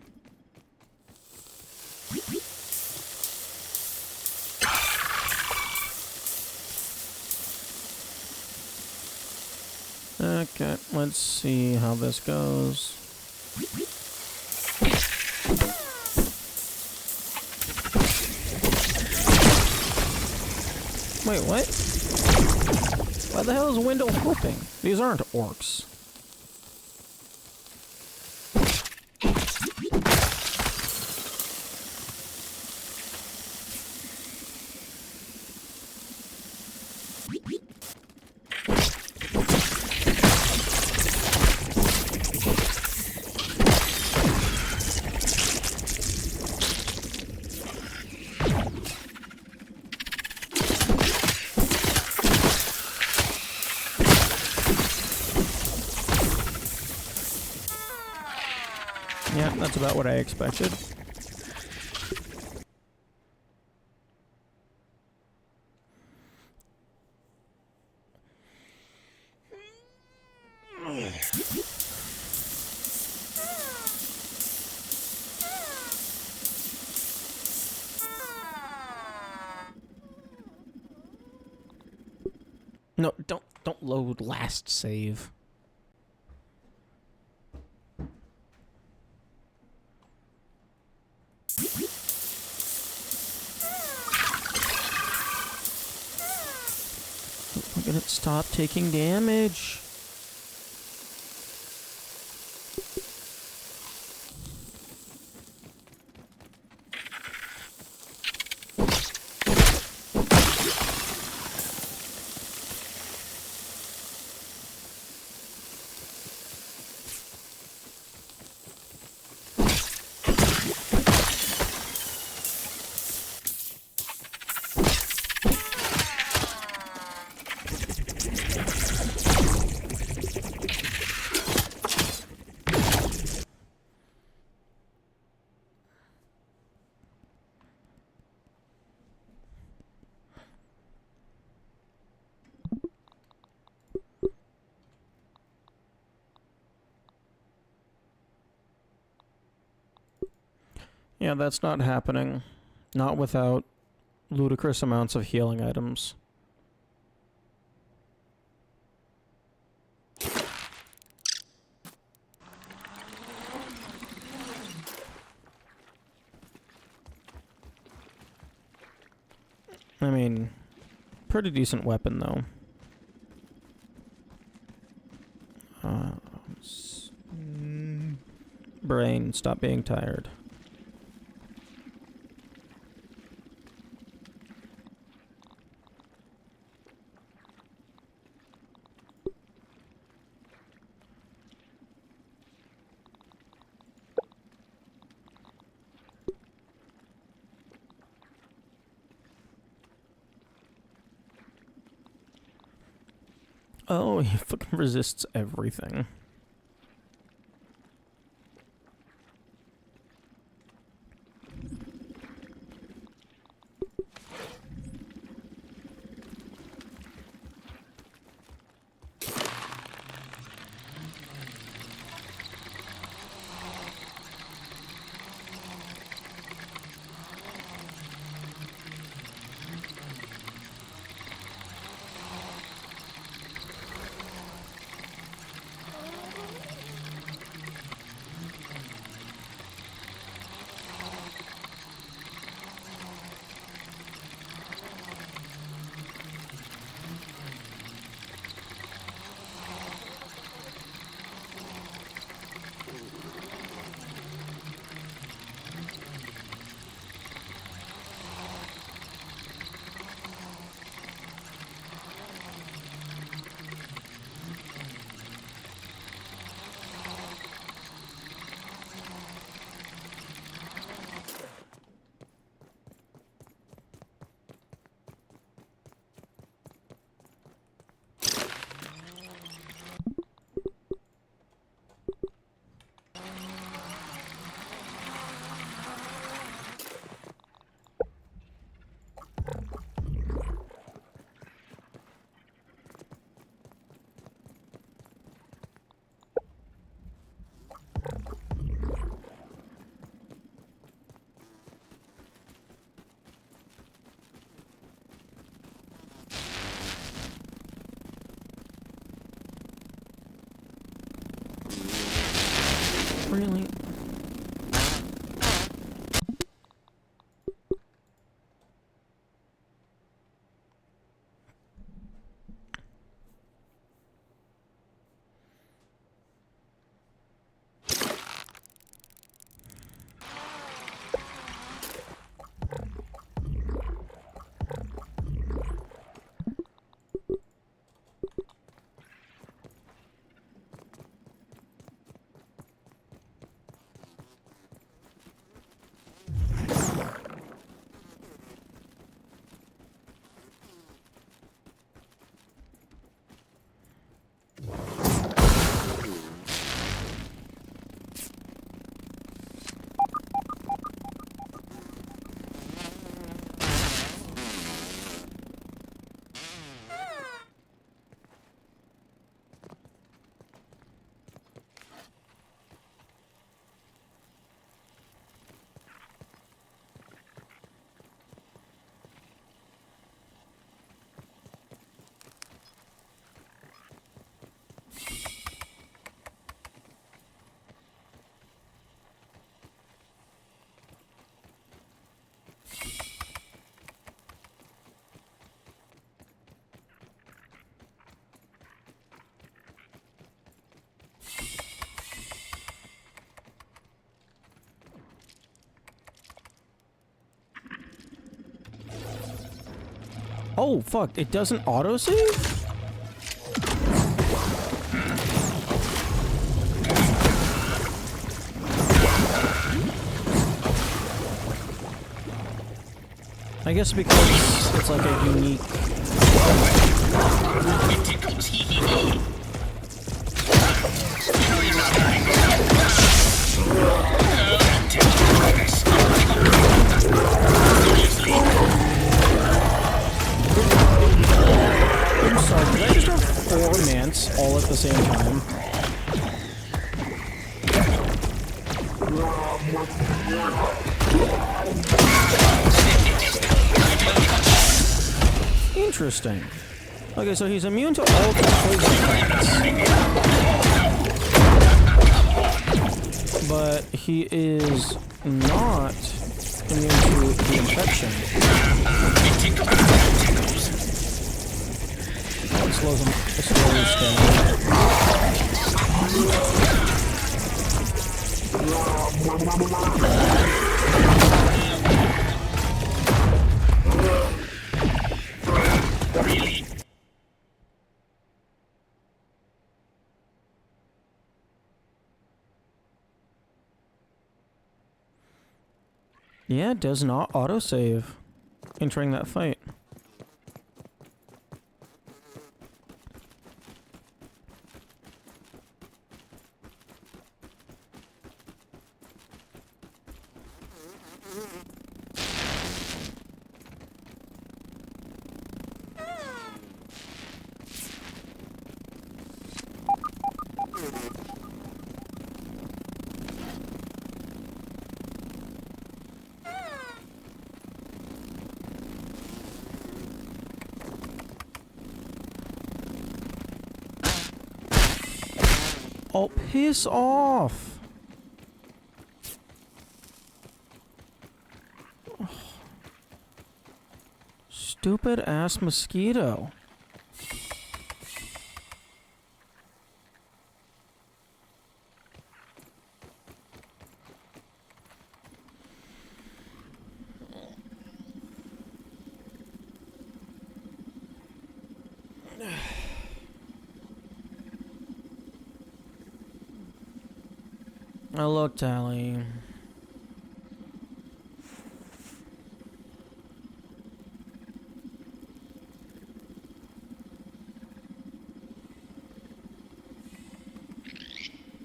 Okay, let's see how this goes. Wait, what? Why the hell is Wendell whooping? These aren't orcs. Yeah, that's about what I expected. No, don't load last save. We're gonna stop taking damage. Yeah, that's not happening. Not without ludicrous amounts of healing items. I mean, pretty decent weapon, though. Brain, stop being tired. Oh, he fucking resists everything. Really? Oh, fuck. It doesn't autosave? I guess because it's like a unique... I'm sorry, did I just have 4 Mants all at the same time? Interesting. Okay, so he's immune to all poison plants. But he is not immune to the infection. Oh, it slows him. It slows Really? Yeah, it does not autosave entering that fight. Oh, piss off! Oh. Stupid ass mosquito. Hello, Tally.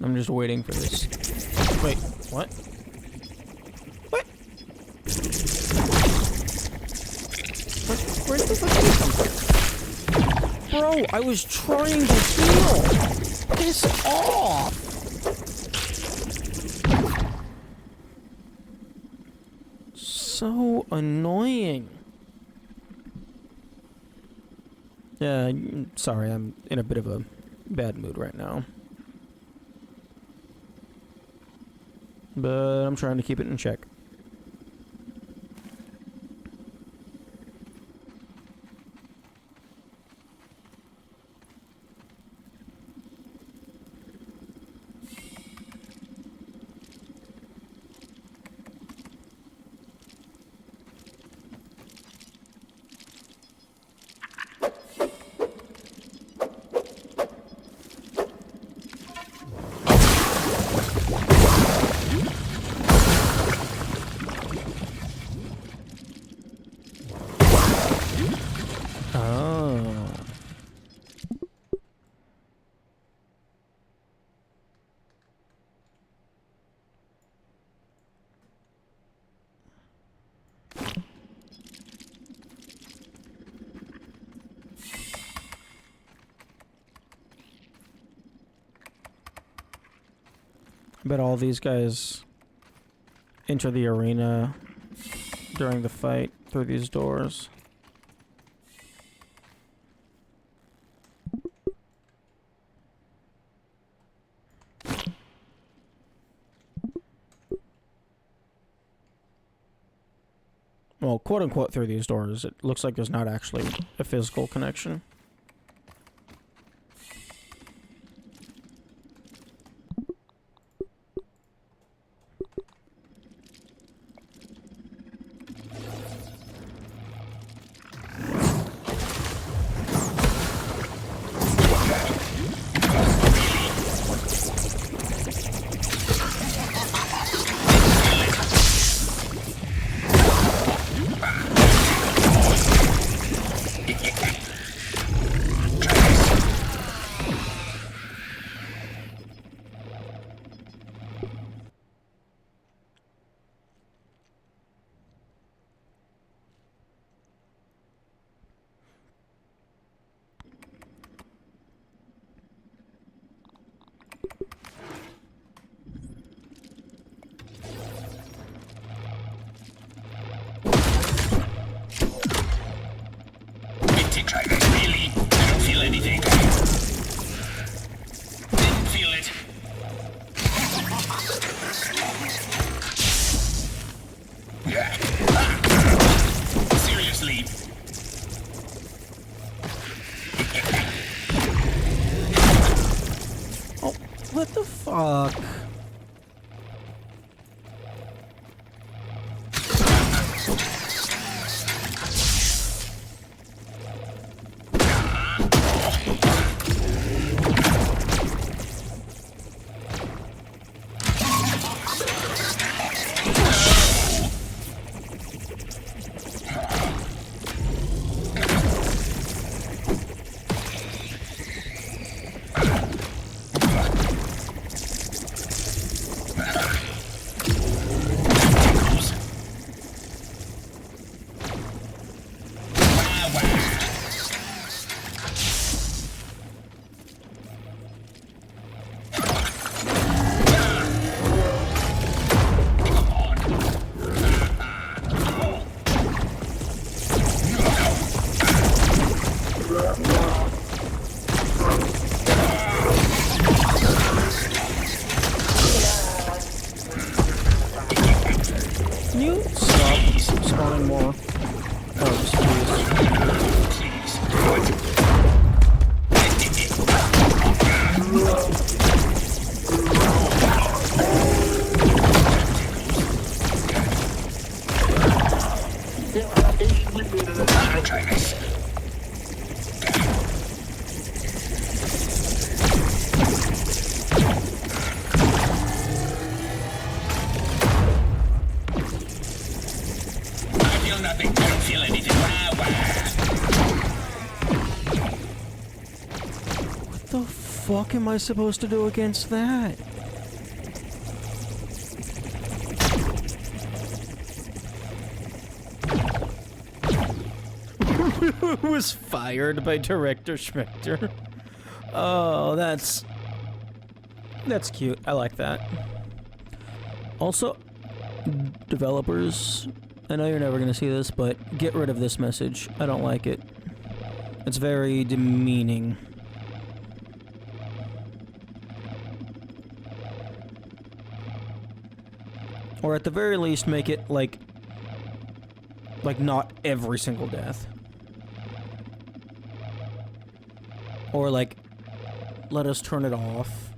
I'm just waiting for this. Wait, what? What? Where did the fuck did it come from? Bro, I was trying to heal! Piss off! So annoying. Yeah, sorry, I'm in a bit of a bad mood right now. But I'm trying to keep it in check. Oh. I bet all these guys enter the arena during the fight through these doors. Well, quote unquote through these doors. It looks like there's not actually a physical connection. What the fuck? Can you stop spawning more? Oh, what the fuck am I supposed to do against that? Was fired by Director Schmector. Oh, that's cute. I like that. Also, developers, I know you're never gonna see this, but get rid of this message. I don't like it. It's very demeaning. Or at the very least, make it like not every single death. Or like, let us turn it off.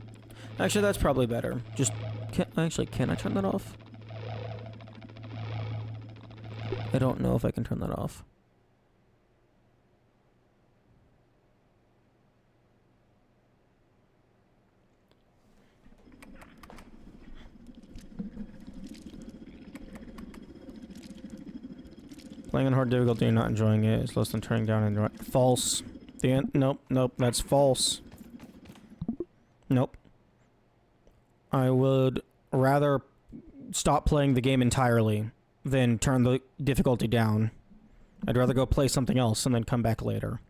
Actually, that's probably better. Just, can I turn that off? I don't know if I can turn that off. Playing on hard difficulty and not enjoying it is less than turning down and false. Nope, that's false. Nope. I would rather stop playing the game entirely than turn the difficulty down. I'd rather go play something else and then come back later.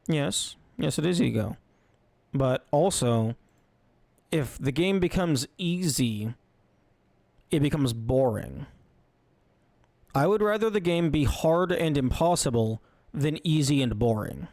Yes, it is ego. But also, if the game becomes easy, it becomes boring. I would rather the game be hard and impossible than easy and boring.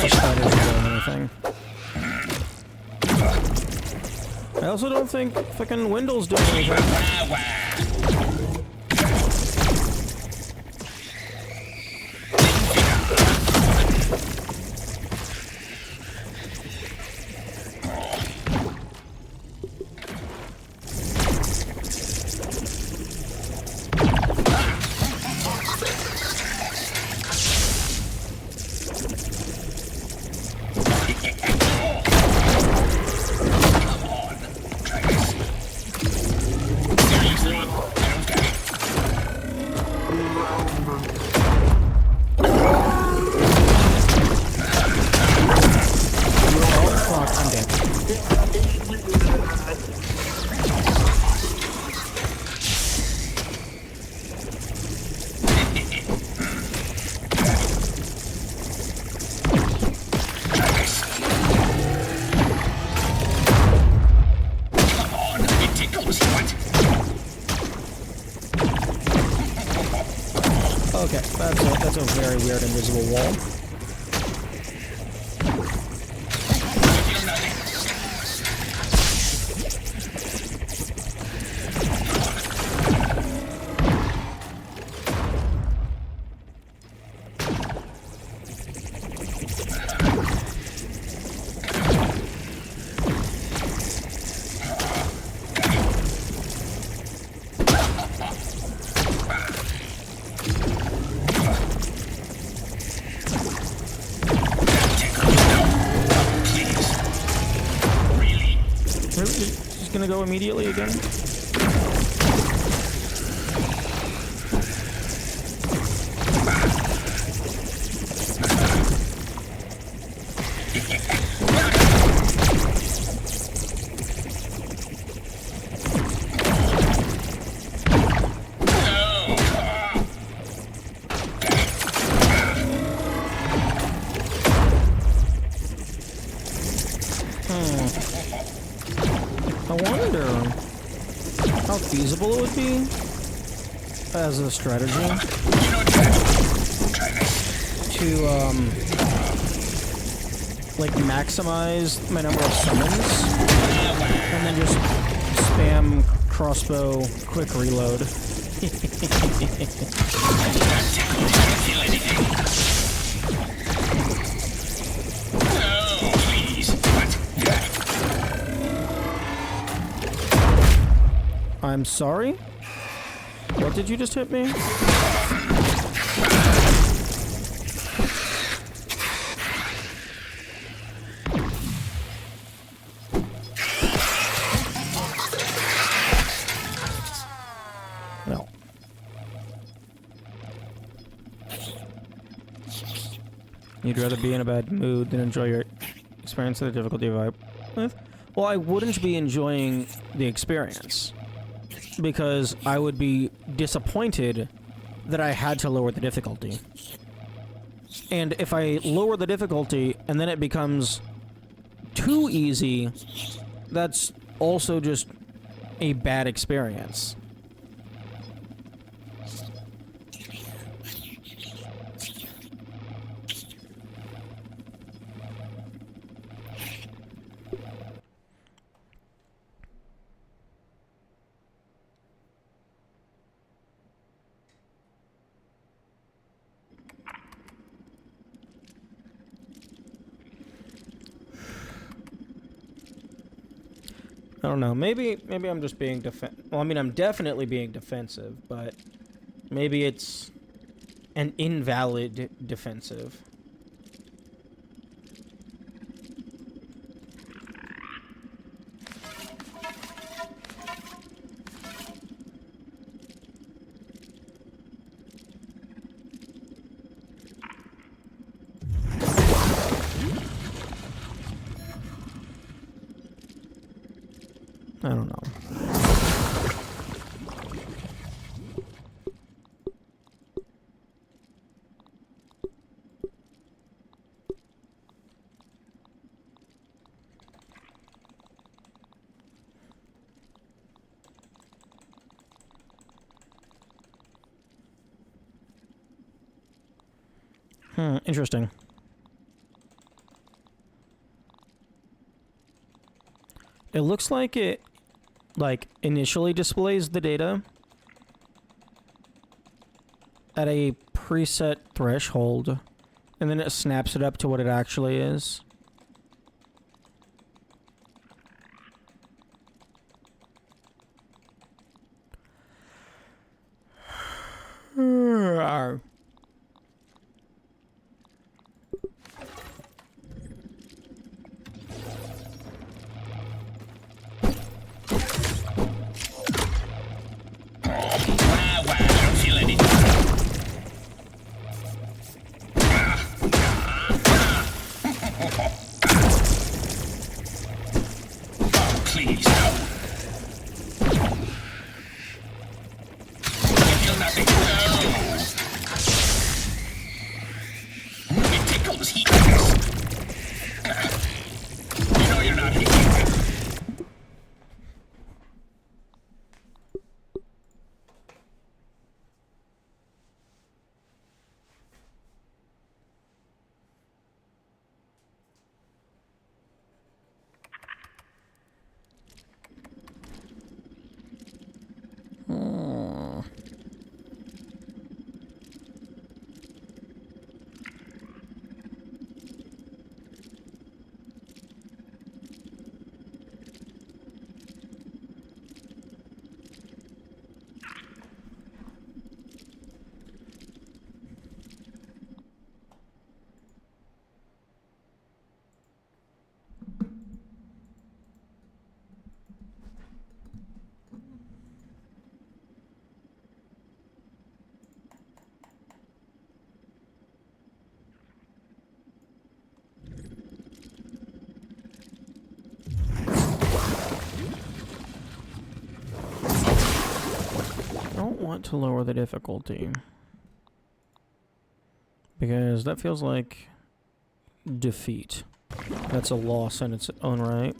the spiders are doing anything. I also don't think fucking Wendell's doing anything. Okay, that's a very weird invisible wall. Just gonna go immediately again? I wonder how feasible it would be as a strategy to like maximize my number of summons and then just spam crossbow quick reload. I'm sorry? What did you just hit me? No. You'd rather be in a bad mood than enjoy your experience of the difficulty vibe with? Well, I wouldn't be enjoying the experience, because I would be disappointed that I had to lower the difficulty. And if I lower the difficulty and then it becomes too easy, that's also just a bad experience. I don't know. Maybe I'm just being well, I mean, I'm definitely being defensive, but maybe it's an invalid defensive. I don't know. Interesting. It looks like it, like, initially displays the data at a preset threshold, and then it snaps it up to what it actually is. Want to lower the difficulty because that feels like defeat. That's a loss in its own right.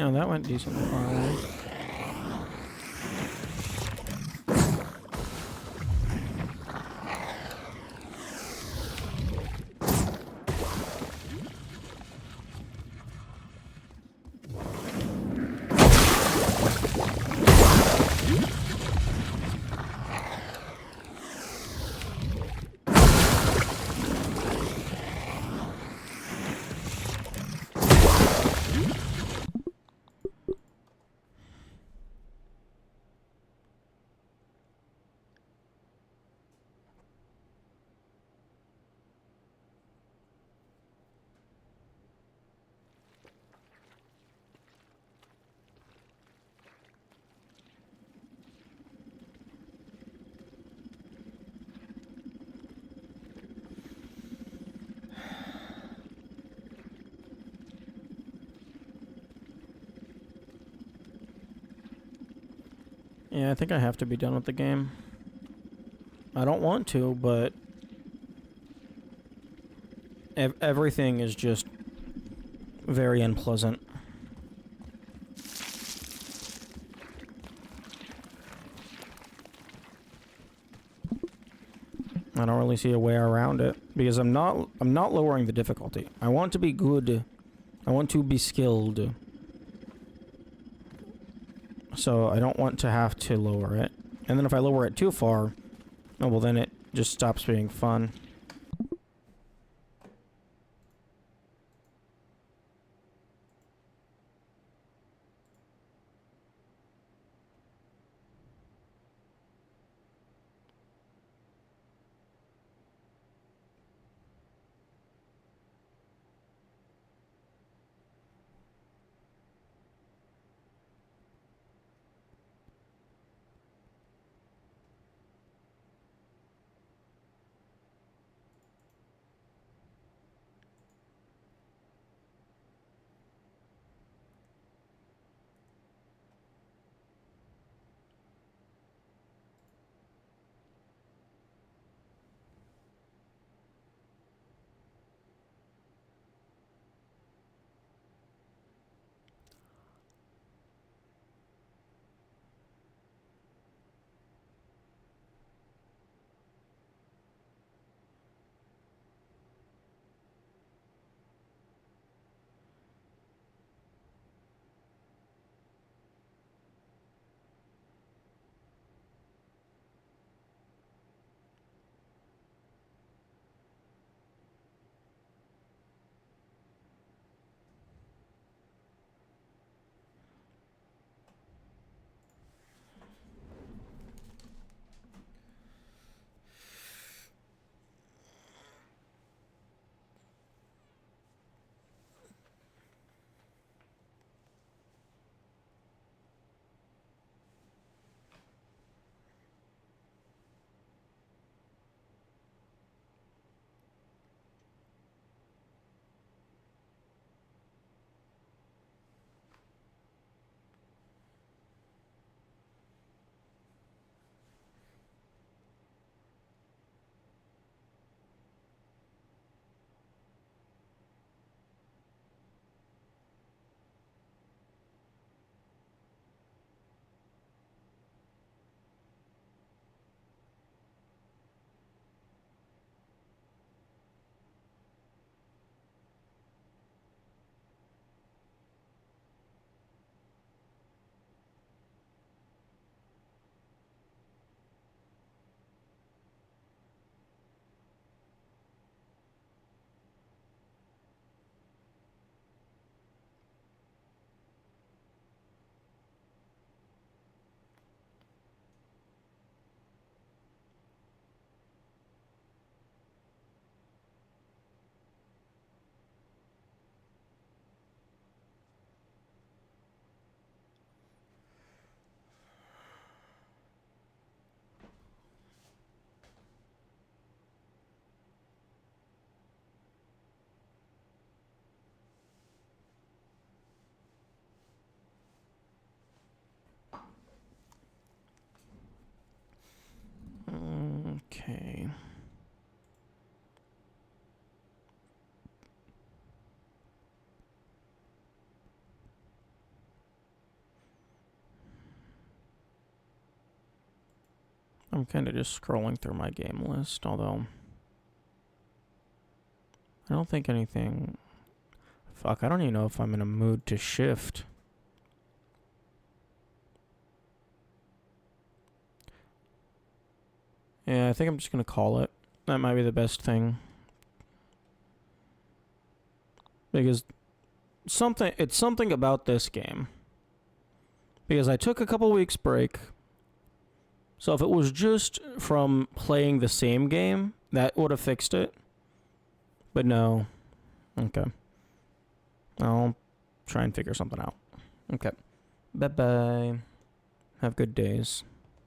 Yeah, that went decently far. Yeah, I think I have to be done with the game. I don't want to, but everything is just very unpleasant. I don't really see a way around it because I'm not lowering the difficulty. I want to be good. I want to be skilled. So I don't want to have to lower it. And then if I lower it too far, oh well, then it just stops being fun. Okay. I'm kind of just scrolling through my game list, although I don't think anything... Fuck, I don't even know if I'm in a mood to shift. Yeah, I think I'm just gonna call it. That might be the best thing. Because it's something about this game. Because I took a couple weeks break. So if it was just from playing the same game, that would have fixed it. But no. Okay. I'll try and figure something out. Okay. Bye-bye. Have good days.